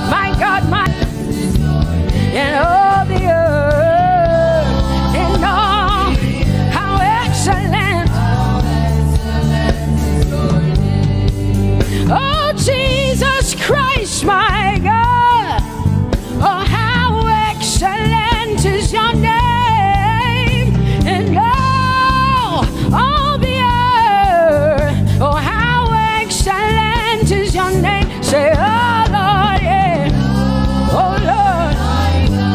my God, my in all the earth, in all, how excellent. Oh, Jesus Christ, my God. Oh, how excellent is your name in all the earth. Oh, how excellent is your name. Say, oh, Lord, yeah. Oh, Lord.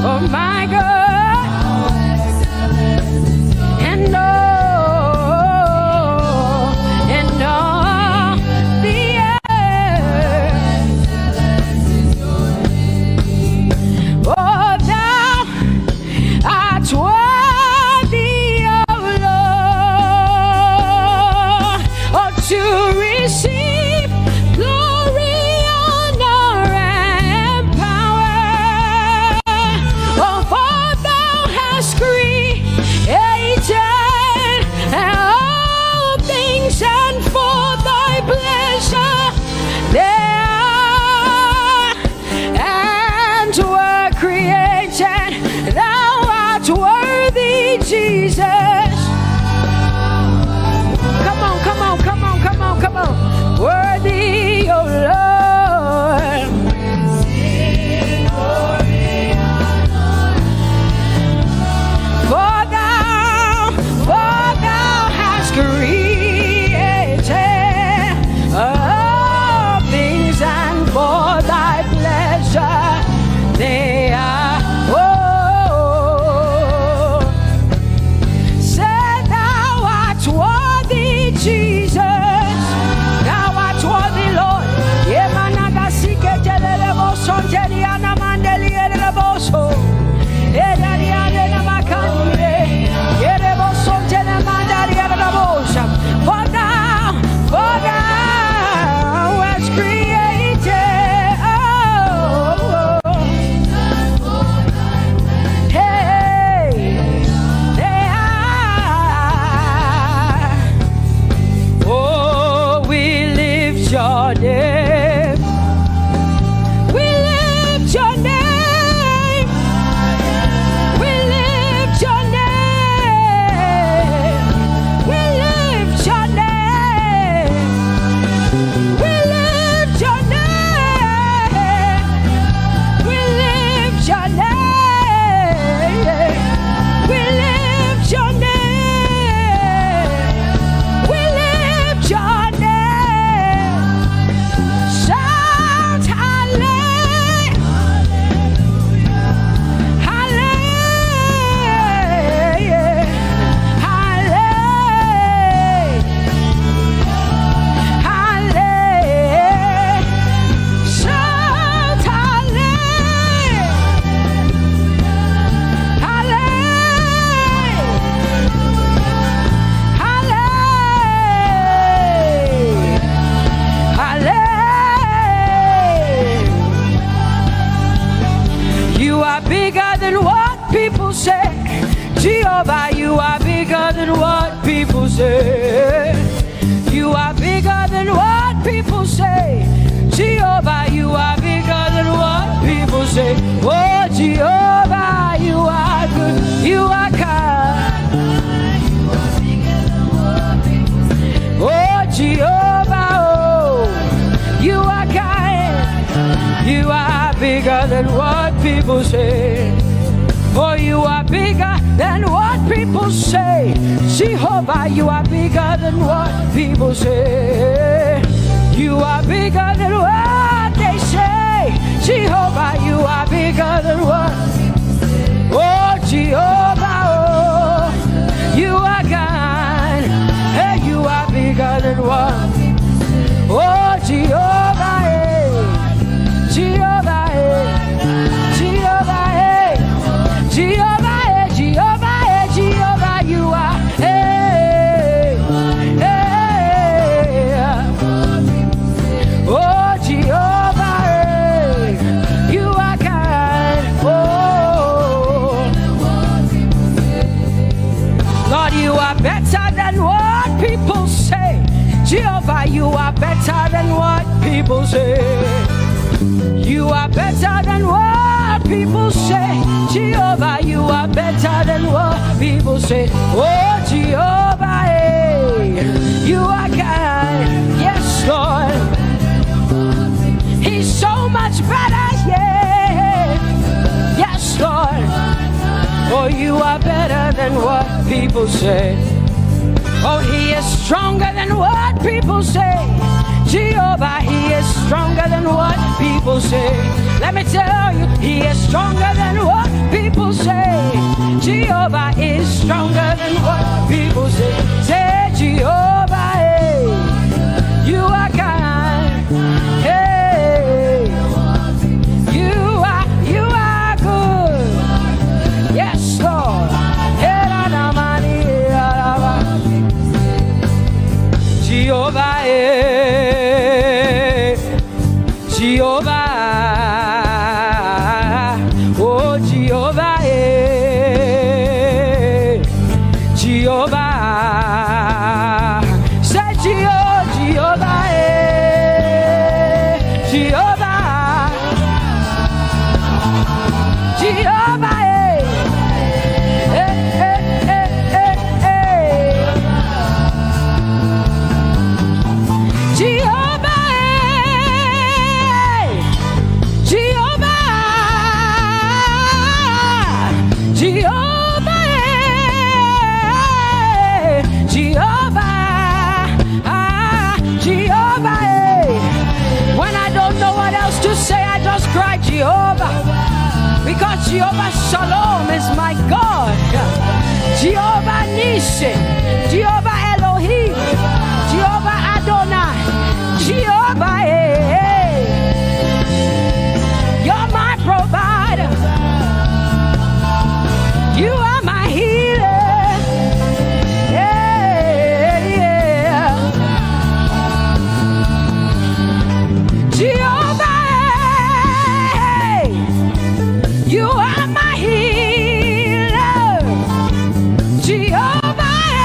Oh, my God. And all the earth. Oh, thou art worthy, O Lord, oh, to receive glory, honor, and power. Oh, for thou hast created all things, and for thy pleasure they are and were created. Thou art worthy, Jesus. Come on, come on, come on, come on, come on. Worthy, O Lord. For thou hast created all things, and for thy pleasure they are. Oh, say thou art worthy, Jesus. Thou art worthy, Lord. Jehovah, you are bigger than what people say. You are bigger than what people say. Jehovah, you are bigger than what people say. Oh, Jehovah, you are good. You are kind. Oh, Jehovah, oh, you are kind. You are bigger than what people say. Oh, you are bigger than what people say. Jehovah, you are bigger than what people say. You are bigger than what they say. Jehovah, you are bigger than what. Oh, Jehovah, oh, you are God. Hey, you are bigger than what. Oh, Jehovah, hey. Jehovah, hey. Jehovah, hey. Jehovah, hey. Jehovah, hey. Jehovah, you are. Hey, hey. Oh, Jehovah, hey. You are kind. Oh, Lord, you are better than what people say. Jehovah, you are better than what people say. You are better than what people say. Jehovah, you are better than what people say. Oh, Jehovah, hey, you are kind. Yes, Lord. He's so much better, yeah. Yes, Lord. Oh, you are better than what people say. Oh, he is stronger than what people say. Jehovah, he is stronger than what people say. Let me tell you, he is stronger than what people say. Jehovah is stronger than what people say. Say, Jehovah, hey, you are kind. Hey, you are good. Yes, Lord. Jehovah, Jehovah, oh Jehovah, Jehovah, say Jehovah, Jehovah, Jehovah, cry Jehovah, because Jehovah Shalom is my God. Jehovah Nissi, Jehovah Elohim, Jehovah Adonai, Jehovah, hey, you're my provider. You are my healer. Yeah, yeah. Jehovah, you are my healer, Jehovah.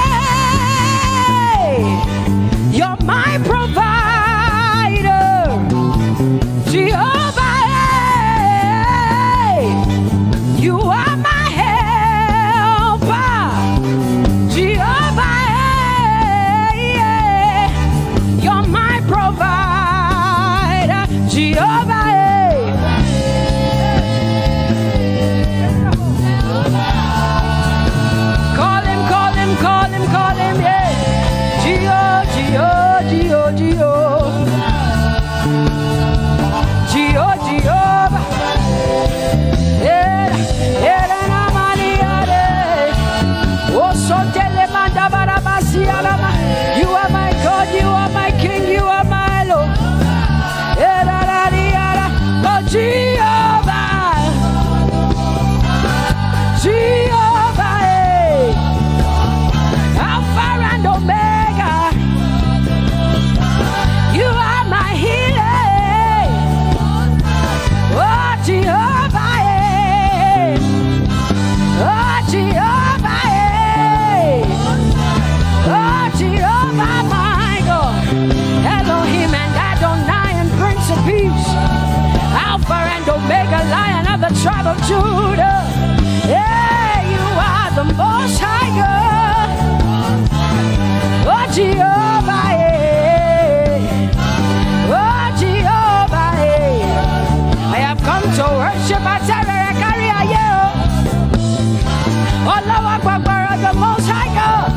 the Most High God.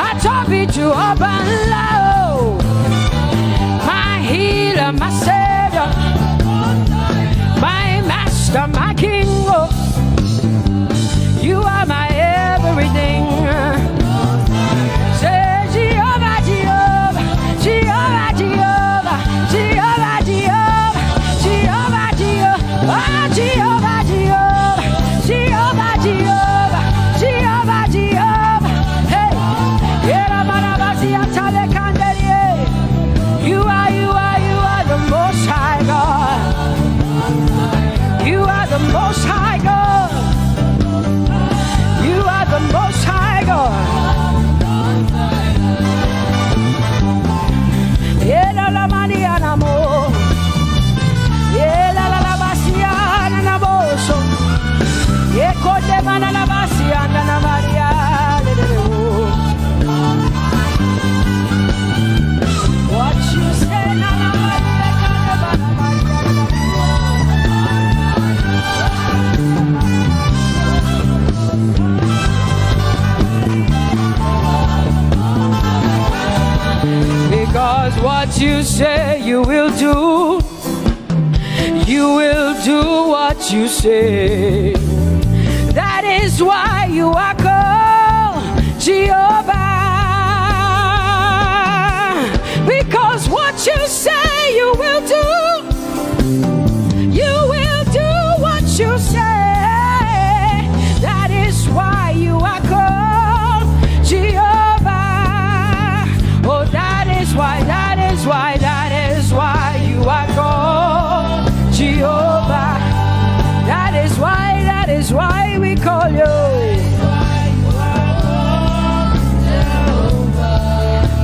I talk it to up and low. My healer, my savior, my master, my king. Oh, you are my everything. Say Jehovah, Jehovah, Jehovah, Jehovah, Jehovah, Jehovah, Jehovah, Jehovah, Jehovah, Jehovah, Jehovah, Jehovah, Jehovah. Hey, you are the Most High God. You are the Most High God. You are the Most High God. Yela la maniana mo. Yela la basiana na boso. Yeko de mana la basiana na Maria. What you say na na because what you say you will do what you say. That is why you are called Jehovah. Because what you say you will do what you say. That is why you are called Jehovah. Oh, that is why you are called Jehovah. That is why we call you.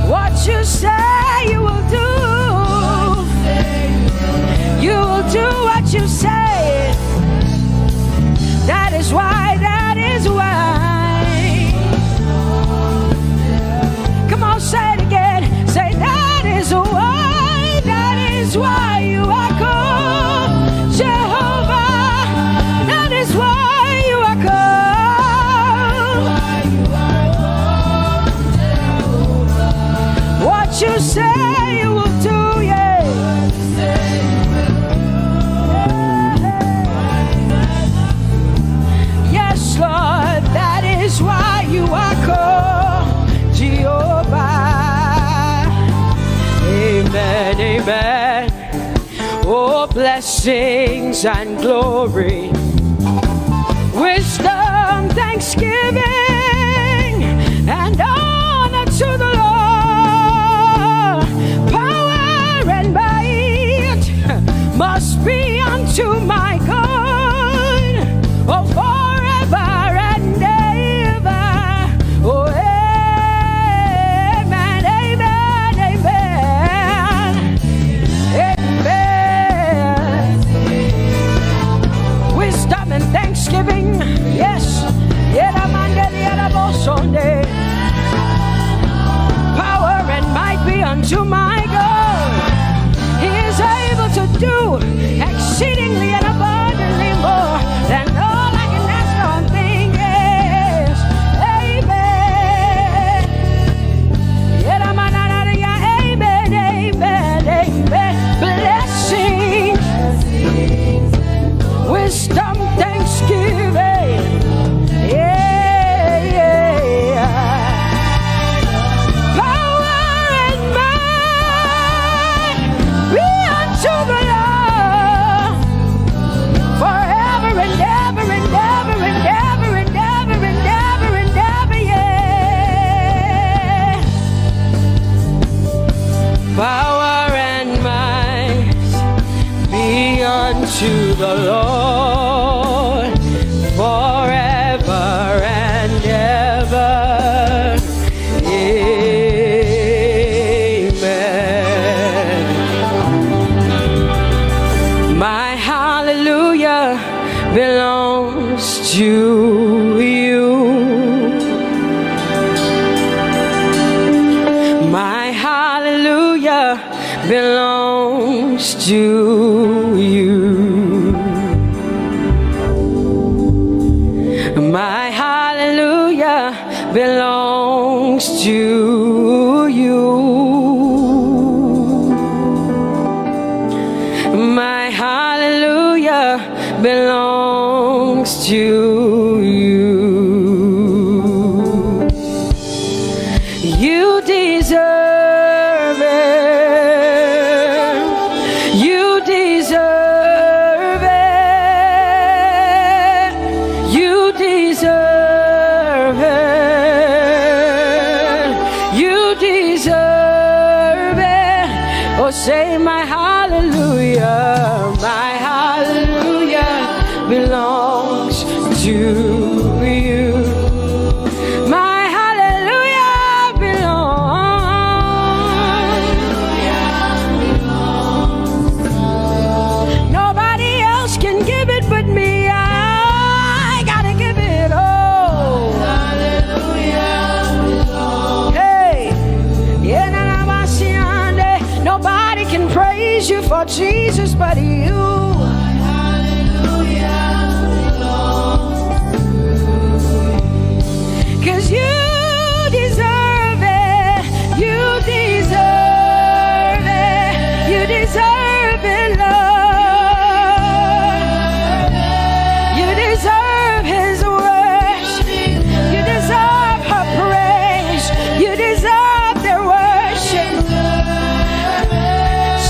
What you say you will do. You will do what you say. That is why. Come on, say it again. Say that is why you are called Jehovah. That is why you are called. What you say you will do, yeah. Yes, Lord, that is why you are called Jehovah. Amen, amen. Oh, blessings and glory, wisdom, thanksgiving, and honor to the Lord. Power and might must be unto my God. Oh, forever and ever. Oh, amen, amen, amen. Amen. Wisdom and thanksgiving, yes. Power and might be unto my God. He is able to do exceedingly and abundantly more than all I can ask or think. Yes. Amen. Amen, amen, amen. Blessings, wisdom, thanksgiving. Yeah, yeah. Power and might be unto the Lord forever and ever and ever and ever and ever and ever and ever, yeah. Power and might be unto the Lord forever and ever. Amen. My hallelujah belongs to you. My hallelujah belongs to you. My hallelujah belongs to you. My hallelujah belongs to you. You deserve it. You deserve it. You deserve it. You deserve it. Oh, say my hallelujah. My hallelujah belongs to you. My hallelujah belongs. Nobody else can give it but me. I gotta give it all. Hallelujah. Hey, nobody can praise you for Jesus but you. Cause you deserve it. You deserve it. You deserve it, Lord. You deserve His worship. You deserve her praise. You deserve their worship.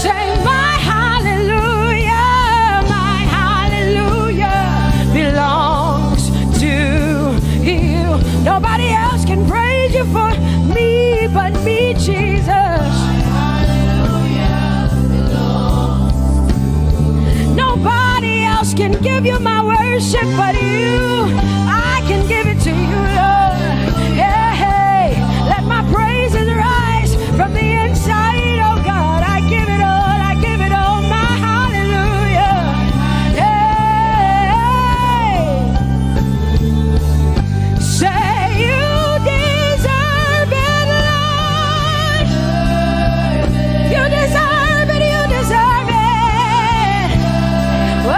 Say my hallelujah. My hallelujah belongs to you. Nobody else can praise you for me but me, Jesus. Nobody else can give you my worship but you. I can give it to you, Lord. Yeah, hey, let my praises rise from the inside, oh God. I give it all, I give it all, my hallelujah. Hey, say you deserve it, Lord. You deserve it, you deserve it. Whoa.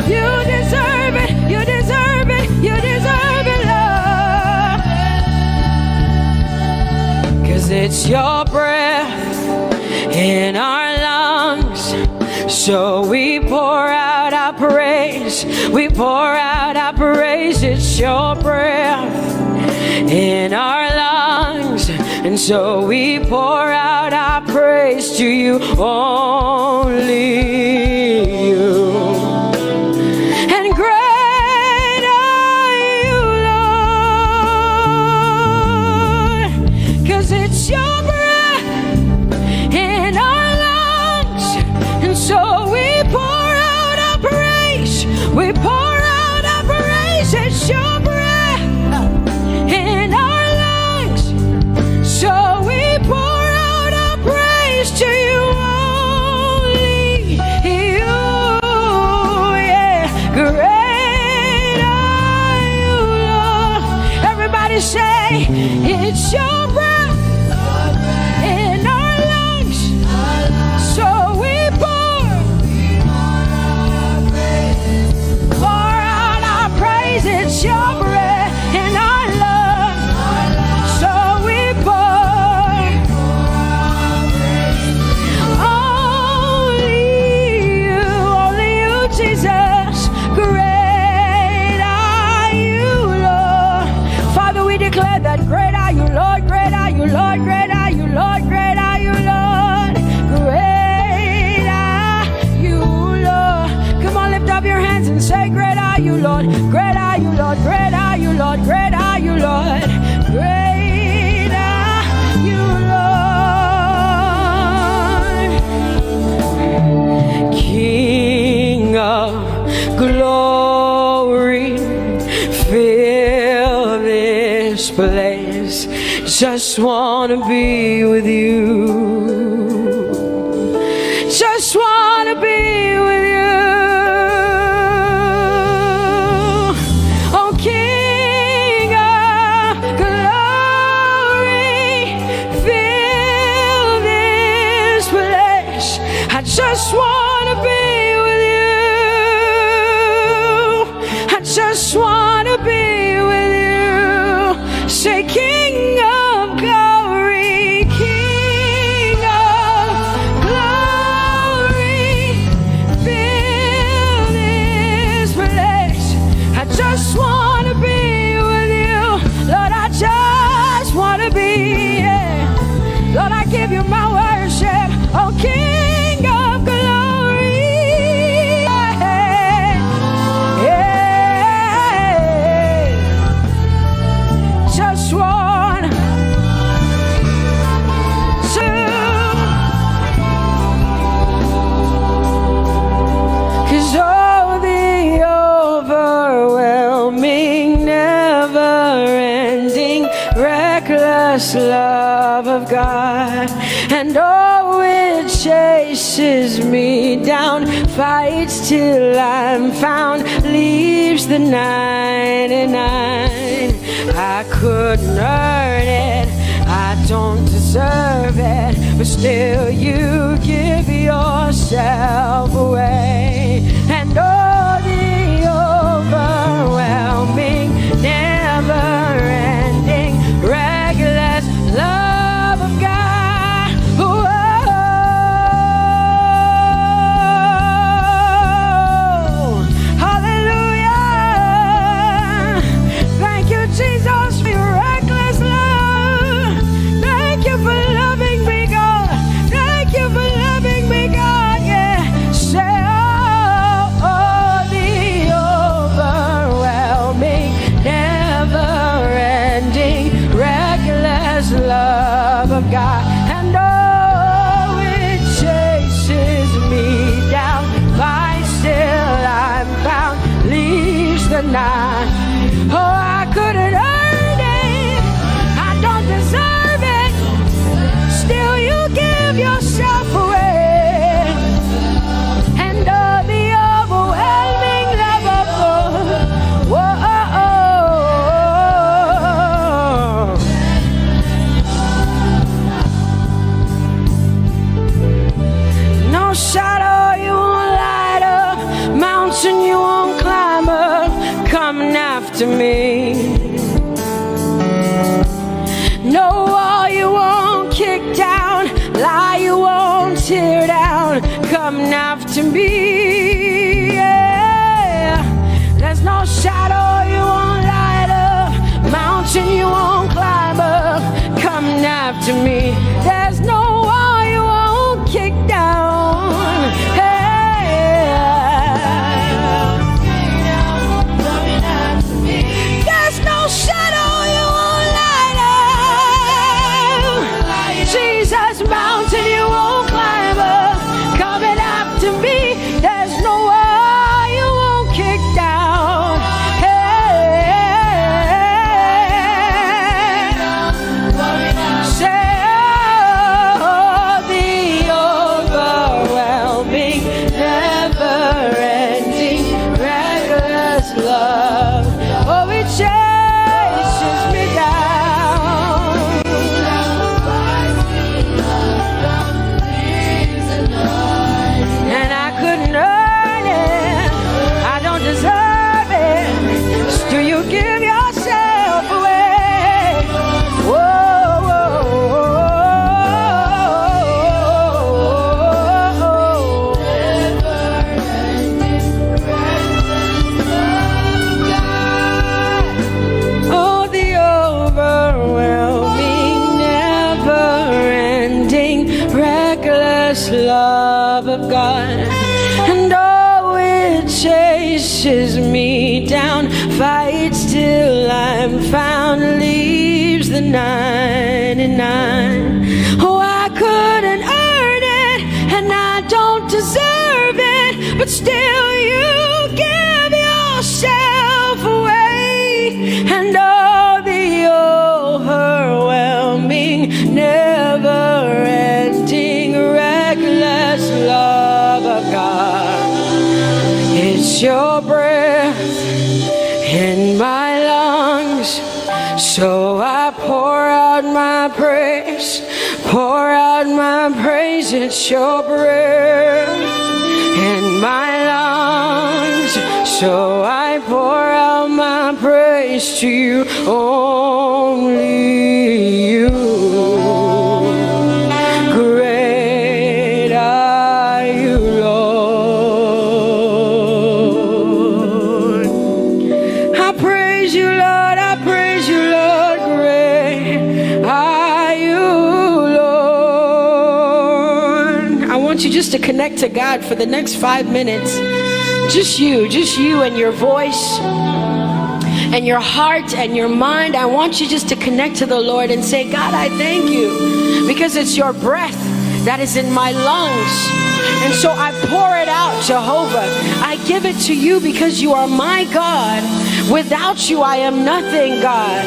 You deserve it, you deserve it, you deserve it, Lord. Cause it's your breath in our lungs. So we pour out our praise. We pour out our praise. It's your breath in our lungs. And so we pour out our praise to you, only you. And great are you, Lord. Cause it's your breath in our lungs. And so we pour out our praise. We pour out our praise. It's your breath in our lungs. So we pour out our praise to you, only you. Yeah, great are you, Lord. Everybody say, it's your breath in our lungs. So we pour out our praise. It's your breath in our lungs. So we pour only you, Jesus. Great are you, Lord. Father, we declare that great are you, Lord. Great are you, Lord. Great are you, Lord. Great are you, Lord. Great are you, Lord. Come on, lift up your hands and say, great are you, Lord. Great are you, Lord. Great are you, Lord. Great are you, Lord. Great are you, Lord. King of glory, fill this place. Just wanna be with you. Just wanna be with you. Oh, King of glory, fill this place. I just wanna be with you. reckless love of God, and oh, it chases me down, fights till I'm found, leaves the 99. I couldn't earn it, I don't deserve it, but still you give yourself away. And oh, the overwhelming, never-ending, reckless love of God. Whoa. Hallelujah. Thank you, Jesus, for your reckless love. Thank you for loving me, God. Thank you for loving me, God. Yeah. Say, oh, the overwhelming, never-ending, reckless love of God. And oh, it chases me down, fights till I'm found, leaves the 9. Oh, I couldn't earn it, I don't deserve it, still you give yourself away. And oh, the overwhelming love of God. Whoa. No shadow you won't light up, mountain you won't climb up, coming after me. No wall you won't kick down, lie you won't tear down, coming after me. Yeah. There's no shadow you won't light up, mountain you won't climb up, coming after me. There's no wall you won't kick down. Hey. There's no shadow you won't light up, Jesus, mountain you won't climb up, coming after me. There's no wall you won't kick down. Hey. Say, oh, the overwhelming, never-ending, reckless love. Oh, it chases me down. And I couldn't earn it, I don't deserve it, still you give yourself away. Whoa, whoa, oh, the overwhelming, never-ending, reckless love of God. And oh, it chases me down, fights till I'm found, leaves the 99. Oh, I couldn't earn it, and I don't deserve it, but still you give yourself away. And oh, the overwhelming, never-ending, reckless love of God. It's your breath in my lungs, so I pour out my praise, pour out my praise. It's your breath in my lungs, so I pour out my praise to you, only you. Great are you, Lord. I praise you, Lord, I praise you, Lord. Great are you, Lord. I want you just to connect to God for the next 5 minutes. Just you and your voice and your heart and your mind. I want you just to connect to the Lord and say, God, I thank you because it's your breath that is in my lungs. And so I pour it out, Jehovah. I give it to you because you are my God. Without you, I am nothing, God.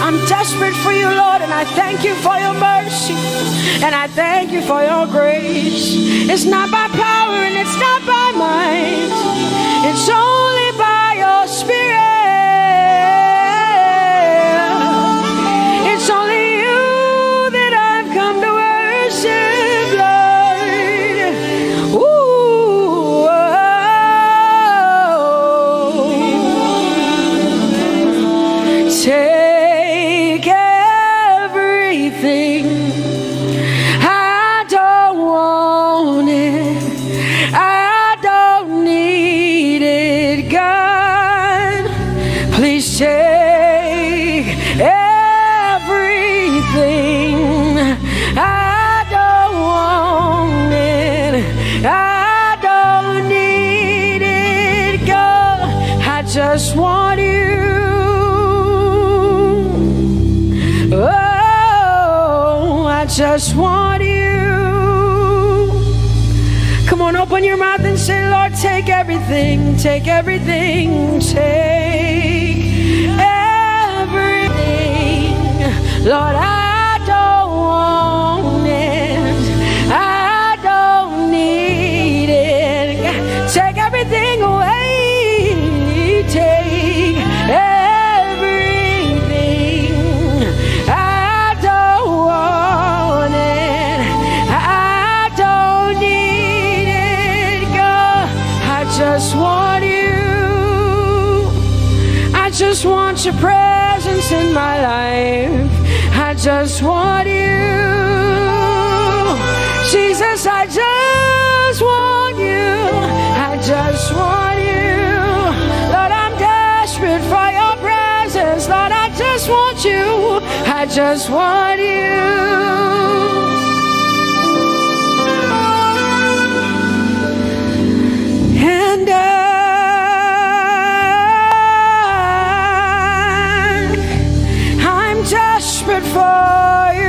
I'm desperate for you, Lord, and I thank you for your mercy. And I thank you for your grace. It's not by power and it's not by might. It's only by your Spirit. It's only you that I've come to worship, Lord. Ooh, oh. Take everything. I don't want it. I don't need it, God. Please take everything. I don't want it. I don't need it, God. I just want you. Oh, I just want you. Come on, open your mouth and say, Lord, take everything, take everything, take everything. Lord, I don't want it. I don't need it. Take everything away. Take everything. I don't want it. I don't need it, God. I just want you. I just want your presence in my life. I just want you. Jesus, I just want you. I just want you. Lord, I'm desperate for your presence. Lord, I just want you. I just want you. And I'm desperate for you.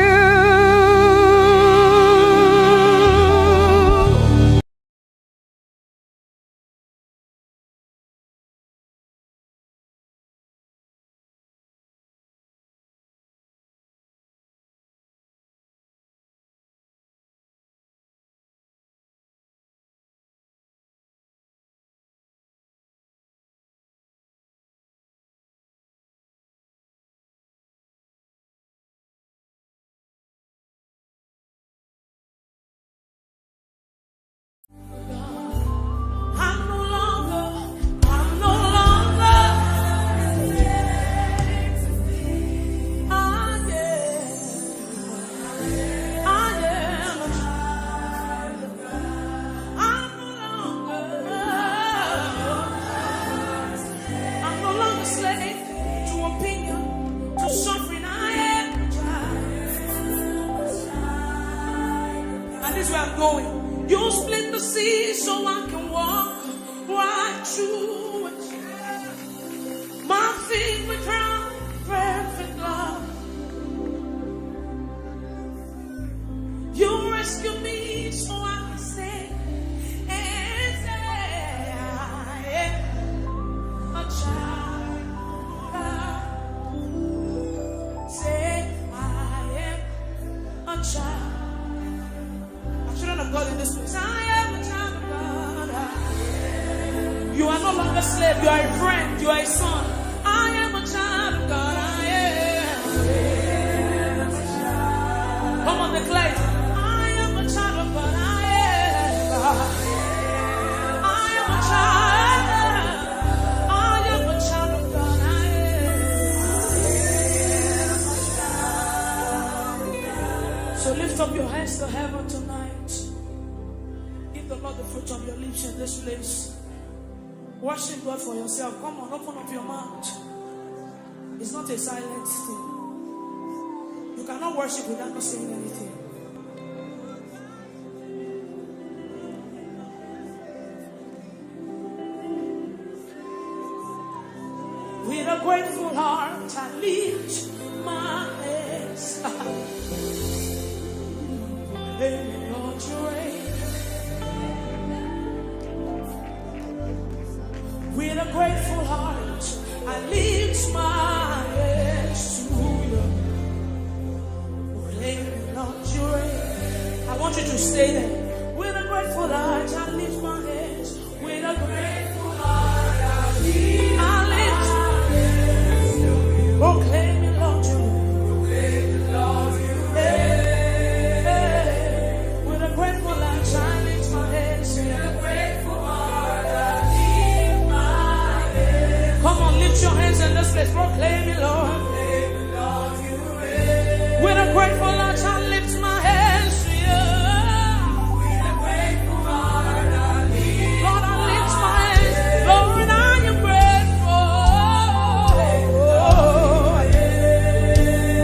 You split the sea so I can walk right through it. My feet were crowned perfect love. You rescued me so I can say and say I am a child of God. Say I am a child. Children of God in this place. I am a child of God. You are no longer a slave. You are a friend. You are a son. I am a child of God. I am a child. Come on, declare it. I am a child of God. I am a child. I am a child of God. I am. So lift up your hands to heaven tonight. Give the Lord the fruit of your lips in this place. Worship God for yourself. Come on, open up your mouth. It's not a silent thing. You cannot worship without not saying anything. With a grateful heart, I lift my hands. Lord, you reign. With a grateful heart, I lift my hands to you. I want you to stay there. With a grateful heart, I lift my hands. With a grateful heart, I lift my hands. Proclaim me, Lord, you. Proclaim me, Lord, you. With a grateful heart, I lift my hands. With a grateful heart, I lift my hands. Come on, lift your hands in this place. Proclaim me, Lord. Proclaim me, Lord, you. With a grateful heart, I lift my hands to you. With a grateful heart, I lift. Lord, I lift my hands. Lord, I am grateful.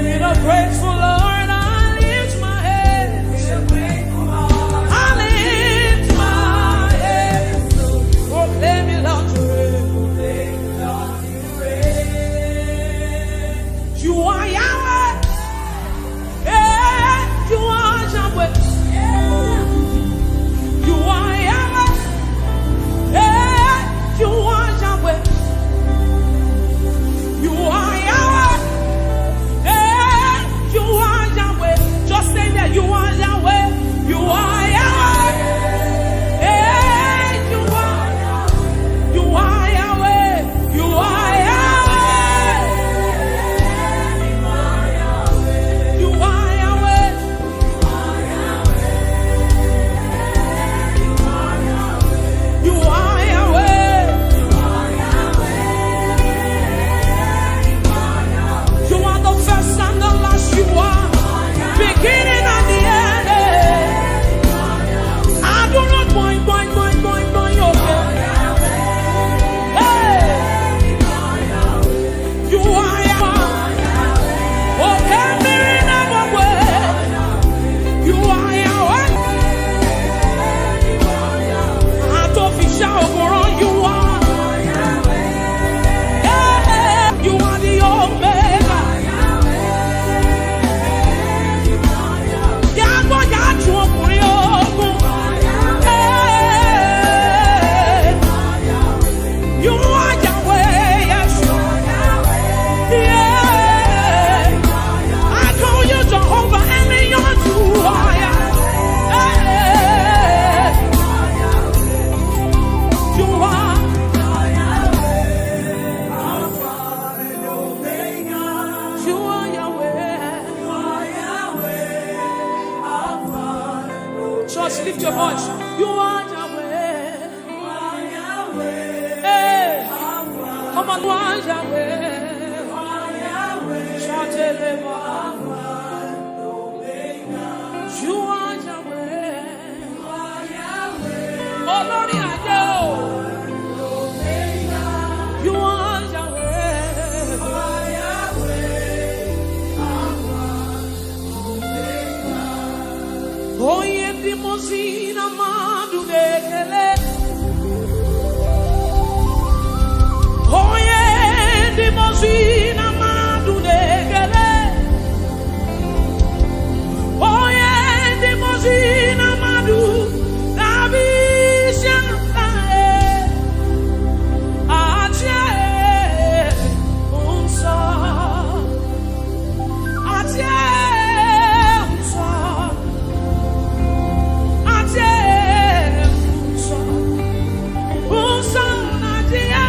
With a grateful Lord, I lift my hands. With a grateful heart, I lift my hands. Proclaim me, Lord, you reign. Proclaim me, Lord, you reign. You are Yahweh. You are Yahweh. You are Yahweh. You are Yahweh. You are Yahweh. You are Yahweh. Just say that you are Yahweh. You are Yahweh. You are Yahweh. You are Yahweh. You are Yahweh. You are beginning and the end. I do not point your hey. You are Yahweh. Oh, can be never way. You are Yahweh. I don't fish out for all you are. You are the Omega. You are Yahweh, yes. Yeah. I call you Jehovah, and you are Yahweh. You are Alpha and Omega. You are Yahweh. Just lift your voice. You are Yahweh. Hey, come on, you are Yahweh. Shout it, you are Yahweh. Oh, Lord, I know. You are Yahweh. Oh, Ehi Moses, Amadu Bekele. Oyelade Mosina Madu Negele. Oyelade Mosina Madu Nabisha Ache Unsa Ache Unsa Ache Unsa Nadia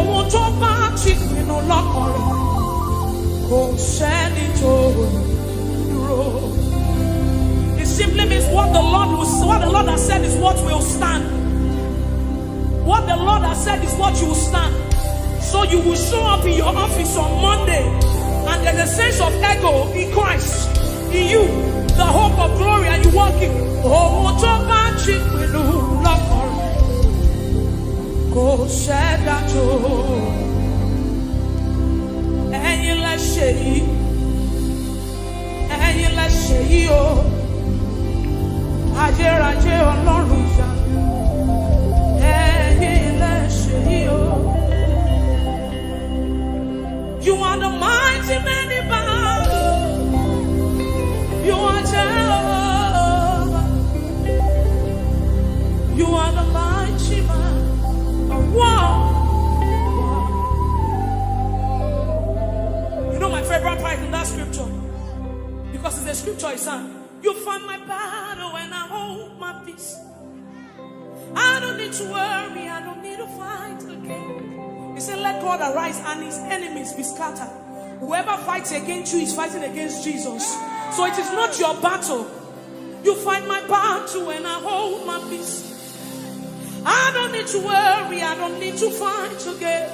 ohun tó bá ti pinnu lọ́kàn rẹ̀ kò sẹ́ni tó dúró. It simply means what the Lord has said is what will stand. What the Lord has said is what you will stand. So you will show up in your office on Monday, and there's a sense of ego in Christ, in you, the hope of glory, and you walk in. Oh, to magic with love. Go said that and you let say, and you let say, oh, Aje Ọlọ́run ya, and you let say, oh. You are the mighty man in battle. You are Jehovah. You are the mighty man of war. You know my favorite part in that scripture? Because it's a scripture it's on. You fight my battle when I hold my peace. I don't need to worry. I don't need to fight again. He said, let God arise and his enemies be scattered. Whoever fights against you is fighting against Jesus. So it is not your battle. You fight my battle and I hold my peace. I don't need to worry. I don't need to fight again.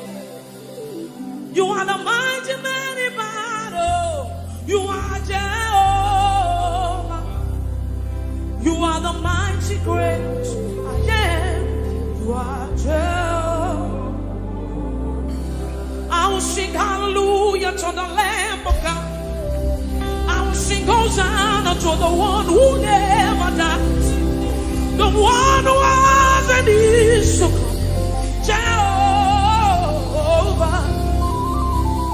You are the mighty man in battle. You are Jehovah. You are the mighty great I am. You are Jehovah. I will sing hallelujah to the Lamb of God. I will sing Hosanna to the one who never dies, the one who was and is to come. Jehovah,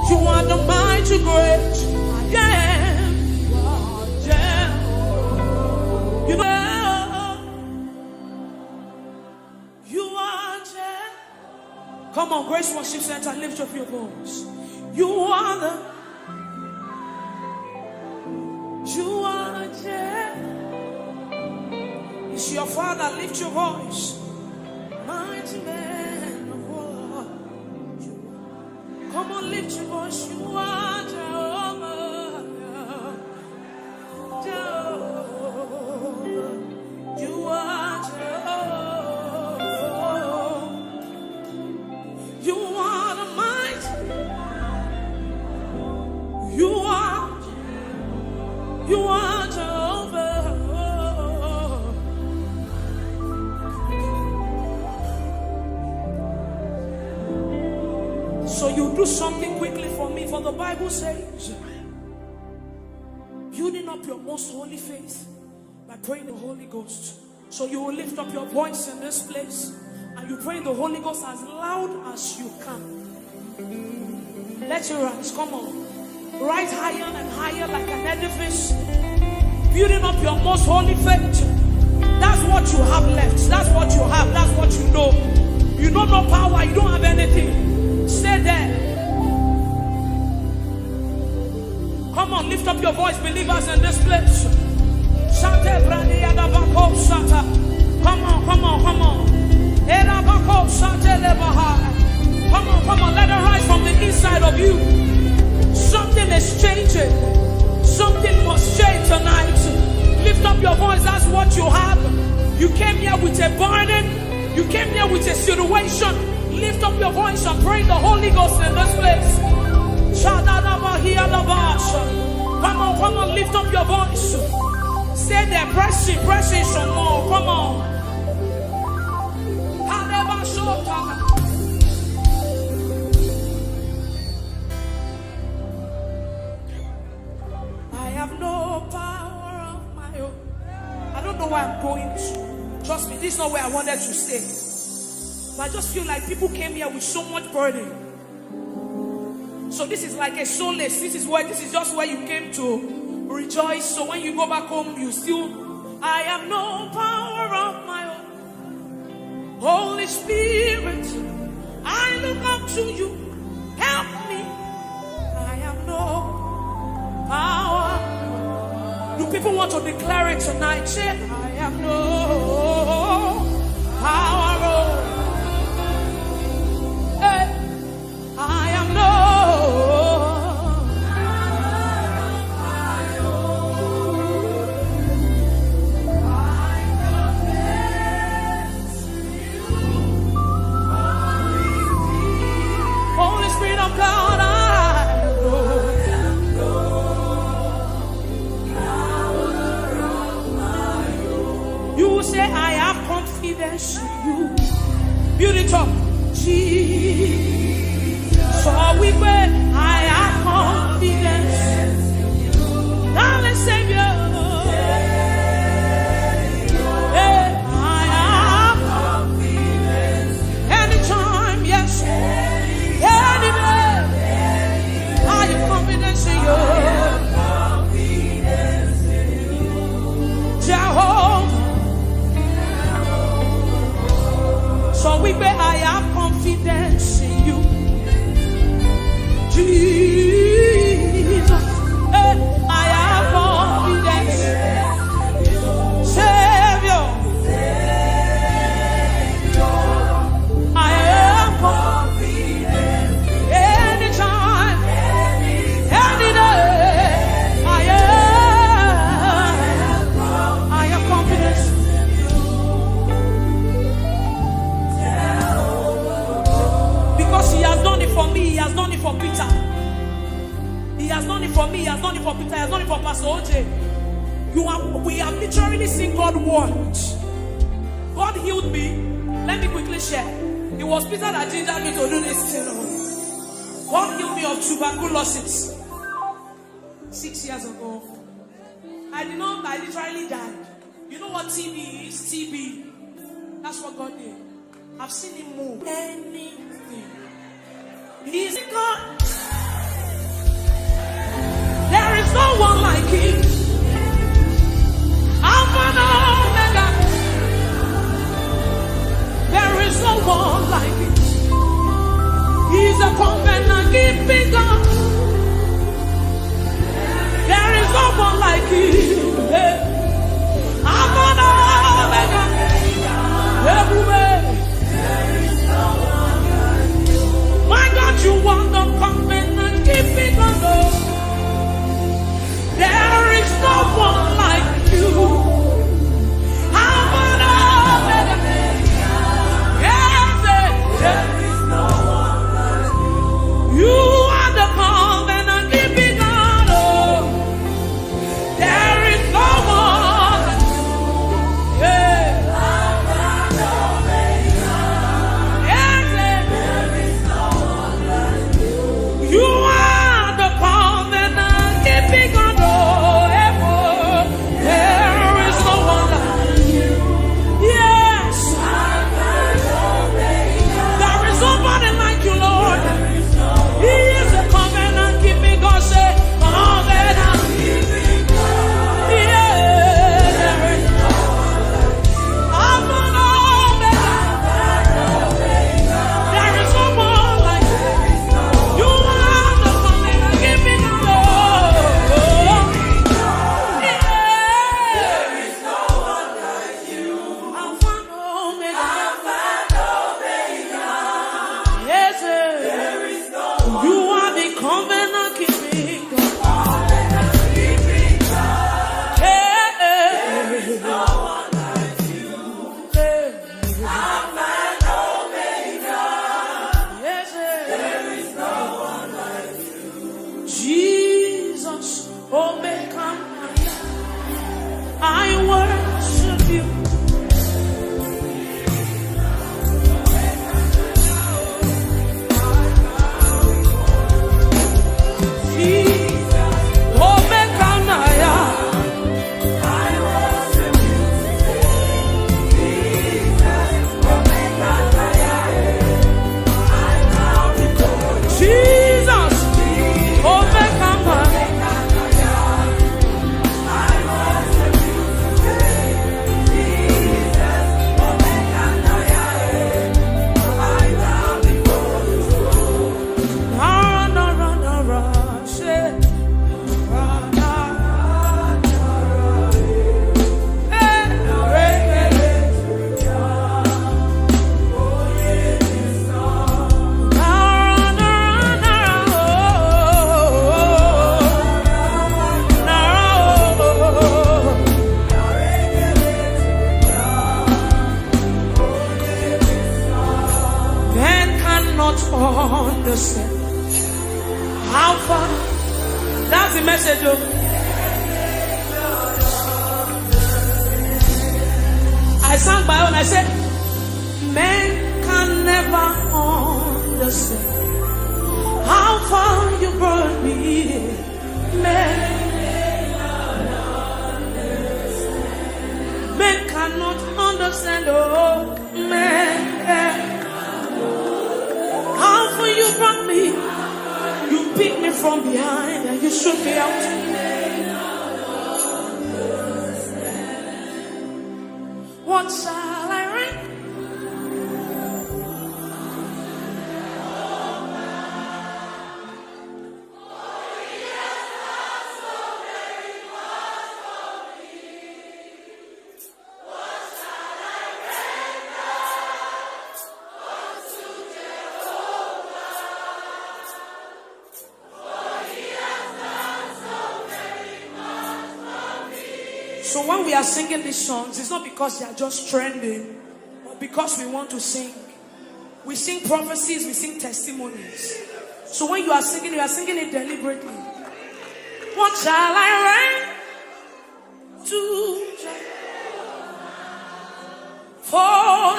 you are the mighty great I am. Jehovah, you know. Come on, Grace Worship Center, lift up your voice. You are it's your Father, lift your voice. Mighty man of war. Come on, lift your voice. You are Jehovah. Jehovah. You are Jehovah. You are the mighty. You are Jehovah. So you do something quickly for me, for the Bible says, building up your most holy faith by praying the Holy Ghost. So you will lift up your voice in this place. And you pray in the Holy Ghost as loud as you can. Let your rise, come on. Rise higher and higher like an edifice. Building up your most holy faith. That's what you have left. That's what you have. That's what you know. You don't know power. You don't have anything. Stay there. Come on, lift up your voice, believers in this place. Come on, come on, come on. Come on, let it rise from the inside of you. Something is changing. Something must change tonight. Lift up your voice, that's what you have. You came here with a burden. You came here with a situation. Lift up your voice and pray the Holy Ghost in this place. Come on, lift up your voice. Stay there, pressing some more. Come on. I have no power of my own. I don't know where I'm going to. Trust me, this is not where I wanted to stay. But I just feel like people came here with so much burden. So this is like a solace. This is just where you came to rejoice. So when you go back home, you still, I have no power of my own. Holy Spirit, I look up to you. Help me. I have no power. Do people want to declare it tonight? Say, I have no power. Hey. confidence in you. Build it up. Jesus. So we pray, I have confidence. Darling Savior. So we pray, I have confidence in you, Jesus. I have confidence, Savior. I have confidence. Anytime, any day, I have confidence. He has done it for me, he has done it for Peter. He has done it for me, he has done it for Peter, he has done it for Pastor OJ. We have literally seen God work. God healed me. Let me quickly share. It was Peter that gingered me to do this thing. God healed me of tuberculosis 6 years ago. I literally died. You know what TB is? TB. That's what God did. I've seen him move anything. He's God. There is no one like him. Alpha and Omega. There is no one like him. He's a covenant keeping God. There is no one like him. Alpha and Omega. Everywhere. My God, you want the covenant keeping God. There is no one like you. There is no one like you. You are the covenant keeping God. There is no one like you. You are the covenant keeping God. There is no one like you. Yes. There is nobody like you, Lord. He is the covenant keeping God. Say, covenant keeping God. Yeah. There is no one like you. There is no one like you. You are the covenant keeping God. There is no one like you. Alpha and Omega. Yes, sir. There is no one. You are the covenant keeping God. There is no one like you. Alpha and Omega. Yes, sir. There is no one like you. Jesus, Omega. I worship you. Jesus, Omega. I worship you. Jesus, Omega. Understand how far. That's the message. I sang my own. I said, Men can never understand how far you brought me. Men cannot understand. Oh, men how far you brought me. You picked me from behind and you shook me out. What shall I write? So when we are singing these songs, it's not because they are just trending, but because we want to sing. We sing prophecies, we sing testimonies. So when you are singing it deliberately. What shall I write to for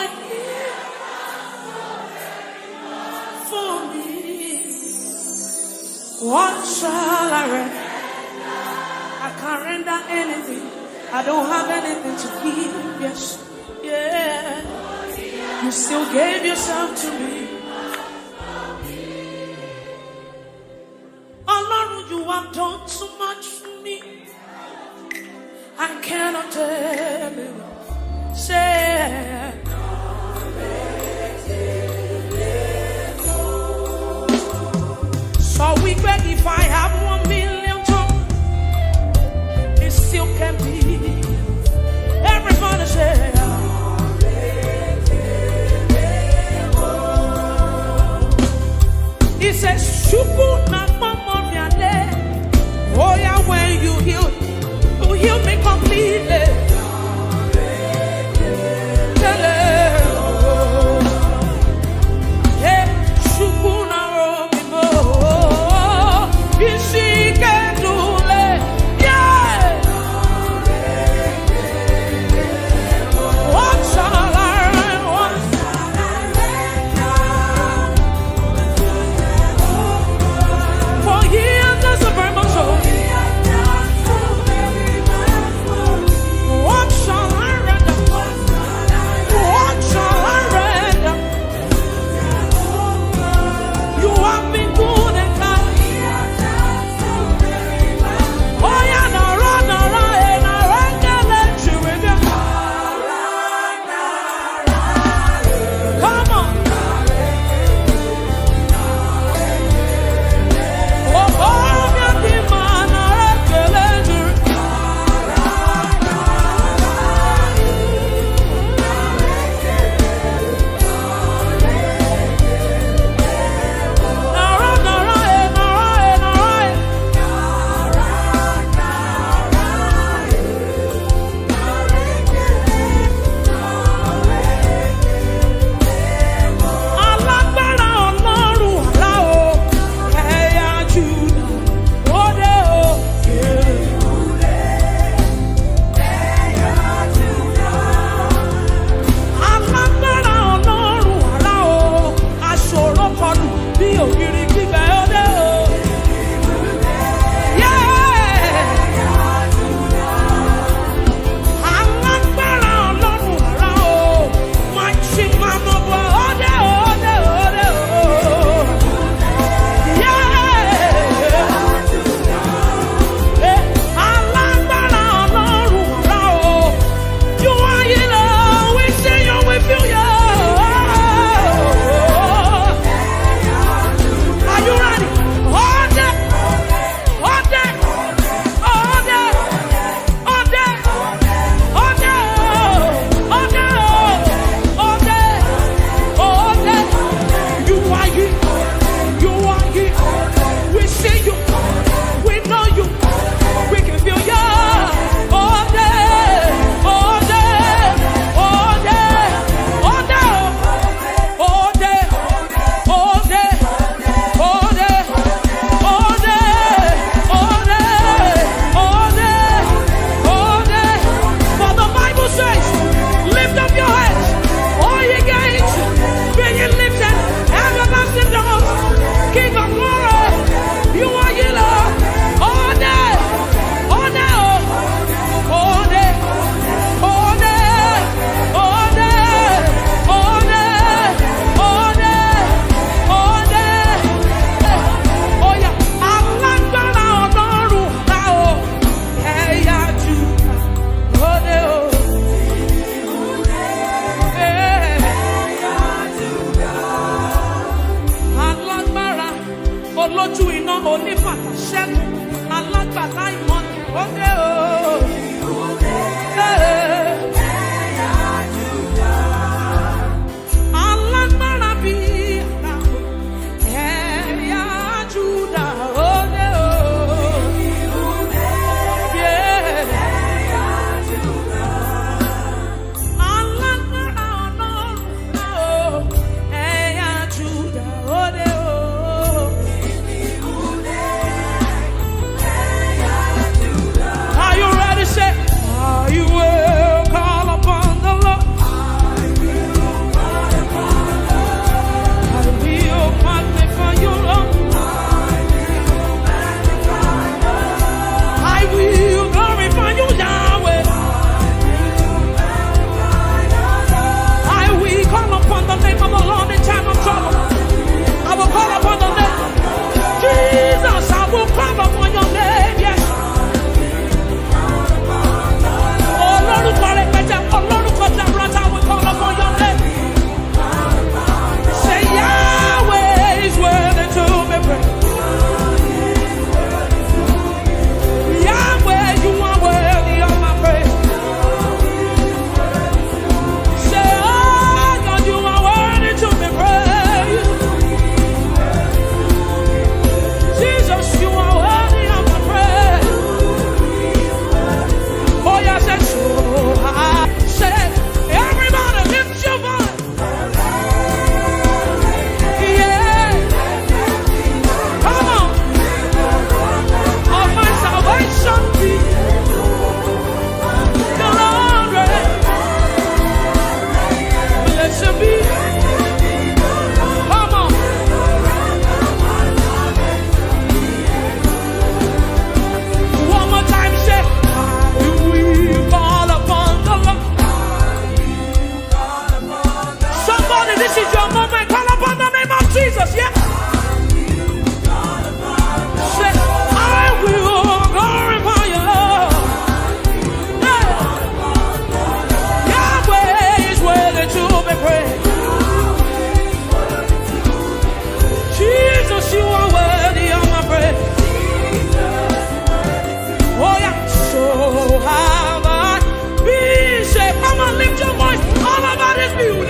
me? What shall I write? I can't render anything. I don't have anything to give, yes, yeah. You still gave yourself to me. Oh Lord, you have done so much for me. I cannot tell you. Say, so we beg if I have 1 million tongues, it still can be. Everybody say, he says, Shuku na mama viale. Oh yeah, when you heal me completely. Hey, Shuku na romimo. Isi kedule. Yeah. What shall I for years as a Braimah soul. olójú iná onífàtà ṣẹ́gun alágbàlá ìmọ̀ni ó dé o. Alágbára bí ẹ̀yà Júdà ó dé o. Alágbára Ọlọ́run ẹ̀yà Júdà ó dé o. Are you ready? Say, are you will call upon the Lord? I will magnify you, Lord. I will glorify you, Yahweh. I will call upon the name of the Lord in time of trouble. I will call upon the name. Jesus, I will call upon your name, yes. Olórúkọ rẹpẹtẹ, olórúkọ jaburata, I will call upon your name. Say Yahweh is worthy to be praised. Yahweh, you are worthy of my praise. Say, oh God, you are worthy to be praised. Jesus, you are worthy of my praise. Oh yes, and so I say, everybody lift your voice. Yeah, come on. Of my salvation be the Lord reign. Blessed be. Come on. One more time, say, I will call upon the Lord. Somebody, this is your moment. Call upon the name of Jesus, yeah? Say, I will glorify you, Lord. Yeah. Yahweh is worthy to be praised. Jesus, you are worthy of my praise. Oh yeah, so have I been. Say, come on, lift your voice all over this building.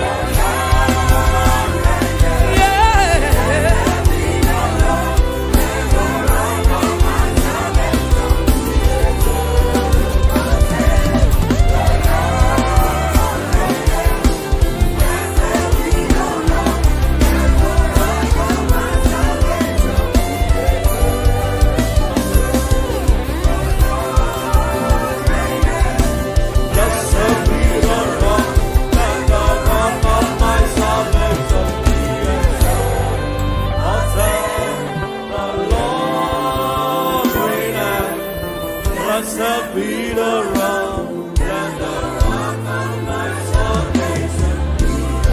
Yeah. Blessed be the rock and the rock of my salvation.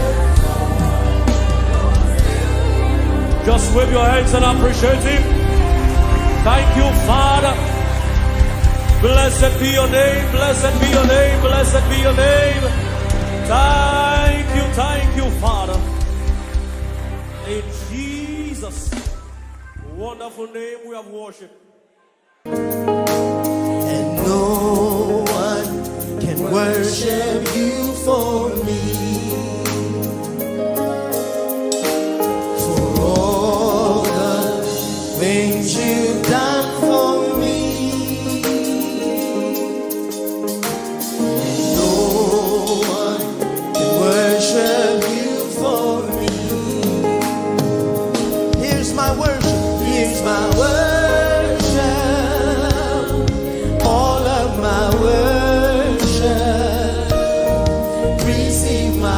Just wave your hands and appreciate Him. Thank you, Father. Blessed be your name, blessed be your name, blessed be your name. Thank you, Father. In Jesus' wonderful name we have worshiped. No one can worship you for me. For all the things you've done for me. No one can worship you for me. Here's my worship, here's my worship. My worship, receive my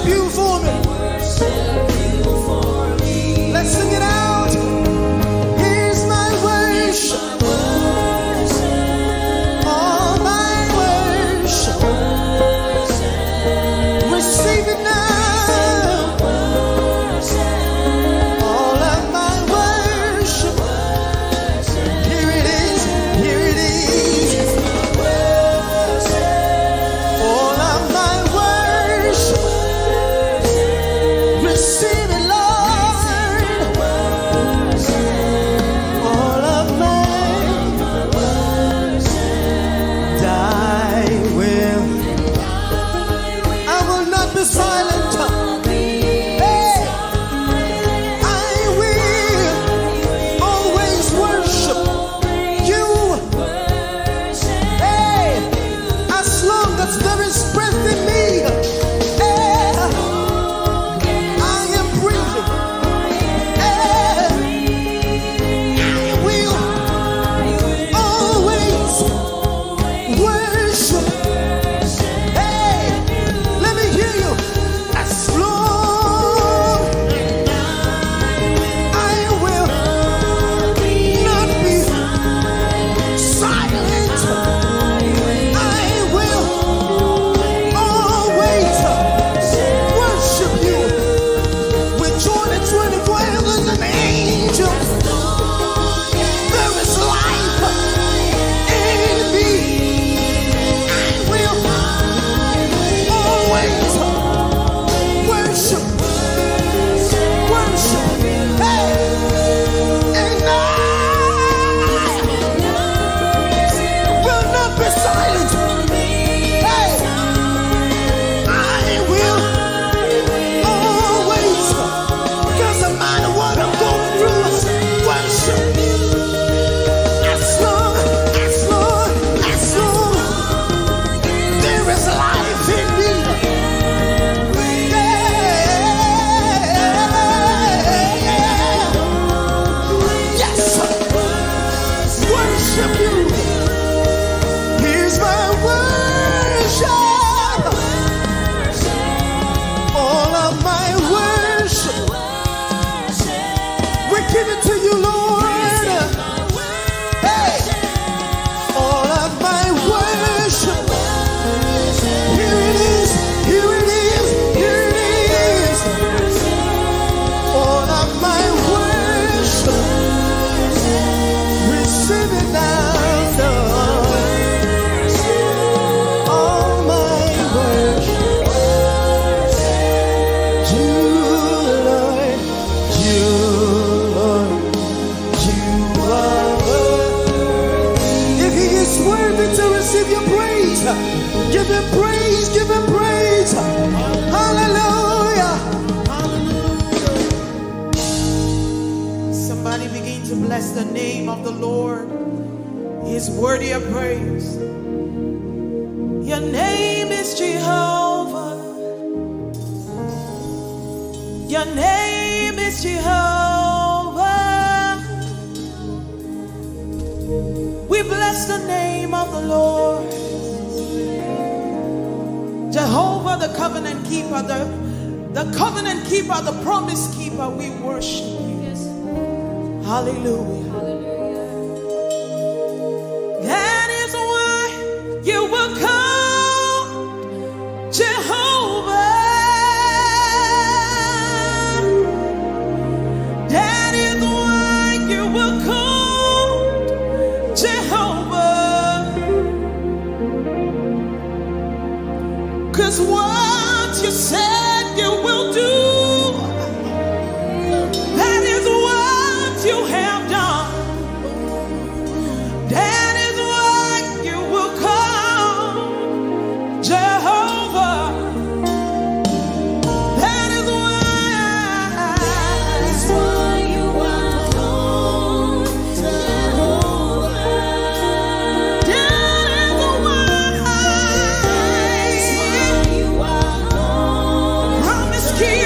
worship you for me. Let's sing it out. Here's my worship. All my worship. Receive it now. All of my worship. Here it is. Here it is. All of my worship. Receive it, Lord. All of mine. I will not be silent. Hey, I will always worship you. Hey, as long as there is breath in me. Hey, I am breathing. Hey, I will always worship. Hey, let me hear you. As long I will not be silent. I will always worship you with joy and 24 elders and angels. There is life in me. I will always worship. Hey, and I will not be silent. Hey, I will always, doesn't matter what I'm going through, worship. As long there is life in me. Yes, worship you. Here's my worship. All of my worship. We give it to you, Lord. Hey, all of my worship. Here it is. Here it is. Here it is. All of my worship. Receive it now, Lord. All my worship. You, Lord. You, Lord. You are worthy. If he is worthy to receive your praise, give him praise, give him praise. Hallelujah. Somebody begin to bless the name of the Lord. He is worthy of praise. Your name is Jehovah. Your name is Jehovah. We bless the name of the Lord. Jehovah, the covenant keeper, the covenant keeper, the promise keeper, we worship you. Hallelujah. That is why you will come, Jehovah. That is why you will come, Jehovah. 'Cause what you said you will do, that is what you have done. That is why you will come, Jehovah. That is why you will come, Jehovah. That is why you are promise keeper.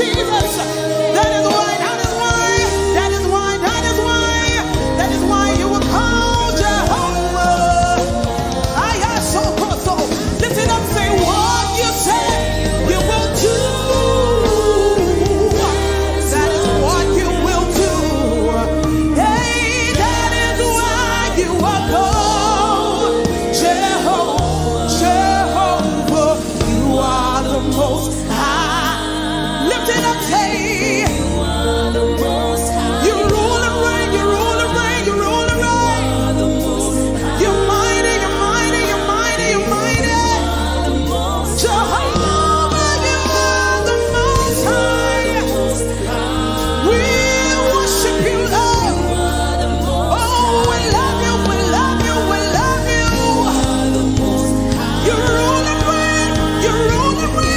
Jesus. That is why you were called Jehovah. I ask so Okposo. Lift it up, say what you say you will do. That is what you will do. Hey, that is why you are called Jehovah. Jehovah, you are the most high. Lift it up, say you are the most high. You rule and reign, you rule and reign, you rule and reign. You are the most high. You're mighty, you're mighty, you're mighty, you're mighty. You are the most Jehovah, you are the most high. We worship you, Lord. Oh, we love you, we love you, we love you. You rule and reign, you rule and reign.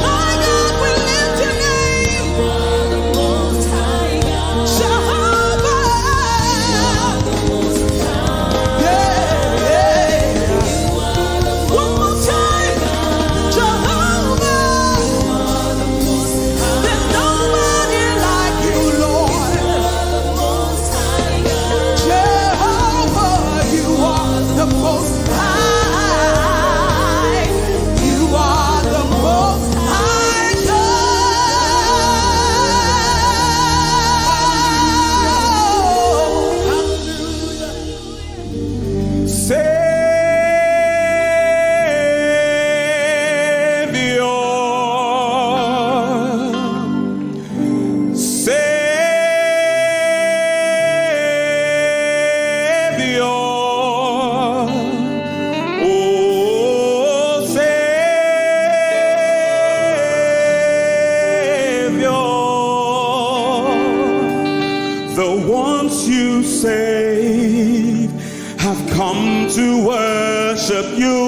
My God, we lift your name. Jehovah. Yeah. One more time. Jehovah. There's nobody like you, Lord. Jehovah, you are the most high. You are the most high God. The ones you save have come to worship you.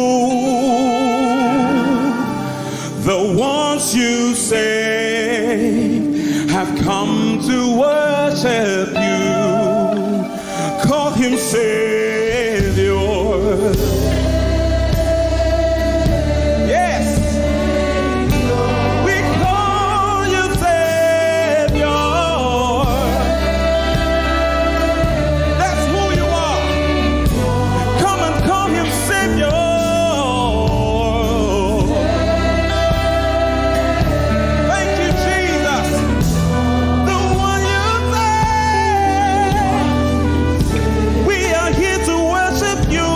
The ones you save have come to worship you. Call him Savior. Yes. We call you Savior. That's who you are. Come and call him Savior. Thank you, Jesus. The one you save. We are here to worship you.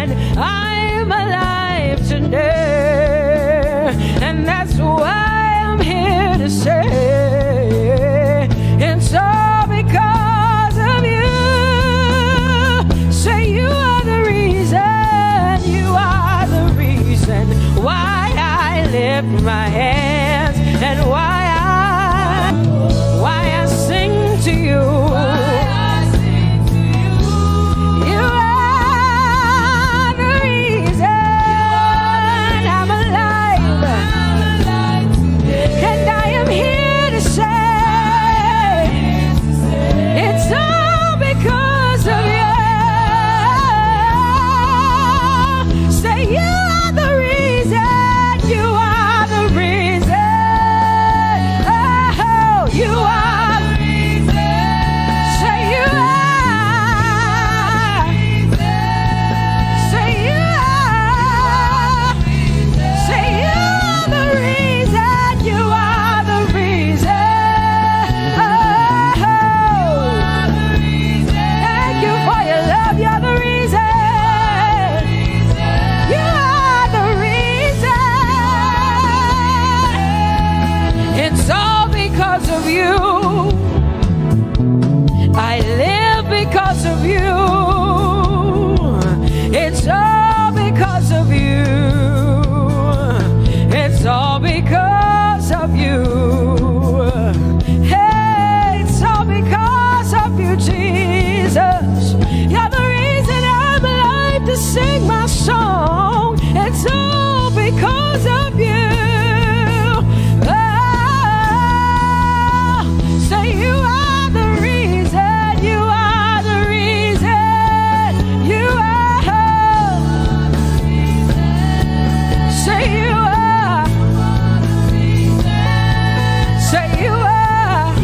and I'm alive today. And that's why I'm here to say it's all because of you. Say you are the reason, you are the reason why I lift my hands and why I sing to you. You are the reason I'm alive. And I am here to say it's all because of you. Say you are the reason, you are the reason. Oh, you are. Say you are. Say you are. Say you are the reason, you are the reason. Oh, thank you for your love, you're the reason. You are the reason. It's all because of you. I live because of you. It's all because of you. It's all because of you. Hey, it's all because of you, Jesus. You're the reason I'm alive to sing my song. It's all because of you. Oh, say you are the reason. You are the reason. You are. Say you are. Say you are.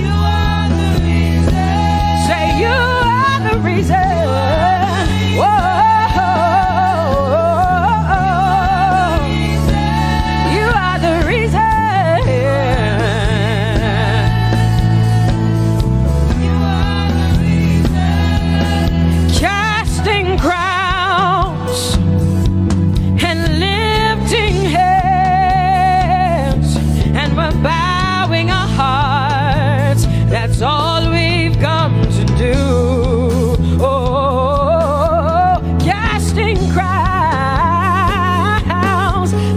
Say you are the reason. Whoa. You are the reason. Casting crowns and lifting hands, and we're bowing our hearts. That's all we've come to do. Oh, casting crowns,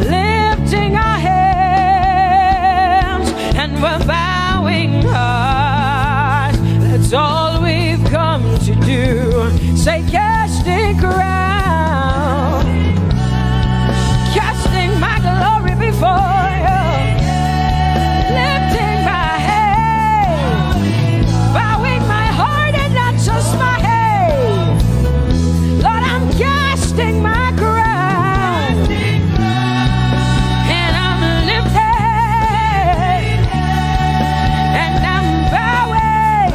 lifting our hands, and we're bowing hearts. That's all we've come to do. Say casting crowns, casting my glory before you, lifting my head, bowing my heart and not just my head. Lord, I'm casting my crown, and I'm lifted, and I'm bowing.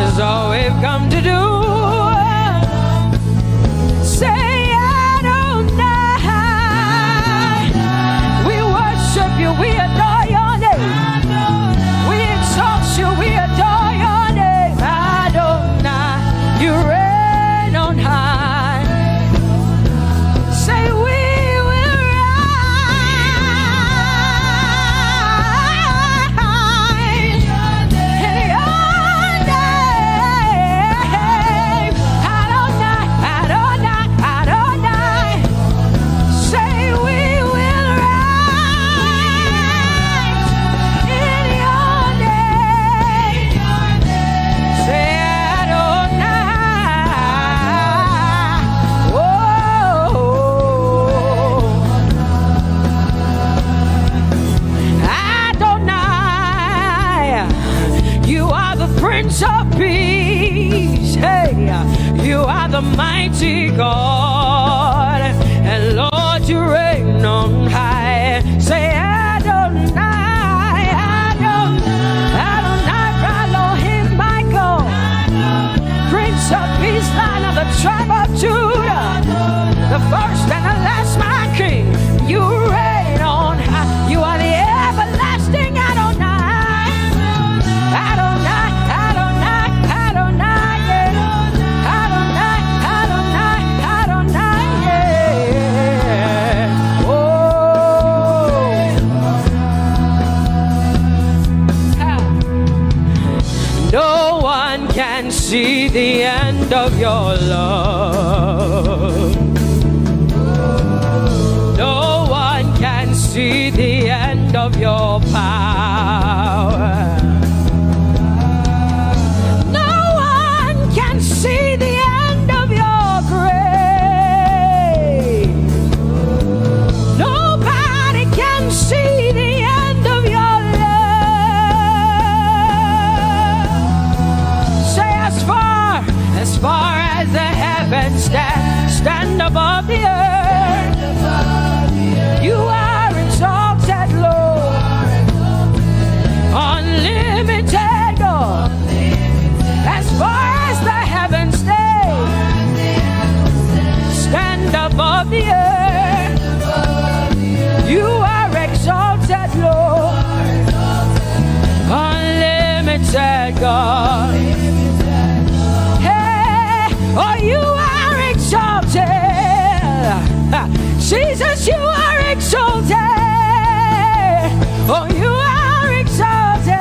Is all we've come to do. Say Adonai. We worship you, we adore your name. We exalt you, we adore your name. Adonai, you reign on high. Say we will rise in your name. Adonai, Adonai, Adonai. Say we will rise in your name. Say Adonai. Whoa. Adonai, you are the Prince of Peace. Hey, you are the mighty God, and Lord, you reign on high. Say Adonai, Adonai, Adonai, Elohim, Michael, Prince of Peace, Lion of the tribe of Judah, the first and the last, my King. You reign on high. You are the everlasting Adonai, Adonai, Adonai, Adonai, yeah. Adonai, Adonai, the end of your love. No one can see the end of your power. No one can see the end of your grace. Nobody can see the end of your love. Say, as far as the heavens stand above the earth, you are exalted, Lord, unlimited, God. As far as the heavens stand above the earth, you are exalted, Lord, unlimited, God. Hey, oh, you are exalted. Jesus, you are exalted. Oh, you are exalted.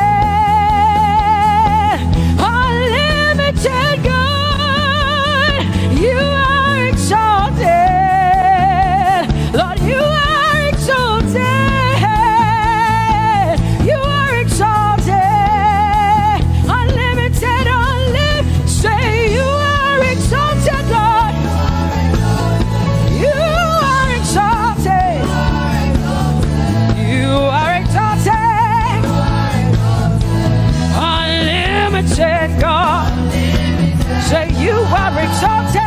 Unlimited God. You are exalted. Lord, you are exalted. You are exalted. Unlimited, unlimited. Say you are exalted, Lord. You are exalted. You are exalted. Unlimited God. Say you are exalted.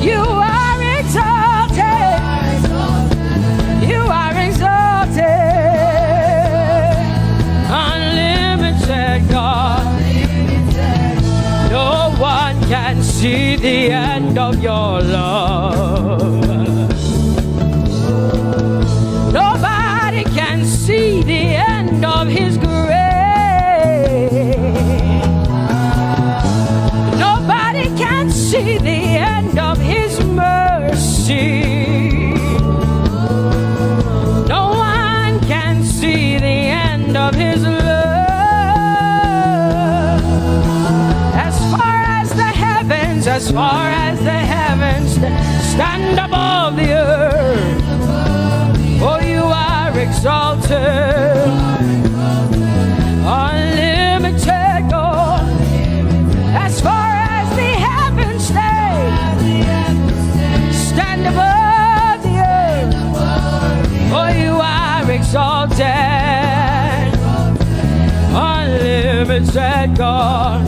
You are exalted. You are exalted. Unlimited God. No one can see the end of your love. Nobody can see the end of his grace. Nobody can see the end of his mercy. No one can see the end of his love. As far as the heavens stand above the earth, oh, you are exalted, unlimited God. As far as the heavens stand above the earth, oh, you are exalted, unlimited God.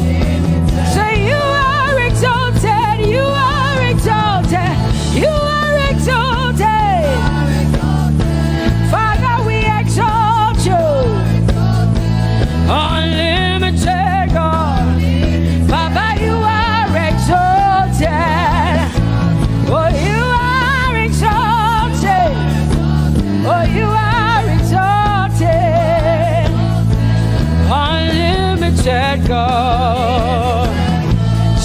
Say you are exalted, you are exalted, you are exalted. Father, we exalt you, unlimited God. Father, you are exalted. Oh, you are exalted. Oh, you are exalted, unlimited God.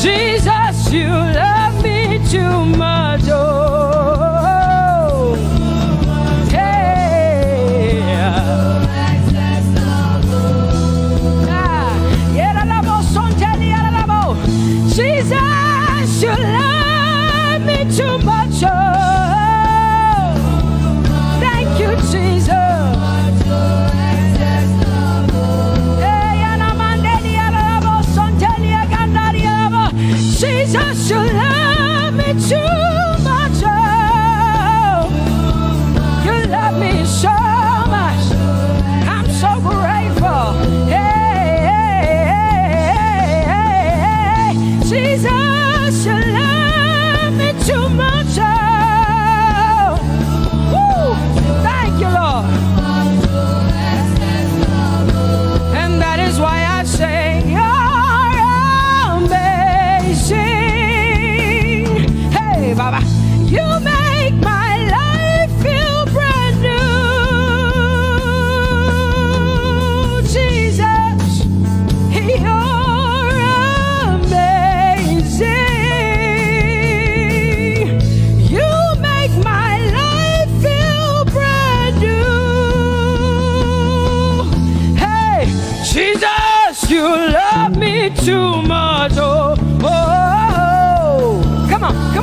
Jesus, you love me too much. Oh, hey. Jesus, you love me too much. Oh, thank you, Jesus. Jesus, you love me too much. Oh, you love me so much. I'm so grateful. Hey, hey, hey, hey. Jesus, you love me too much. Oh, woo. Thank you, Lord. And that is why I say, you're amazing. Hey,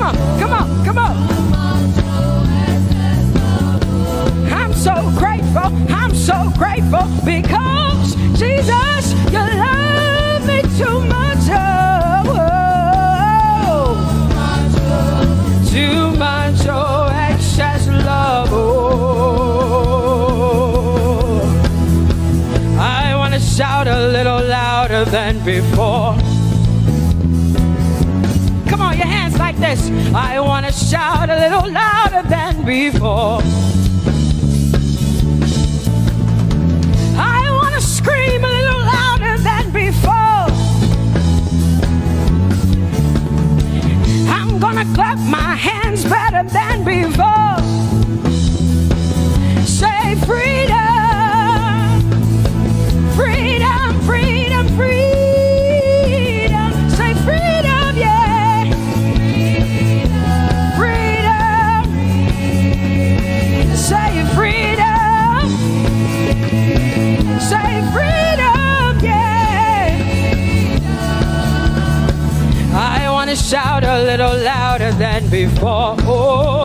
on, come on, come on. I'm so grateful because Jesus, you love me too much. Oh, too much, oh, excess love. Oh, I want to shout a little louder than before. Come on, your hands like this. I want to shout a little louder than before. I want to scream a little louder than before. I'm gonna clap my hands better than before. Say freedom, freedom, freedom, freedom. Say freedom, yeah. Freedom. Say freedom. Say freedom, yeah. I want to shout a little louder than before. Oh,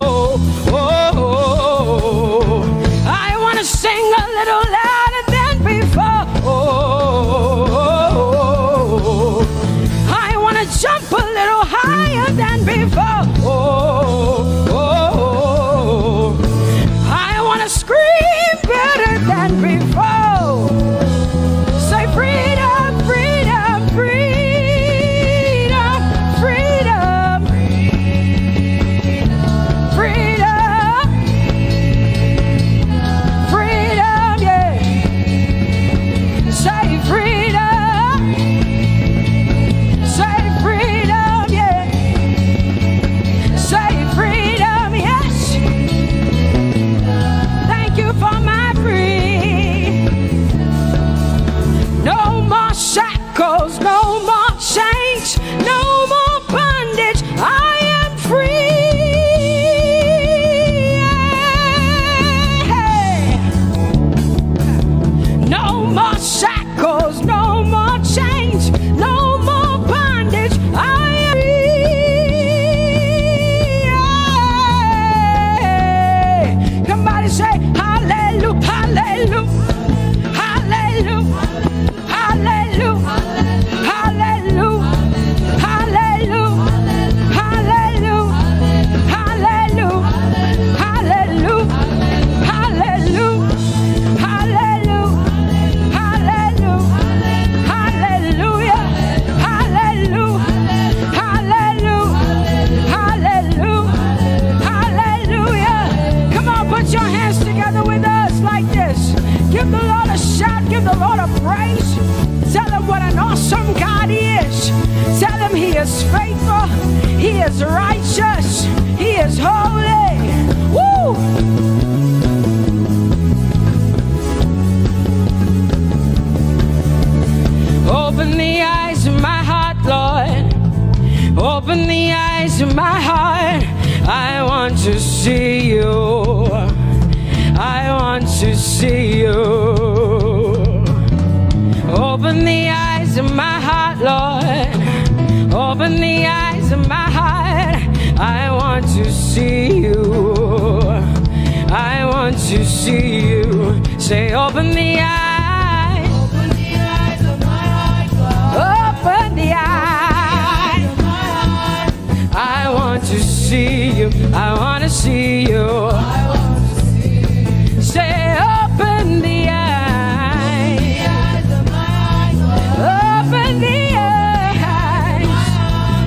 oh, oh. I want to sing a little louder than before. Oh, I want to jump a little higher than before. Oh, I want to scream better than before. Say freedom, freedom, freedom, freedom, freedom, freedom, yeah. Say freedom, say freedom, yeah. Say freedom, yes. Thank you for my freedom. No more shackles, no more chains, no more bondage. I am free. No more shackles, no more chains, no more bondage. I am free. Somebody say hallelujah, hallelujah, hallelujah. Hallelujah, hallelujah, hallelujah, hallelujah, hallelujah, hallelujah, hallelujah, hallelujah, hallelujah, hallelujah, hallelujah, hallelujah, hallelujah. Come on, put your hands together with us like this. Give the Lord a shout, give the Lord a praise. Tell him what an awesome God he is. Tell him he is faithful, he is righteous, he is holy. Woo! Open the eyes of my heart, Lord. Open the eyes of my heart. I want to see you. I want to see you. Open the eyes of my heart, Lord. Open the eyes of my heart. I want to see you. I want to see you. Say, open the eyes. Open the eyes of my heart, Lord. Open the eyes of my heart. I want to see you. I want to see you. I want to see you. Say, open the eyes. Open the eyes.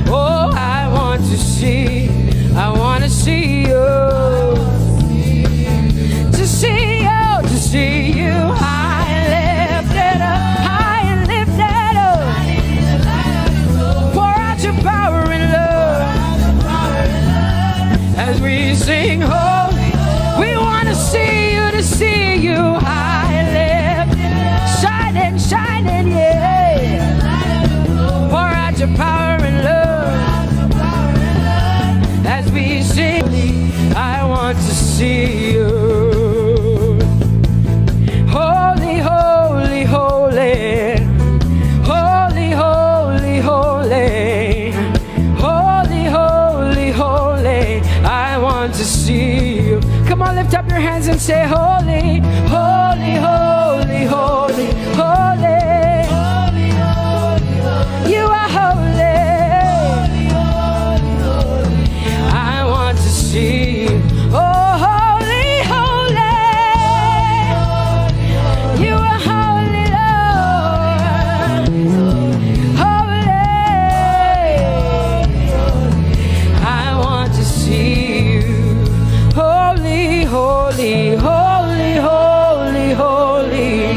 Oh, I want to see. I want to see you. To see you, to see you. High and lifted up, high and lifted up. Pour out your power and love as we sing holy. We want to see you, to see you. High and lifted, shining, shining, yeah. Pour out your power and love as we sing. I want to see you. Holy, holy, holy. Holy, holy, holy. Holy, holy, holy. to see you. Come on, lift up your hands and say, holy, holy, holy, holy, holy. You are holy. I want to see you. Oh, holy, holy. You are holy, Lord. Holy. I want to see you. Holy, holy, holy, holy, holy.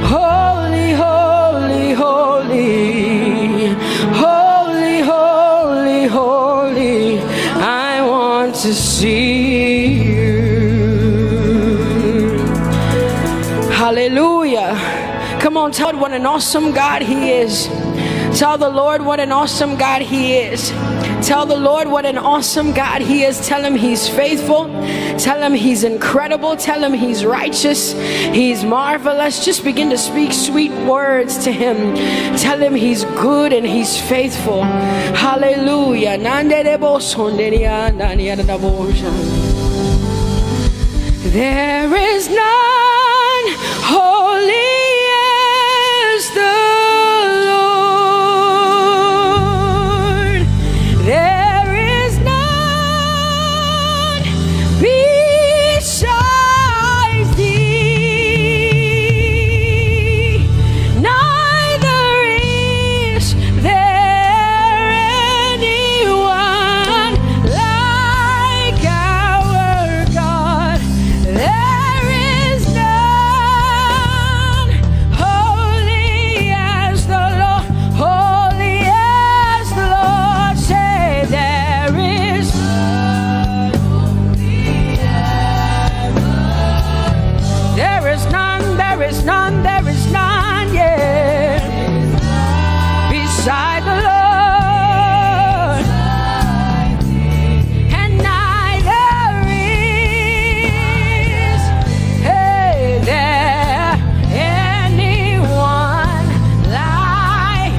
Holy, holy, holy. Holy, holy, holy. I want to see you. Hallelujah. Come on, tell what an awesome God He is. Tell the Lord what an awesome God He is. Tell the Lord what an awesome God He is. Tell Him He's faithful. Tell Him He's incredible. Tell Him He's righteous. He's marvelous. Just begin to speak sweet words to Him. Tell Him He's good and He's faithful. Hallelujah. There is none holy as the Lord. There is none besides Thee. Neither is there anyone like our God. There is none holy as the Lord, holy as the Lord. Say there is none holy as the Lord. There is none, there is none, there is none, yeah, beside the Lord. And neither is there anyone like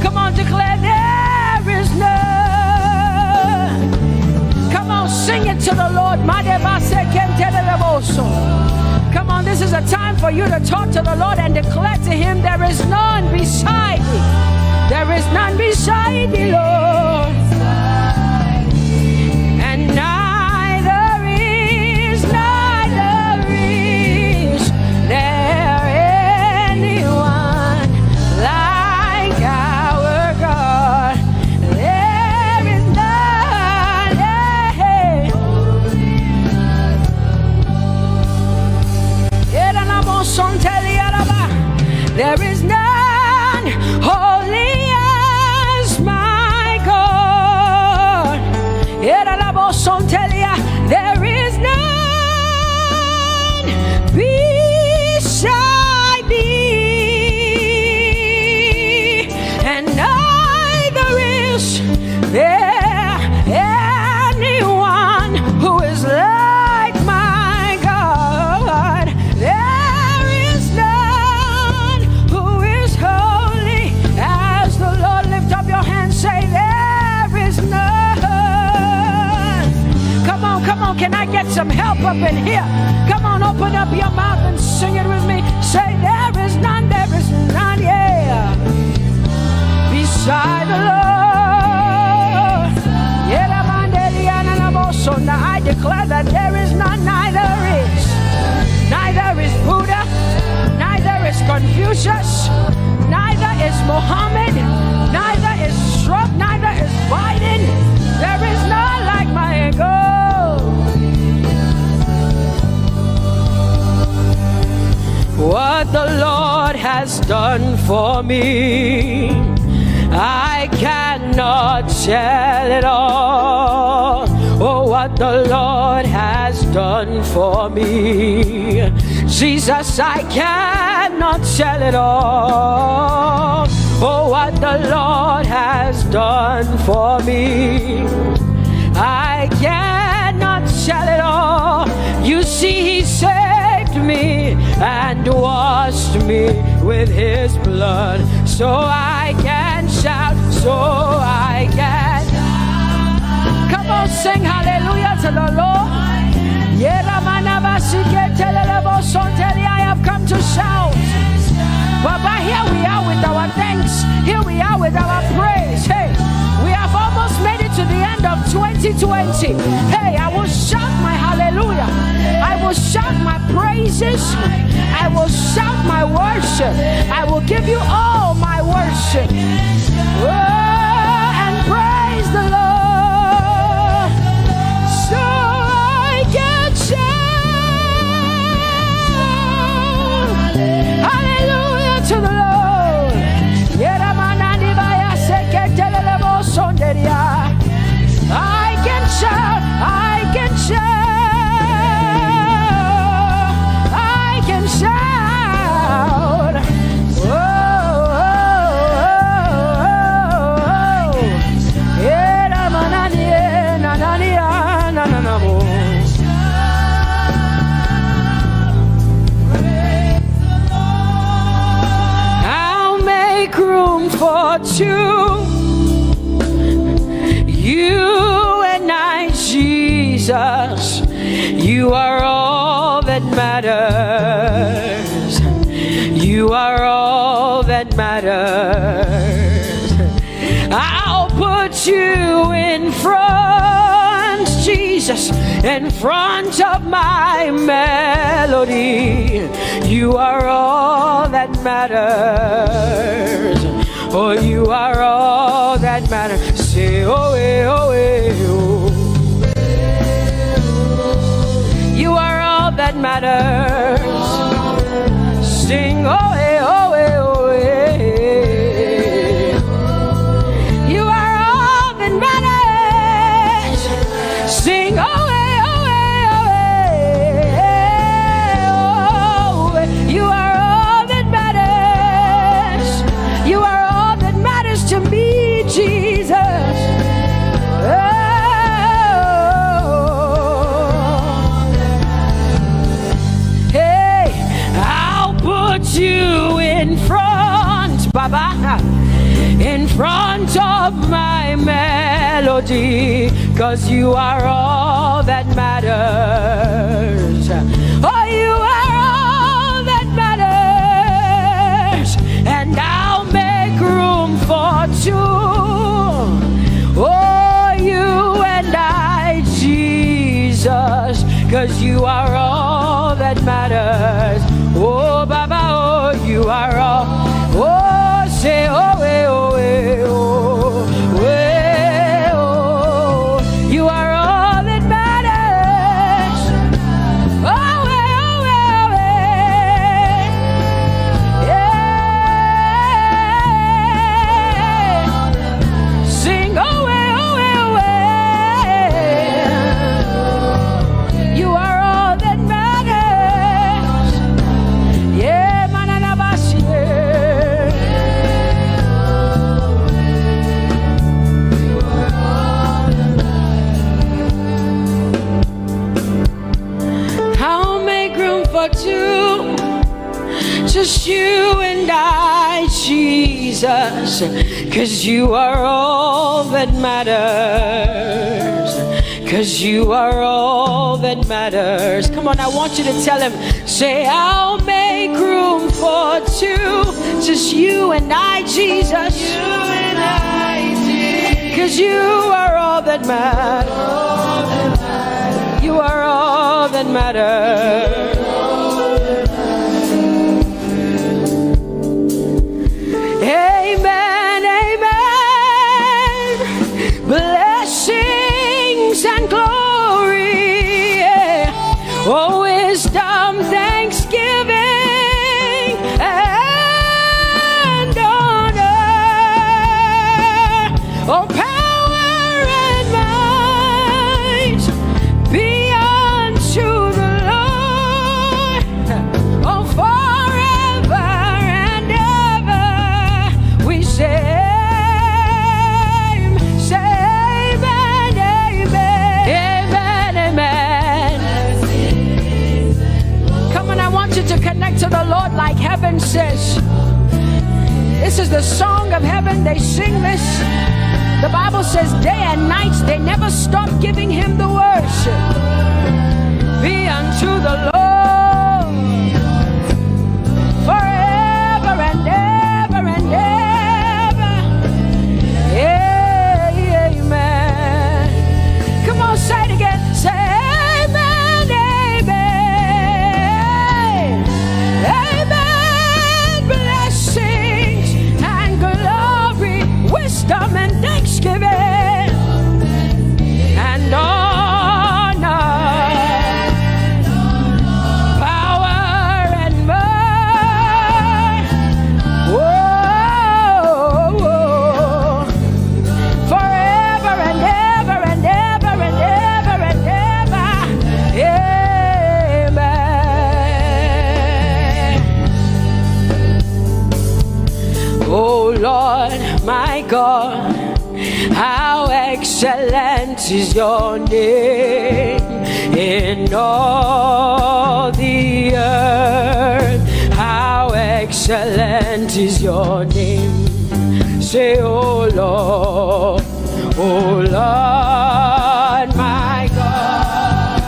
Come on, declare there is none. Come on, sing it to the Lord. Come on, this is a time for you to talk to the Lord and declare to Him there is none beside Thee. There is none beside Thee, Lord. And neither is there anyone like our God. There is none, there is none holy as my God. There is none beside Thee, and neither is there anyone who is like my God. There is none who is holy as the Lord. Lift up your hands, say there is none. Come on, can I get some help up in here? Come on, open up your mouth and sing it with me. Say there is none, yeah, beside the Lord. Now I declare that there is none, neither is Buddha, neither is Confucius, neither is Muhammad, neither is Trump, neither is Biden. There is none like my God. What the Lord has done for me, I cannot tell it all. Oh, what the Lord has done for me, Jesus, I cannot tell it all. Oh, what the Lord has done for me, I cannot tell it all. You see, He saved me and washed me with his blood. So I can shout, so I can. Come on, sing hallelujah to the Lord. I have come to shout. Baba, here we are with our thanks. Here we are with our praise. Hey, we have almost made it to the end of 2020. Hey, I will shout my hallelujah. I will shout my praises. I will shout my worship. I will give you all my worship. Oh, and praise the Lord. So I can shout. Hallelujah to the Lord. I can shout, I can shout, I can shout. Oh, I'll make room for two. You and I, Jesus, you are all that matters. You are all that matters. I'll put you in front, Jesus, in front of my melody. You are all that matters. Oh, you are all that matters. Say, oh, eh, oh, eh, oh. You are all that matters. Sing, oh, eh, oh, eh, oh, eh. You are all that matters. Sing, oh, eh, oh, eh, oh, eh. Oh, you are all that matters. You are all that matters to me, Jesus. You in front, Baba, in front of my melody, 'cause you are all that matters. Oh, you are all that matters, and I'll make room for two. Oh, you and I, Jesus, 'cause you are all that matters. Oh, Baba, oh, you are all. Oh, say, oh, eh, oh, eh, oh, eh, oh. You are all that matters. Oh, eh, oh, eh, yeah. Sing, oh, eh, oh, eh. You are all that matters. Yeah, manana bashi. I'll make room for two, just you and I, Jesus, 'cause you are all that matters. 'Cause you are all that matters. Come on, I want you to tell him, say, I'll make room for two, just you and I, Jesus. You and I, Jesus. 'Cause you are all that matters. You are all that matters. Amen, amen. Blessings and glory, yeah. Oh, wisdom, thanksgiving, and honor. Oh, power and might be unto the Lord. Oh, forever and ever we say. I like heaven says. This is the song of heaven. They sing this. The Bible says day and night they never stop giving him the worship. Be unto the Lord forever and ever and ever. Amen. Come on, say it again. Say amen, amen. Amen. Blessings and glory, wisdom and thanksgiving and honor, power and might. Whoa, whoa. Forever and ever and ever and ever and ever. Amen. Oh Lord, my God, how excellent is your name in all the earth. How excellent is your name. Say, oh Lord, my God,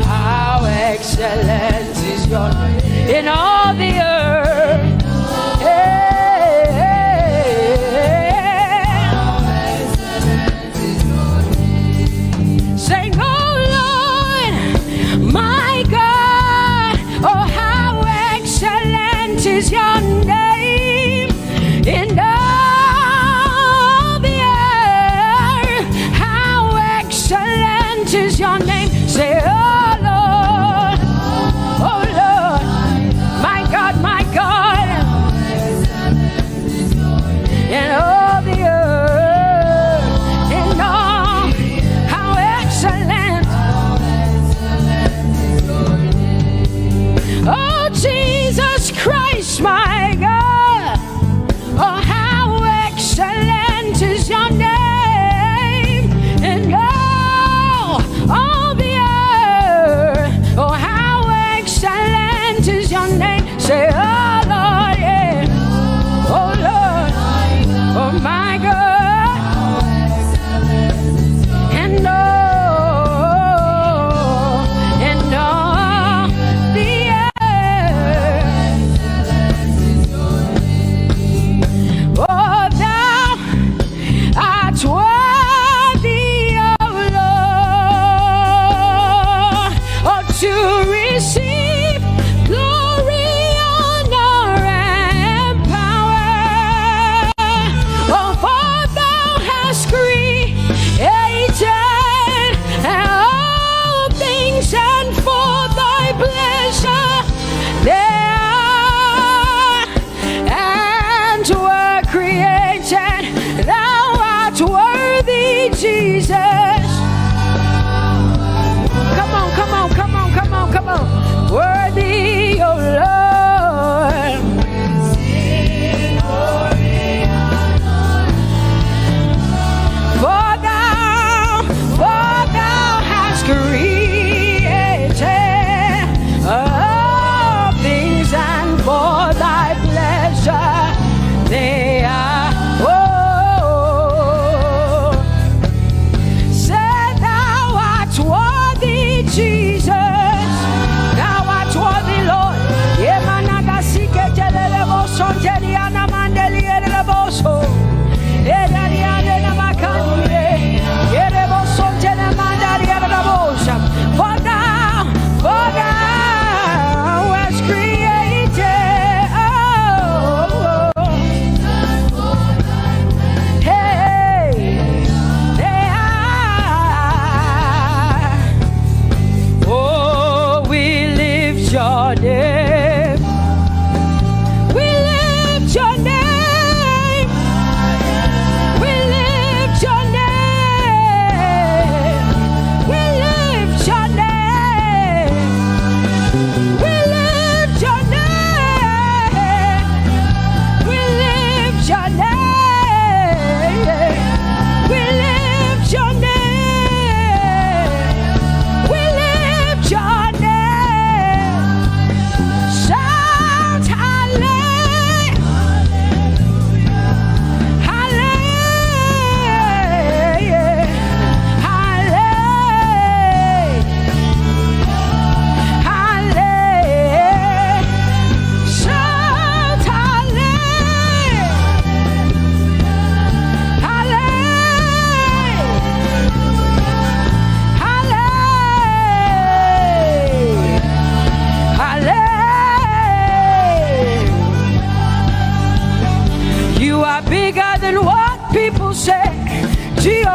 how excellent is your name in all the earth. Sing, oh Lord, my God, oh how excellent is your name in all the earth. How excellent is your name. Say, oh Lord, my God, in all the earth, in all, how excellent. Oh Jesus Christ, my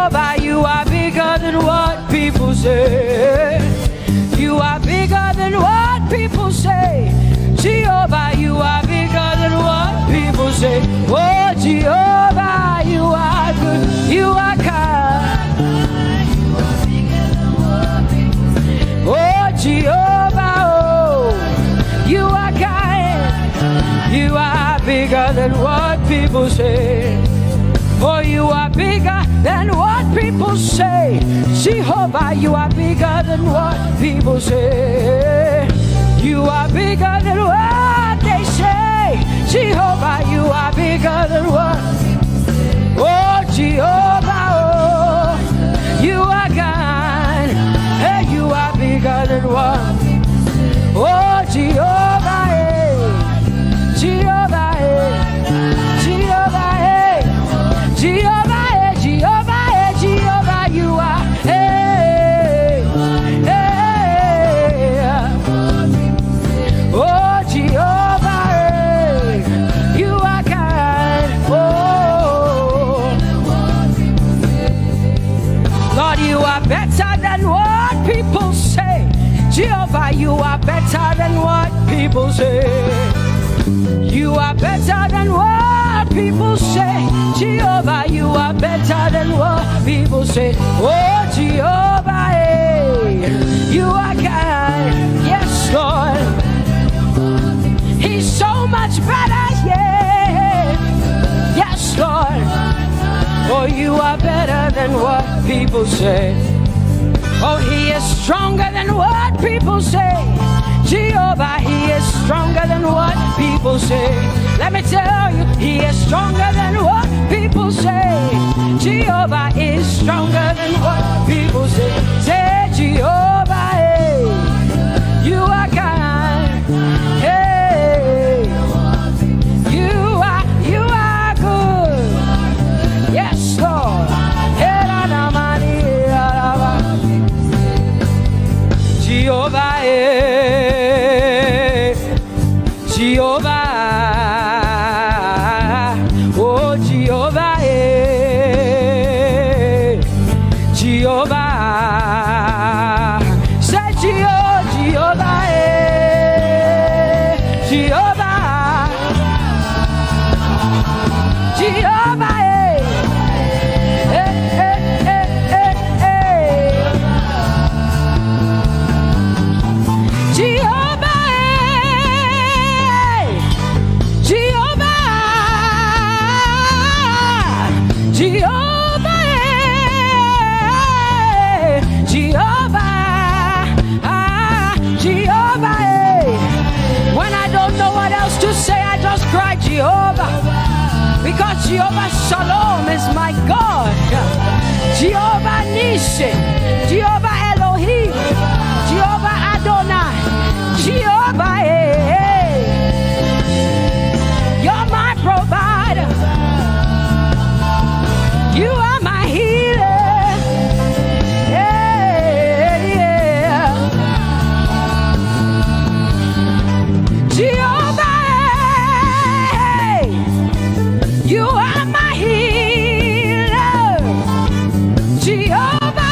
Jehovah, you are bigger than what people say. You are bigger than what people say. Jehovah, you are bigger than what people say. Oh, Jehovah, you are good. You are kind. Oh, Jehovah, oh, you are kind. You are bigger than what people say. Oh, you are bigger than what people say. Jehovah, you are bigger than what people say. You are bigger than what they say. Jehovah, you are bigger than what. Oh, Jehovah, oh, you are kind. Hey, you are bigger than what. Oh, Jehovah, hey. Jehovah, hey. Jehovah, hey. Jehovah, hey. Jehovah, hey. Jehovah, you are. Hey, hey. Oh, Jehovah, hey. You are kind. Oh, Lord, you are better than what people say. Jehovah, you are better than what people say. You are better than what people say. Jehovah, you are better than what people say. Oh, Jehovah, hey, you are kind. Yes, Lord. He's so much better, yeah. Yes, Lord. Oh, you are better than what people say. Oh, he is stronger than what people say. Jehovah, he is stronger than what people say. Let me tell you, he is stronger than what people say. Jehovah is stronger than what people say. Say, Jehovah, hey, you are kind. Hey, you are good. Yes, Lord. Jehovah, Jehovah, oh Jehovah, Jehovah, say Jehovah, Jehovah, Jehovah, Jehovah, because Jehovah Shalom is my God. Jehovah Nissi, Jehovah Elohim, Jehovah Adonai, Jehovah, hey, you're my provider. You are my healer. Yeah, yeah. Jehovah, you are my healer, Jehovah.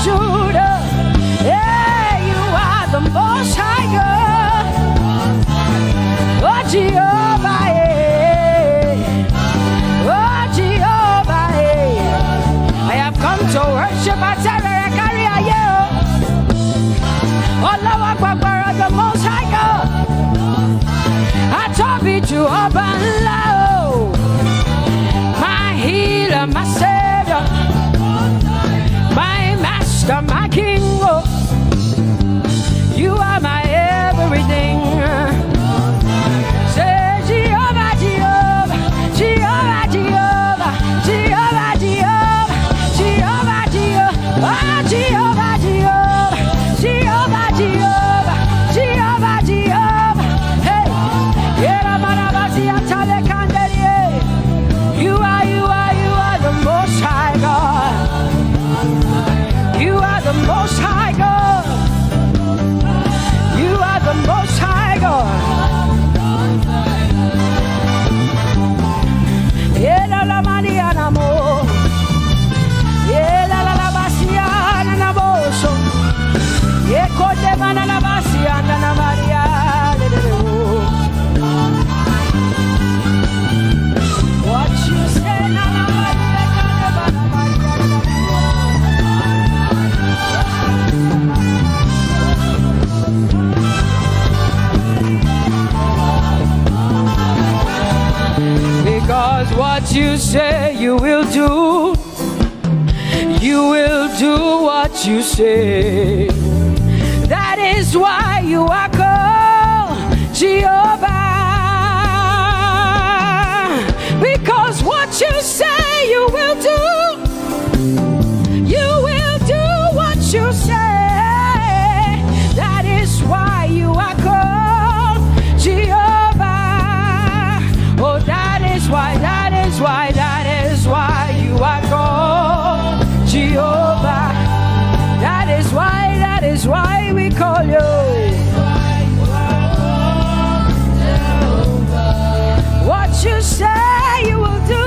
Judah. Yeah, you are the Most High God. Oh, Jehovah, yeah. Oh, Jehovah, yeah. I have come to worship at Terrakaria, yeah. Allah Akbar, the Most High God. I Tope Jehovah, my healer, my savior, my master, my king. Oh, you are my everything. Say Jehovah, Jehovah, Jehovah, Jehovah, Jehovah, Jehovah, Jehovah, Jehovah, Jehovah, Jehovah, Jehovah, Jehovah, Jehovah. Hey, you are the Most High God. You are the Most High God. You are the Most High God. Yela la maniana mo. Yela la basiana na boso. Yeko de manana basiana na Maria. What you say na na because what you say you will do what you say. That is why you are called Jehovah. Because what you say you will do what you say. That is why you are called Jehovah. Oh, that is why you are called Jehovah. That is why we call you. What you say you will do.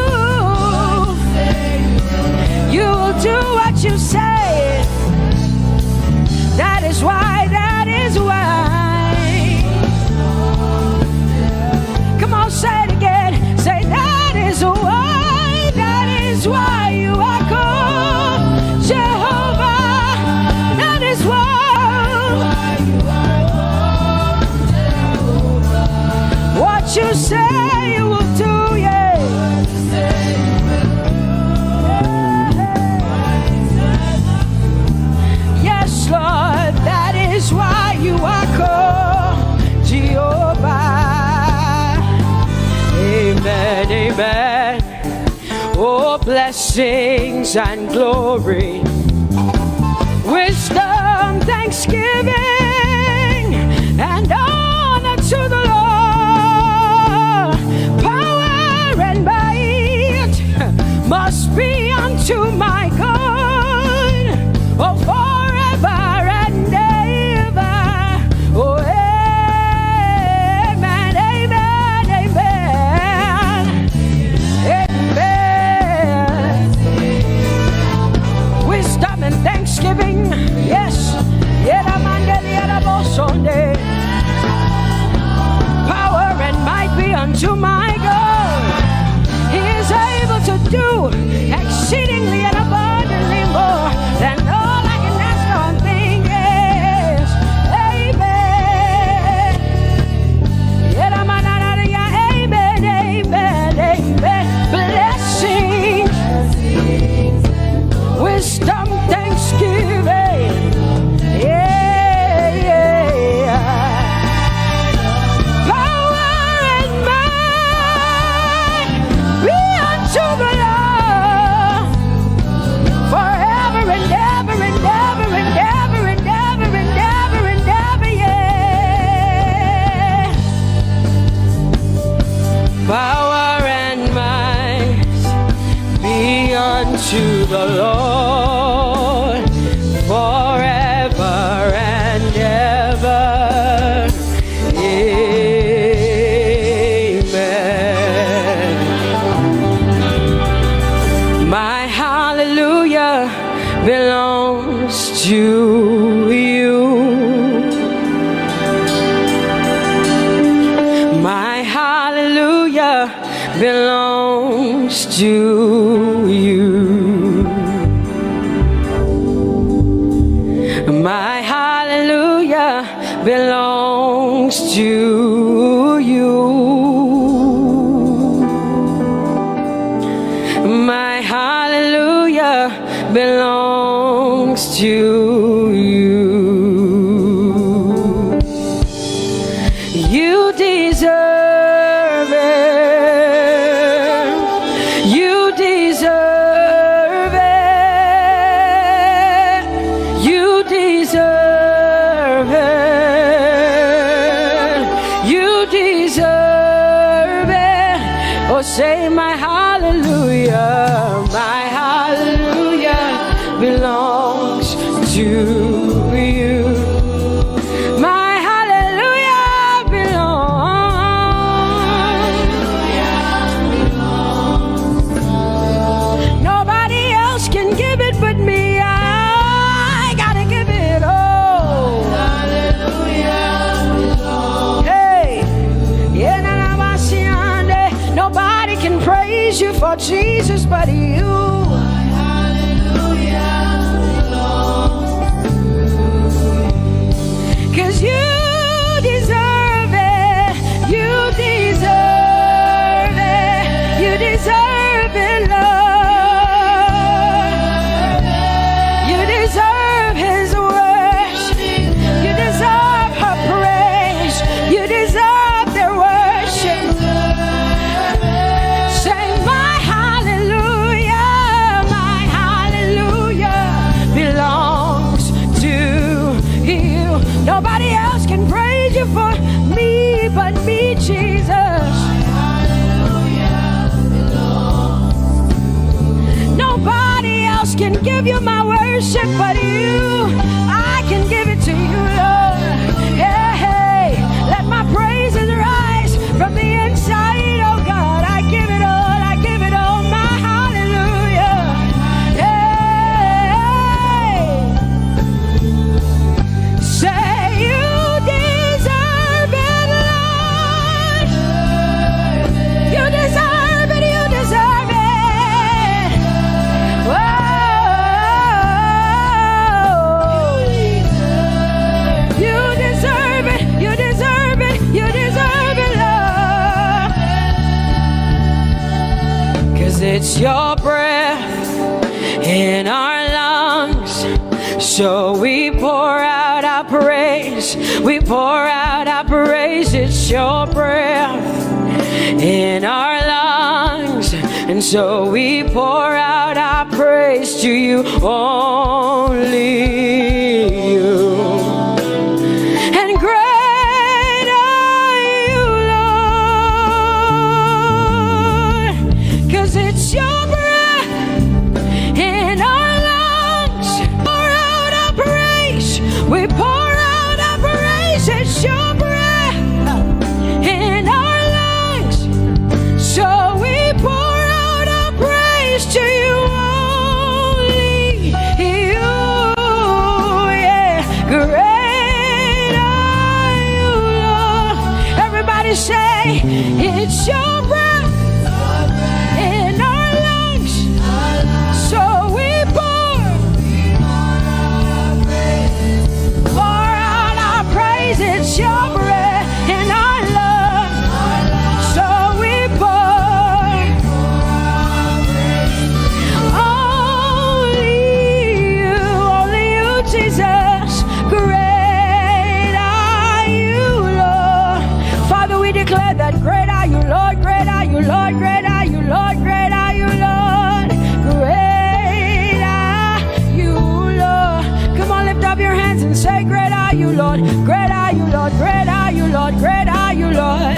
You will do what you say. That is why. Come on, say it again. Say that is why you are called Jehovah. That is why. What you say you will do, yeah. Yes, Lord, that is why you are called Jehovah. Amen, amen. Oh, blessings and glory, wisdom, thanksgiving, and honor to the Lord. Power and might must be unto my God. Oh, forever and ever. Oh, amen, amen, amen. Amen. Wisdom and thanksgiving, yes. Power and might be unto my God. He is able to do exceedingly and abundantly more than all I can ask or think. Yes. Amen. Amen, amen, amen. Blessings, wisdom, thanksgiving. Yeah, yeah. Power and might be unto the Lord forever and ever and ever and ever and ever and ever and ever, yeah. Power and might be unto the Lord forever and ever. Amen. My hallelujah belongs to you. My hallelujah belongs to you. My hallelujah belongs to you. My hallelujah belongs to you. You deserve it. You deserve it. You deserve it. You deserve it. Oh, say my hallelujah. My hallelujah belongs to you. My hallelujah belongs. Nobody else can give it but me. I gotta give it all. Hallelujah belongs. Hey, nobody can praise you for Jesus but you. Cause you deserve it, you deserve it, you deserve it, Lord. You deserve His worship, you deserve her praise, you deserve their worship. Say my hallelujah belongs to you. Nobody else can praise you for me but me, Jesus. Nobody else can give you my worship but you. I can give it to you, Lord. Hey, let my praises rise from the inside, oh God. I give it all, I give it all, my hallelujah. Hey, say you deserve it, Lord. You deserve it, you deserve it. Whoa. You deserve it, you deserve it, you deserve it, Lord. 'Cause it's your breath in our lungs, so we pour out our praise, we pour out our praise. It's your breath in our lungs, and so we pour out our praise to you, only you. And great are you, Lord, 'cause it's your breath in our lungs. Pour out our praise, we pour out our praise. It's your breath in our lungs, so we pour out our praise to you, only you. Yeah, great are you, Lord. Everybody say, it's your breath in our lungs, so we pour out our praise. It's your breath in our lungs, so we pour only you, Jesus. Great are you, Lord. Father, we declare that great are you, Lord, great are you, Lord, great are you, Lord, great are you, Lord, great are you, Lord. Come on, lift up your hands and say, great are you, Lord, great are you, Lord, great are you, Lord, great are you, Lord,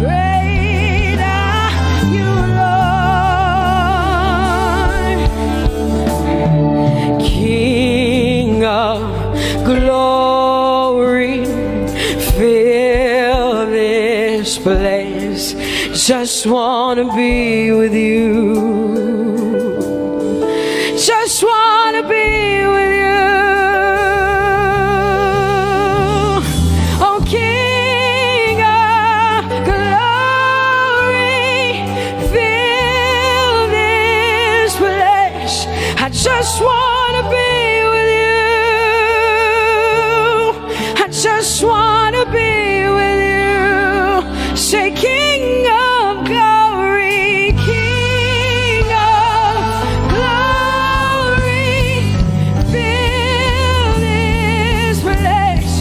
great are you, Lord. King of glory, fill this place. Just wanna be with you. Just wanna be want to be with you. I just want to be with you. Say, King of glory, King of glory, fill this place.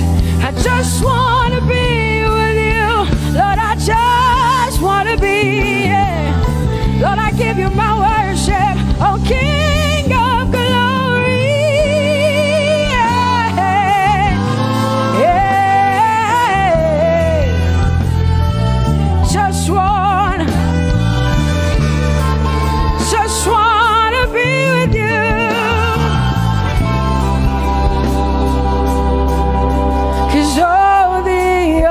I just want to be with you. Lord, I just want to be, yeah. Lord, I give you my worship, oh King of glory, yeah, yeah. Just want to be with you. 'Cause oh, the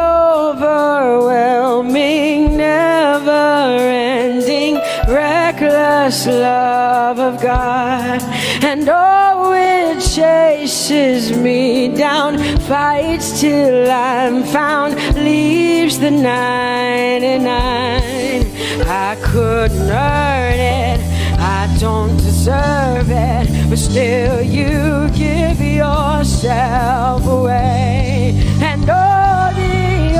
overwhelming, never-ending, reckless love of God, and oh, it chases me down, fights till I'm found, leaves the 99. I couldn't earn it, I don't deserve it, but still you give yourself away. And oh, the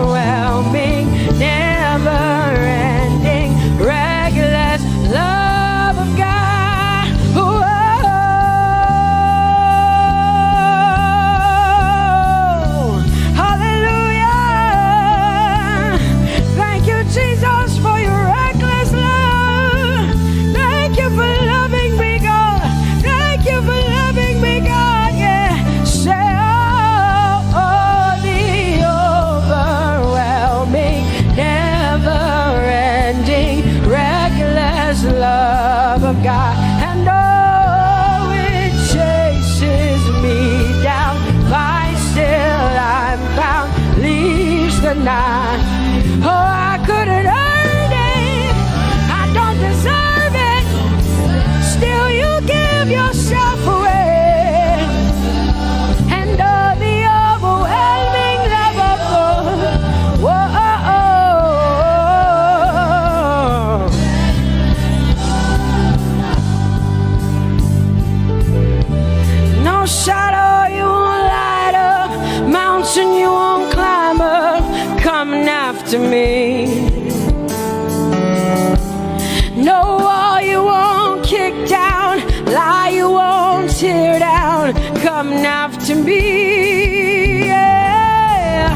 overwhelming, never-ending, reckless love of God. Whoa. Hallelujah. Thank you, Jesus, for your reckless love. Thank you for loving me, God. Thank you for loving me, God. Yeah. Say, oh, the overwhelming, never-ending, reckless love of God, and oh, it chases me down, fights till I'm found, leaves the 9. Oh, I couldn't earn it, I don't deserve it, still you give yourself away. And oh, the overwhelming love of God. Whoa. No shadow you won't light up, mountain you won't climb up, coming after me. No wall you won't kick down, lie you won't tear down, coming after me. Yeah.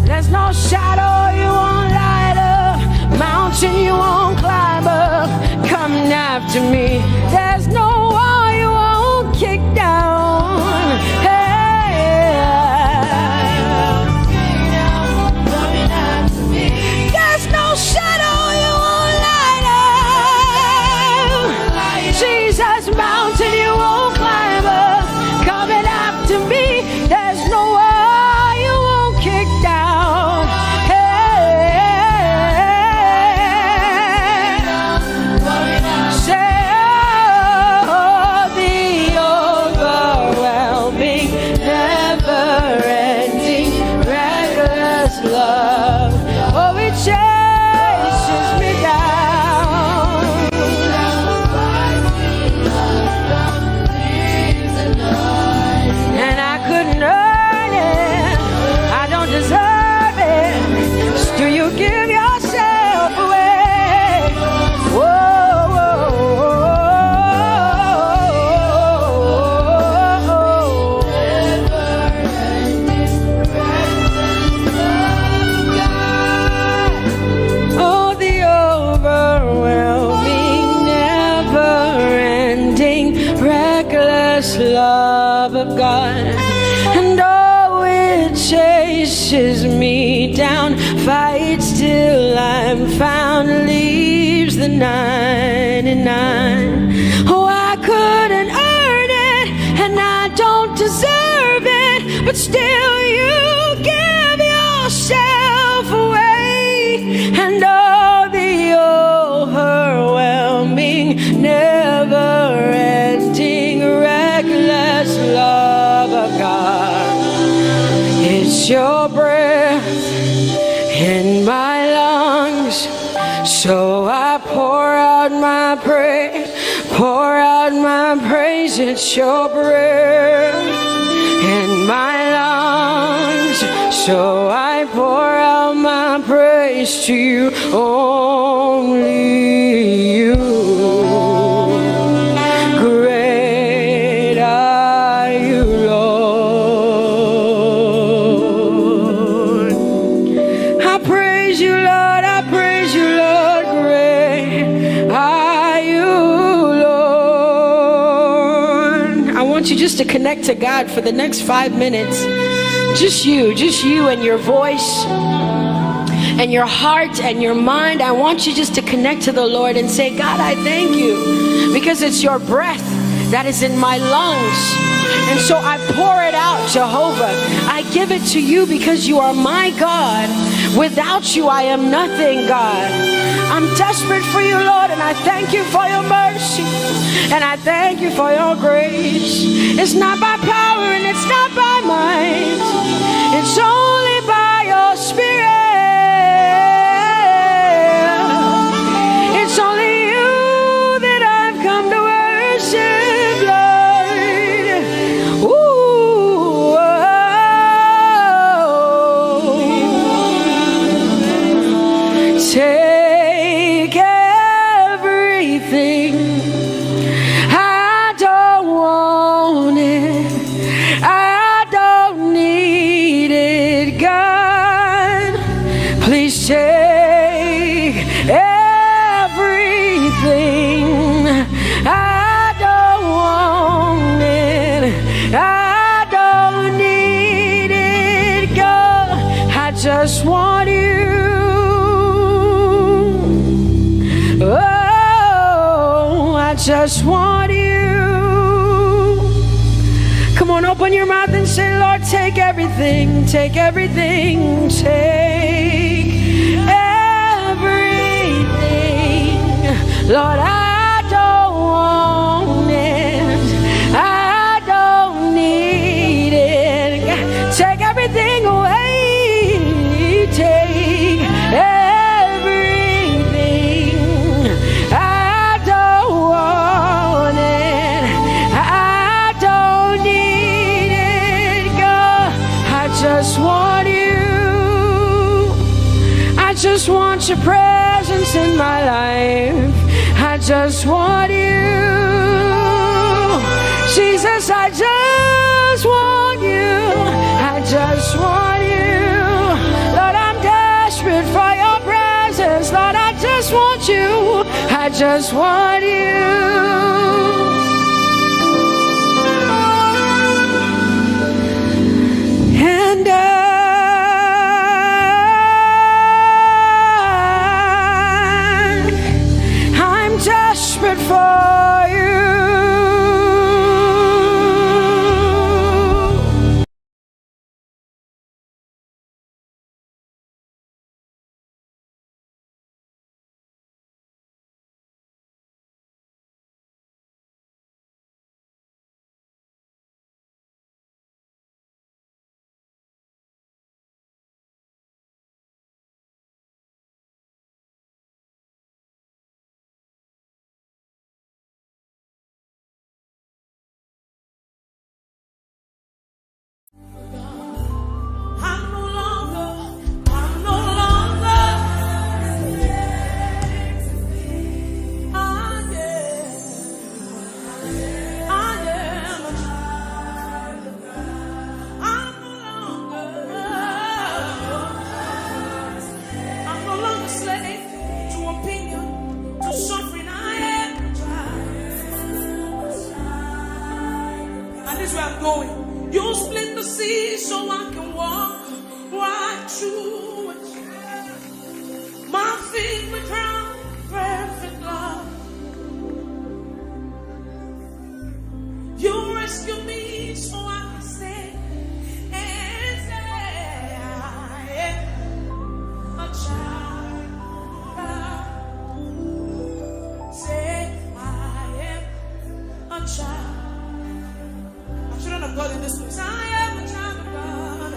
There's no shadow you won't light up, mountain you won't climb up, coming after me. There's no wall you won't kick down. Hey. There's no shadow you won't light up. Jesus, mountain you won't climb up, coming after me. There's no wall you won't kick down. Hey. Say, oh, the overwhelming, never-ending, reckless love. Oh, it chases me down. And I couldn't earn it, I don't deserve it, still you give yourself away. Whoa, whoa, oh, the overwhelming, never-ending, reckless love of God, and oh, it chases me down, fights till I'm found, leaves the 99. Oh, I couldn't earn it, and I don't deserve it, but still you give yourself away. And oh, the overwhelming, never-ending, reckless love of God. It's your breath in my lungs, so I pour out my praise, pour out my praise. praise, it's your breath in my lungs. So I pour out my praise to you, only you. Great are you, Lord. I praise you, Lord. I praise you, Lord. Great are you, Lord. I want you just to connect to God for the next 5 minutes. Just you and your voice and your heart and your mind. I want you just to connect to the Lord and say, God, I thank you because it's your breath that is in my lungs. And so I pour it out, Jehovah. I give it to you because you are my God. Without you, I am nothing, God. I'm desperate for you, Lord, and I thank you for your mercy. And I thank you for your grace. It's not by power and it's not by might. It's only by your Spirit. It's only you that I've come to worship, Lord. Ooh, oh. Take everything. I don't want it. I don't need it, God. Please take everything. I don't want it. I don't need it, God. I just want you. Oh, I just want you. Come on, open your mouth and say, Lord, take everything, take everything, take everything. Lord, I don't want it. I don't need it. Take everything away. Take everything. I don't want it. I don't need it, God. I just want you. I just want your presence in my life. I just want you. Jesus, I just want you. I just want you. Lord, I'm desperate for your presence. Lord, I just want you. I just want you. And I'm desperate for you. You split the sea so I can walk right through it. My feet were crowned perfect love. You rescued me so I can say and say I am a child of God. Say I am a child. Children of God in this place, I am a child of God.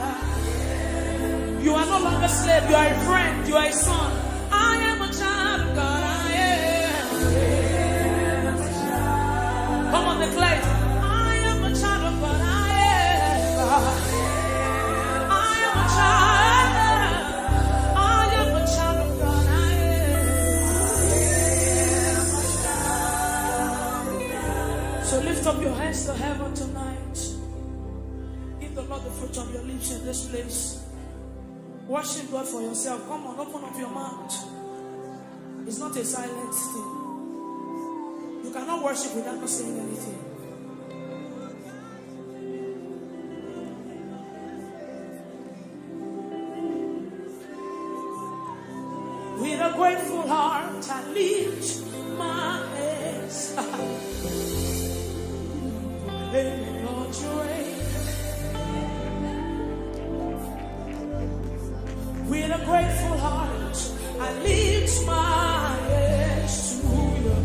You are no longer a slave, you are a friend, you are a son. I am a child of God. I am a child. Come on, declare. So lift up your hands to heaven tonight. Give the Lord the fruit of your lips in this place. Worship God for yourself. Come on, open up your mouth. It's not a silent thing. You cannot worship without not saying anything. With a grateful heart, I lift my hands. Lord, you reign. With a grateful heart, I lift my hands to you.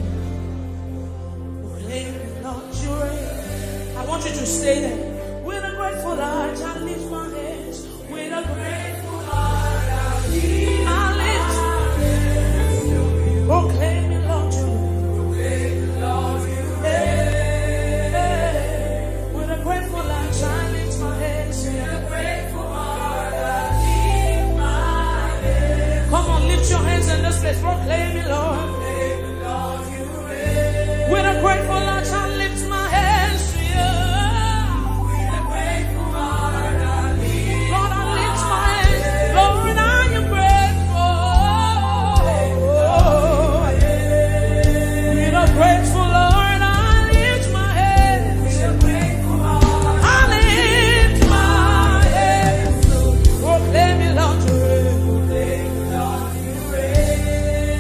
Lord, you reign. I want you to stay there. With a grateful heart, I lift my hands. With a grateful heart, I lift my hands. Proclaim me, Lord, you reign. Lord, you reign. With a grateful heart, I lift my hands. With a grateful heart, I lift my hands. Come on, lift your hands in this place. Proclaim me, Lord. Lord, you reign. With a grateful heart, I lift my hands to you. With a grateful heart, I lift. Lord, I lift my hands. Lord, I am grateful. With a grateful Lord, I lift my hands. With a grateful heart, I lift my hands. Proclaim me, Lord, you reign. Lord, you reign.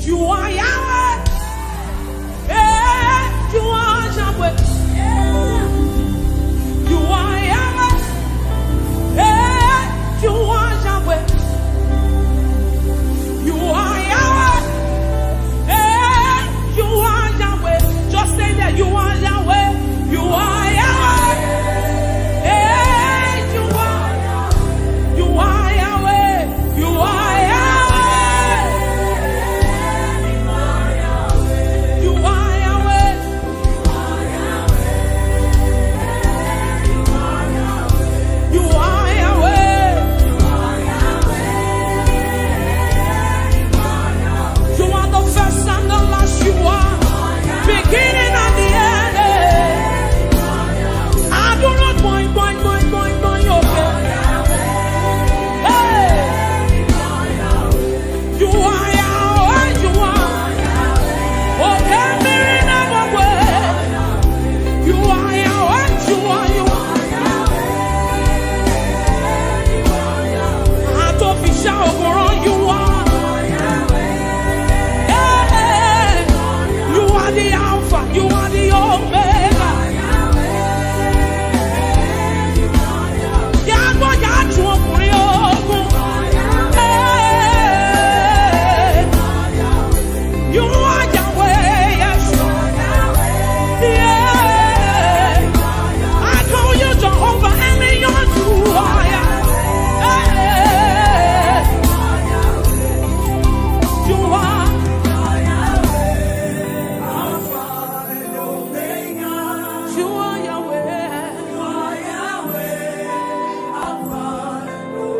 You are Yahweh. Yeah, you are Yahweh. Yeah. You are Yahweh. Yeah, you are Yahweh. You are Yahweh. Yeah, you are Yahweh. Just say that you are Yahweh. You are Yahweh. Yeah, you are Yahweh. You are Yahweh. You are Yahweh. You are Yahweh. You are Yahweh. You are the first and the last. You are beginning and the end. I do not point your face. Hey, you are Yahweh. You are okay, mirror never way. You are Yahweh. You are Artificial overall. You are. Hey, you are the Alpha. You are the Omega. Yahweh, Yahweh, hey, you are Yahweh. Yes. Yeah. I call you Jehovah, and you are. Hey, you are. You are Yahweh.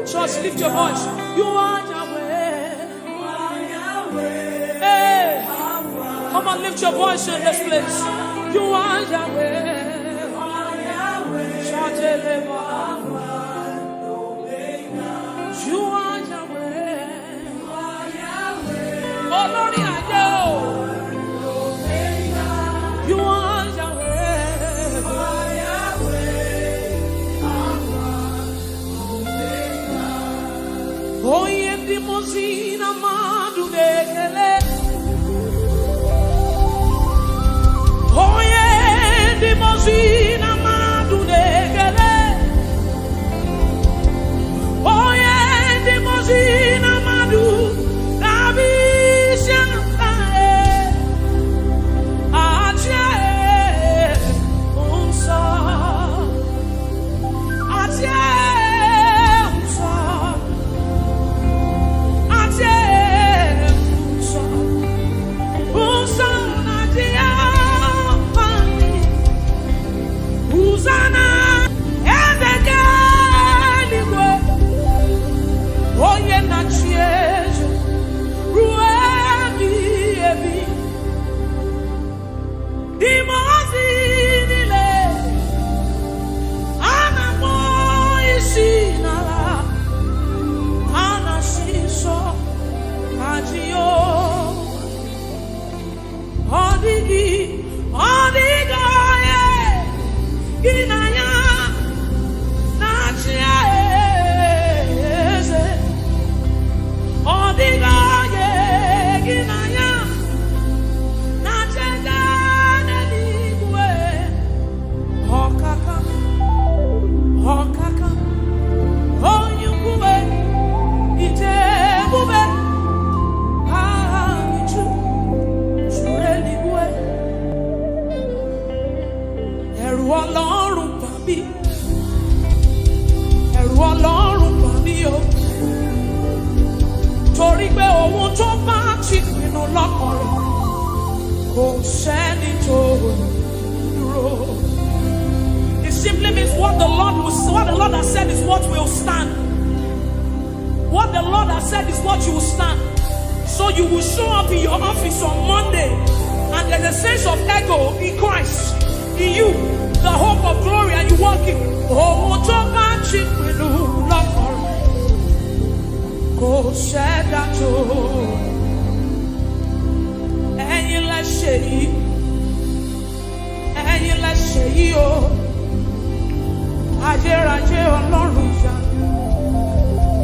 Just lift your voice. You are Yahweh. Hey, come on, lift your voice in this place. You are Yahweh. Shout it, you are Yahweh. Oh, Lord, I know. You are Yahweh. Oh, Ehi Moses, Amadubekele. Oh, Ehi Moses, Amadubekele. It simply means what the Lord has said is what will stand. What the Lord has said is what you will stand. So you will show up in your office on Monday, and there's a sense of ego in Christ, in you, the hope of glory, and you walk in. Go said that and you let's say, and you let's say, oh, Aje Ọlọ́run ya,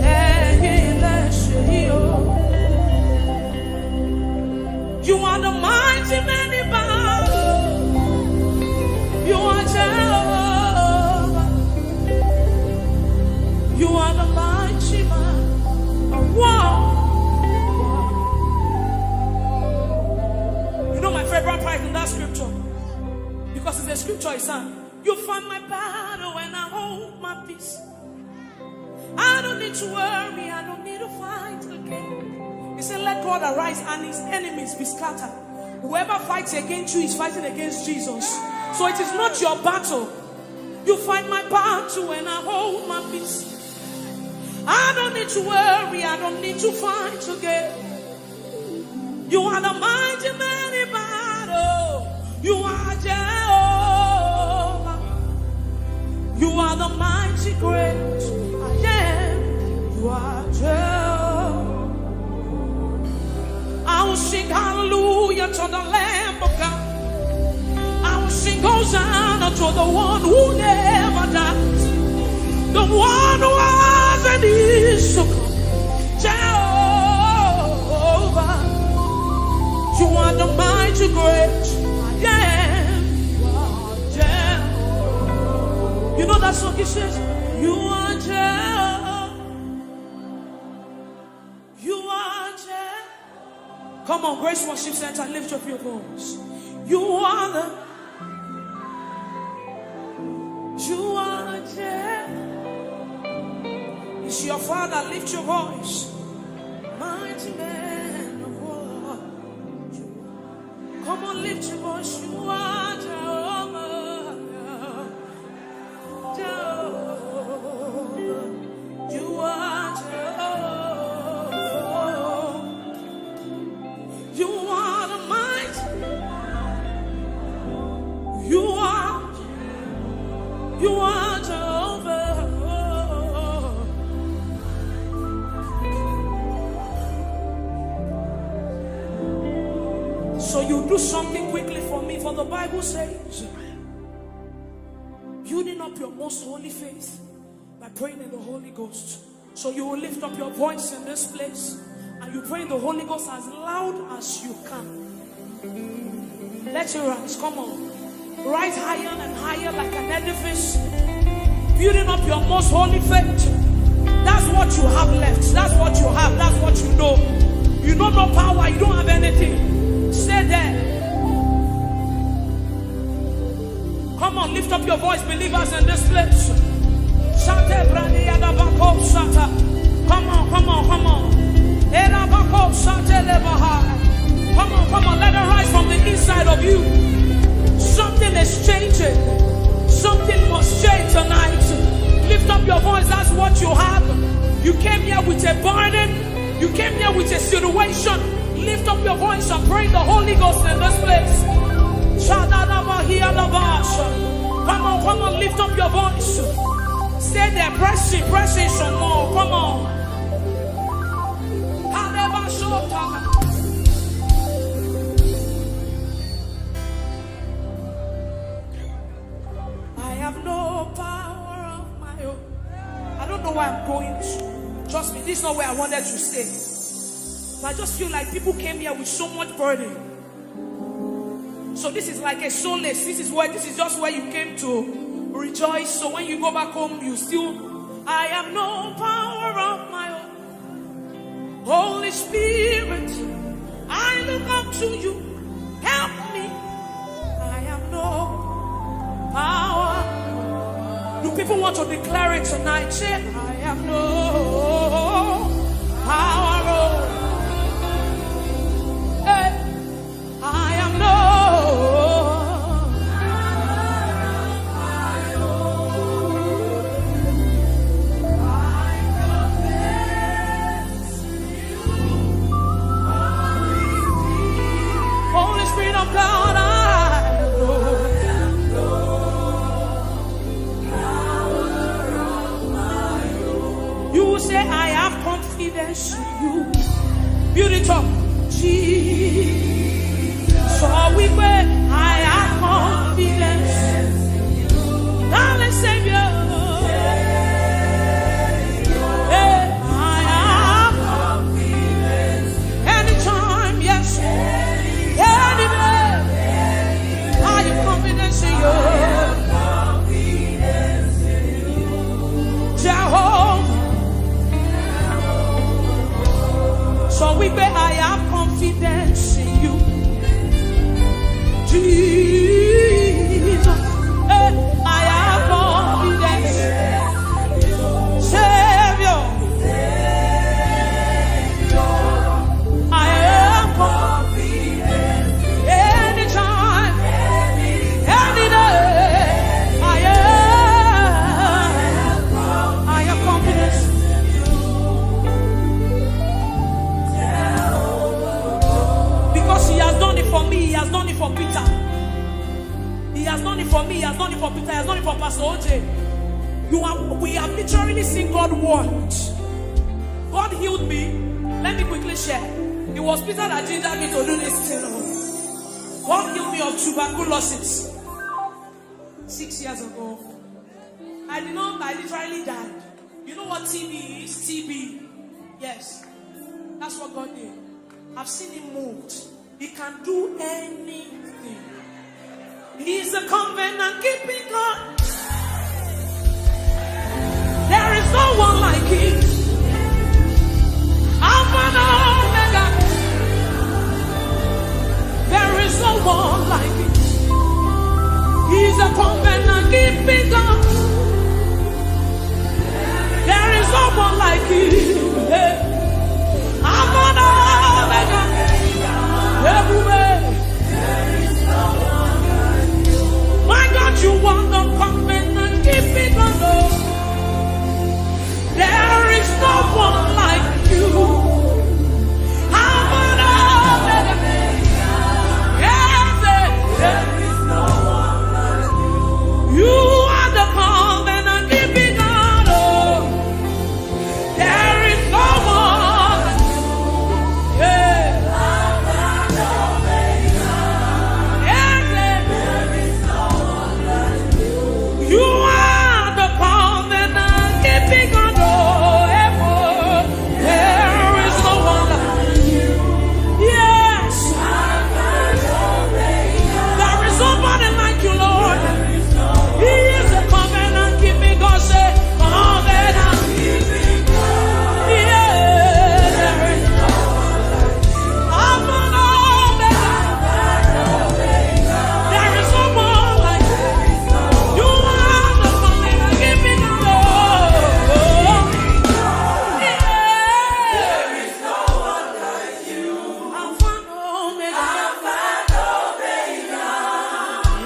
and you let's say, oh, you are the mighty man in battle, you are Jehovah, you are the mighty man. Wow. You know my favorite part in that scripture? Because it's a scripture it's on. You fight my battle when I hold my peace. I don't need to worry, I don't need to fight again. He said, let God arise and his enemies be scattered. Whoever fights against you is fighting against Jesus. So it is not your battle. You fight my battle when I hold my peace. I don't need to worry, I don't need to fight again. You are the mighty man in battle. You are Jehovah. You are the mighty great I am. You are Jehovah. I will sing hallelujah to the Lamb of God. I will sing Hosanna to the one who never dies. The one who has and is to come. Jehovah, you are the mighty great I am. Jehovah. You know that song he says, you are Jehovah. You are Jehovah. Come on, Grace Worship Center, lift up your voice. You are the Jehovah. It's your Father, lift your voice. Mighty man of war. Come on, lift your voice. You are Jehovah. Jehovah. You are Jehovah. You are the mighty. You are Jehovah. So you do something quickly for me, for the Bible says, building up your most holy faith by praying in the Holy Ghost. So you will lift up your voice in this place and you pray in the Holy Ghost as loud as you can. Let your rise, come on. Rise higher and higher like an edifice. Building up your most holy faith. That's what you have left. That's what you have. That's what you know. You don't know power. You don't have anything. Stay there. Come on, lift up your voice, believers in this place. Come on, come on, come on. Come on, let it rise from the inside of you. Something is changing. Something must change tonight. Lift up your voice, that's what you have. You came here with a burden. You came here with a situation. Lift up your voice and pray the Holy Ghost in this place. Come on, lift up your voice. Stay there, press in some more. Come on. I have no power of my own. I don't know where I'm going to. Trust me, this is not where I wanted to stay. I just feel like people came here with so much burden. So this is like a solace. This is just where you came to rejoice. So when you go back home, you still, I have no power of my own. Holy Spirit, I look up to you. Help me. I have no power. Do people want to declare it tonight? Say, I have no power. confidence in you. Build it up. Jesus. So we pray, I have confidence. Darling Savior. So we pray, I have confidence in you. Jesus, I have confidence. Savior, I have confidence. Anytime, any day, I have confidence. He has done it for me, he has done it for Peter. He has done it for me, he has done it for Peter, he has done it for Pastor OJ. We have literally seen God work. God healed me. Let me quickly share. It was Peter that gingered me to do this thing. God healed me of tuberculosis 6 years ago. I literally died. You know what TB is? TB. Yes. That's what God did. I've seen him moved. He can do anything. He's a covenant keeping God. There is no one like him. Alpha and Omega. There is no one like him. He's a covenant keeping God. There is no one like him. Alpha and Omega. Everywhere. There is no one like you. My God, you want to come in and keep it on. There is no one like you. I'm an Omega. Yes, there is no one like you. You are the covenant keeping God. There is no one like you. Yeah. You are the covenant keeping God. There is no one like you. Yes. There is nobody like you, Lord. He is the covenant keeping God. Say, covenant keeping God. Yeah. There is no one like you. I'm an Omega. There is no one like you. You are the covenant keeping God. There is no one like you. Alpha and Omega.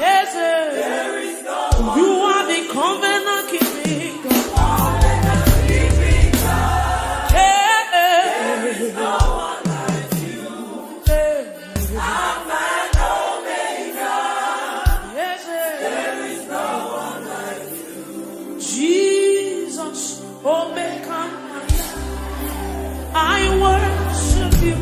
Yes, sir. There is no one. You are the covenant keeping God. There is no one like you. Alpha and Omega. Yes, sir. There is no one like you. Jesus, Omega, I worship you.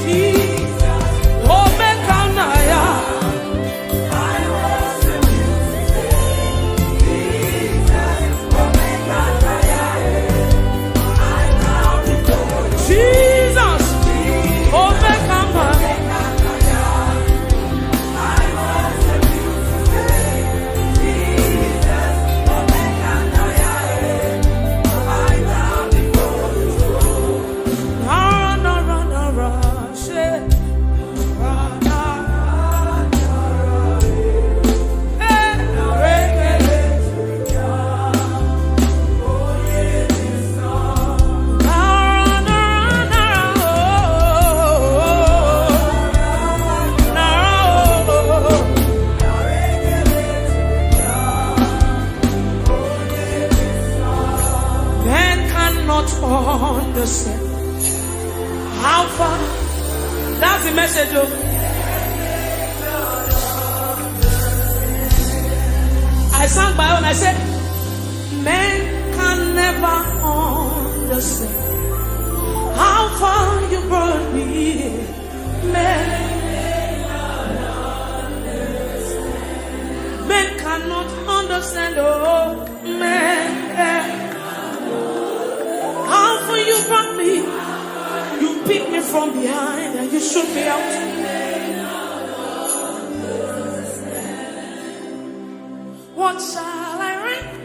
Jesus, Omega, I worship you. Jesus, Omega, understand how far. That's the message of I sang my own. I said, men can never understand how far you brought me. Men cannot understand. Oh, men. How far you brought me. You picked me from behind and you shook me out. What shall I render?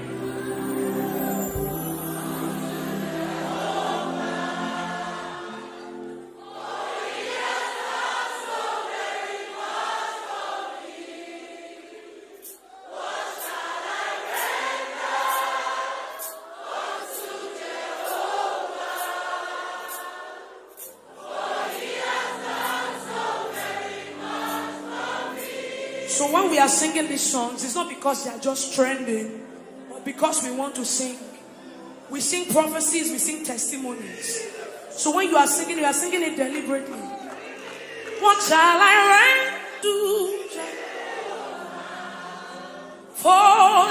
So when we are singing these songs, it's not because they are just trending, but because we want to sing. We sing prophecies, we sing testimonies. So when you are singing it deliberately. What shall I do for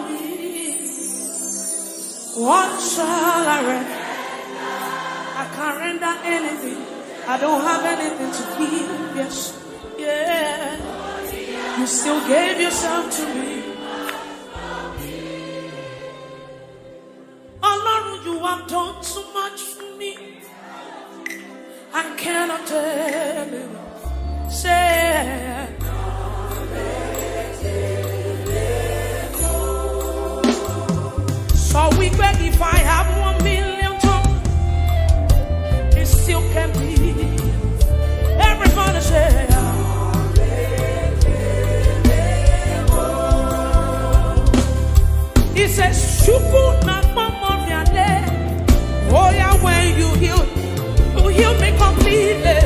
me? What shall I render? I can't render anything. I don't have anything to give. Yes, yeah. You still gave yourself to me. Oh Lord, you have done so much for me. I cannot tell you. Say, so we beg if I have 1 million tongues, it still can be. Everybody say, he says, Shuku na mama miale. Oh yeah, when you heal me completely.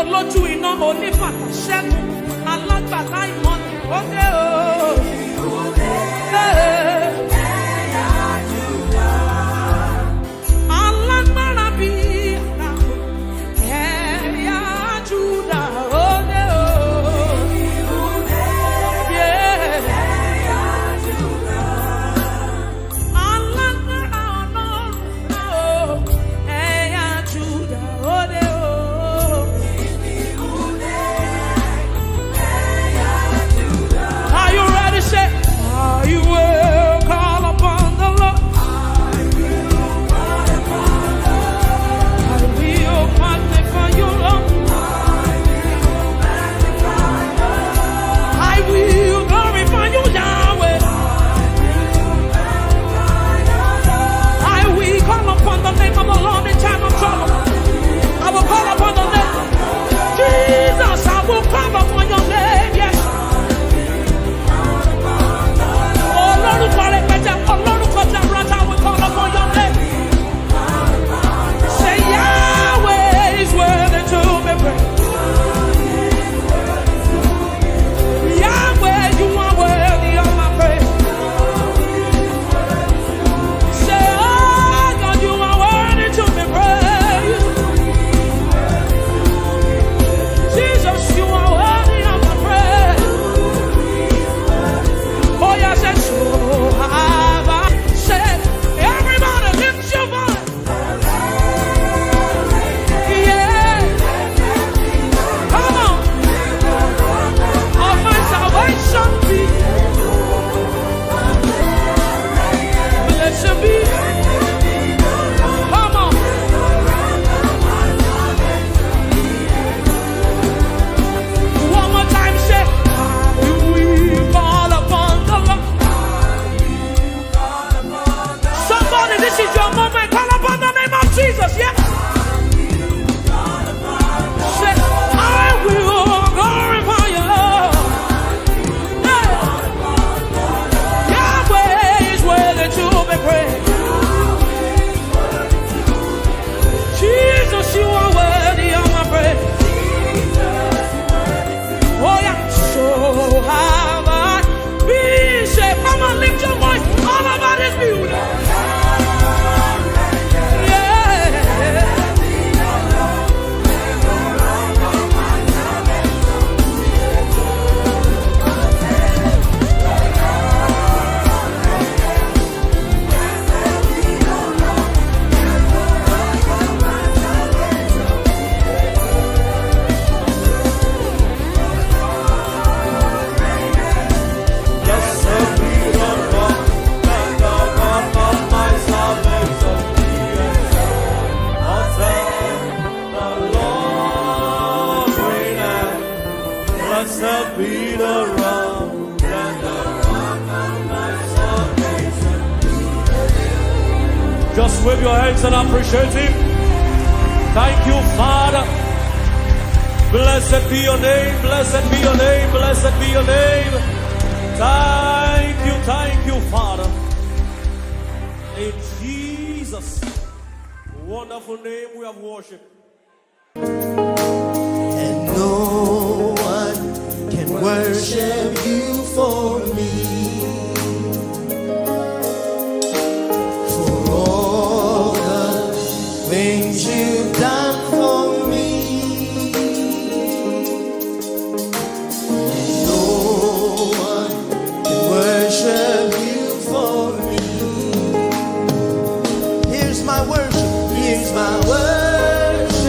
olójú iná onífàtà ṣẹ́gun alágbàlá ìmọ̀ni òde o. Alágbára bí àràkò ẹ̀yà Júdà òde o. Alágbára Ọlọ́run ẹ̀yà Júdà òde o. Are you ready? Say, I will call upon the Lord. I will magnify you, Lord. I will glorify you, Yahweh. I will call upon the name of the Lord in time of trouble. I will call upon the name. Jesus, I will call upon your name, yes. Olórúkọ rẹpẹtẹ, olórúkọ jaburata, I will call upon your name. Say Yahweh is worthy to be praised. Yahweh, you are worthy of my praise. Say, oh God, you are worthy to be praised. Jesus, you are worthy of my praise. Oh yeah, say so have I said. Everybody lift your voice. Yeah, come on. Of my salvation be. Blessed be. Come on. One more time, say, we call upon the Lord. Somebody, this is your moment. Call upon the name of Jesus, yeah? Say, I will glorify you, Lord. Hey. Yahweh is worthy to be praised. Jesus, you are worthy of my praise. Oh yeah, so have I been. Say, come on, lift your voice all over this building. Yeah. Blessed be the rock and the rock of my salvation. Just wave your hands and appreciate Him. Thank you, Father. Blessed be your name, blessed be your name, blessed be your name. Thank you, Father. In Jesus' wonderful name we have worshiped. And no one can worship you for me. For all the things you've done for me. And no one can worship you for me. Here's my worship, here's my worship.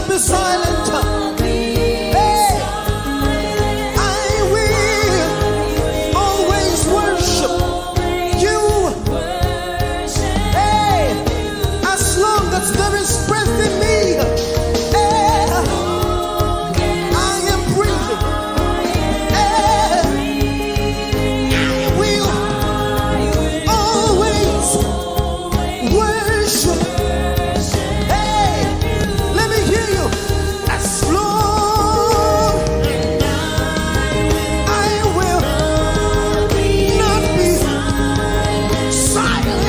not be silent. There is breath in me. I am breathing. I will always worship. Let me hear you. As long I will not be silent.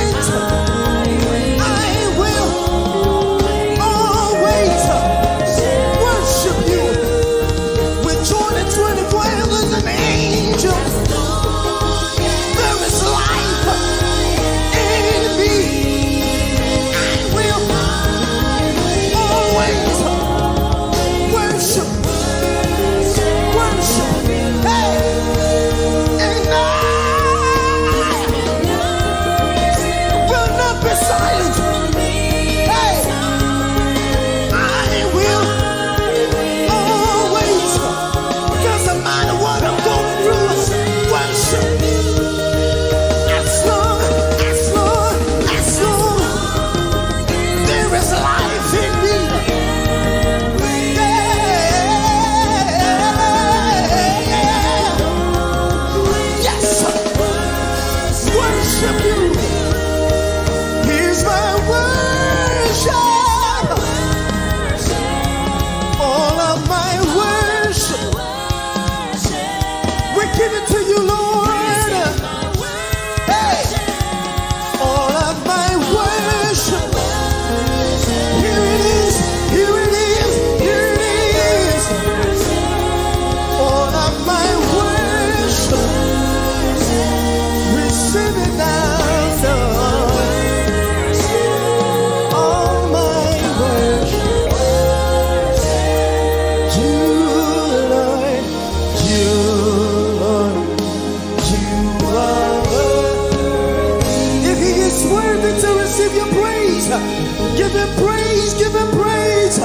Give him praise, give him praise.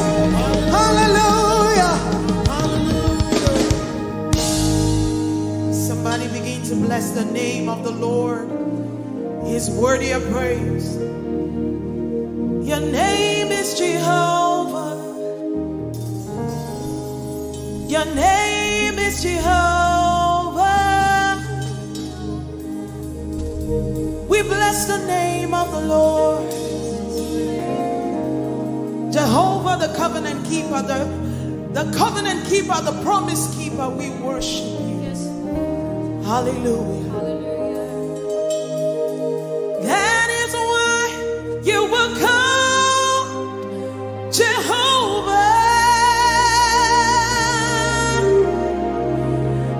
Hallelujah. Somebody begin to bless the name of the Lord. He is worthy of praise. Your name is Jehovah. Your name is Jehovah. We bless the name of the Lord. Jehovah, the covenant keeper, the covenant keeper, the promise keeper, we worship you. Yes. Hallelujah. Hallelujah. That is why you will come, Jehovah.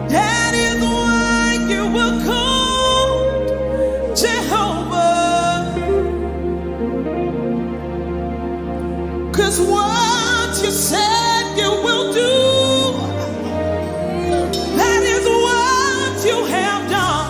That is why you will come, Jehovah. 'Cause what you said you will do, that is what you have done.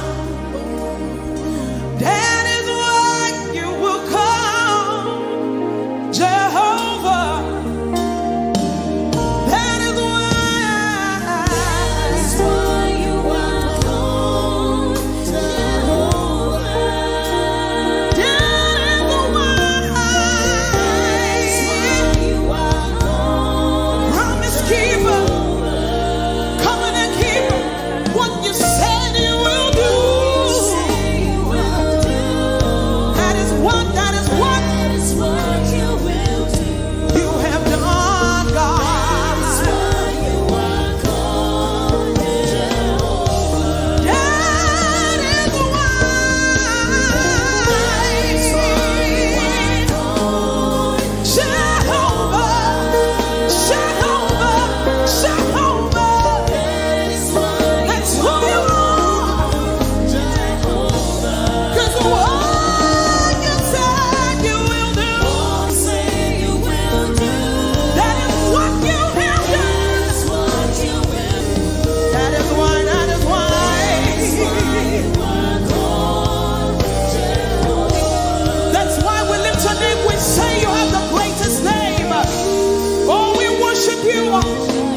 you.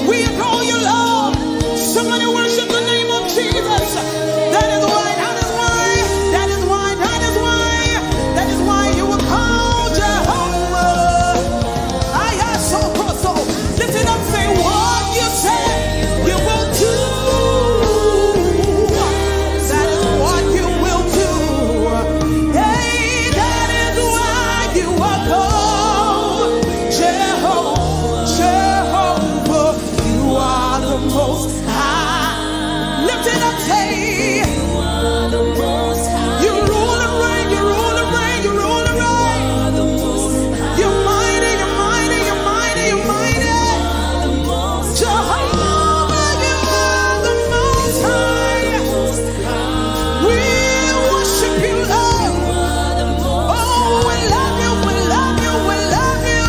We adore you, Lord. Somebody worship the name of Jesus. That is why, that is why, that is why, that is why, that is why you were called Jehovah. Ehi Moses. Lift it up, say what you say you will do. That is what you will do. Hey, that is why you are called Jehovah. Jehovah, you are the most high. Lift it up, say you are the most high. You rule and reign, you rule and reign, you rule and reign. You are the most high. You're mighty, you're mighty, you're mighty, you're mighty. You are the most Jehovah, you are the most high. We worship you, Lord. Oh, we love you, we love you, we love you.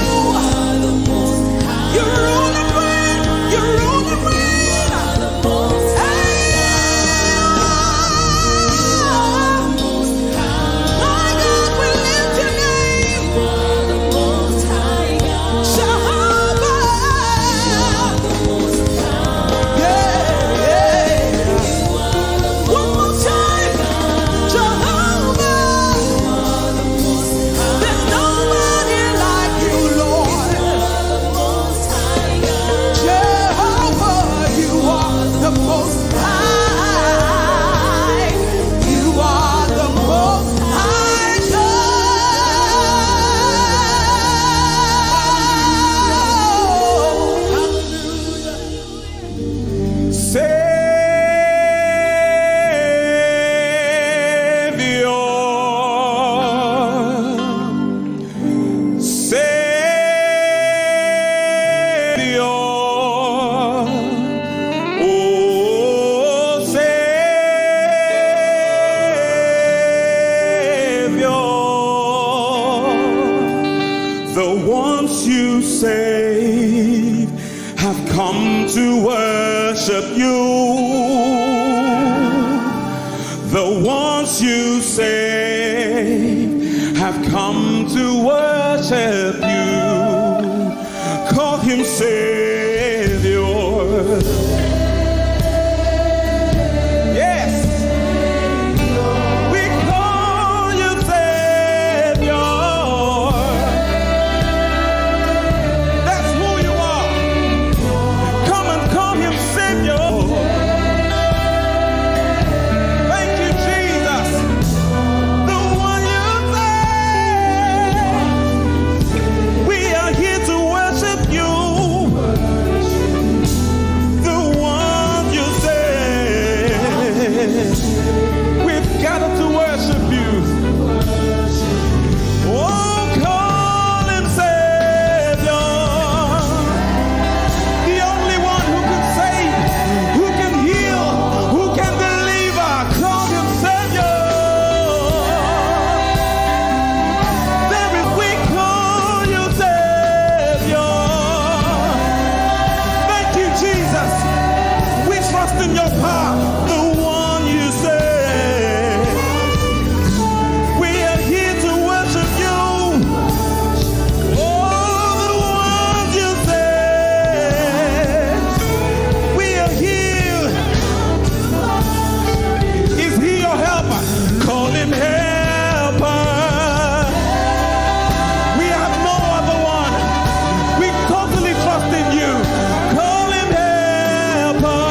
You rule and reign, you rule and reign. My God, we lift your name. Jehovah. Yeah. One more time. Jehovah. There's nobody like you, Lord. Jehovah, you are the most high. You are the most high God. The ones you save have come to worship you. The ones you save have come to worship you. Call him Savior. Yes. We call you Savior. That's who you are. Come and call him Savior. Thank you, Jesus. The one you say. We are here to worship you. The one you say. We've gathered to worship you. Oh, call him Savior. The only one who can save, who can heal, who can deliver. Call him Savior. We call you Savior. Thank you, Jesus. We trust in your power. The one you say. We are here to worship you. Oh, the one you say. We are here. Is he your helper? Call him helper. We have no other one. We totally trust in you. Call him helper.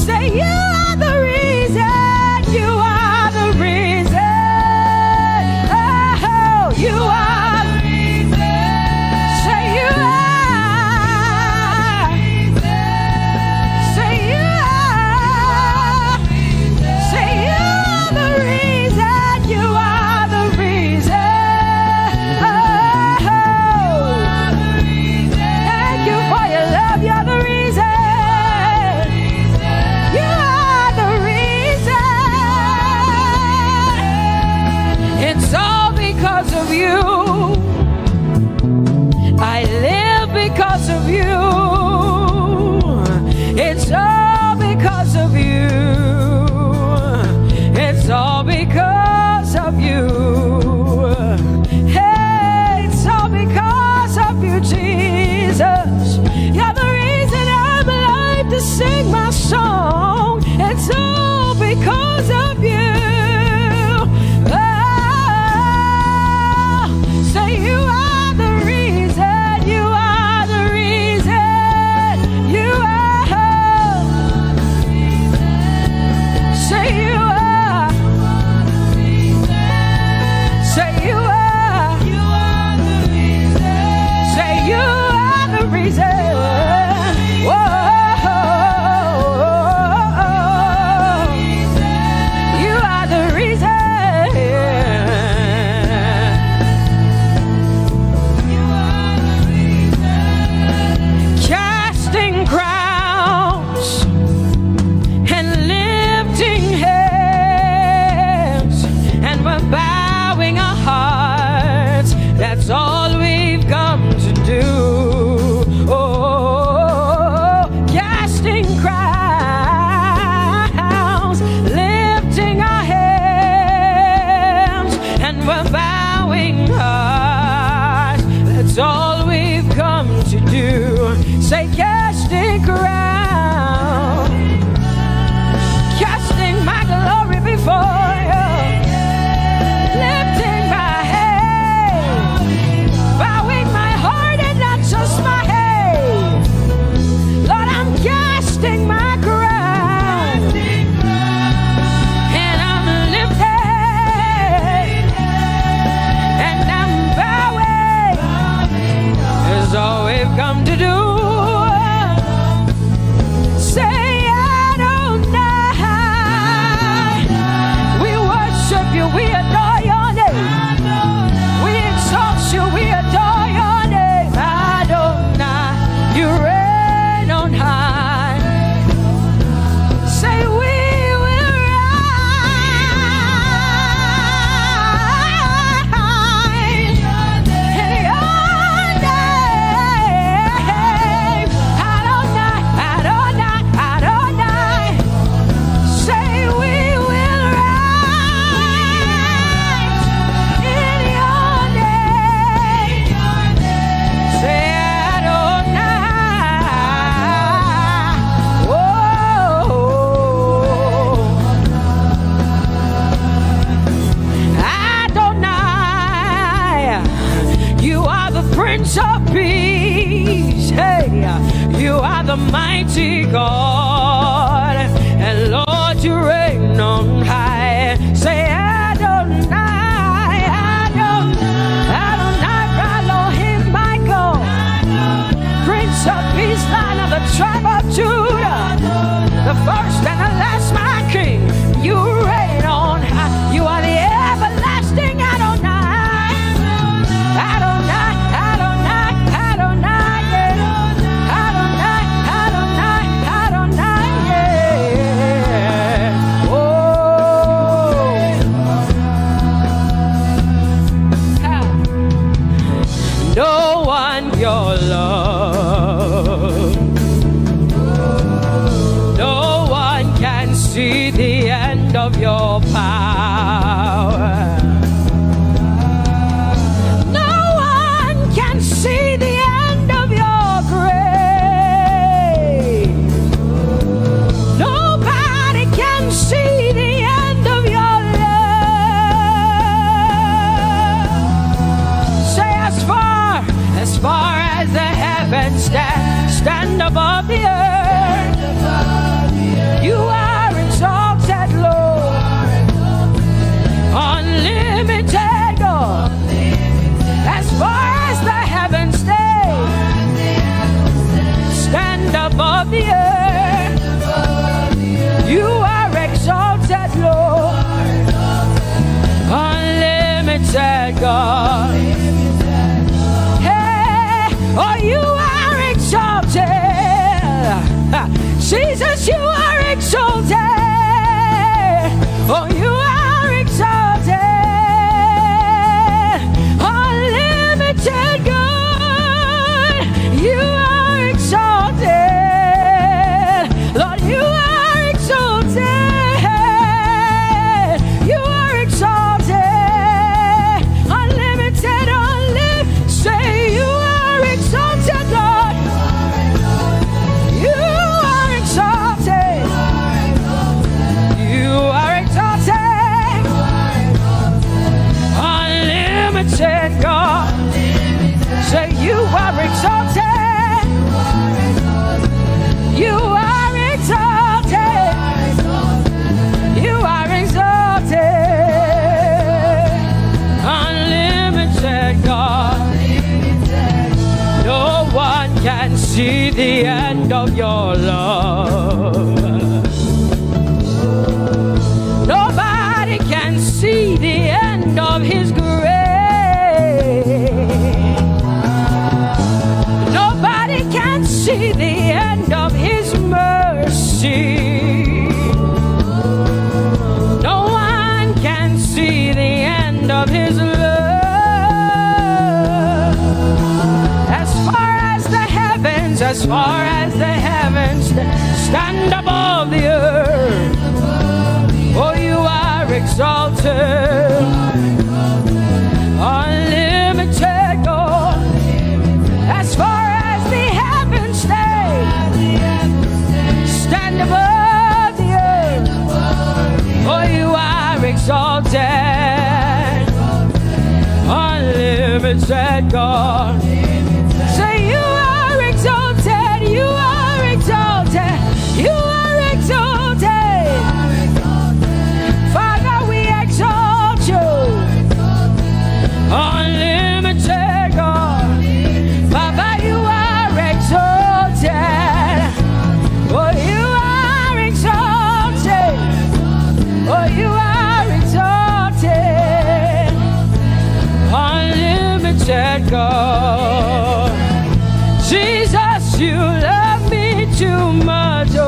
Say you are the reason, you are the reason. are the mighty God, and Lord, you reign on high. Say Adonai, Adonai, Adonai, Elohim, Michael, Prince of Peace, Lion of the tribe of Judah, the first and the last, my King. You reign on high. You are the everlasting Adonai, Adonai, Adonai, Adonai, yeah. Adonai, Adonai, Adonai, yeah. Oh, no one your love. No one can see the end of your power. No one can see the end of your grace. Nobody can see the end of your love. Say as far as the heavens stand above the earth, you are exalted, Lord, unlimited God. As far as the heavens stand above the earth, you are exalted, Lord, unlimited God. Hey, oh, you are exalted. Jesus, you are exalted. Oh, you are exalted. Unlimited God, you are exalted. Lord, you are exalted. You are exalted. Unlimited, unlimited. Say you are exalted, Lord. You are exalted. You are exalted. Unlimited God. Say you are exalted. You are exalted. You are exalted. Unlimited God. No one can see the end of your love. Nobody can see the end of his grace. Nobody can see the end of his mercy. No one can see the end of his love. As far as the heavens stand above the earth, oh, you are exalted. Unlimited God. As far as the heavens stand above the earth, oh, you are exalted. Unlimited God. Say you are exalted. You are exalted. You are exalted. Father, we exalt you. Unlimited God. Baba, you are exalted. Oh, you are exalted. Oh, you are exalted. Unlimited God. Jesus, you love me too much. Oh,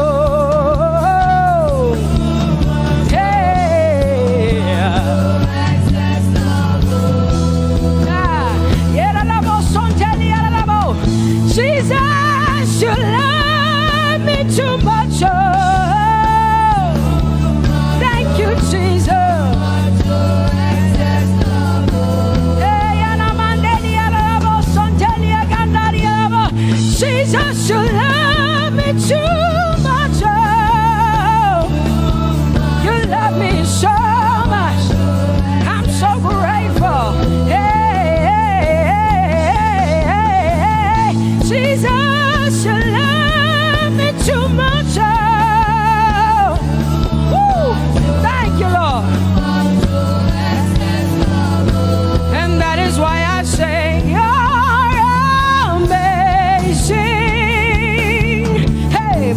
Jesus, you love me too much. Oh, thank you, Jesus. Jesus, you love me too much. Oh, you love me so much. I'm so grateful. Hey, Jesus, you love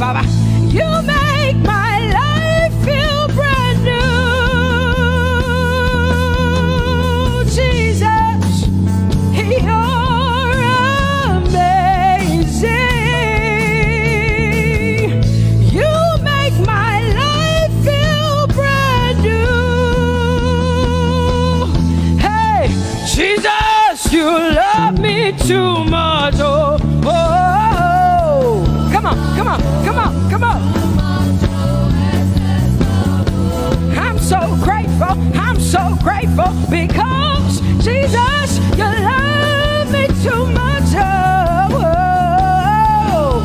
Baba. You make my life feel brand new. Jesus, you're amazing. You make my life feel brand new. Hey, Jesus, you love me too much. Oh, oh, oh. Come on, come on, come on, come on. I'm so grateful because Jesus, you love me too much. Oh, oh.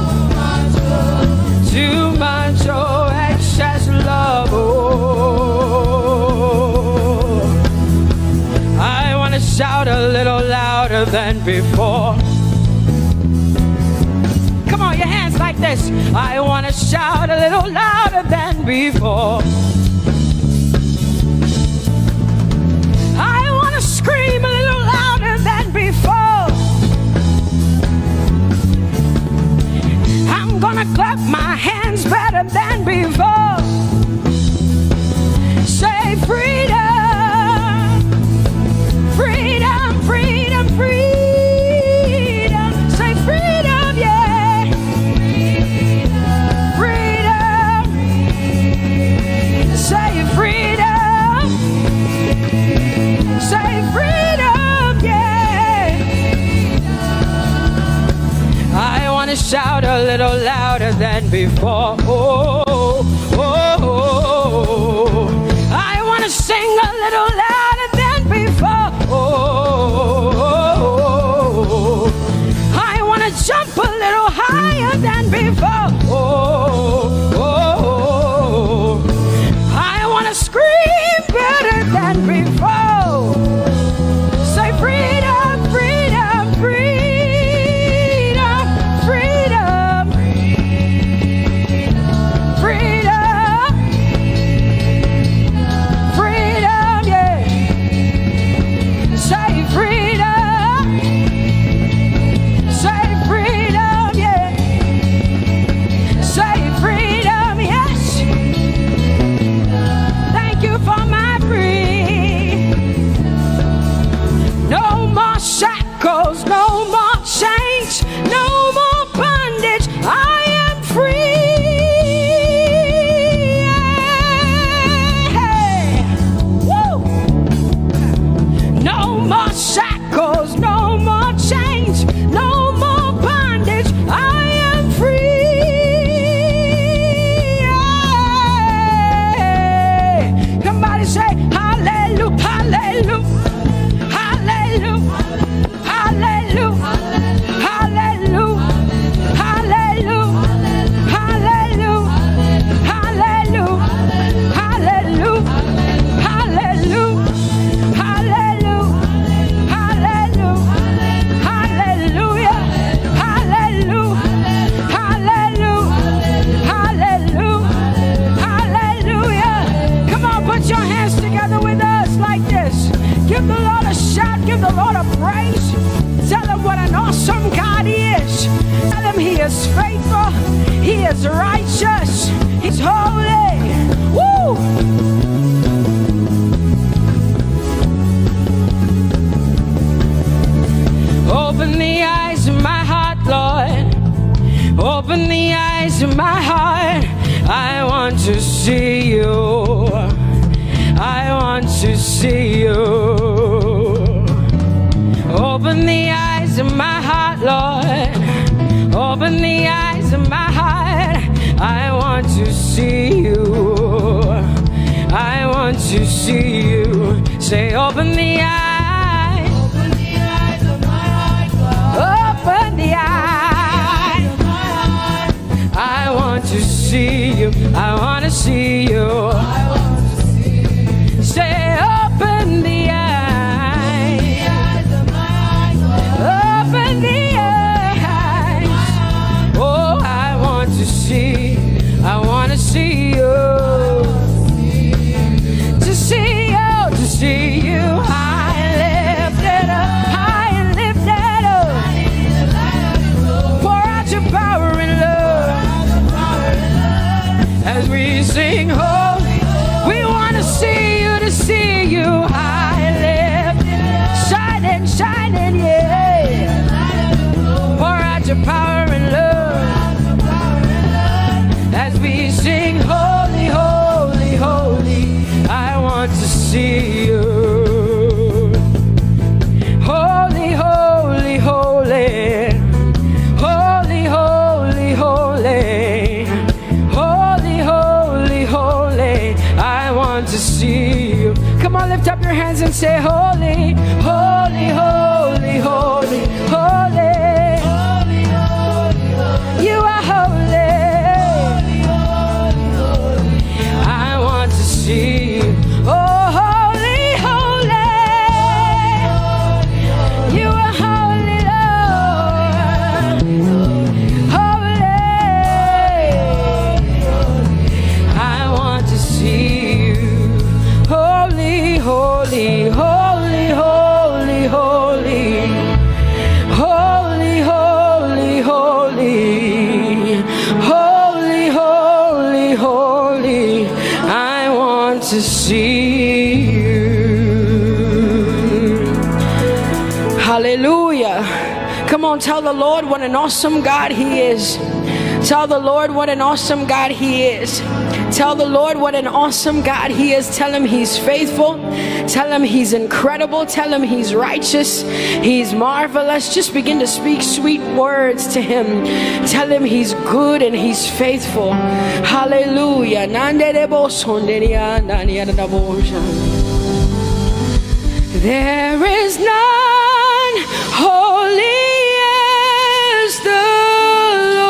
Too much, oh, excess love. Oh, I want to shout a little louder than before. Come on, your hands like this. I want to shout a little louder than before. I want to scream a little louder than before. I'm gonna clap my hands better than before. Say freedom, freedom, freedom, freedom. Say freedom, yeah. Freedom. Say freedom. Say freedom, yeah. I want to shout a little louder than before. Oh, oh, oh, oh. I want to sing a little louder than before. Oh, oh, oh. I want to jump a little higher than before. Oh, oh, oh. I want to scream better than before. Say freedom, freedom, freedom, freedom, freedom, freedom, yeah. Say freedom, say freedom, yeah. Say freedom, yes. Thank you for my free. No more shackles, no more chains, no more bondage. I am free. Hey. Woo. No more shackles, no more chains, no more bondage. I am free. Hey. Somebody say hallelujah, hallelujah. Hallelujah, hallelujah, hallelujah, hallelujah, hallelujah, hallelujah, hallelujah, hallelujah, hallelujah, hallelujah, hallelujah, hallelujah, hallelujah. Come on, put your hands together with us like this. Give the Lord a shout, give the Lord a praise. Tell him what an awesome God he is. Tell him he is faithful, he is righteous, he's holy. Woo! Open the eyes of my heart, Lord. Open the eyes of my heart. I want to see you. I want to see you. Open the eyes of my heart, Lord. Open the eyes of my heart. I want to see you. I want to see you. Say, open the eyes. Open the eyes of my heart, Lord. Open the eyes of my heart. I want to see you. I want to see you. Say, open the eyes of my heart. Open the eyes. Oh, I want to see. I want to see you. To see you, to see you. High and lifted up, high and lifted up. Pour out your power and love. as we sing holy. We want to see you high lifted, shining, shining, yeah. Pour out your power and love as we sing holy, holy, holy. I want to see you. Holy, holy, holy. Holy, holy, holy. Holy, holy, holy. I want to see you. Come on, lift up your hands and say holy, holy, holy, holy, holy. You are holy. I want to see you. Oh, holy, holy. You are holy, Lord. Holy. I want to see you. Holy, holy, holy, holy, holy. Holy, holy, holy. Holy, holy, holy. I want to see you. Hallelujah. Come on, tell the Lord what an awesome God He is. Tell the Lord what an awesome God He is. Tell the Lord what an awesome God He is. Tell Him He's faithful. Tell Him He's incredible. Tell Him He's righteous. He's marvelous. Just begin to speak sweet words to Him. Tell Him He's good and He's faithful. Hallelujah. There is none holy as the Lord.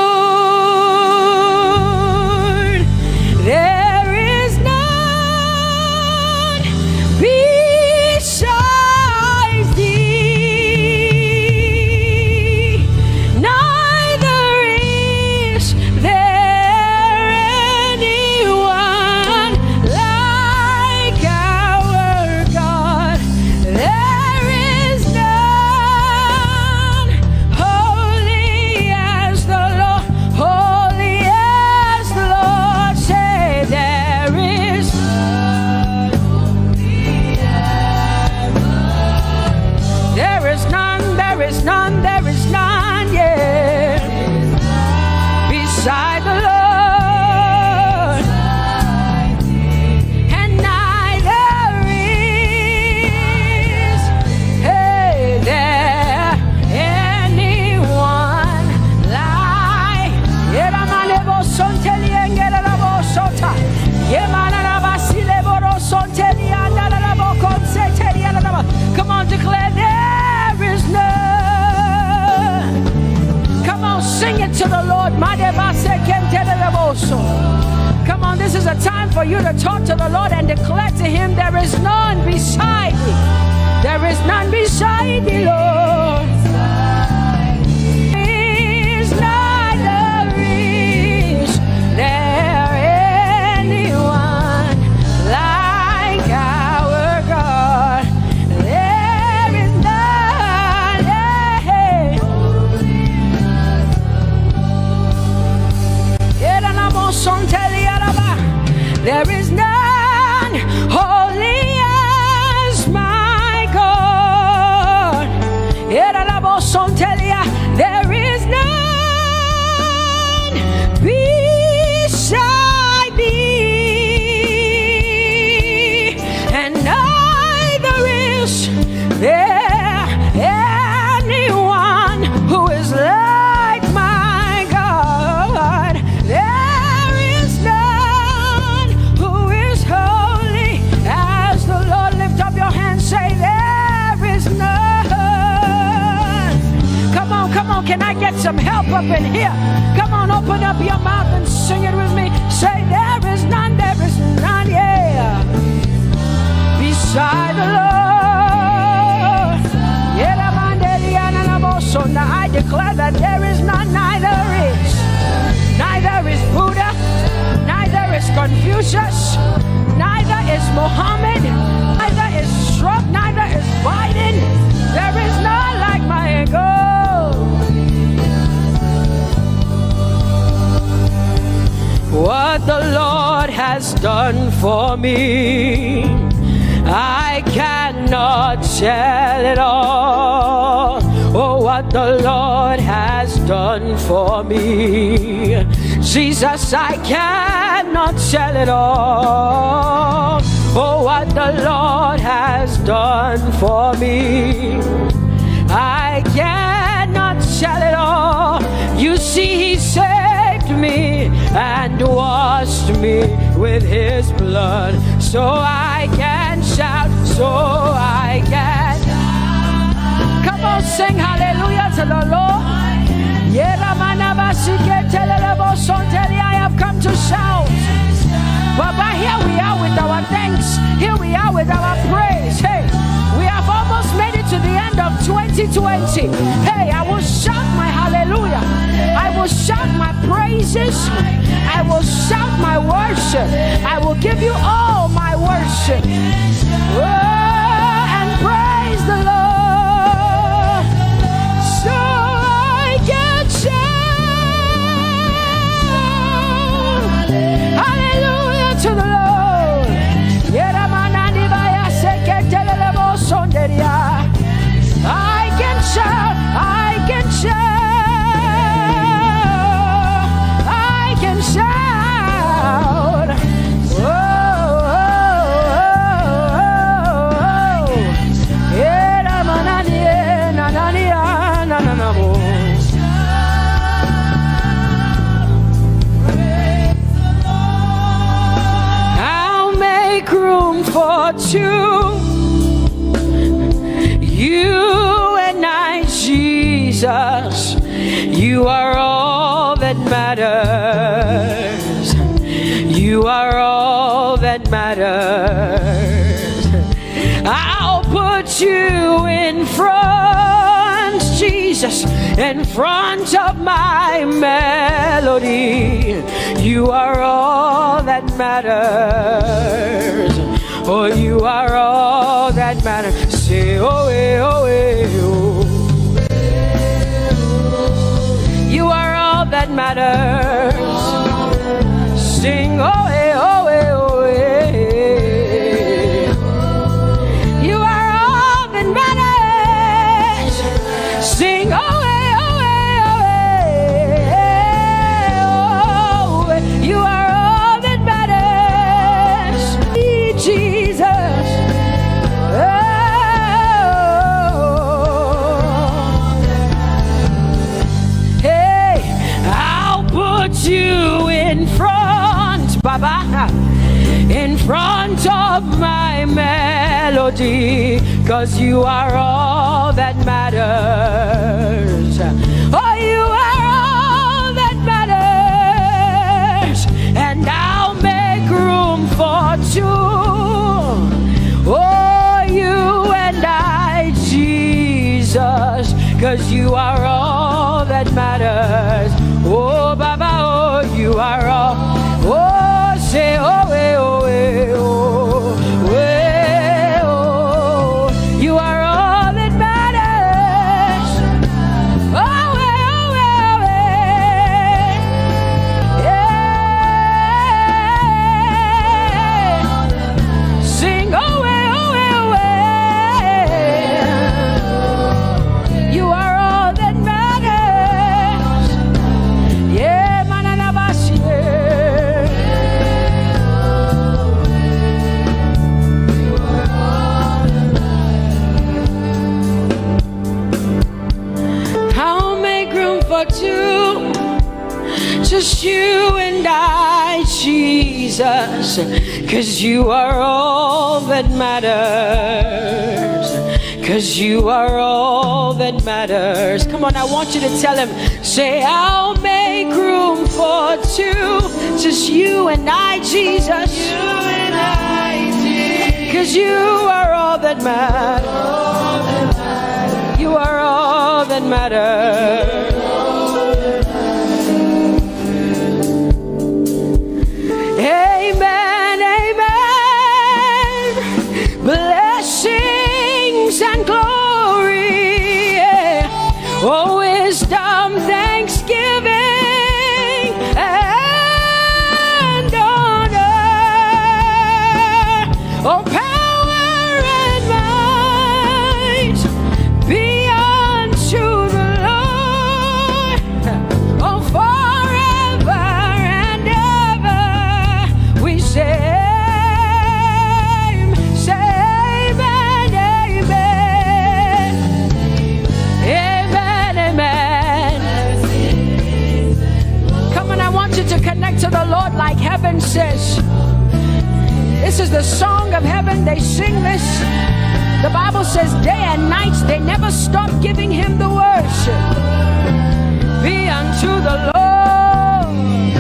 There is none besides thee. Neither is there anyone like our God. There is none holy as the Lord, holy as the Lord. Say there is none holy as the Lord. There is none, there is none, there is none, yeah, beside the Lord. And neither is there anyone like. Come on, declare there is none. Come on, sing it to the Lord. Come on, this is a time for you to talk to the Lord and declare to Him there is none beside thee. There is none beside thee, Lord. Is neither is there anyone like our God. There is none. There is none holy as my God. There is none beside thee, and neither is there anyone who is like my God. There is none who is holy as the Lord. Lift up your hands, say there is none. Come on, can I get some help up in here? Come on, open up your mouth and sing it with me. Say there is none, yeah, beside the Lord. Now I declare that there is none, neither is Buddha, neither is Confucius, neither is Muhammad, neither is Trump, neither is Biden. There is none like my God. What what the Lord has done for me, I cannot tell it all. Oh, what the Lord has done for me, Jesus, I cannot tell it all. Oh, what the Lord has done for me, I cannot tell it all. You see, He saved me and washed me with His blood, so I can shout, so I can. Come on, sing hallelujah to the Lord. I have come to shout. Baba, here we are with our thanks. Here we are with our praise. Hey, we have almost made it to the end of 2020. Hey, I will shout my hallelujah. I will shout my praises. I will shout my worship. I will give you all my worship. Oh, and praise the Lord. So I can shout hallelujah to the Lord. I can shout, I can shout, I can shout. Oh, I'll make room for two. You and I, Jesus, you are all that matters. You are all that matters. I'll put you in front, Jesus, in front of my melody. You are all that matters. Oh, you are all that matters. Say, oh, eh, oh, eh, oh. You are all that matters. Sing, oh, eh, oh, eh, oh, eh. You are all that matters. Sing, oh, eh, oh, eh, oh, eh. You are all that matters. Jesus. You in front, Baba, in front of my melody, 'cause you are all that matters. Oh, you are all that matters, and I'll make room for two. Oh, you and I, Jesus, 'cause you are all that matters. Oh, Baba, oh, you are all. Oh, say, oh, eh, oh, eh, oh, eh, oh. You are all that matters. Oh, eh, oh, eh, oh, eh. Yeah. Sing, oh, eh, oh, eh, oh, eh. You are all that matters. Yeah. Two, just you and I, Jesus, 'cause you are all that matters. 'Cause you are all that matters. Come on, I want you to tell him, say, I'll make room for two, just you and I, Jesus. You and I, Jesus. 'Cause you are all that matters. You are all that matters. Amen, amen. Blessings and glory, yeah. Oh, wisdom, thanksgiving, and connect to the Lord like heaven says. This is the song of heaven. They sing this. The Bible says day and night they never stop giving him the worship. Be unto the Lord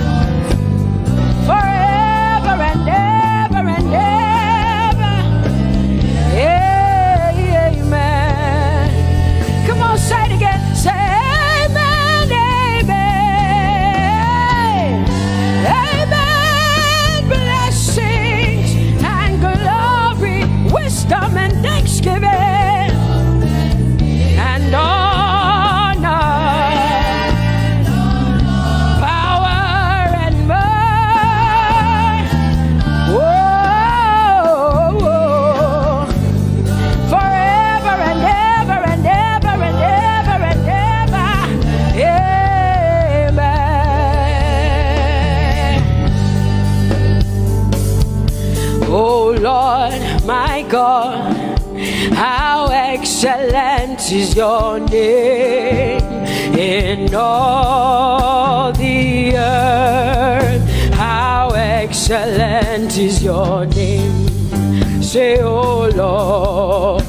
forever and ever and ever. Amen. Come on, say it again. Say amen, amen. Amen. Blessings and glory, wisdom and thanksgiving and honor, power and might. Whoa, whoa. Forever and ever and ever and ever and ever. Amen. Oh Lord, my God, how excellent is your name in all the earth. How excellent is your name. Say, oh Lord,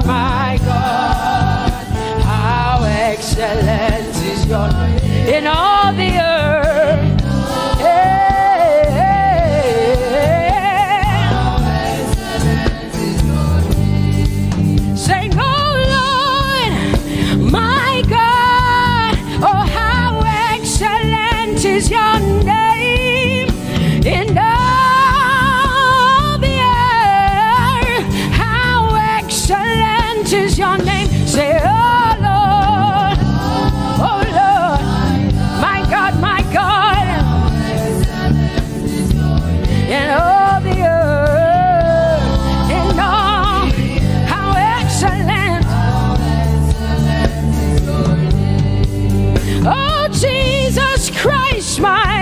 my God, how excellent is your name in all the earth. Is your name in all the earth? How excellent is your name? Say, oh Lord, my God, in all the earth, in all, how excellent. Oh Jesus Christ, my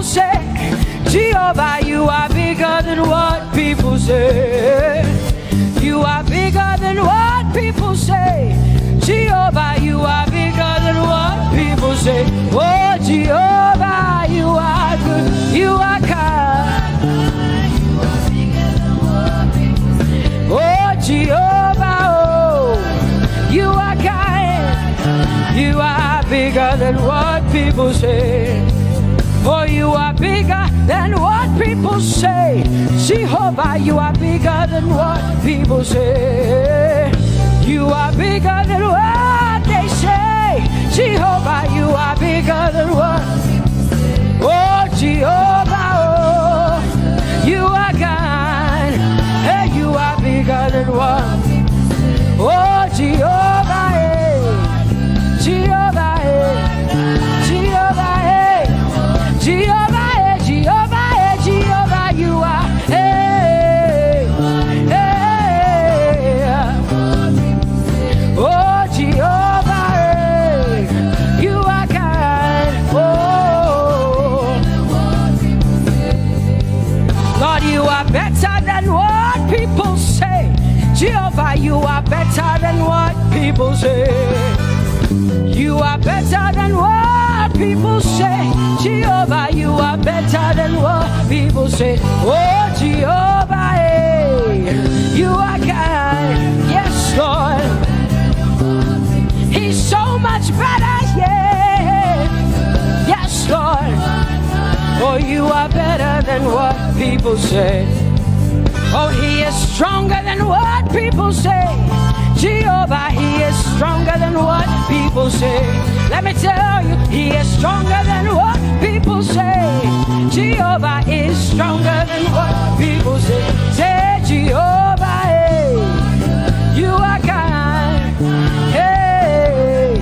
say. Jehovah, you are bigger than what people say. You are bigger than what people say. Jehovah, you are bigger than what people say. Oh, Jehovah, you are good. You are kind. Oh, Jehovah, oh, you are kind. You are bigger than what people say. Oh, you are bigger than what people say. Jehovah, you are bigger than what people say. You are bigger than what they say. Jehovah, you are bigger than what. Oh, Jehovah, oh, you are kind. Hey, you are bigger than what. Oh, Jehovah, hey. Jehovah, hey. Jehovah, hey. Jehovah, hey. Jehovah, hey. Jehovah, you are. Hey, hey. Oh, Jehovah, hey. You are kind. Oh, Lord, you are better than what people say. Jehovah, you are better than what people say. You are better than what people say. Jehovah, you are better than what people say. Oh, Jehovah, hey, you are kind. Yes, Lord. He's so much better, yeah. Yes, Lord. Oh, you are better than what people say. Oh, he is stronger than what people say. Jehovah, he is stronger than what people say. Let me tell you, he is stronger than what people say. Jehovah is stronger than what people say. Say, Jehovah, hey, you are kind. Hey,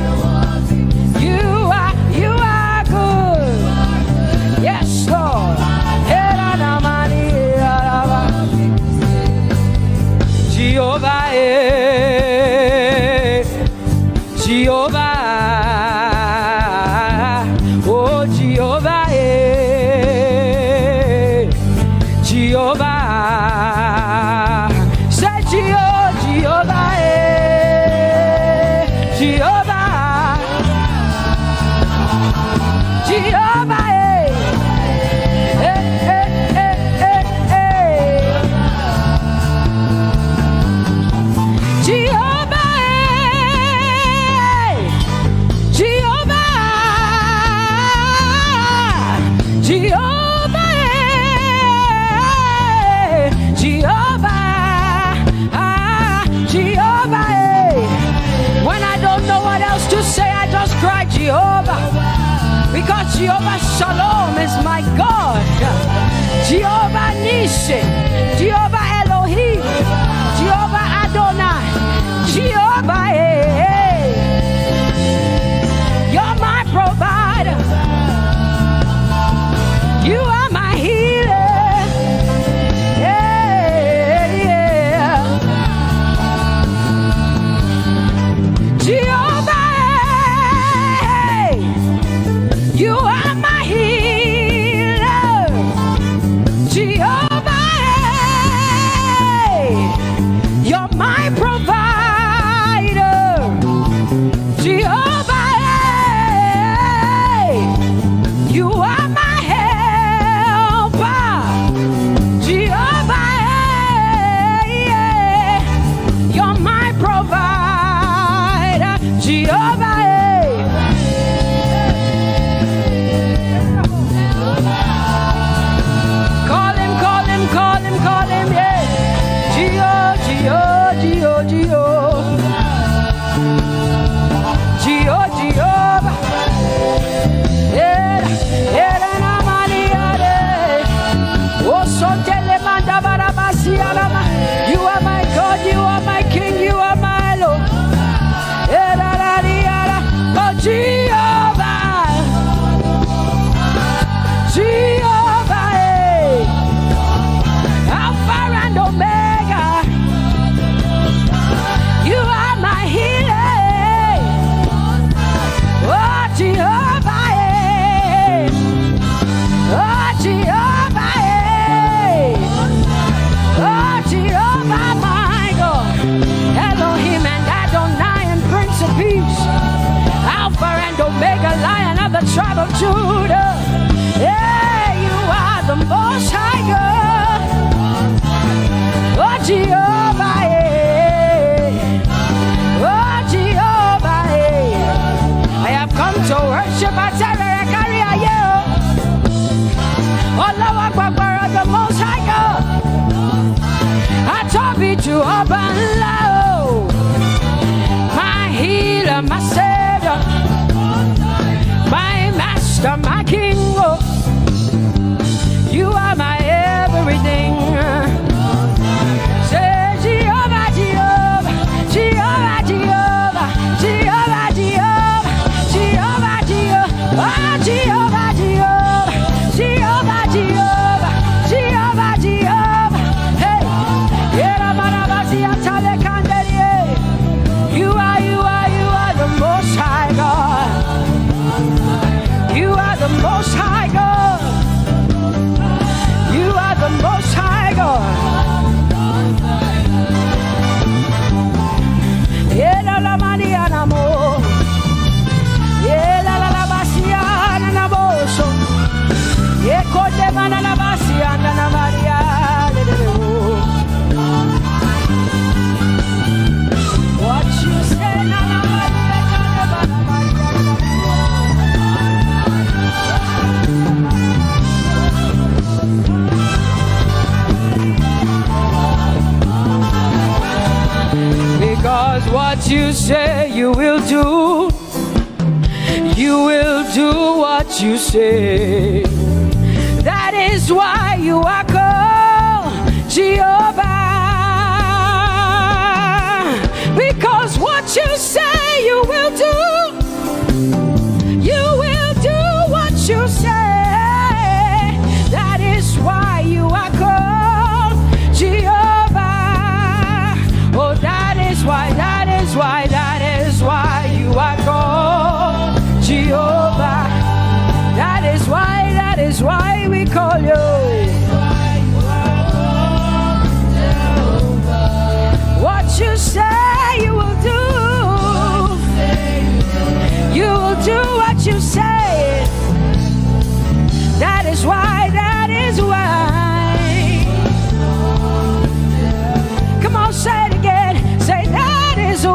you are good. Yes, Lord. Jehovah, Jehovah, oh Jehovah, Jehovah, say Jehovah, Jehovah, Jehovah, cry Jehovah, because Jehovah Shalom is my God. Jehovah Nissi, Jehovah Elohim, Jehovah Adonai, Jehovah, hey, you're my provider. You are my healer. Yeah, yeah. Jehovah, you are my healer, Jehovah, you're my provider, Jehovah, you are my helper, Jehovah, you're my provider, Jehovah. Call him, yeah. Jehovah. You are my God, you are my King, you are my Lord. Alpha and Omega, Lion of the tribe of Judah. Yeah, you are the Most High God. Oh, Jehovah, yeah. Oh, Jehovah, yeah. I have come to worship at Terecaria, yeah. Oh, Lord, the Most High God. I Tope to open low. My healer, my savior, my master, my king. Oh, you are my everything. Say Jehovah, Jehovah, Jehovah, Jehovah, Jehovah, Jehovah, Jehovah, Jehovah, oh, Jehovah, Jehovah, Jehovah, Jehovah, Jehovah, Jehovah. Hey, you are the Most High God. You are the Most High God. You are the Most High God. Yeah, la Mariana mo. Yeah, la Bassiana na boso. Yeah, kote mana la Bassiana na Maria. What you say na because what you say you will do. You will do what you say. That is why you are called Jehovah. Because what you say you will do. You will do what you say. That is why you are called Jehovah. Oh, that is why you are called Jehovah. That is why we call you. What you say you will do. You will do what you say. That is why. Come on, say it again. Say that is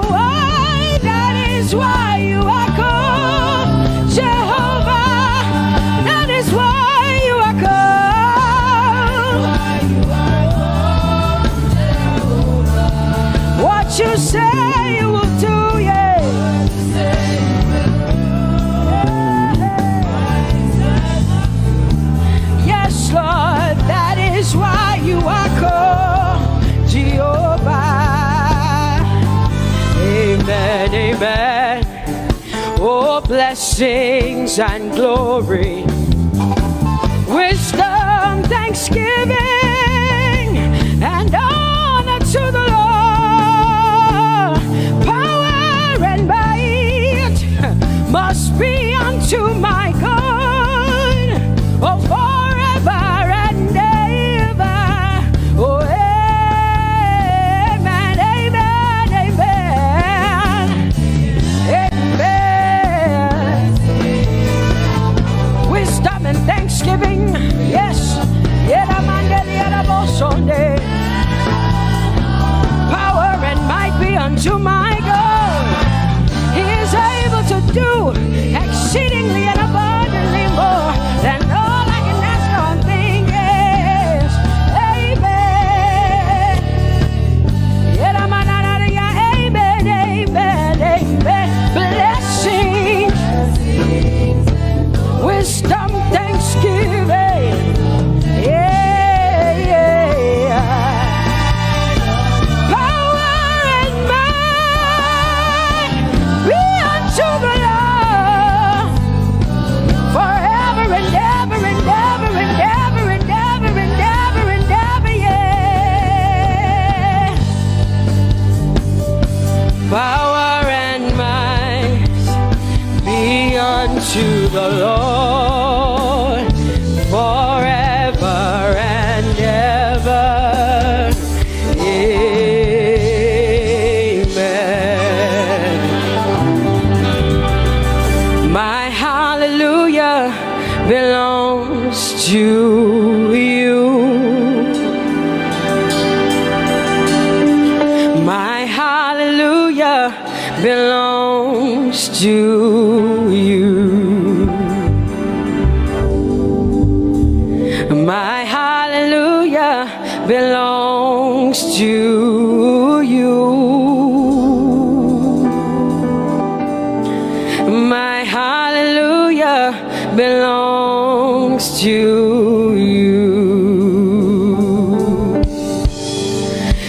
why you are called Jehovah. That is why you are called. What you say you will do, yeah. Yes, Lord, that is why you are called Jehovah. Amen, amen. Oh, blessings and glory, wisdom, thanksgiving, and honor to the Lord. Power and might must be unto my God. Oh, forever and ever. Oh, amen, amen, amen. Amen. Wisdom and thanksgiving, yes. Power and might be unto my God. He is able to do exceedingly and abundantly more than all I can ask or think. Yes. Amen. Amen, amen, amen. Blessings, wisdom, thanksgiving. Yeah, yeah. Power and might be unto the Lord forever and ever and ever and ever and ever and ever and ever, yeah. Power and might be unto the Lord forever and ever. Amen. to you. My hallelujah belongs to you. My hallelujah belongs to you. My hallelujah belongs to you.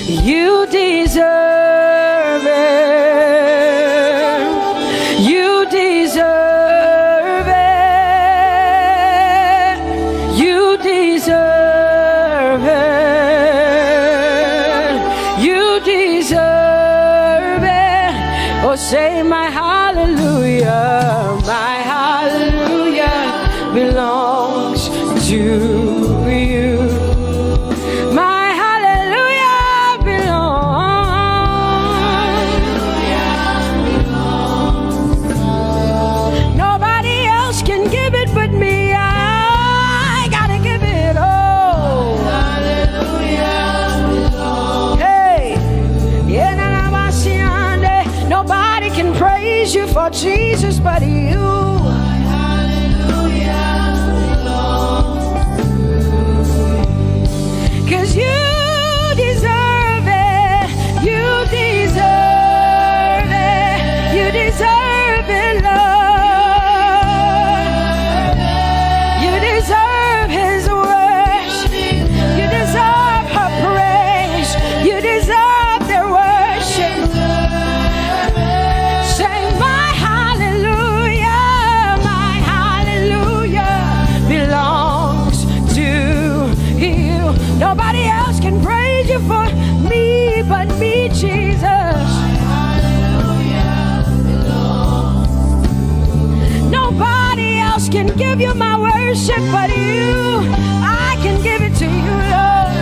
You deserve it. You deserve it. You deserve it. You deserve it. Oh, say my hallelujah. My hallelujah belongs to you. My hallelujah belongs. Nobody else can give it but me. I gotta give it all. Hallelujah. Hey, nobody can praise you for Jesus but you. Cause you deserve it, you deserve it, you deserve it, Lord. You deserve His worship, you deserve her praise, you deserve their worship. Say my hallelujah belongs to you. Nobody else can praise you for me but me, Jesus. Nobody else can give you my worship but you. I can give it to you, Lord.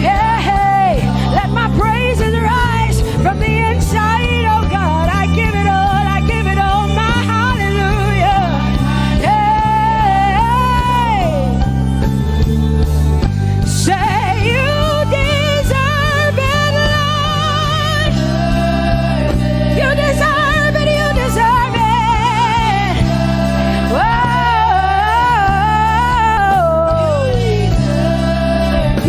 Yeah, hey, let my praises rise from the inside, oh God. I give it all, I give it all, my hallelujah. Hey, say you deserve it, Lord. You deserve it, you deserve it. Whoa.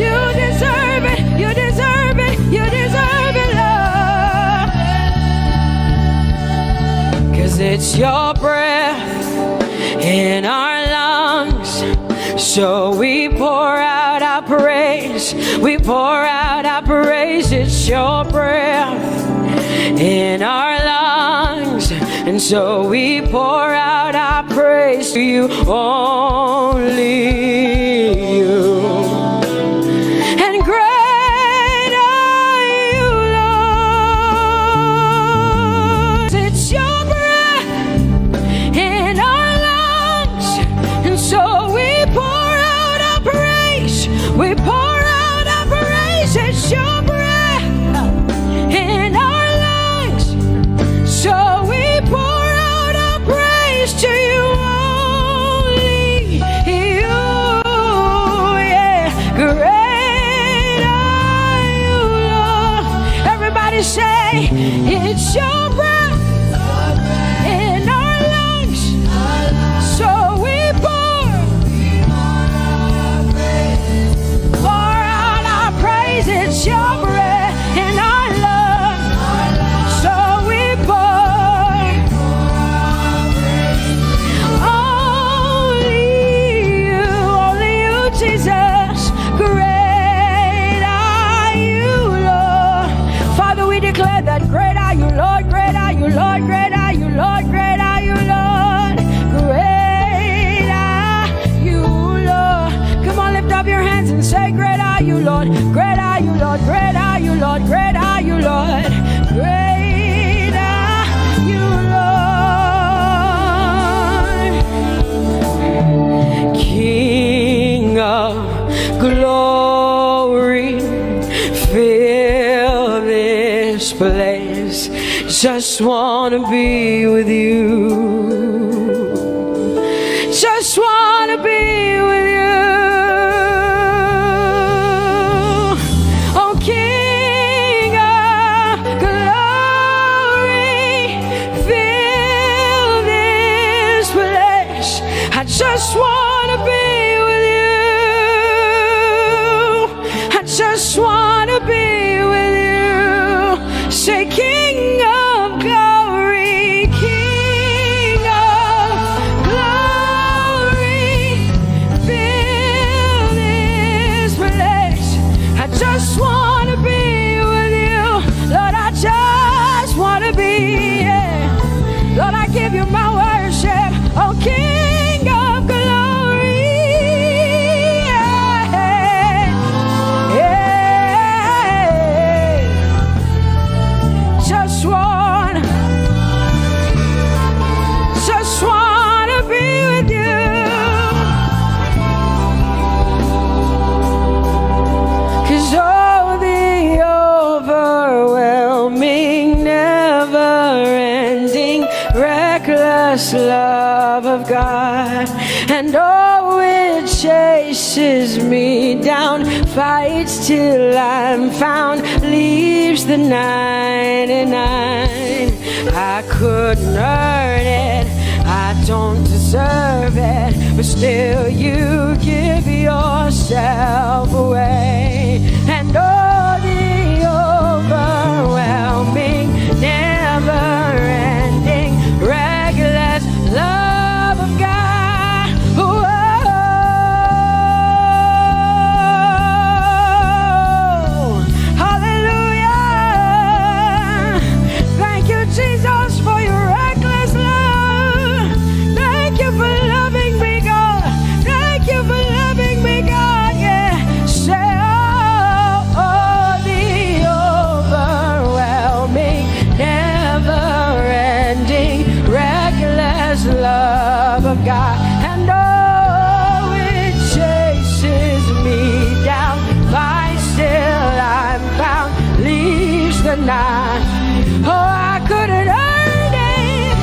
You deserve it, you deserve it, you deserve it, Lord. 'Cause it's your breath in our lungs, so we pour out our praise, we pour out our praise. It's your breath in our lungs, and so we pour out our praise to you, only you. And great are you, Lord. It's your breath in our lungs, and so we pour out our praise, we pour out our praise. It's your breath in our lungs, so we pour out our praise to you, only you. Yeah, great are you, Lord. Everybody say, it's your breath in our lungs, so we pour out our praise. It's your breath in our lungs, so we pour only you, Jesus. Great are you, Lord. Father, we declare that great are you, Lord. Great are you, Lord. Great are you, Lord. Great are you, Lord. Great are you, Lord. Come on, lift up your hands and say, great are you, Lord. Great are you, Lord. Great are you, Lord. Great are you, Lord. Great are you, Lord. King of glory, fill this place. Just wanna be with you. Just wanna be with you. just want to be with you. I just want to be with you. Say, King of glory, King of glory, fill this place. I just want to be with you. Lord, I just want to be, yeah. Lord, I give you my worship, oh King of glory, yeah, yeah. Just want to be with you. 'Cause oh, the overwhelming, never-ending, reckless love of God, and oh, it chases me down, fights till I'm found, leaves the 99. I couldn't earn it, I don't deserve it, but still you give yourself away. And oh, the overwhelming, never-ending, reckless love of God. Whoa. Hallelujah. Thank you, Jesus, for your reckless love. Thank you for loving me, God. Thank you for loving me, God. Yeah. Say, oh, the overwhelming, never-ending, reckless love of God, and oh, it chases me down, finds till I'm found, leaves the 9. Oh, I couldn't earn it,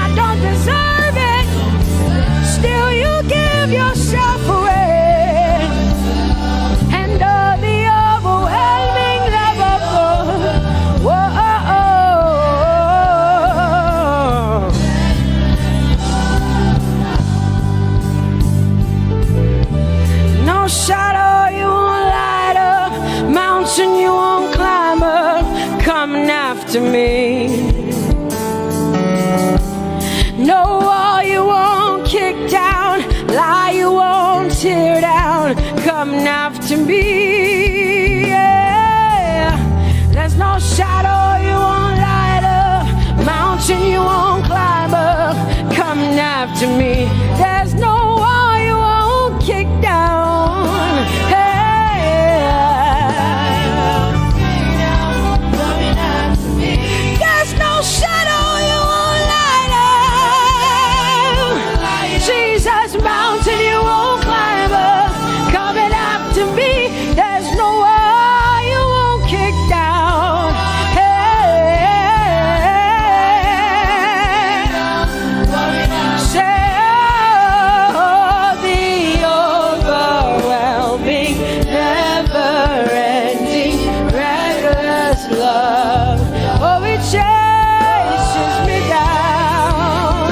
I don't deserve it, still you give yourself away. And oh, the overwhelming love of God. Whoa. No shadow you won't light up, mountain you won't climb up, coming after me. No wall you won't kick down, lie you won't tear down, coming after me. Yeah. There's no shadow you won't light up, mountain you won't climb up, coming after me. There's no wall you won't kick down. Hey. There's no shadow you won't light up. Jesus, mountain you won't climb up, coming after me. There's no wall you won't kick down. Hey. Say, oh, the overwhelming, never-ending, reckless love. Oh, it chases me down.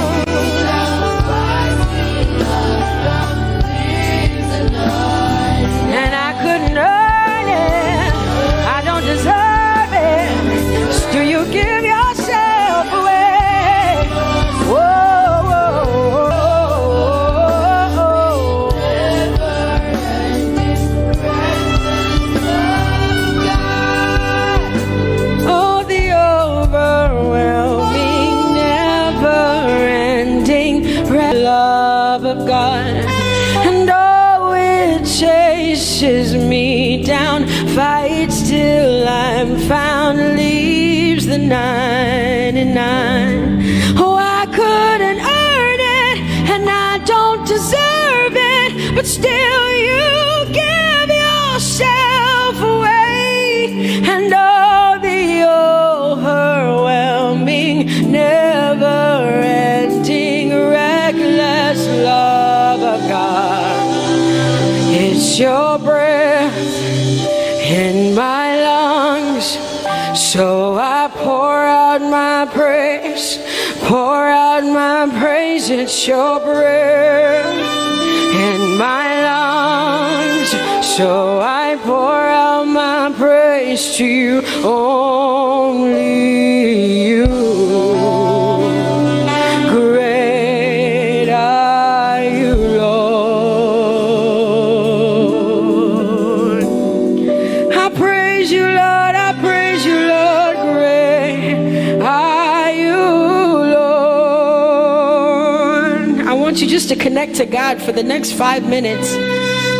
And I couldn't earn it, I don't deserve it, still you give yourself away. Whoa, whoa, whoa. Oh, the overwhelming, never-ending love of God, and oh, it chases me down, fights till I'm found, leaves the 99. Oh, I couldn't earn it, and I don't deserve it, but still you give yourself away. And oh, the overwhelming, never-ending, reckless love of God. It's your breath in my lungs, so I pour out my praise, pour out my praise. It's your breath in my lungs. So I pour out my praise to you, only you. Great are you, Lord. I praise you, Lord. I praise you, Lord. Great are you, Lord. I want you just to connect to God for the next 5 minutes.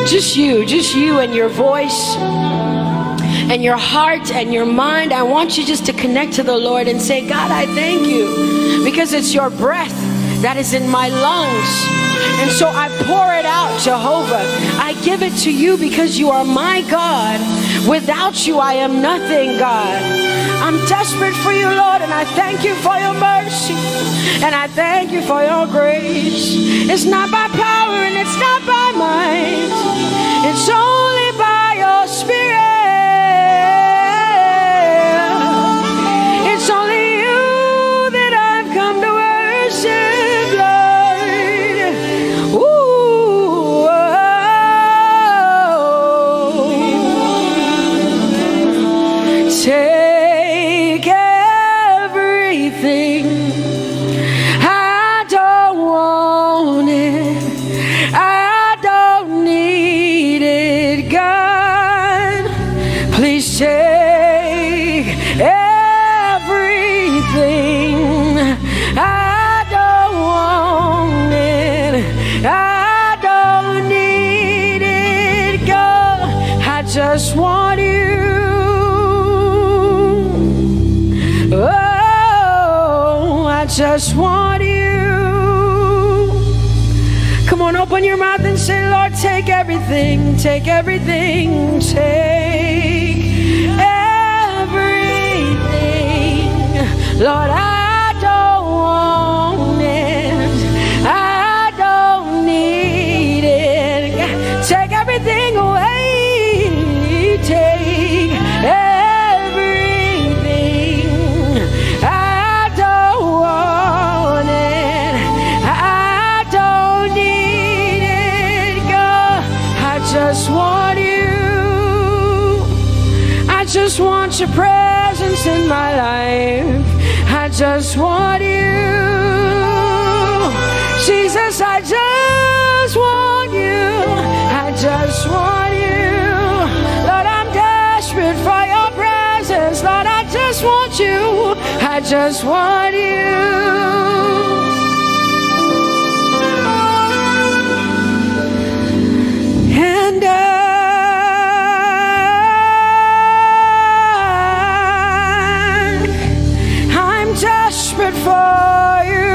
Just you and your voice and your heart and your mind. I want you just to connect to the Lord and say, God, I thank you because it's your breath that is in my lungs. And so I pour it out, Jehovah. I give it to you because you are my God. Without you, I am nothing, God. I'm desperate for you, Lord, and I thank you for your mercy. And I thank you for your grace. It's not by power and it's not by might. It's only by your Spirit. It's only you that I've come to worship, Lord. Ooh, oh. Take everything. I don't want it. I don't need it, God. Please take everything. I don't want it. I don't need it, God. I just want you. Oh, I just want you. Come on, open your mouth and say, Lord, take everything, take everything, take everything. Lord, I don't want it. I don't need it. Take everything away. Take everything. I don't want it. I don't need it, God. I just want you. I just want your presence in my life. I just want you. Jesus, I just want you. I just want you. Lord, I'm desperate for your presence. Lord, I just want you. I just want you. And I'm desperate for you.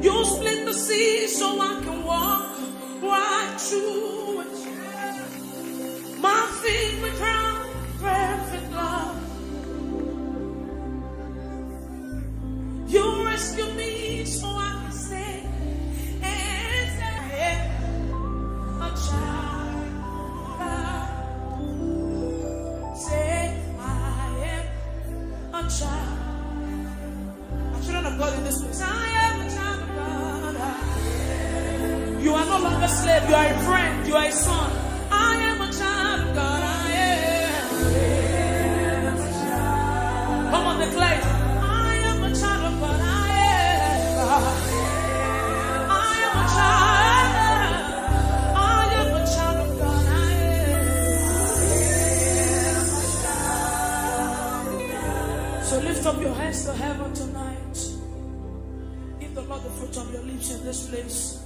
You split the sea so I can walk right through it. My feet were crowned perfect love. You rescued me so I can say and say a child of God. Say I am a child. Children of God in this place. I am a child of God. You are no longer a slave. You are a friend. You are a son. I am a child of God. I am. Come on, declare. I am a child of God. I am. tonight. Give the Lord the fruit of your lips in this place.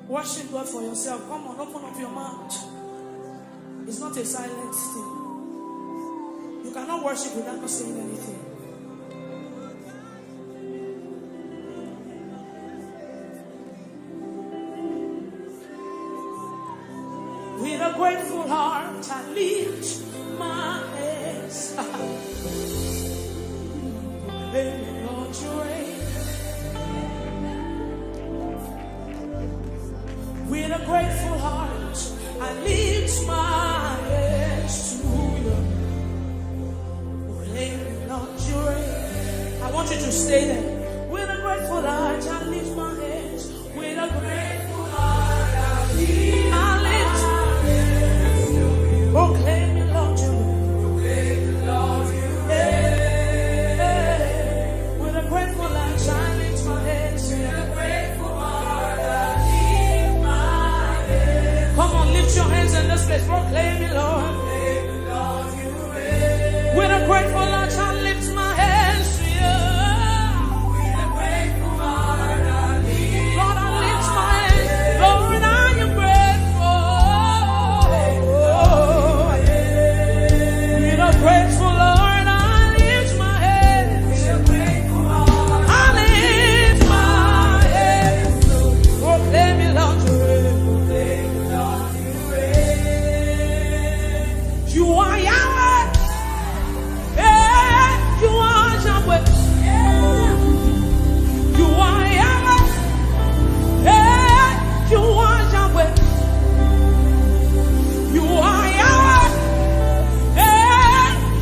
Worship God for yourself. Come on, open up your mouth. It's not a silent thing. You cannot worship without not saying anything. With a grateful heart, I lift my hands. Lord, you reign. With a grateful heart, I lift my hands to you. Lord, you reign. I want you to stay there. With a grateful heart, I lift my hands. With a grateful heart, I lift my hands. Proclaim me, Lord, you reign. With a grateful heart, I lift my hands. With a grateful heart, I lift my hands. Come on, lift your hands in this place. Proclaim me, Lord. With a grateful heart, I lift my hands to you. With a grateful heart, I lift. Lord, I lift my hands. Lord, I am grateful. With a grateful Lord, I lift my hands. With a grateful heart, I lift my hands. Proclaim me, Lord, you reign. You are Yahweh. You are Yahweh. You are Yahweh. You are Yahweh. You are Yahweh.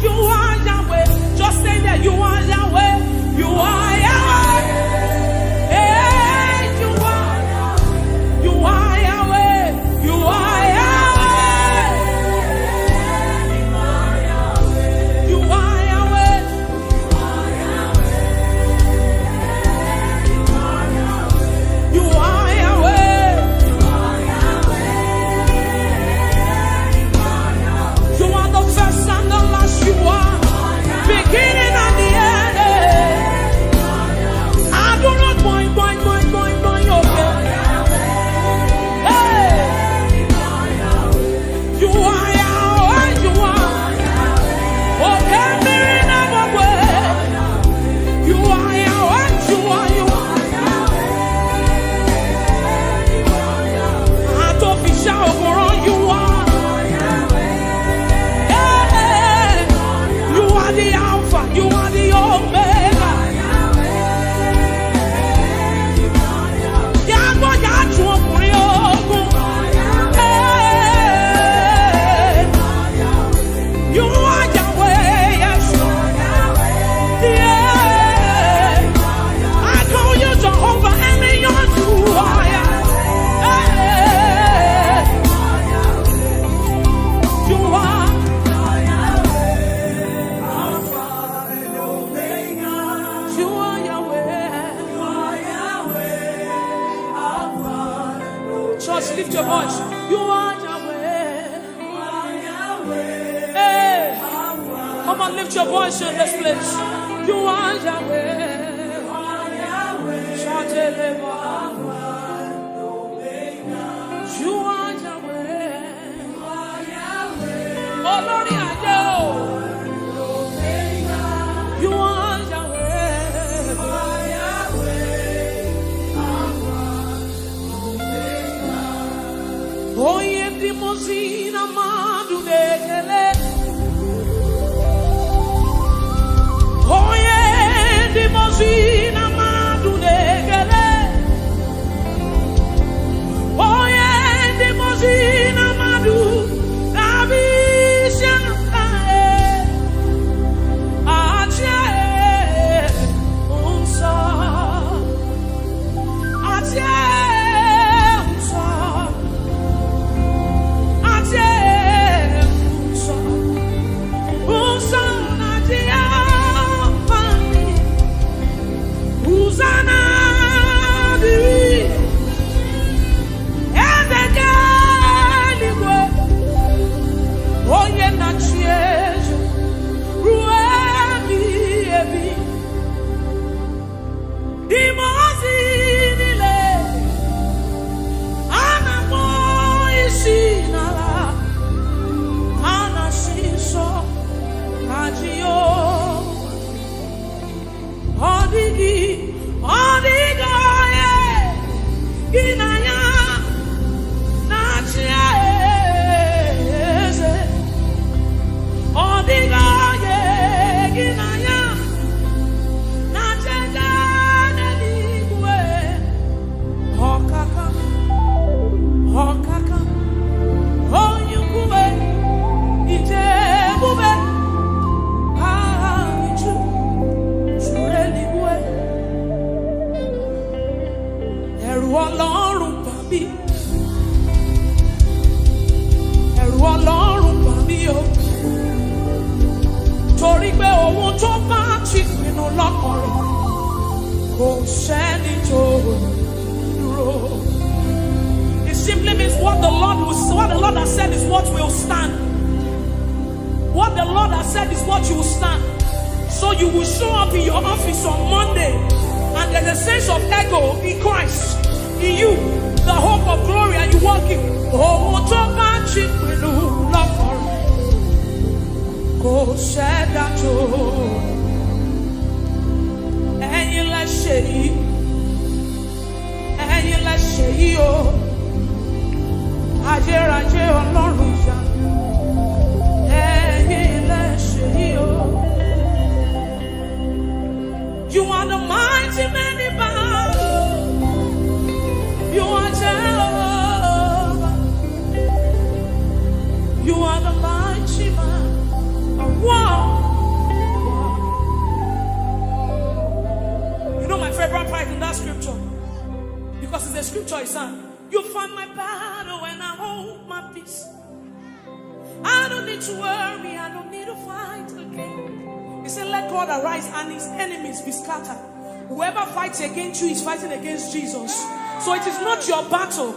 You are Yahweh. Just say that you are Yahweh. You are Yahweh. You are Yahweh. You are Yahweh. You are Yahweh. You are Yahweh. You are Yahweh. You are the first and the last. You are beginning and the end. I do not boing, okay. Hey. You are Yahweh. You are. Okay, mirror number way. You are Yahweh. You are. I don't be shy over on you are. Hey. You are the Alpha. You are the Omega. Yago yachu okuriogu. Hey. You are Yahweh. Yes. Yeah. I call you Jehovah and you're you are. Hey. You are. You are Yahweh. Church, lift your voice. You are Yahweh. Hey. Come on, lift your voice in this place. You are Yahweh. Shout it, you are Yahweh. Oh, Lord, I know. You are Yahweh. Oh, Ehi Moses, Amadu Dekele. Oh, Ehi Moses, Amadu Dekele. Ginaya, Nachiaeze, Odigaye, Ginaya, Nachega, Neligwe, Hokaka, Hokaka, Onyukwe, Ijebube, Ahichu, Sureligwe, Ẹ̀rù Ọlọ́run bà mí, ẹ̀rù Ọlọ́run bà mí o, torí pé ohun tó bá ti pinnu lọ́kàn rẹ̀ kò sẹ́ni tó dúró. It simply means what the Lord has said is what will stand. What the Lord has said is what you will stand. So you will show up in your office on Monday, and there's a sense of ego in Christ, in you, the hope of glory, and you walk in. Oh, to match it with love for go said that you and you let's say oh Aje Ọlọ́run ya and you let's say oh. You are the mighty man in battle. You are Jehovah. You are the mighty man of war. You know my favorite part in that scripture, because it's a scripture I sang. You fight my battle when I hold my peace. I don't need to worry. I don't need to fight again. He said, let God arise and his enemies be scattered. Whoever fights against you is fighting against Jesus. So it is not your battle.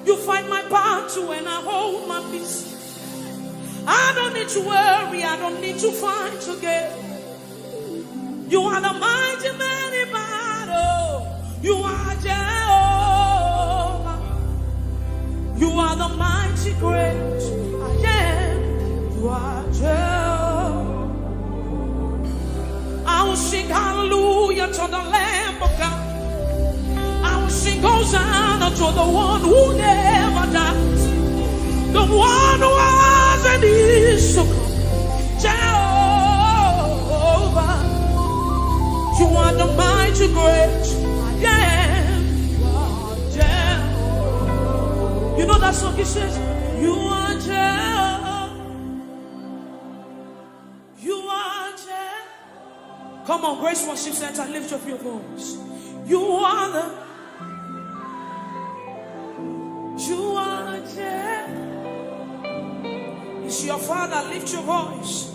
You fight my battle when I hold my peace. I don't need to worry. I don't need to fight again. You are the mighty man in battle. You are Jehovah. You are the mighty great I am. You are Jehovah. I will sing hallelujah to the Lamb of God. I will sing Hosanna to the one who never dies, the one who was and is to come. Jehovah, you are the mighty great I am. You are Jehovah. You know that song? It says, you are Jehovah. You are Jehovah. Come on, Grace Worship Center, lift up your voice. You are the, you are Jehovah. It's your Father, lift your voice.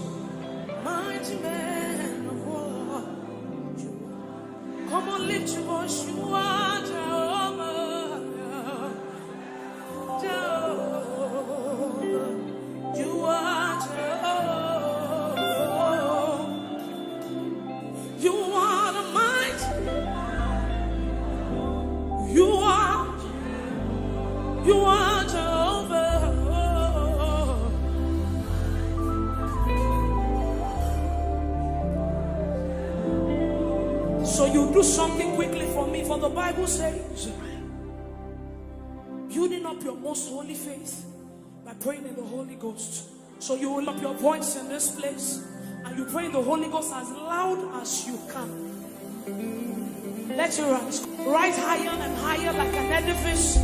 Mighty man of war. Come on, lift your voice. You are Jehovah. Jehovah. You are Jehovah. You are the mighty. You are Jehovah. So you do something quickly for me, for the Bible says, building up your most holy faith by praying in the Holy Ghost. So you will up your voice in this place and you pray in the Holy Ghost as loud as you can. Let your hands rise higher and higher like an edifice,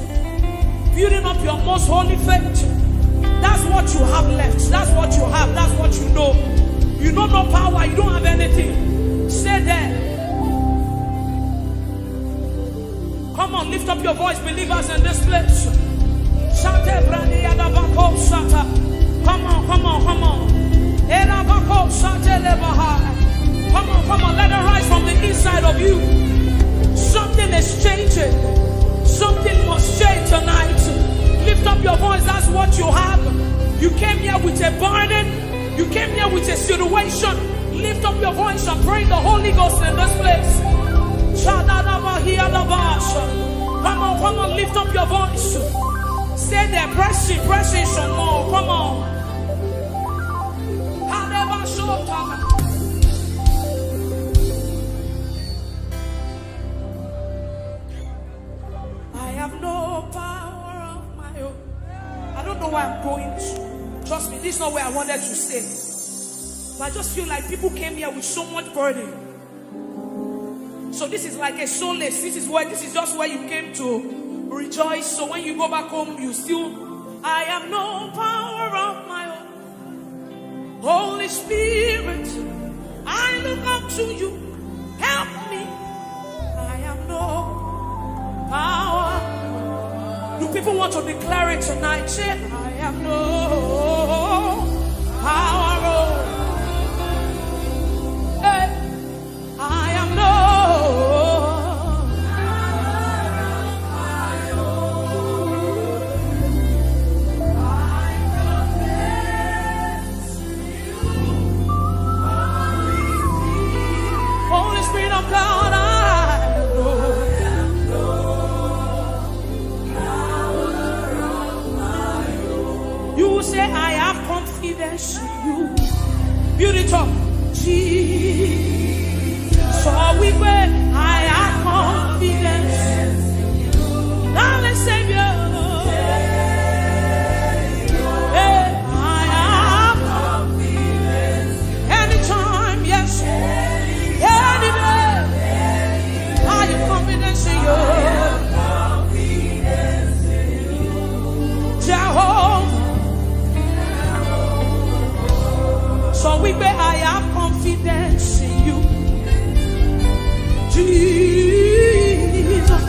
building up your most holy faith. That's what you have left. That's what you have. That's what you know. You don't know power. You don't have anything. Stay there. Come on, lift up your voice, believers in this place. Come on, come on, come on. Come on, let it rise from the inside of you. Something is changing. Something must change tonight. Lift up your voice, that's what you have. You came here with a burden. You came here with a situation. Lift up your voice and pray the Holy Ghost in this place. Come on, lift up your voice. Stay there, press it some more. Come on. I where I'm going to. Trust me, this is not where I wanted to stay. But I just feel like people came here with so much burden. So this is like a solace. This is just where you came to rejoice. So when you go back home, you still, I have no power of my own. Holy Spirit, I look up to you. Help me. I have no power. Do people want to declare it tonight? Say, I have no power. Hey, I have no. Holy Spirit of God, I you say I have confidence in you. Build it up. Jesus. So we pray, I have confidence in you. Darling Savior. Hey, I have confidence. Anytime, yes. Any day. I have confidence in you. Jehovah. So we pray, I have confidence in you. Jesus,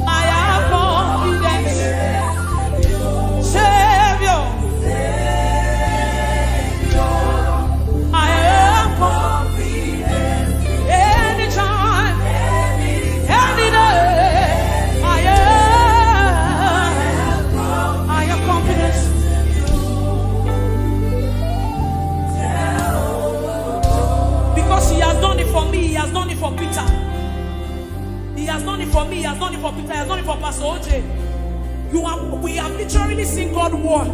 I have confidence. Savior, I have confidence. Anytime, any day, I have confidence. Because he has done it for me, he has done it for Peter. He has done it for me, he has done it for Peter, he has done it for Pastor OJ. We have literally seen God work.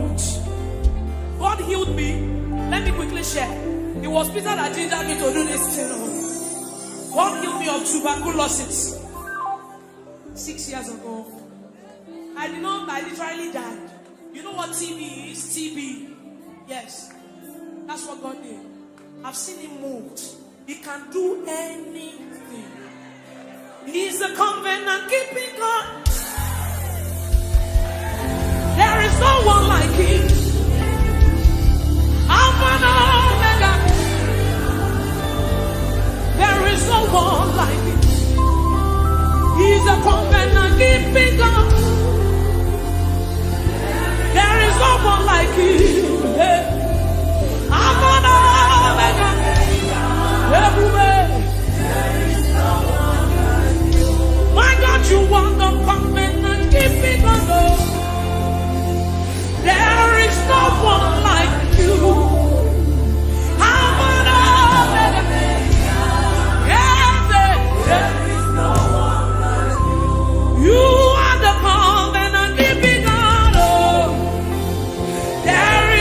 God healed me. Let me quickly share. It was Peter that gingered me to do this thing. God healed me of tuberculosis 6 years ago. I literally died. You know what TB is? TB. Yes. That's what God did. I've seen him moved. He can do anything. He's a covenant keeping God. There is no one like him. Alpha and Omega. There is no one like him. He's a covenant keeping God. There is no one like him. Alpha and Omega. Everywhere. My God, you want the covenant keeping God. There is no one like you. Alpha and Omega. There is no one like you. You are the covenant keeping God. There is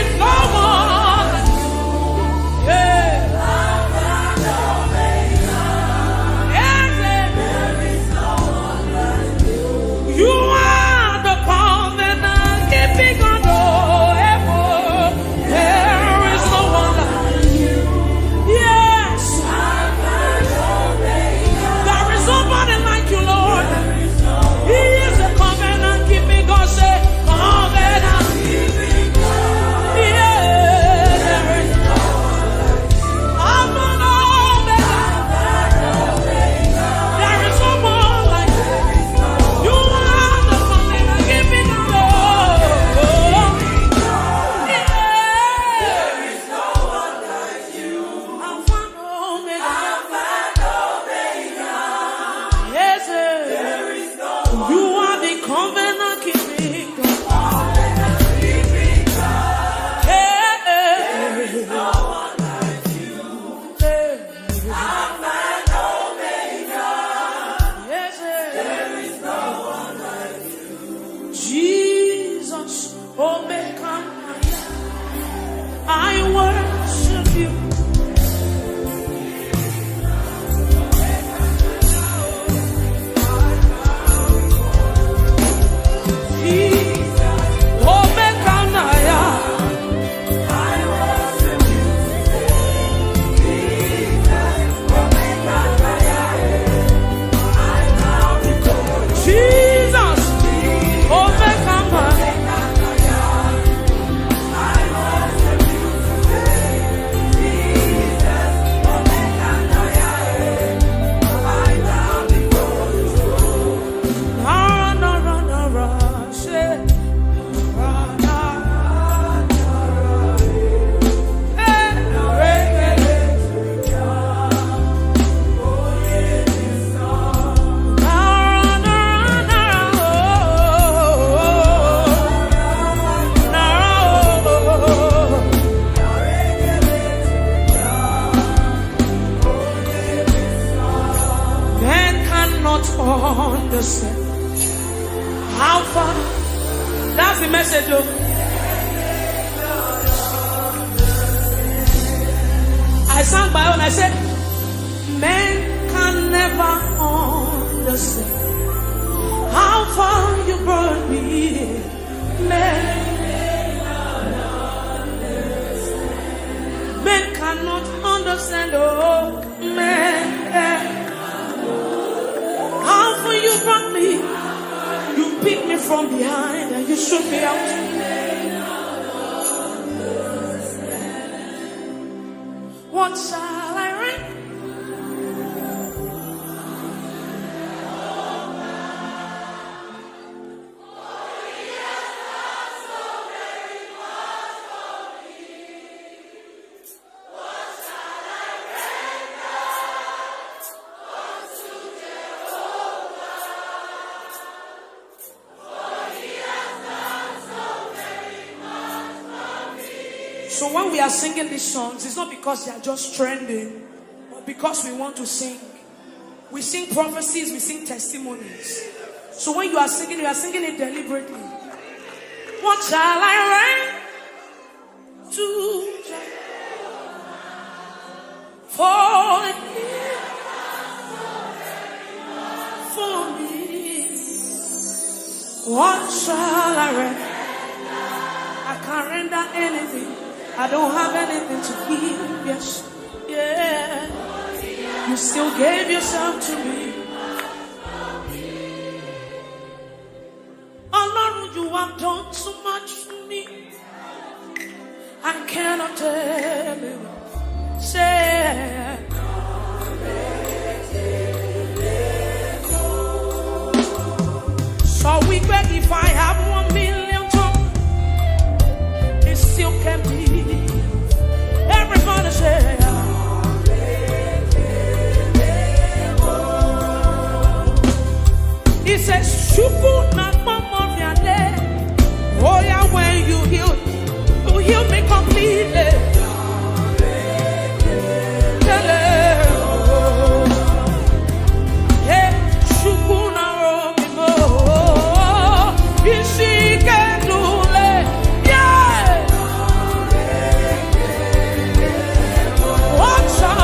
cannot understand how far. That's the message, though. I sang my own. I said, men can never understand how far you brought me. Men cannot understand. Oh, men. How far you brought me. You picked me from behind and you shook me out. What shall I write? So when we are singing these songs, it's not because they are just trending, but because we want to sing. We sing prophecies, we sing testimonies. So when you are singing it deliberately. What shall I write to for me? What shall I render? I can't render anything. I don't have anything to give. Yes, yeah. You still gave yourself to me. Oh Lord, you have done so much for me. I cannot tell you. Say, so we bet if I have 1 million tongues, it still can be. Everybody say, he says, Shuku na mama miale. Oh yeah, when you heal me completely. Hey, Shuku na romi mo. Ishike dule. Yeah. What shall I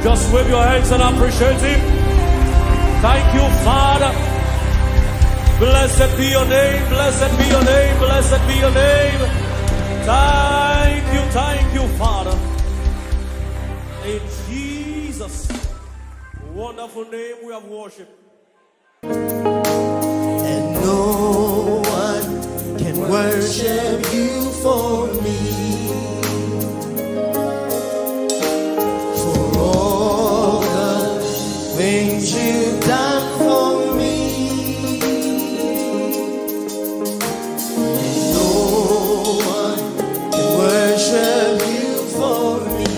Just wave your hands and appreciate Him. Thank you, Father. Blessed be your name, blessed be your name, blessed be your name. Thank you, Father. In Jesus' wonderful name we have worshiped. And no one can worship you for me. For all the things you've done for me. And no one can worship you for me.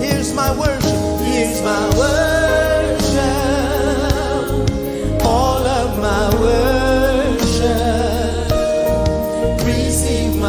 Here's my worship, here's my worship. All of my worship, receive my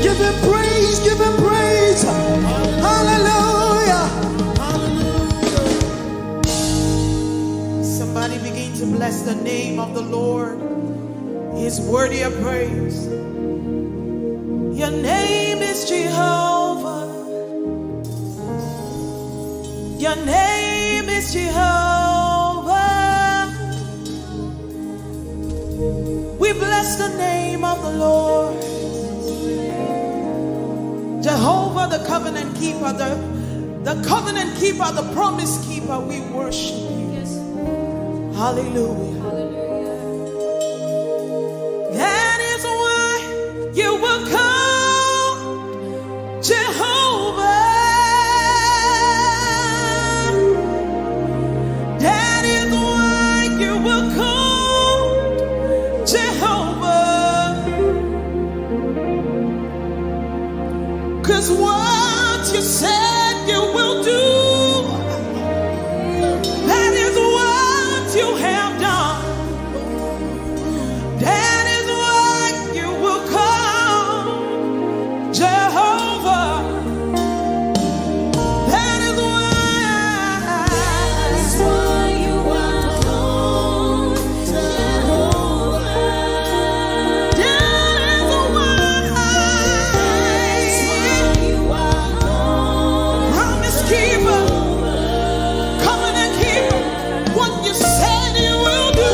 Give him praise, give him praise. Hallelujah. Somebody begin to bless the name of the Lord. He is worthy of praise. Your name is Jehovah. Your name is Jehovah. We bless the name of the Lord. Jehovah, the covenant keeper, the covenant keeper, the promise keeper, we worship you. Hallelujah. That is why you will come, Jehovah. That is why you will come, Jehovah. 'Cause what you said you will do, that is what you have done. That is why you will come, Jehovah. That is why you will come, Jehovah. That is why you will come, promise keeper, covenant keeper. What you said you will do.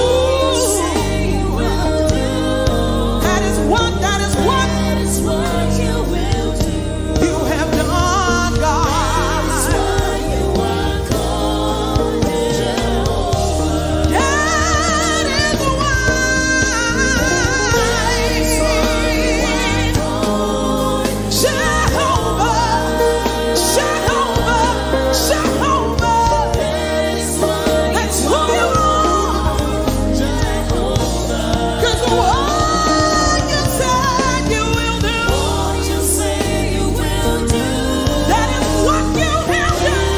That is what you will do. You have done, God. That is why Jehovah. That's who you are. 'Cause what you said you will do. That is what you have done.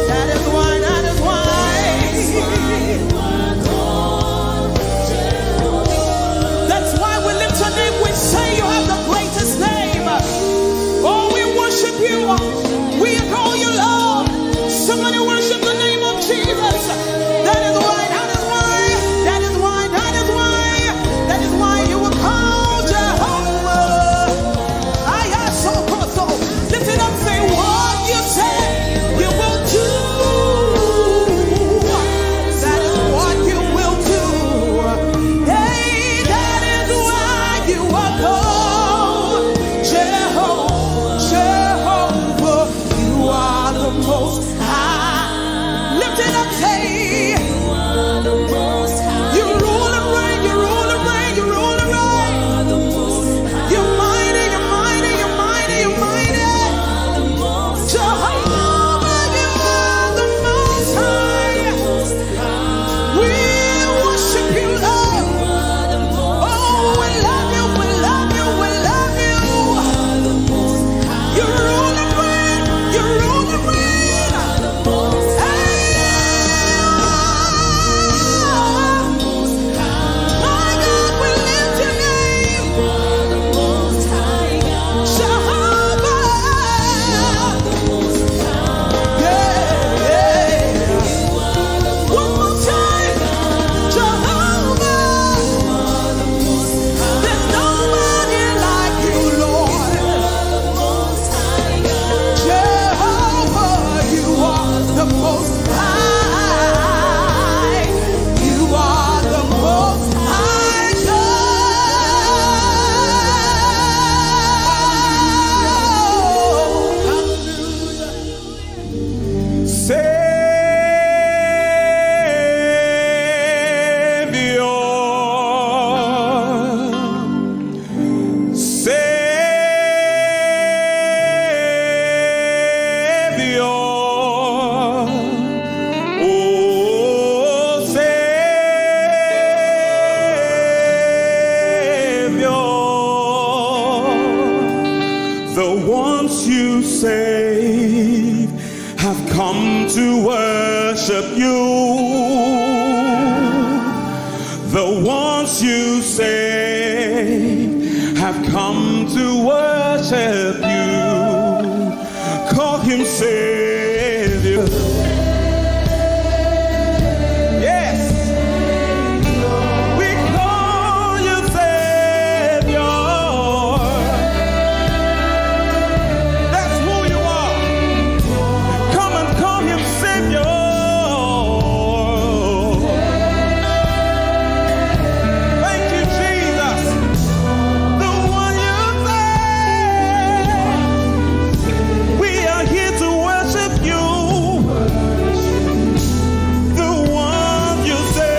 That is why. That's why we lift your name. We say you have the greatest name. Oh, we worship you. We adore you, Lord. Somebody worship the name of Jesus. That is why you will call Jehovah. Lift it up, say what you said you will do. That is what you will do. Hey, that is why you are called Jehovah. You are the most high. Lift it up, say you rule and reign, you rule and reign, you rule and reign. You're mighty, you're mighty, you're mighty, you're mighty. Jehovah, you are the most high. We worship you, Lord. Oh, we love you, we love you, we love you. You rule and reign, you rule and reign. My God, we lift your name. Jehovah. One more time. Jehovah. There's nobody like you, Lord. Jehovah, you are the most high. You are the most high God. The ones you save have come to worship you. The ones you save have come to worship you. Call him Savior. Yes, we call you Savior. That's who you are. Come and call him Savior. Thank you, Jesus. The one you say. We are here to worship you. The one you say.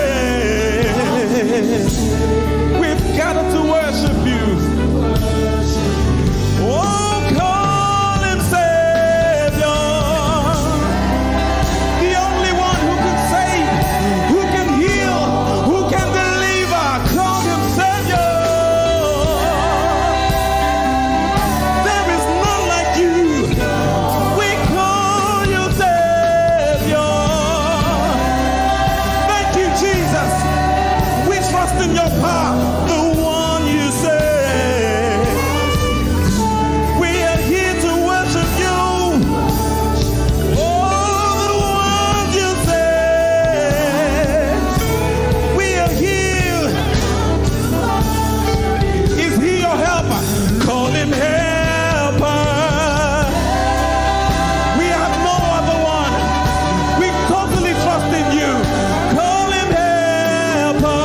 We've gathered to worship you. Oh, call him Savior. The only one who can save, who can heal, who can deliver. Call him Savior. There is none like you. We call you Savior. Thank you, Jesus. We trust in your power, the one you say. We are here to worship you. Oh, the one you say. We are here. Is he your helper? Call him helper. We have no other one. We totally trust in you. Call him helper.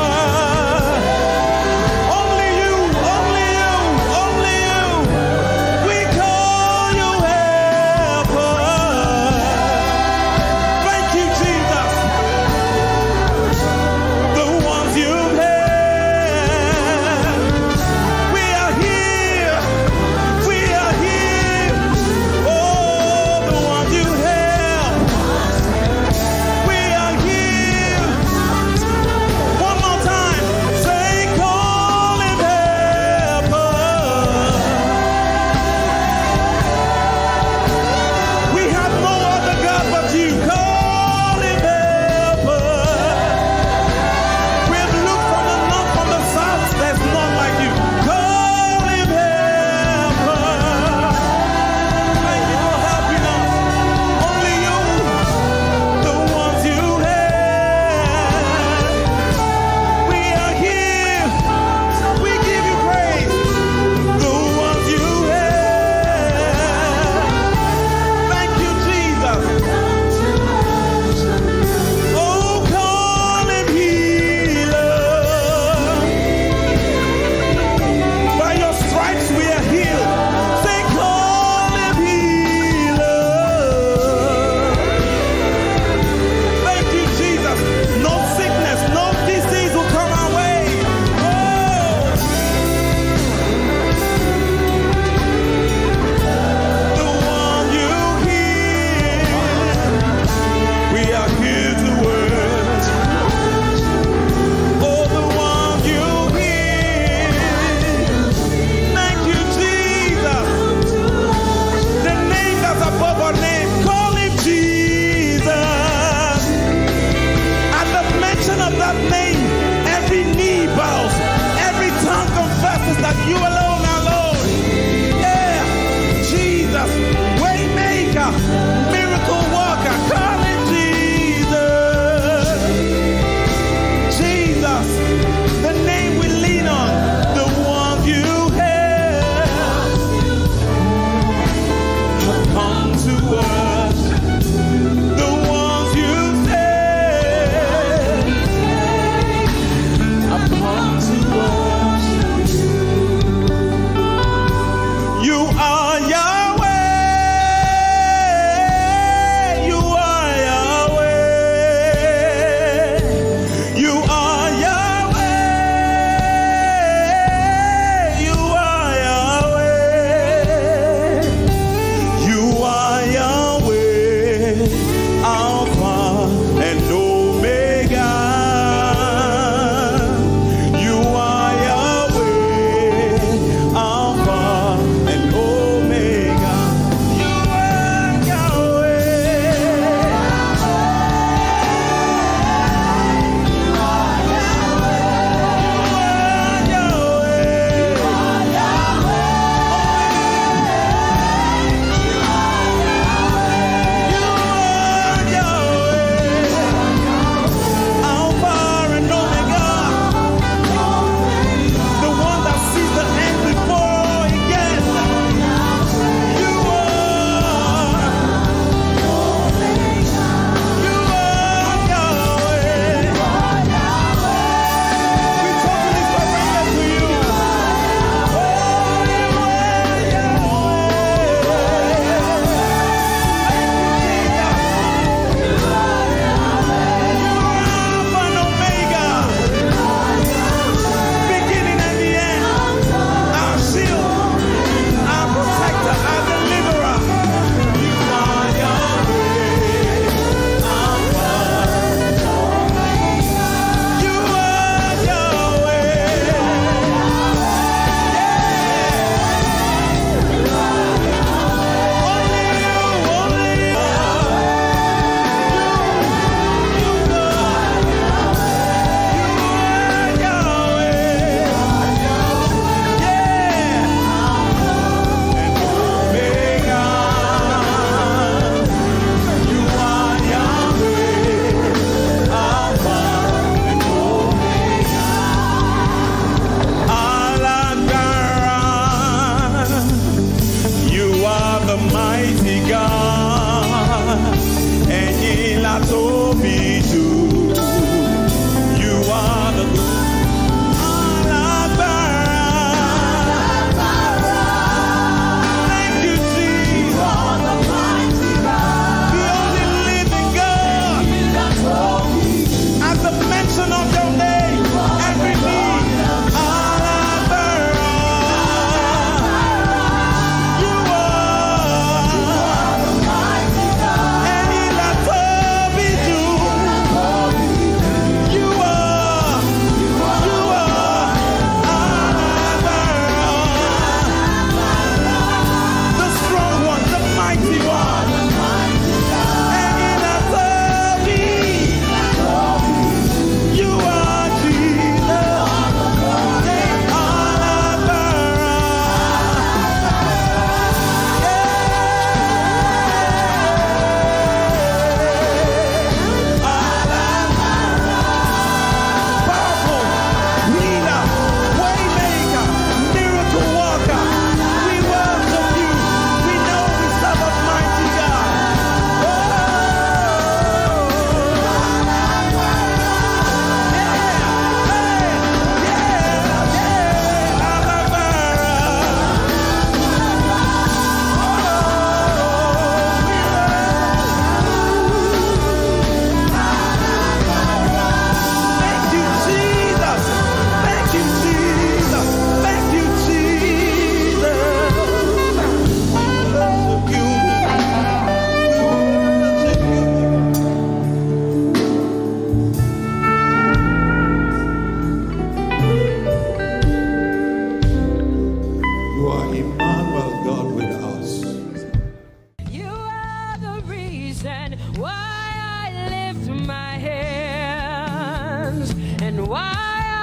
and why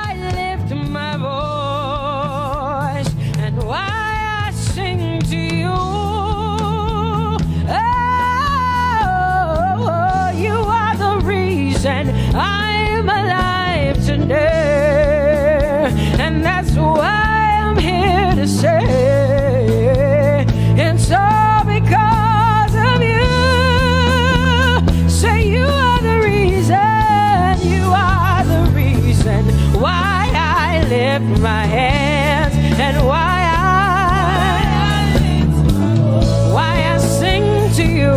I lift my voice, and why I sing to you. Oh, you are the reason I'm alive today, and that's why I'm here to say it's all because of you. Say you are the reason, you are the reason why I lift my hands, and why I sing to you.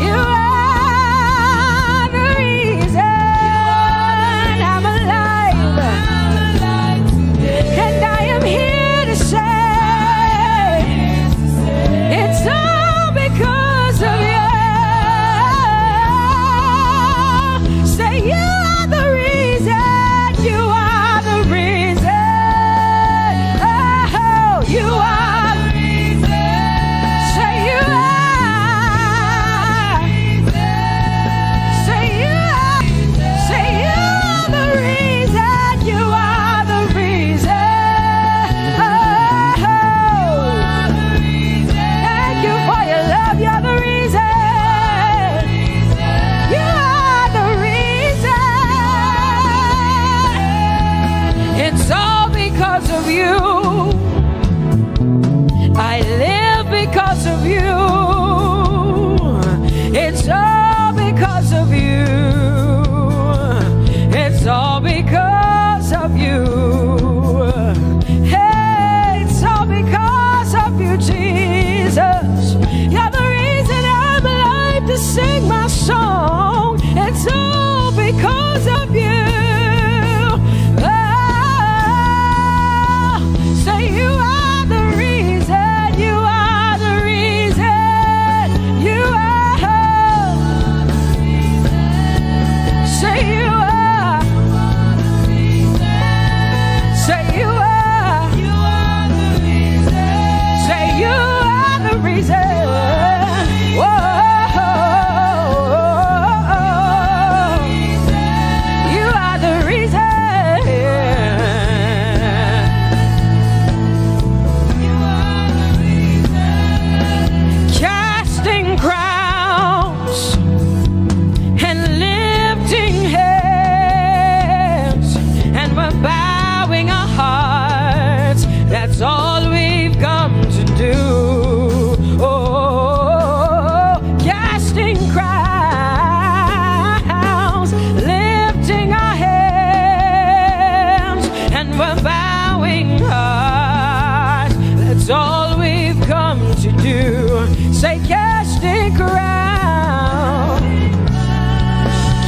You are the reason I'm alive, and I am here to say it's all because of you. Say you are the reason, you are the reason. Oh, you are. Say you are. Say you are. Say you are the reason, you are the reason. Oh, thank you for your love, you're the reason. You are the reason. It's all because of you. I live because of you. It's all because of you. It's all because of you. Hey, it's all because of you, Jesus. You're the reason I'm alive to sing my song. It's all because of you. Oh, say you are the reason, you are the reason, you are. Say you are. Say you are. Say you are the reason. Whoa. You are the reason. Casting crowns and lifting hands, and we're bowing our hearts. That's all we've come to do. Oh, casting crowns, lifting our hands, and we're bowing hearts. That's all we've come to do. Say casting crowns,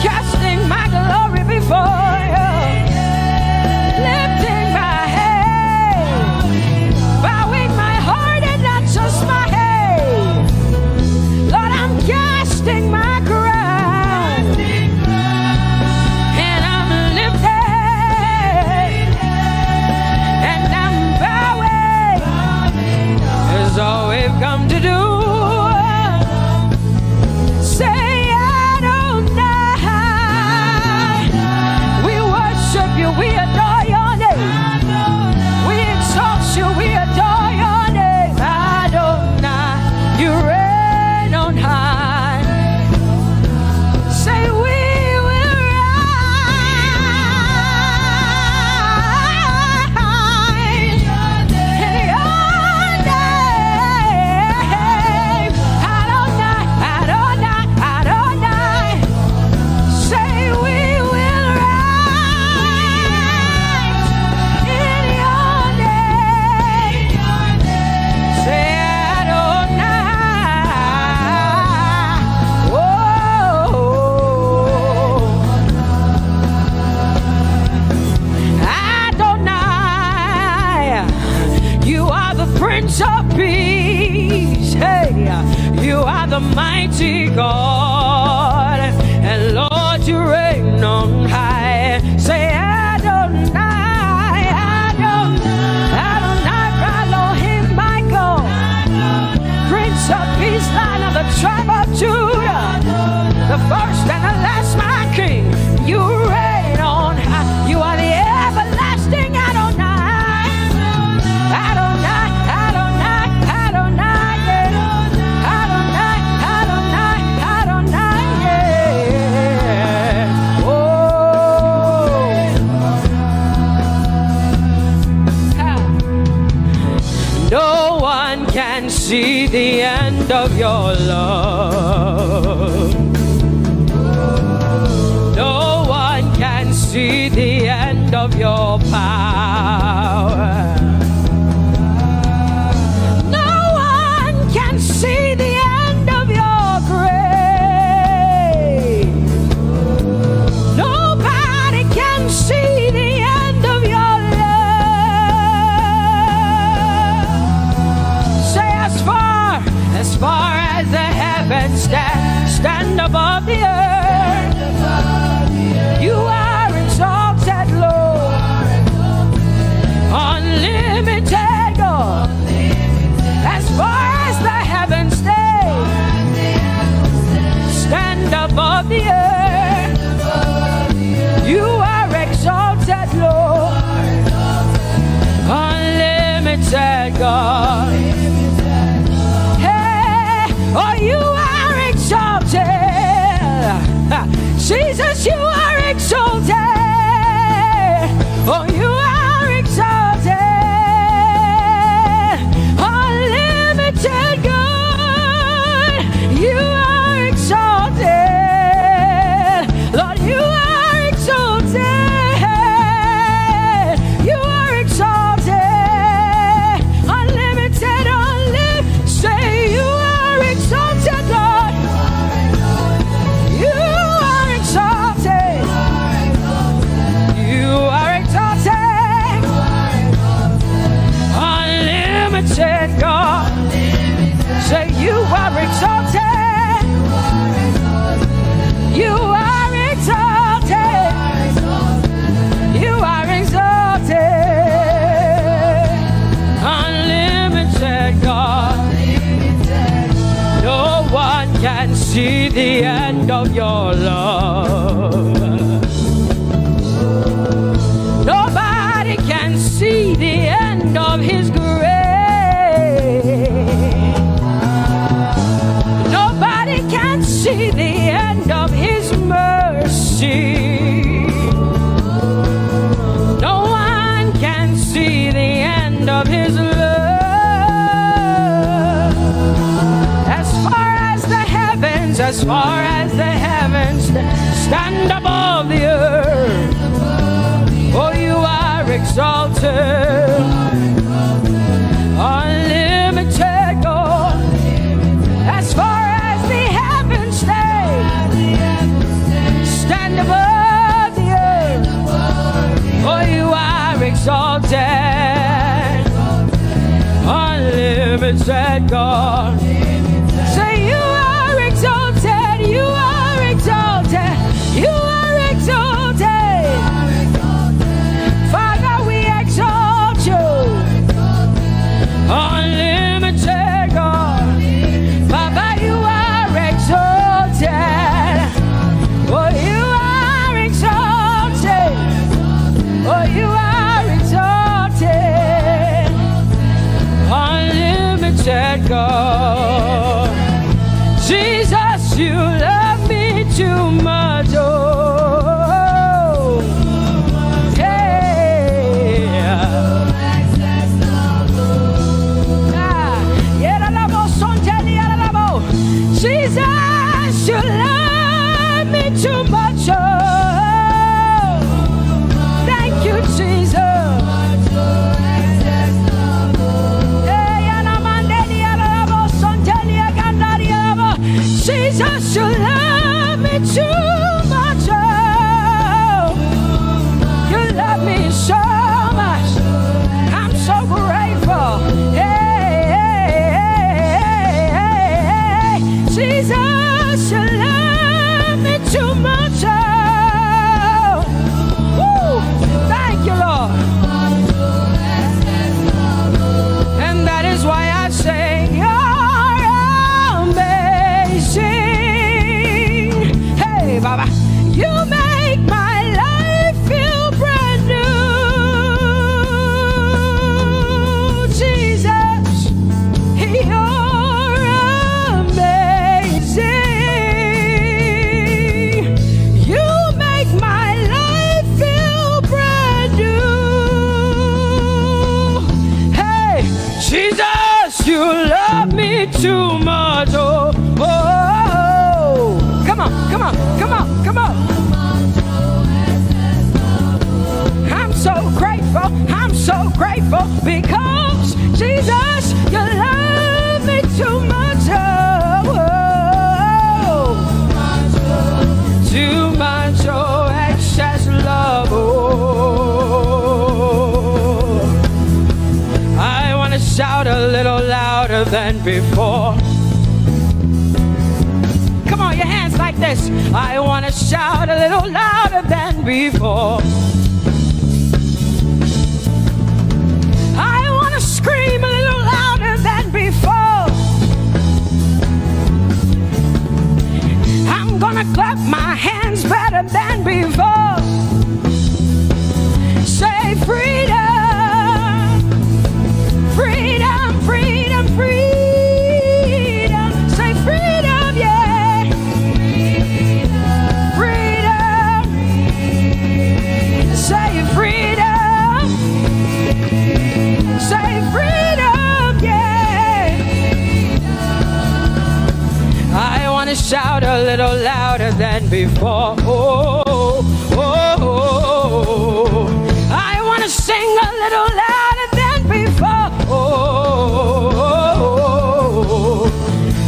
casting my glory before you, lifting my head, bowing my heart and not just my head. Lord, I'm casting my crown, and I'm lifted, and I'm bowing. Is all we've come to do. Say Adonai. We worship you, we adore your name. We exalt you, we adore your name. Adonai, you reign on high. Say we will rise in your name. Adonai, Adonai, Adonai. Say we will rise in your name. Say Adonai. Whoa. Adonai, you are the Prince of Peace. Hey, you are the mighty God, and Lord, you reign on high. Say Adonai, Adonai, Adonai, Elohim, Michael, Prince of Peace, Lion of the tribe of Judah, the first and the last, my King. of your love. No one can see the end of your power. No one can see the end of your grace. Nobody can see the end of your love. Say as far as the heavens stand above the earth, you are exalted, Lord, unlimited, God. As far as the heavens stand above the earth, you are exalted, Lord, unlimited, God. Oh, you are exalted. Jesus, you are exalted. Oh, you are exalted. Unlimited God. You are exalted. Lord, you are exalted. You are exalted. Unlimited, say you are exalted, Lord. You are exalted. You are exalted. Unlimited God. Say you are exalted. You are exalted. You are exalted. Unlimited God. No one can see the end of your love. Nobody can see the end of his grace. Nobody can see the end of his mercy. No one can see the end of his love. As far as the heavens stand above the earth, oh, you are exalted, unlimited God. As far as the heavens stand above the earth, oh, you are exalted, unlimited God. Say you are exalted, you are exalted, you are exalted. Father, we exalt you, unlimited God. Baba, you are exalted. Oh, you are exalted. Oh, you are exalted, unlimited God. Jesus, you love me too much. Oh, Jesus, you love me too much. Oh, thank you, Jesus. Jesus, you love me too much. Oh, you love me so much. I'm so grateful. Hey, Jesus, you love me too much. Oh, woo, thank you, Lord. And that is why I say, Baba, you make my life feel brand new. Jesus, you're amazing. You make my life feel brand new. Hey, Jesus, you love me too much. Come on, come on, come on. I'm so grateful because Jesus, you love me too much. Oh, too much, oh, excess love. Oh, I want to shout a little louder than before. Come on, your hands like this. I want to shout a little louder than before. I want to scream a little louder than before. I'm gonna clap my hands better than before. Say freedom, freedom, freedom, freedom. Say freedom, yeah. Freedom. Say freedom. Say freedom, yeah. I want to shout a little louder than before. Oh, oh, oh. I want to sing a little louder than before. Oh,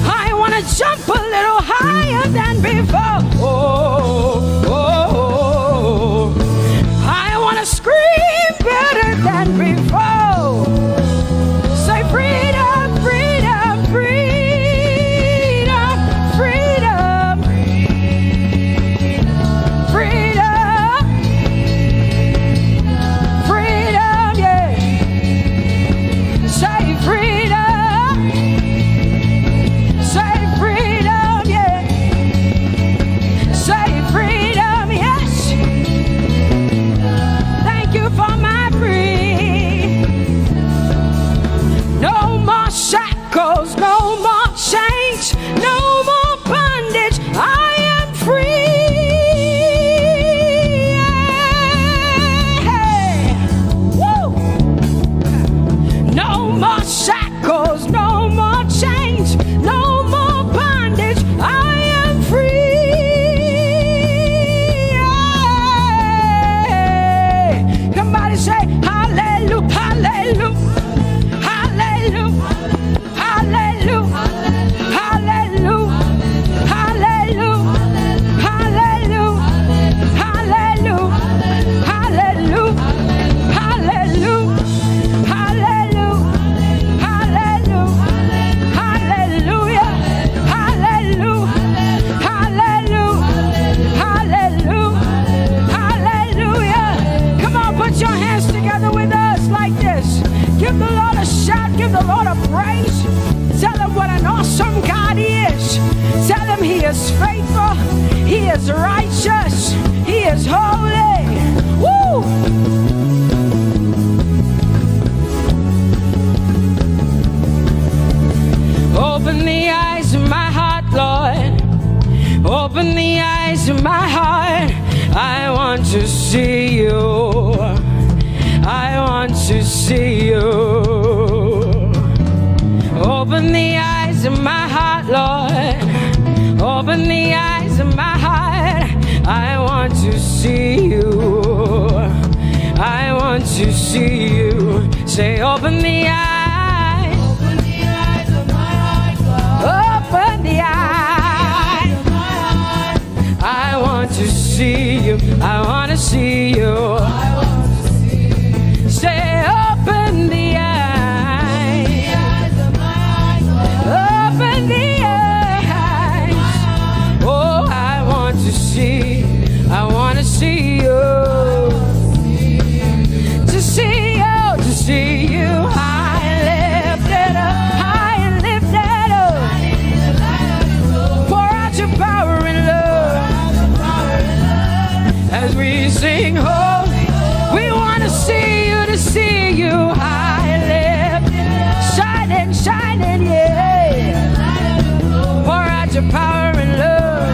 I want to jump a little higher than before. Oh, I want to scream better than before. Say freedom, freedom, freedom, freedom, freedom, freedom, yeah. Say freedom, say freedom, yeah. Say freedom, yes. Thank you for my freedom. No more shackles, no more chains, no more bondage. I am free. Woo! No more shackles, no more chains, no more bondage. I am free. Somebody say hallelujah, hallelujah. Hallelujah, hallelujah, hallelujah, hallelujah, hallelujah, hallelujah, hallelujah, hallelujah, hallelujah, hallelujah, hallelujah, hallelujah, hallelujah, hallelujah. Come on, put your hands together with us like this. Give the Lord a shout, give the Lord a praise. Tell him what an awesome God he is. Tell him he is faithful, he is righteous, he is holy. Woo! Open the eyes of my heart, Lord. Open the eyes of my heart. I want to see you. I want to see you. Open the eyes of my heart, Lord. Open the eyes of my heart. I want to see you. I want to see you. Say, open the eyes. Open the eyes of my heart, Lord. Open the eyes of my heart. I want to see you. I want to see you. Say, open the eyes of my eyes. Open the eyes. Oh, I want to see. I want to see you. To see you, to see you. High and lifted up, high and lifted up. Pour out your power and love as we sing holy. We want to see you, to see you high and lifted, shining, shining, yeah. Pour out your power and love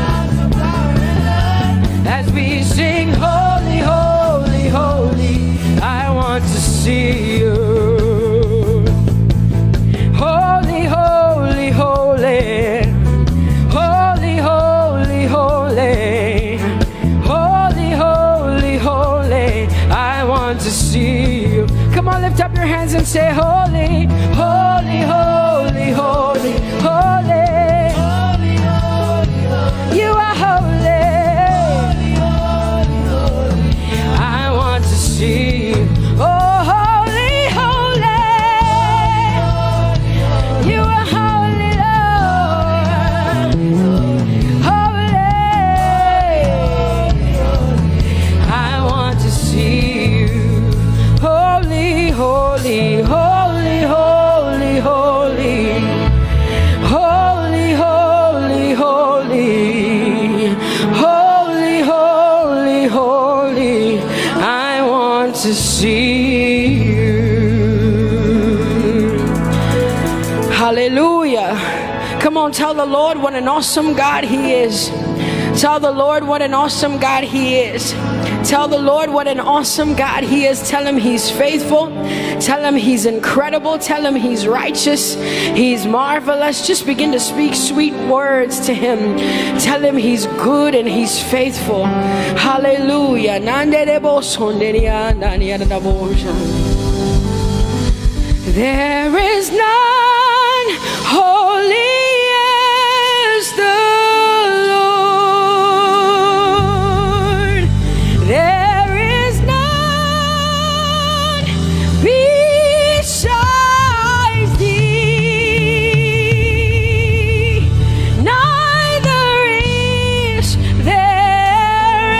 as we sing holy, holy, holy. I want to see you. Holy, holy, holy. Holy, holy, holy. want to see you. Come on, lift up your hands and say, holy, holy, holy, holy, holy. Holy, holy, holy. You are holy. Holy, holy, holy. I want to see you. Oh, holy, holy. You are holy, Lord. Holy. I want to see you. Holy, holy, holy, holy, holy. Holy, holy, holy. Holy, holy, holy. I want to see you. Hallelujah. Come on, tell the Lord what an awesome God He is. Tell the Lord what an awesome God He is. Tell the Lord what an awesome God He is. Tell Him He's faithful. Tell Him He's incredible. Tell Him He's righteous. He's marvelous. Just begin to speak sweet words to Him. Tell Him He's good and He's faithful. Hallelujah. There is none holy as the Lord. There is none besides Thee. Neither is there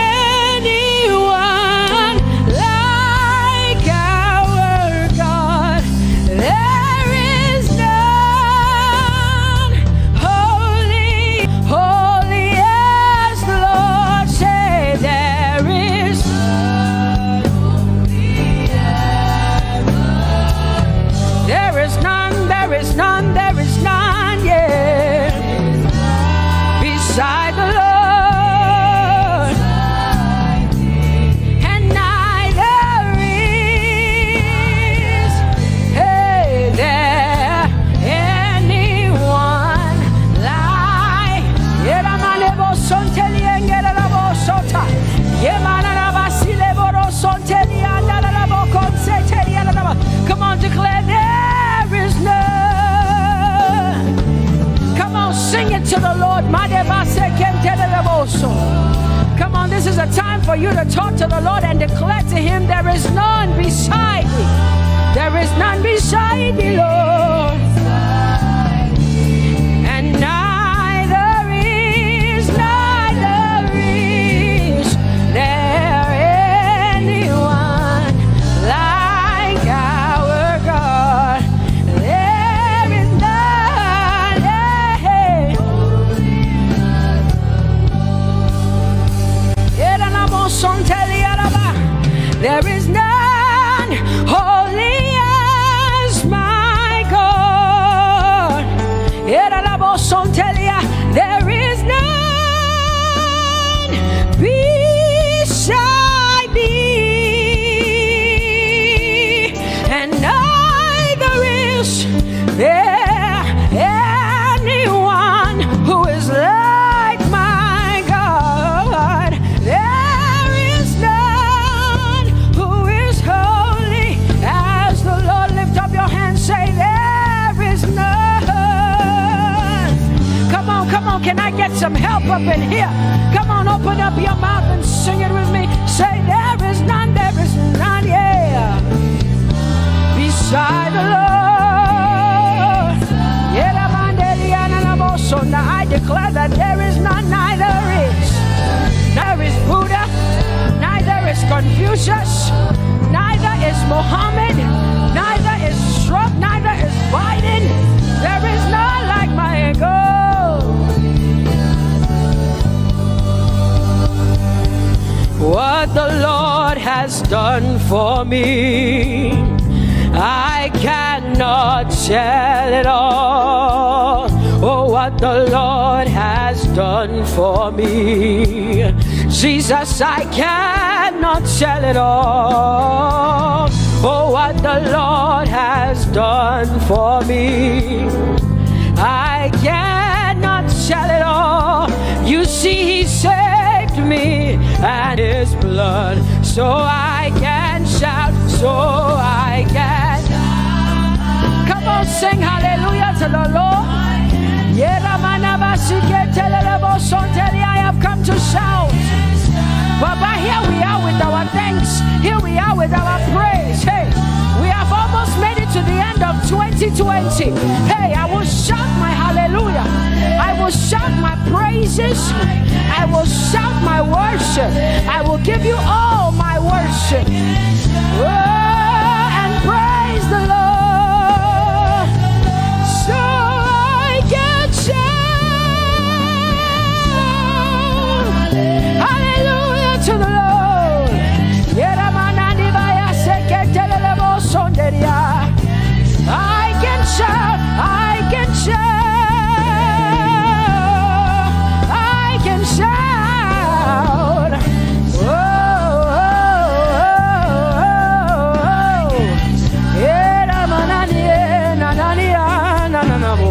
anyone like our God. There is none holy, holy as the Lord. Say there is none holy as the Lord. There is none, there is none, there is none, yeah, beside the Lord. And neither is, hey, there anyone like Yeramanebo Sonteliengerabo Sota. Yemanaba Sileboro Sontelianabo Consetelianaba. Come on, declare there is none. Come on, sing it to the Lord. Come on, this is a time for you to talk to the Lord and declare to Him there is none beside Thee. There is none beside Thee, Lord. And neither is there anyone like our God. There is none, yeah. There is none holy as my God. There is none beside Thee, and neither is there anyone who is like my God. There is none who is holy as the Lord. Lift up your hands, say there is none. Come on, can I get some help up in here? Come on, open up your mouth and sing it with me. Say there is none, yeah, beside the Lord. Now I declare that there is none, neither is Buddha, neither is Confucius, neither is Muhammad, neither is Trump, neither is Biden. There is none like my God. What the Lord has done for me, I cannot tell it all. Oh, what the Lord has done for me, Jesus, I cannot tell it all. Oh, what the Lord has done for me, I cannot tell it all. You see, He saved me and his blood, so I can shout, so I can. Come on, sing hallelujah to the Lord. I have come to shout. Baba, here we are with our thanks. Here we are with our praise. Hey, we have almost made it to the end of 2020. Hey, I will shout my hallelujah. I will shout my praises. I will shout my worship. I will give you all my worship. Oh, and praise the Lord. So I can shout. Hallelujah to the Lord. I can shout, I can shout, I can shout. Oh, oh, oh,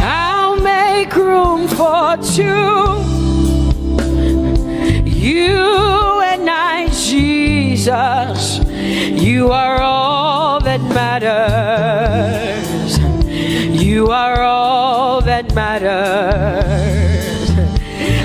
I'll make room for two. You and I, Jesus, you are all that matters. You are all that matters.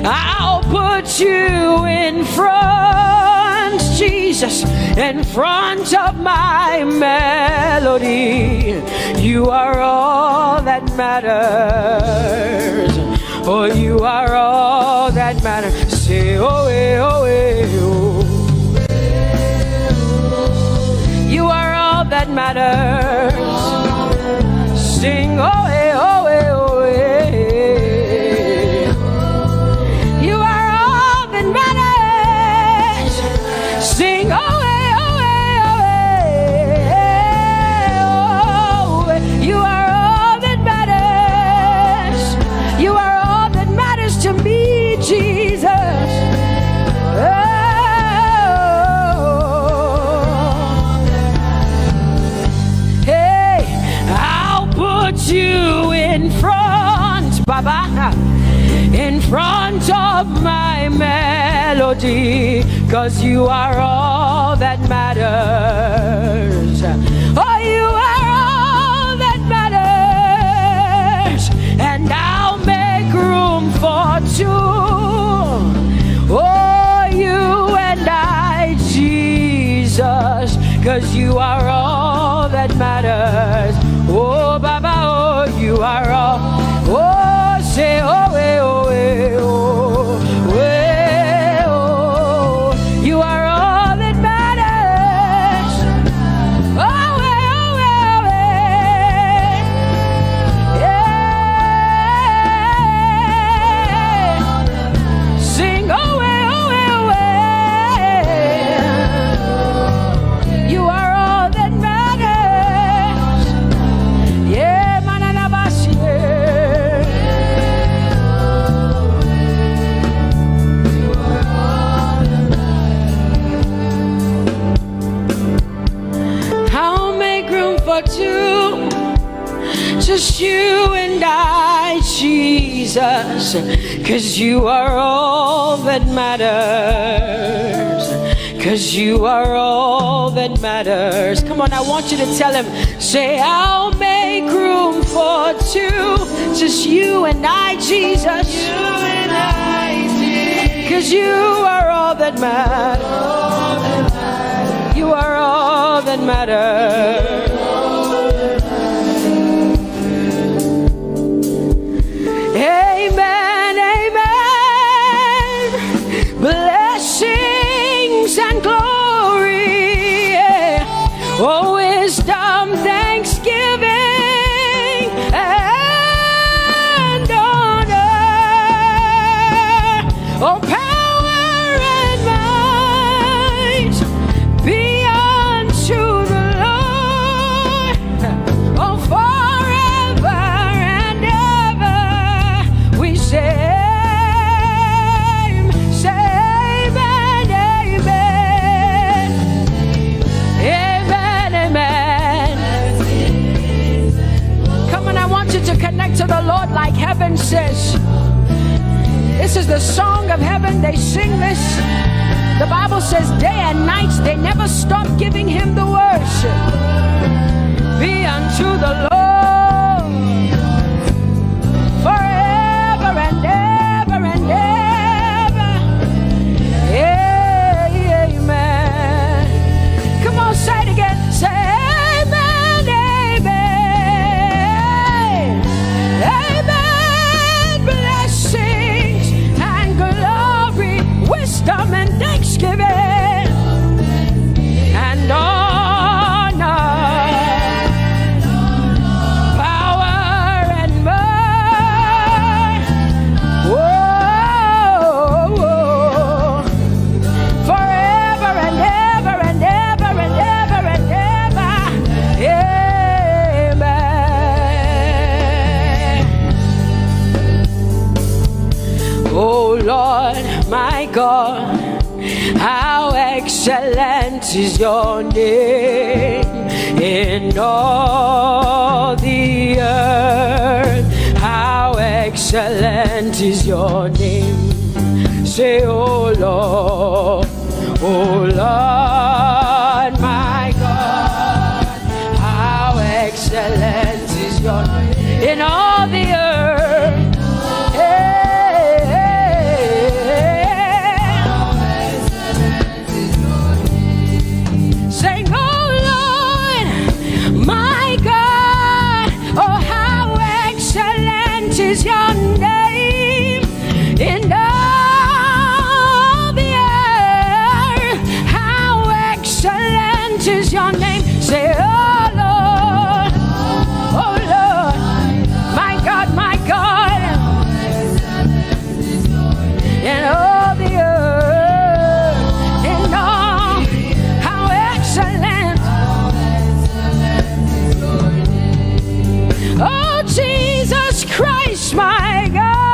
I'll put you in front, Jesus, in front of my melody. You are all that matters. Oh, you are all that matters. Say, oh, oh, oh. You are all that matters. Sing, oh, oh, oh, oh. You are all that matters. Sing, oh, oh, oh, oh. You are all that matters. You are all that matters to me, Jesus. You in front, Baba, in front of my melody, 'cause you are all that matters. Oh, you are all that matters, and I'll make room for two. Oh, you and I, Jesus, 'cause you are all that matters. Oh, Baba, oh, you are all. Oh, say, oh, eh, oh, eh, oh, eh, oh. You are all that matters. Oh, eh, oh, eh, yeah. Sing, oh, eh, oh, eh, oh, eh. You are all that matters. Yeah, manana bashi. I'll make room for two, just you and I, Jesus, 'cause you are all that matters. 'Cause you are all that matters. Come on, I want you to tell him, say, I'll make room for two, just you and I, Jesus. You and I, Jesus. 'Cause you are all that matters. You are all that matters. Amen, amen. Blessings and glory, yeah. Oh, wisdom, thanksgiving, and honor. Oh, power and might be unto the Lord. heaven says, this is the song of heaven. They sing this. The Bible says day and night they never stop giving him the worship. Be unto the Lord forever and ever and ever. Amen. Come on, say it again. Say amen, amen. Amen. Blessings and glory, wisdom and thanksgiving and honor, power and might, forever and ever and ever and ever and ever. Amen. Oh Lord, my God, how excellent is your name in all the earth. How excellent is your name. Say, oh Lord, my God, how excellent is your name in all the earth. Is your name in all the earth? How excellent is your name? Say, oh Lord, my God, in all the earth, in all, how excellent. Oh Jesus Christ, my God.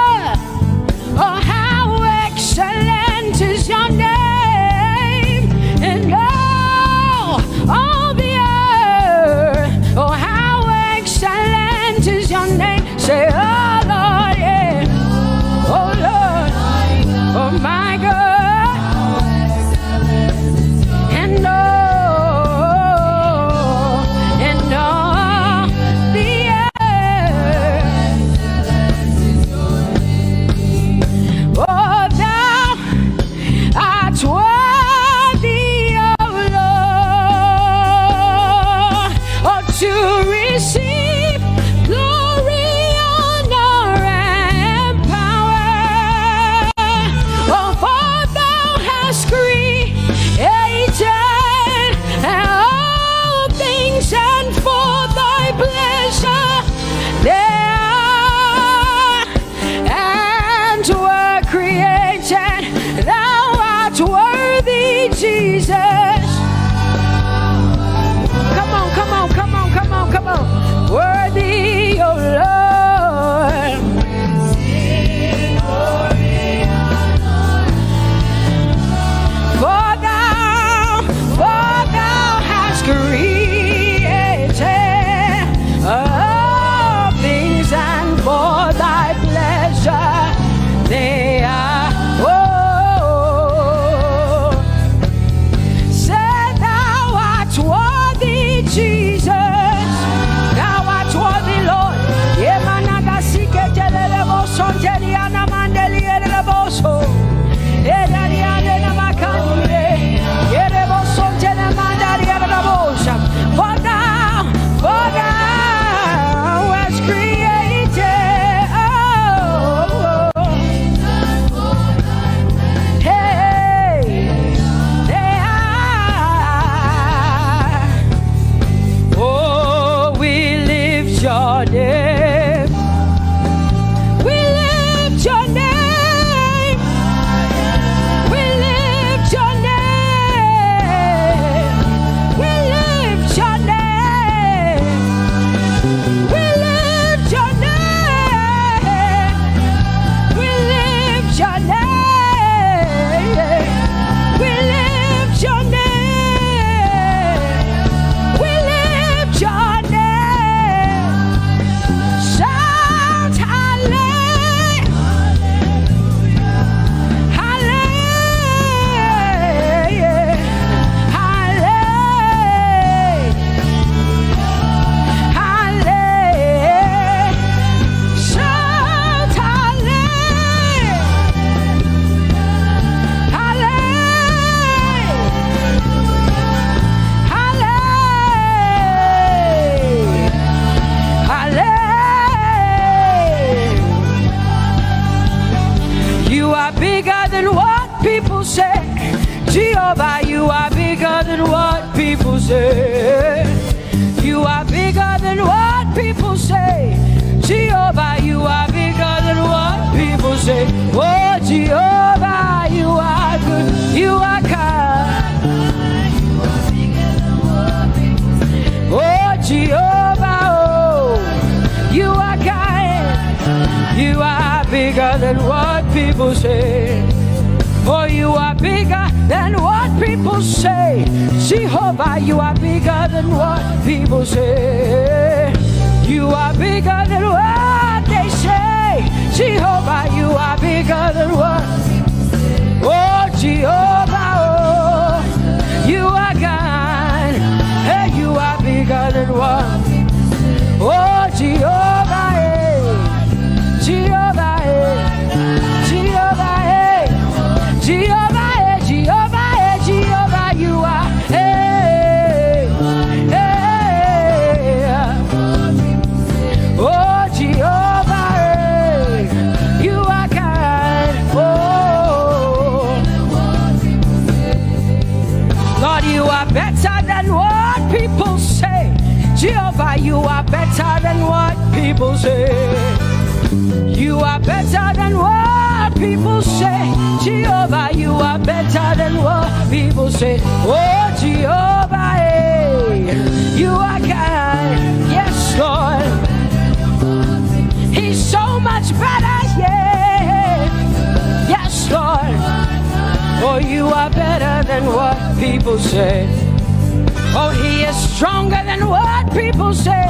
bigger than what people say. Jehovah, you are bigger than what people say. You are bigger than what people say. Jehovah, you are bigger than what people say. Oh, Jehovah, you are good. You are kind. Oh, Jehovah, oh, you are kind. You are bigger than what people say. Oh, you are bigger than what people say. Jehovah, you are bigger than what people say. You are bigger than what they say. Jehovah, you are bigger than what. Oh, Jehovah, oh, you are God. Hey, you are bigger than what. Oh, Jehovah, hey. Jehovah, hey. Jehovah, hey. Jehovah, hey. Jehovah, hey. Jehovah, you are. Hey, hey. Oh, Jehovah, hey. You are kind. Oh, Lord, you are better than what people say. Jehovah, you are better than what people say. You are better than what people say. Jehovah, you are better than what people say. Oh, Jehovah, hey, you are kind. Yes, Lord. He's so much better, yeah. Yes, Lord. Oh, you are better than what people say. Oh, he is stronger than what people say.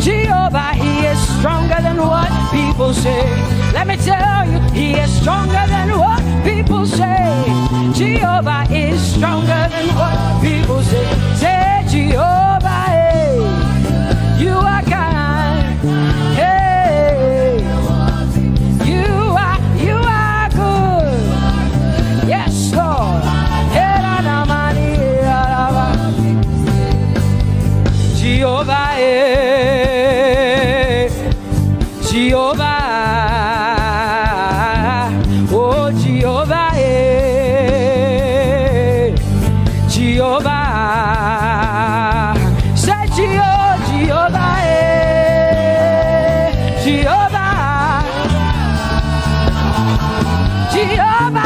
Jehovah, he is stronger than what people say. Let me tell you, he is stronger than what people say. Jehovah is stronger than what people say. Say, Jehovah, hey, you are kind. Hey, you are good. Yes, Lord. Jehovah, Jehovah, oh Jehovah, Jehovah, say Jehovah, Jehovah, Jehovah,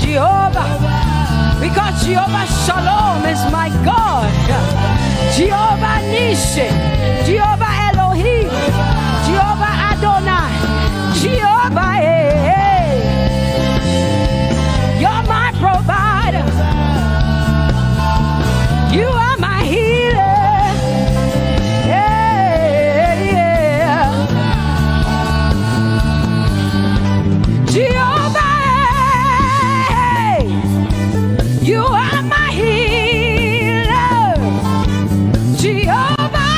Jehovah, because Jehovah Shalom is my God. Jehovah Nissi, Jehovah Elohim, Jehovah Adonai, Jehovah, hey, you're my provider. You are my healer. Yeah, yeah. Jehovah, you are my healer, Jehovah.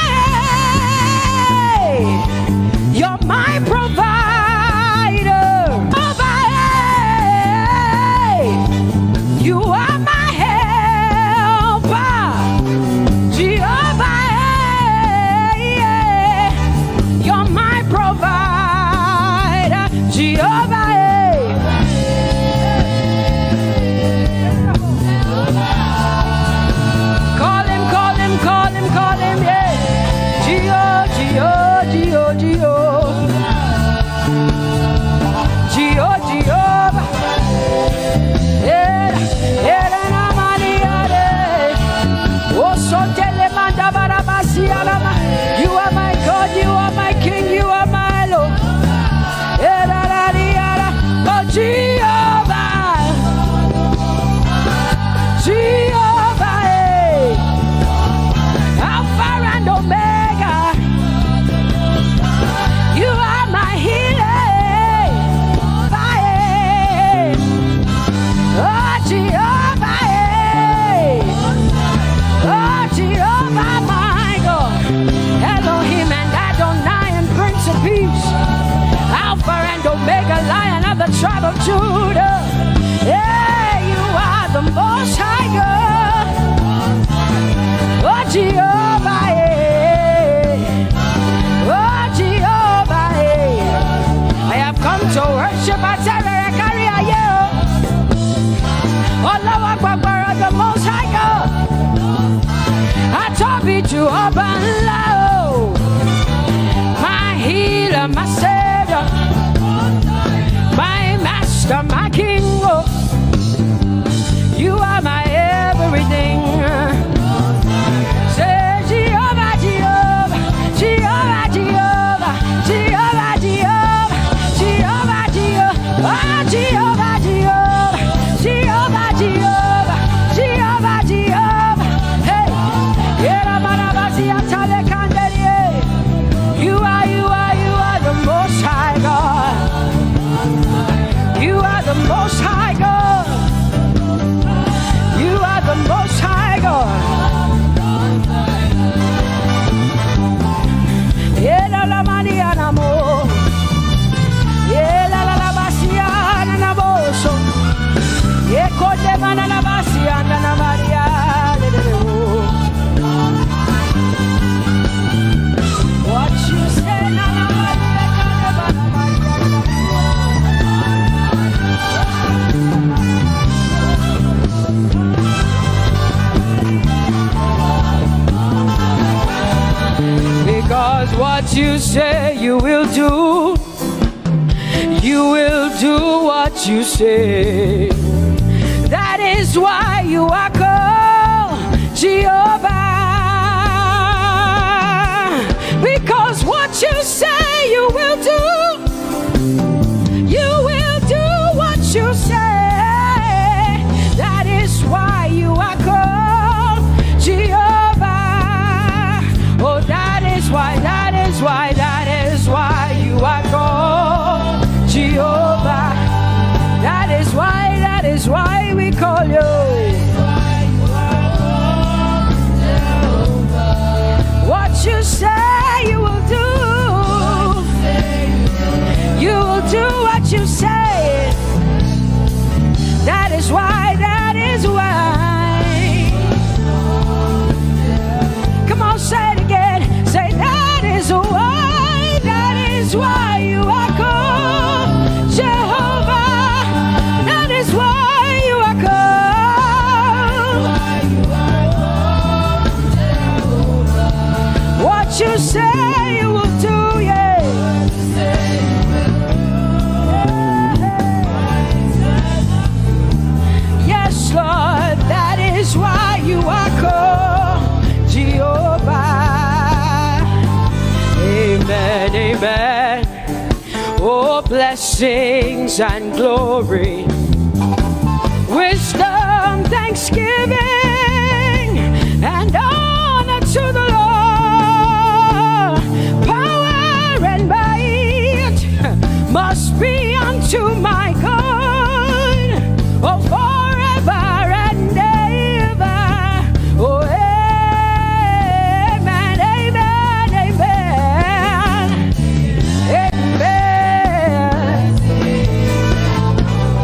wisdom, my king. Oh, you are my everything. Say Jehovah, Jehovah, Jehovah, Jehovah, Jehovah, Jehovah, Jehovah, Jehovah, Jehovah, Jehovah, Jehovah, Jehovah, Jehovah. Hey, you are the Most High God. You are the Most High God. You are the Most High God. La la maniana mo. La la la basiana na boso. Kote manana basiana na Maria. What you say na na because what you say you will do. You will do what you say. That is why you are called Jehovah. Because what you say you will do. You will do what you say. That is why you are called Jehovah. Oh, that is why you are called Jehovah. That is why we call you. What you say you will do. You will do what you say. That is why. Come on, say it again. Say that is why you are called Jehovah. That is why you are called. What you say you will do, yeah. Yes, Lord, that is why you are called Jehovah. Amen, amen. Oh, blessings and glory, wisdom, thanksgiving, and honor to the Lord. Power and might must be unto my God. Oh, forever and ever. Oh, amen, amen, amen. Amen.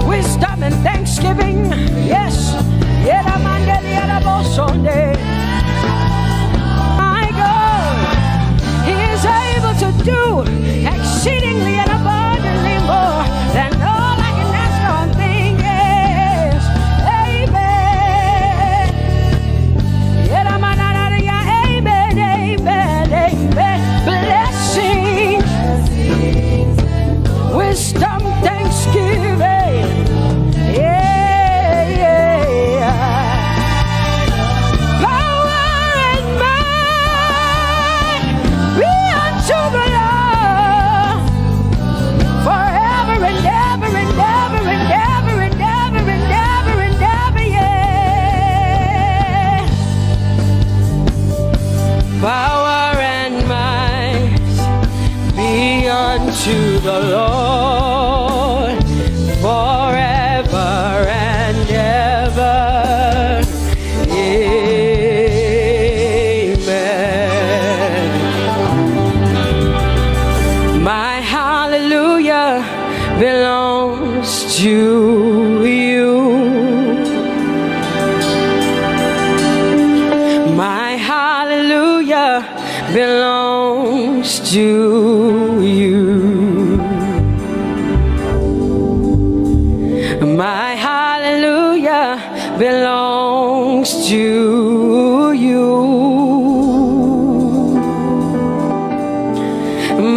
Wisdom and thanksgiving. Yes. My God, He is able to do exceedingly and abundantly more than all I can ask or think. Yes. Amen. Amen, amen, amen. Blessings, wisdom, thanksgiving. Yeah, yeah. Power and might be unto the Lord forever and ever and ever and ever and ever and ever and ever, yeah. Power and might be unto the Lord forever and ever. Amen. My hallelujah belongs to you. My hallelujah belongs to you. My hallelujah belongs to you.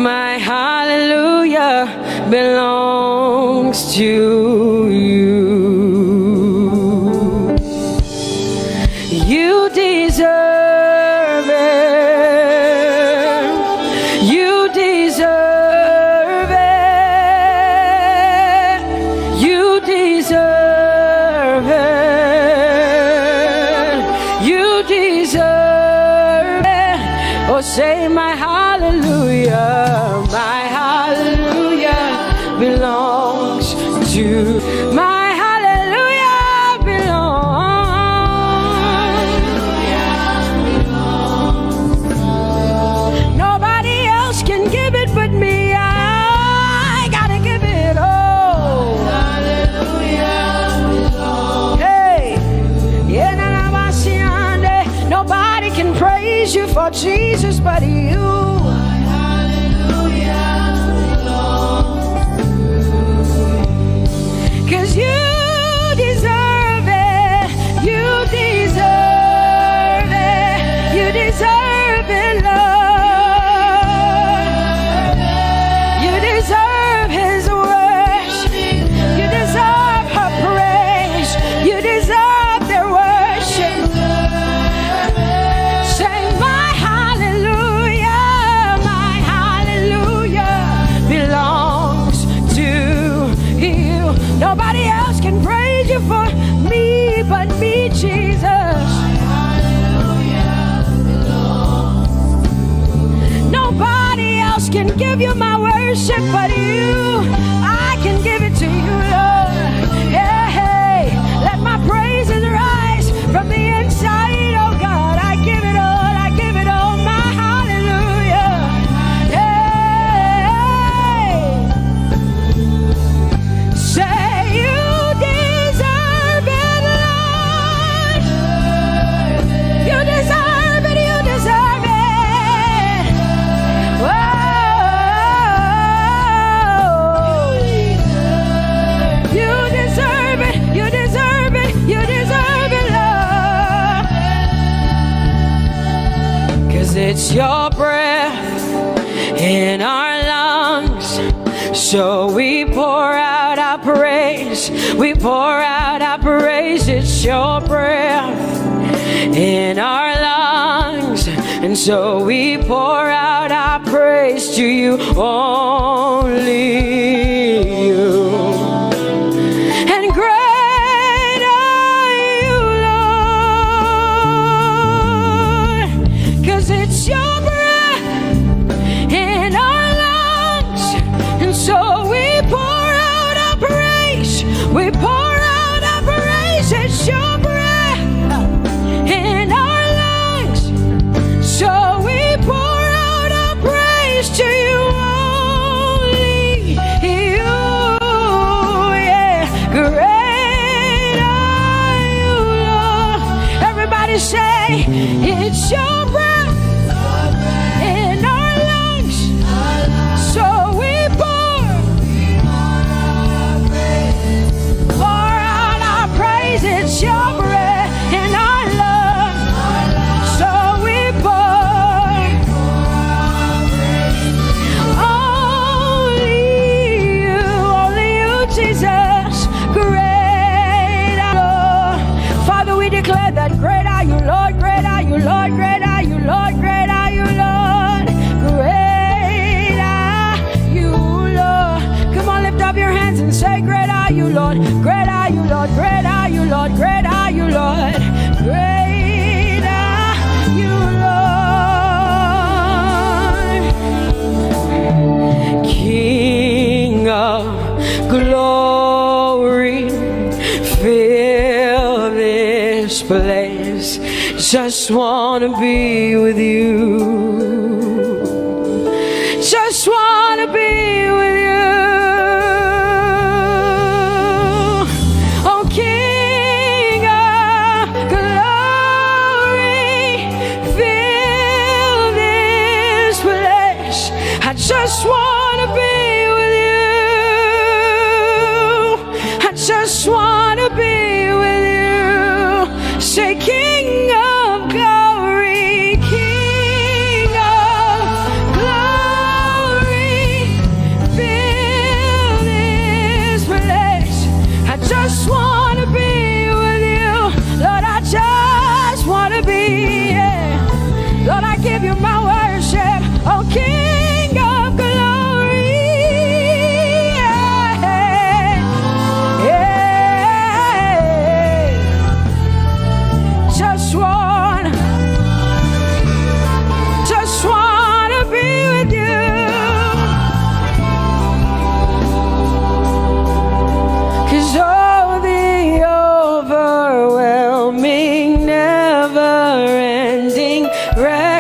My hallelujah belongs to You deserve it. You deserve it. You deserve it. You deserve it. Oh, say my hallelujah. My hallelujah belongs to my you for Jesus, but you. Cause you deserve it. You deserve it. You deserve it, Lord. You deserve His worship. You deserve her praise. You deserve their worship. Nobody else can praise you for me but me, Jesus. Nobody else can give you my worship but you. I can give it to you, Lord. Yeah, hey, let my praises rise from the inside, oh God. I give it all, I give it all, my hallelujah. Hey, say it's your breath in our lungs, so we pour out our praise. We pour out our praise. It's your breath in our lungs, and so we pour out our praise to you, only you. And great are you, Lord, 'cause it's your breath in our lungs, and so we pour out our praise. We pour out our praise. It's your breath in our lungs, so we pour out our praise to you, only you. Yeah, great are you, Lord. Everybody say, it's your breath in our lungs, so we pour out our praise. It's your breath in our lungs, so we pour only you, Jesus. Great are you, Lord. Father, we declare that great are you, Lord. Great are you, Lord. Great are you, Lord. Great are you, Lord. Great are you, Lord. Come on, lift up your hands and say, great are you, Lord. Great are you, Lord. Great are you, Lord. Great are you, Lord. Great are you, Lord. King of glory, fill this place. Just wanna be with you. Just wanna be with you. Oh, King of glory, fill this place. I just wanna be with you. I just wanna be with you. Say, King of glory, King of glory,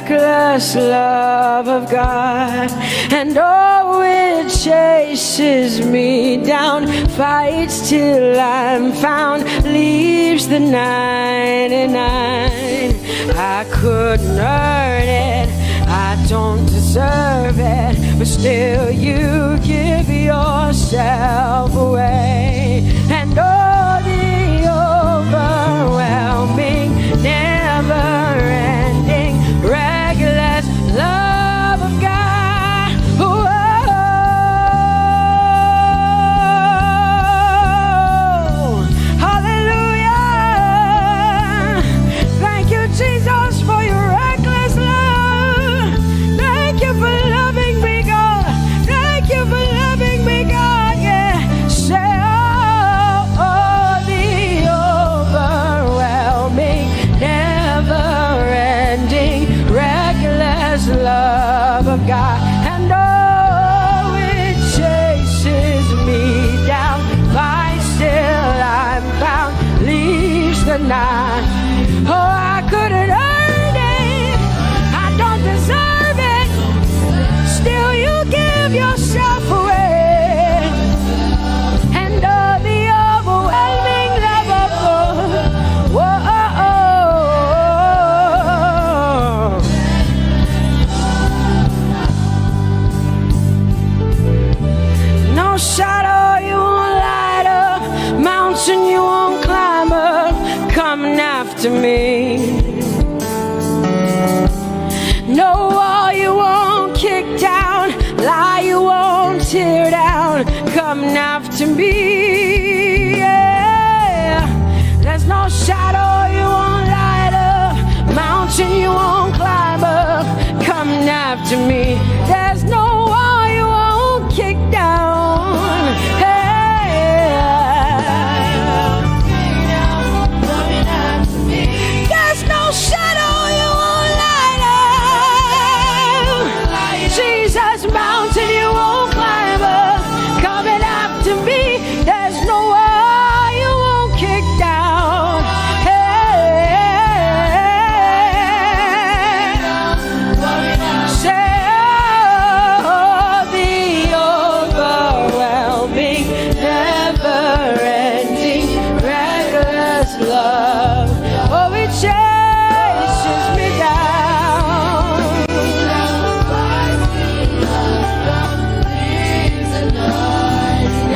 reckless love of God, and oh, it chases me down, fights till I'm found, leaves the 99. I couldn't earn it, I don't deserve it, but still you give yourself away. And oh, the overwhelming, never-ending, reckless love of God. Whoa. Hallelujah. Thank you, Jesus, for your reckless love. Thank you for loving me, God. Thank you for loving me, God. Yeah. Say, oh, the overwhelming, never-ending, reckless love of God. And oh, it chases me down, fights till I'm found, leaves the 9. Oh, I couldn't earn it, I don't deserve it, still you give yourself away. And oh, the overwhelming love of God. Whoa. No shadow you won't light up, mountain you won't climb up, coming after me. No wall you won't kick down, lie you won't tear down, coming after me. Yeah. There's no shadow you won't light up, mountain you won't climb up, coming after me. There's no wall you won't kick down. Hey. There's no shadow you won't light up. Jesus, mountain you won't climb up, coming after me. There's no wall you won't kick down. Hey. Say, oh, the overwhelming, never-ending, reckless love. Oh, it chases me down.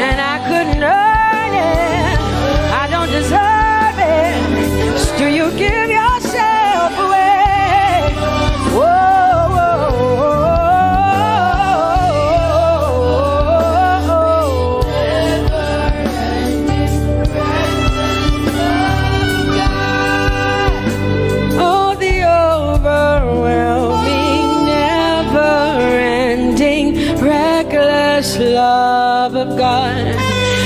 And I couldn't earn it, I don't deserve it, still you give yourself away. Whoa, whoa, oh, the overwhelming, never-ending, reckless love of God.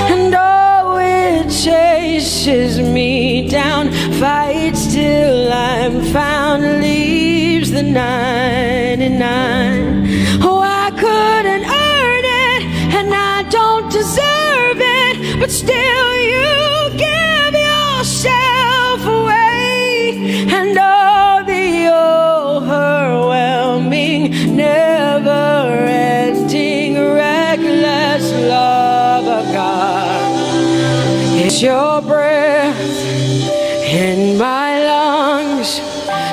And oh, it chases me down, fights till I'm found, leaves the 99. Oh, I couldn't earn it, and I don't deserve it, but still you give yourself away. And oh, the overwhelming, never-ending, reckless love of God. It's your breath in my lungs,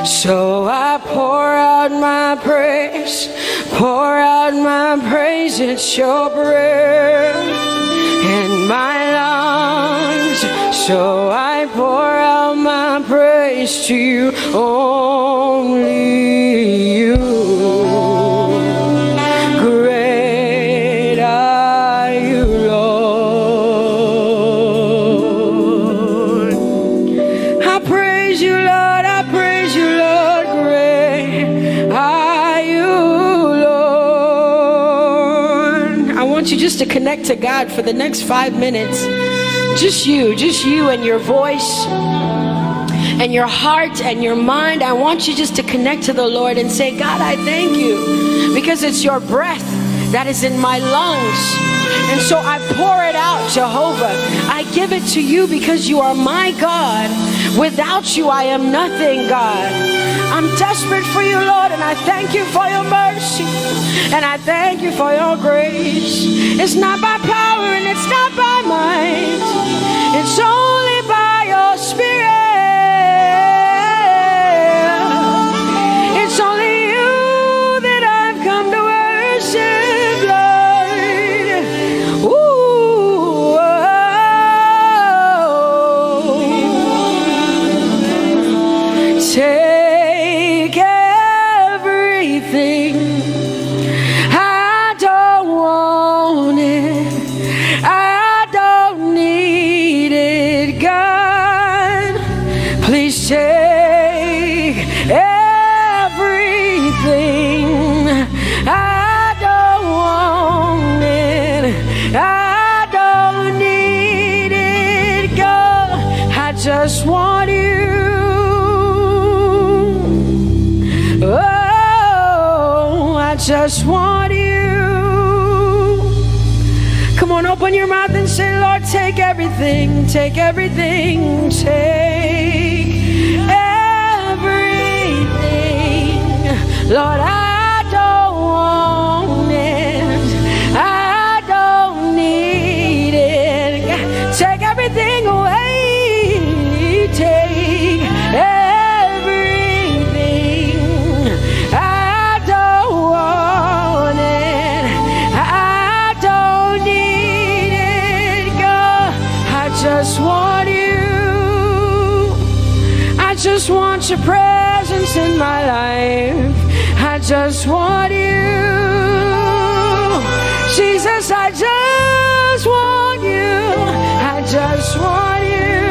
so I pour out my praise, pour out my praise. It's your breath in my lungs, so I pour out my praise to you, only you. Great are you, Lord. I praise you, Lord, I praise you, Lord. Great are you, Lord. I want you just to connect to God for the next 5 minutes. Just you and your voice and your heart and your mind. I want you just to connect to the Lord and say, God, I thank you because it's your breath that is in my lungs. And so I pour it out, Jehovah. I give it to you because you are my God. Without you, I am nothing, God. I'm desperate for you, Lord, and I thank you for your mercy. And I thank you for your grace. It's not by power and it's not by might. It's only by your Spirit. It's only you that I've come to worship, Lord. Ooh, take everything. I don't want it. I don't need it, God. Please take everything. I don't want it. I don't need it, God. I just want you. Oh, I just want you. Come on, open your mouth and say, Lord, take everything, take everything, take everything. Lord, I don't want it. I don't need it. Take everything away. Take everything. I don't want it. I don't need it, God. I just want you. I just want your presence in my life. I just want you. Jesus, I just want you. I just want you.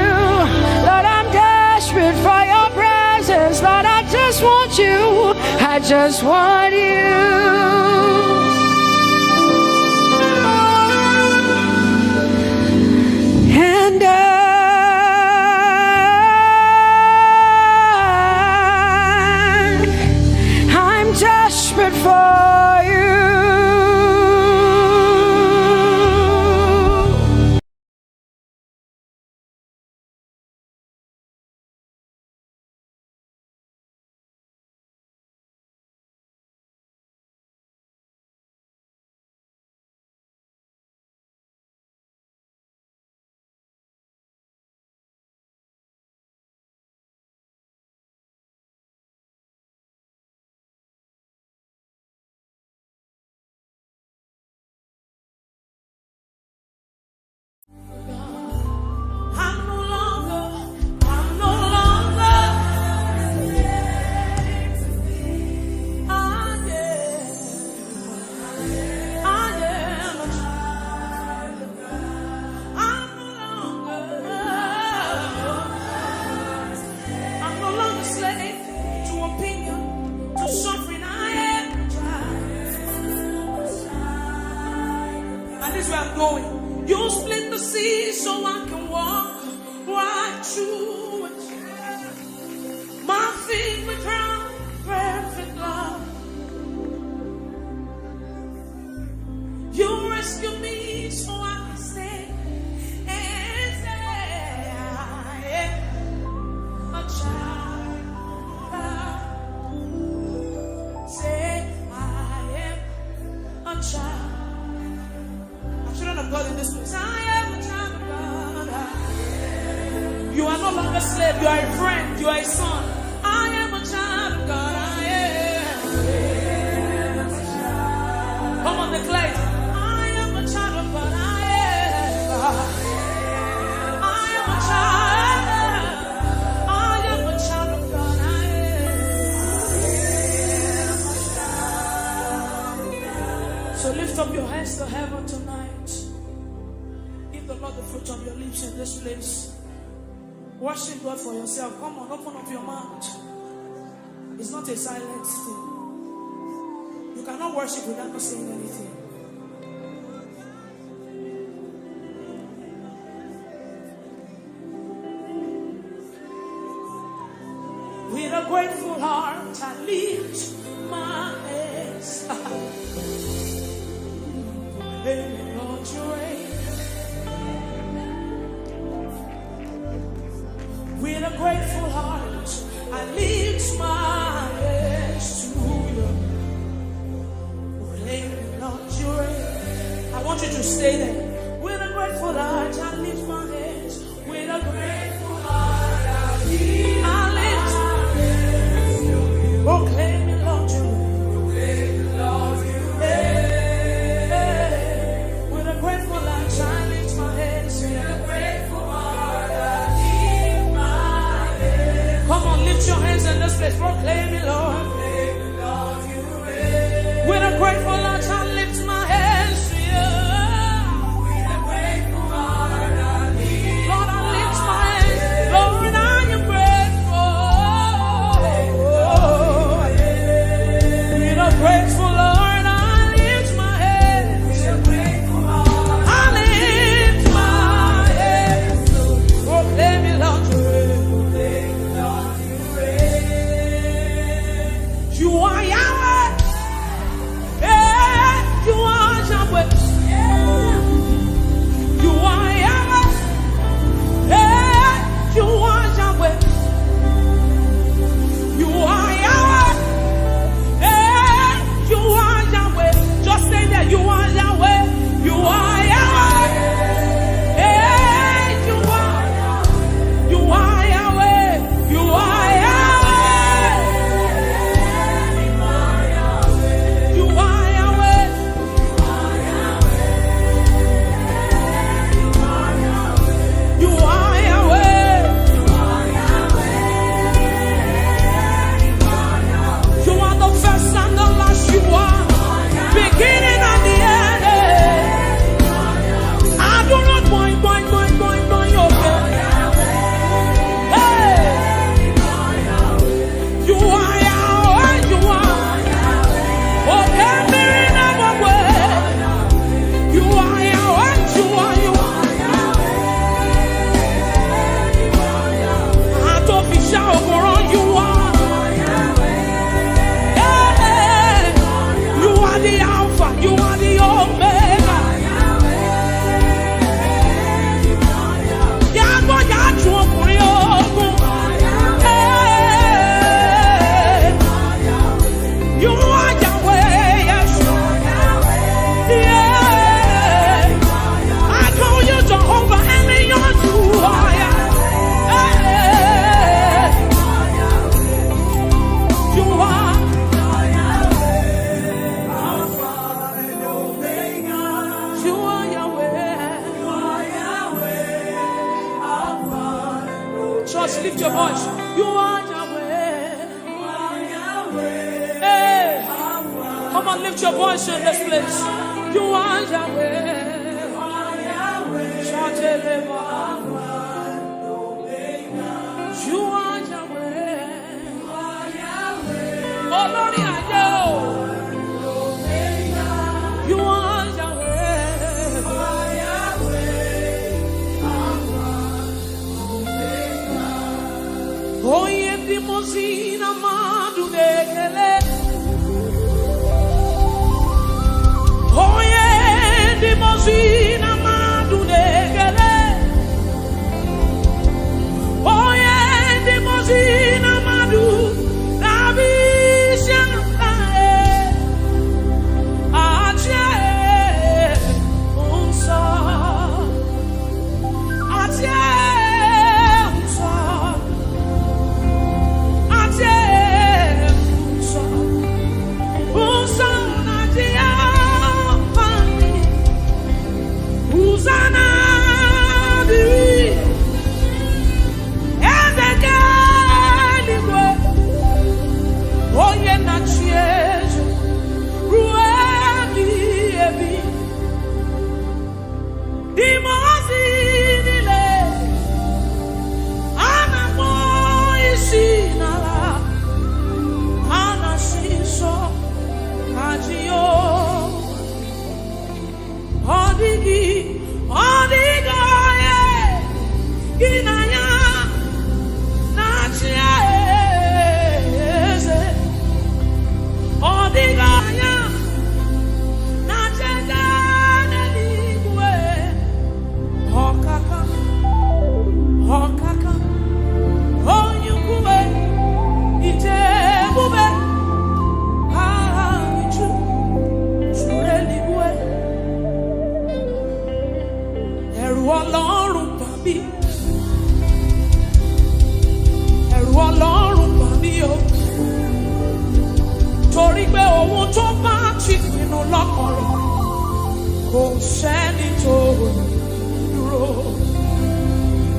Lord, I'm desperate for your presence. Lord, I just want you. I just want you. And I'm desperate for you. You split the sea so I can walk right through it. My feet were drowned, perfect love. You rescue me so I can stay and say I am a child. Say I am a child. Children of God in this place, I am a child of God. You are no longer a slave, you are a friend, you are a son. I am a child of God. I am. Come on, declare it. I am a child of God. I am. I am a child. I am a child of God. I am. So lift up your hands to heaven tonight. Give the Lord the fruit of your lips in this place. Worship God for yourself. Come on, open up your mouth. It's not a silent thing. You cannot worship without not saying anything. With a grateful heart, I lift my hands. Hey, Lord. Lord, you reign. With a grateful heart, I lift my hands to you. Lord, you reign. I want you to stay there. With a grateful heart, I lift my hands. With a grateful heart, I lift my hands. Proclaim me, Lord, you reign. With a grateful heart, I lift my hands. With a grateful heart, I lift my hands. Come on, lift your hands in this place. Proclaim me, Lord. With a grateful heart, I lift my hands to you. With a grateful heart, I lift. Lord, I lift my hands. Lord, I am grateful. With a grateful Lord, I lift my hands. With a grateful heart, I lift my hands. Proclaim me, Lord, you reign. You are Yahweh. You are Yahweh. You are Yahweh. You are Yahweh. You are Yahweh. You are Yahweh. Just say that you are Yahweh. You are Yahweh. You are Yahweh. You are Yahweh. You are beginning and the end. I do not boing, boing, boing, boing, boing, okay. Hey, you are Yahweh, you are. Okay, mirror number way. You are Yahweh, you are, you are. I don't be shy over on you are. You are the Alpha, you are the Omega. Yahweh, Yahweh, you are Yahweh, yes. Yeah. I call you Jehovah, and Leon, you are Yahweh. You are. Just lift your voice. You are Yahweh. Hey, come on, lift your voice in this place. You are Yahweh. You are Yahweh. Oh Lord, I know. You are Yahweh. Oye di mozina madu dekele. Oye di mozina madu dekele. Oye di mozina madu rabisha.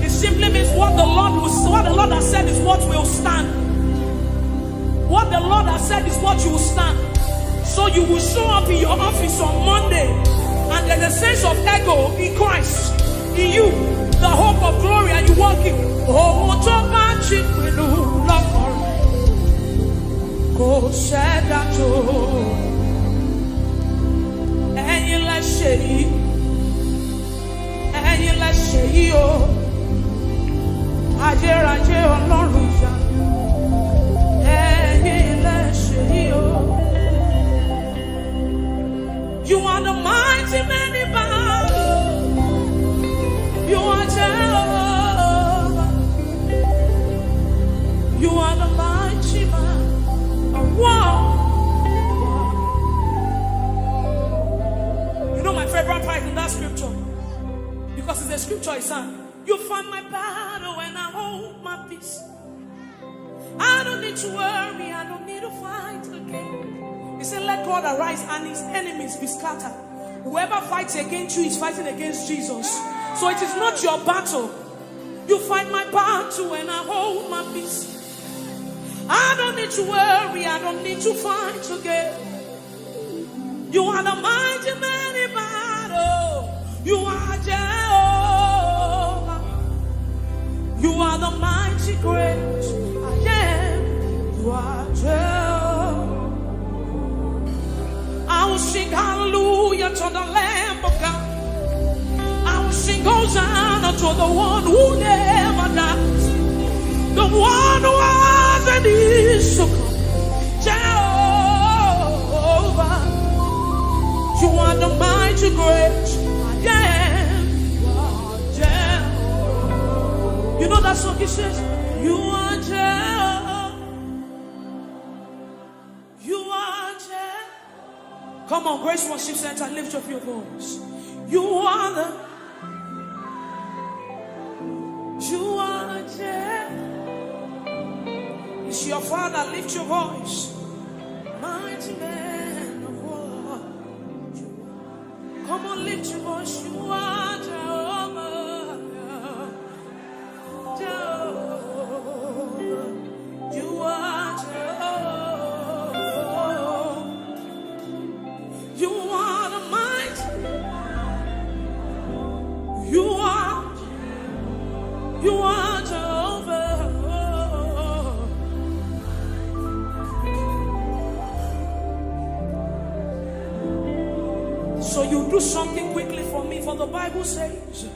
It simply means what the Lord has said is what will stand. What the Lord has said is what you will stand. So you will show up in your office on Monday, and there's a sense of ego in Christ, in you, the hope of glory, and you walk in. Oh, go said that and you let say, and you let say, oh, I dare, Lord. You are the mighty man in battle. You are Jehovah. You are the mighty man. Wow. You know my favorite part in that scripture, because it's a scripture I sang. You fight my battle when I hold my peace. I don't need to worry, I don't need to fight again. He said, let God arise and his enemies be scattered. Whoever fights against you is fighting against Jesus. So it is not your battle. You fight my battle and I hold my peace. I don't need to worry, I don't need to fight again. You are the mighty man in battle. You are Jehovah. You are the mighty great. You are Jehovah. I will sing hallelujah to the Lamb of God. I will sing Hosanna to the one who never dies, the one who was and is to come. Jehovah, you are the mighty great. You are Jehovah. You know that song he says, you are Jehovah. Come on, Grace Worship Center, lift up your voice. You are Jehovah. It's your Father, lift your voice. Mighty man of war. Come on, lift your voice. You are Jehovah. Jehovah. You are Jehovah. You are the mighty. You are Jehovah. So you do something quickly for me, for the Bible says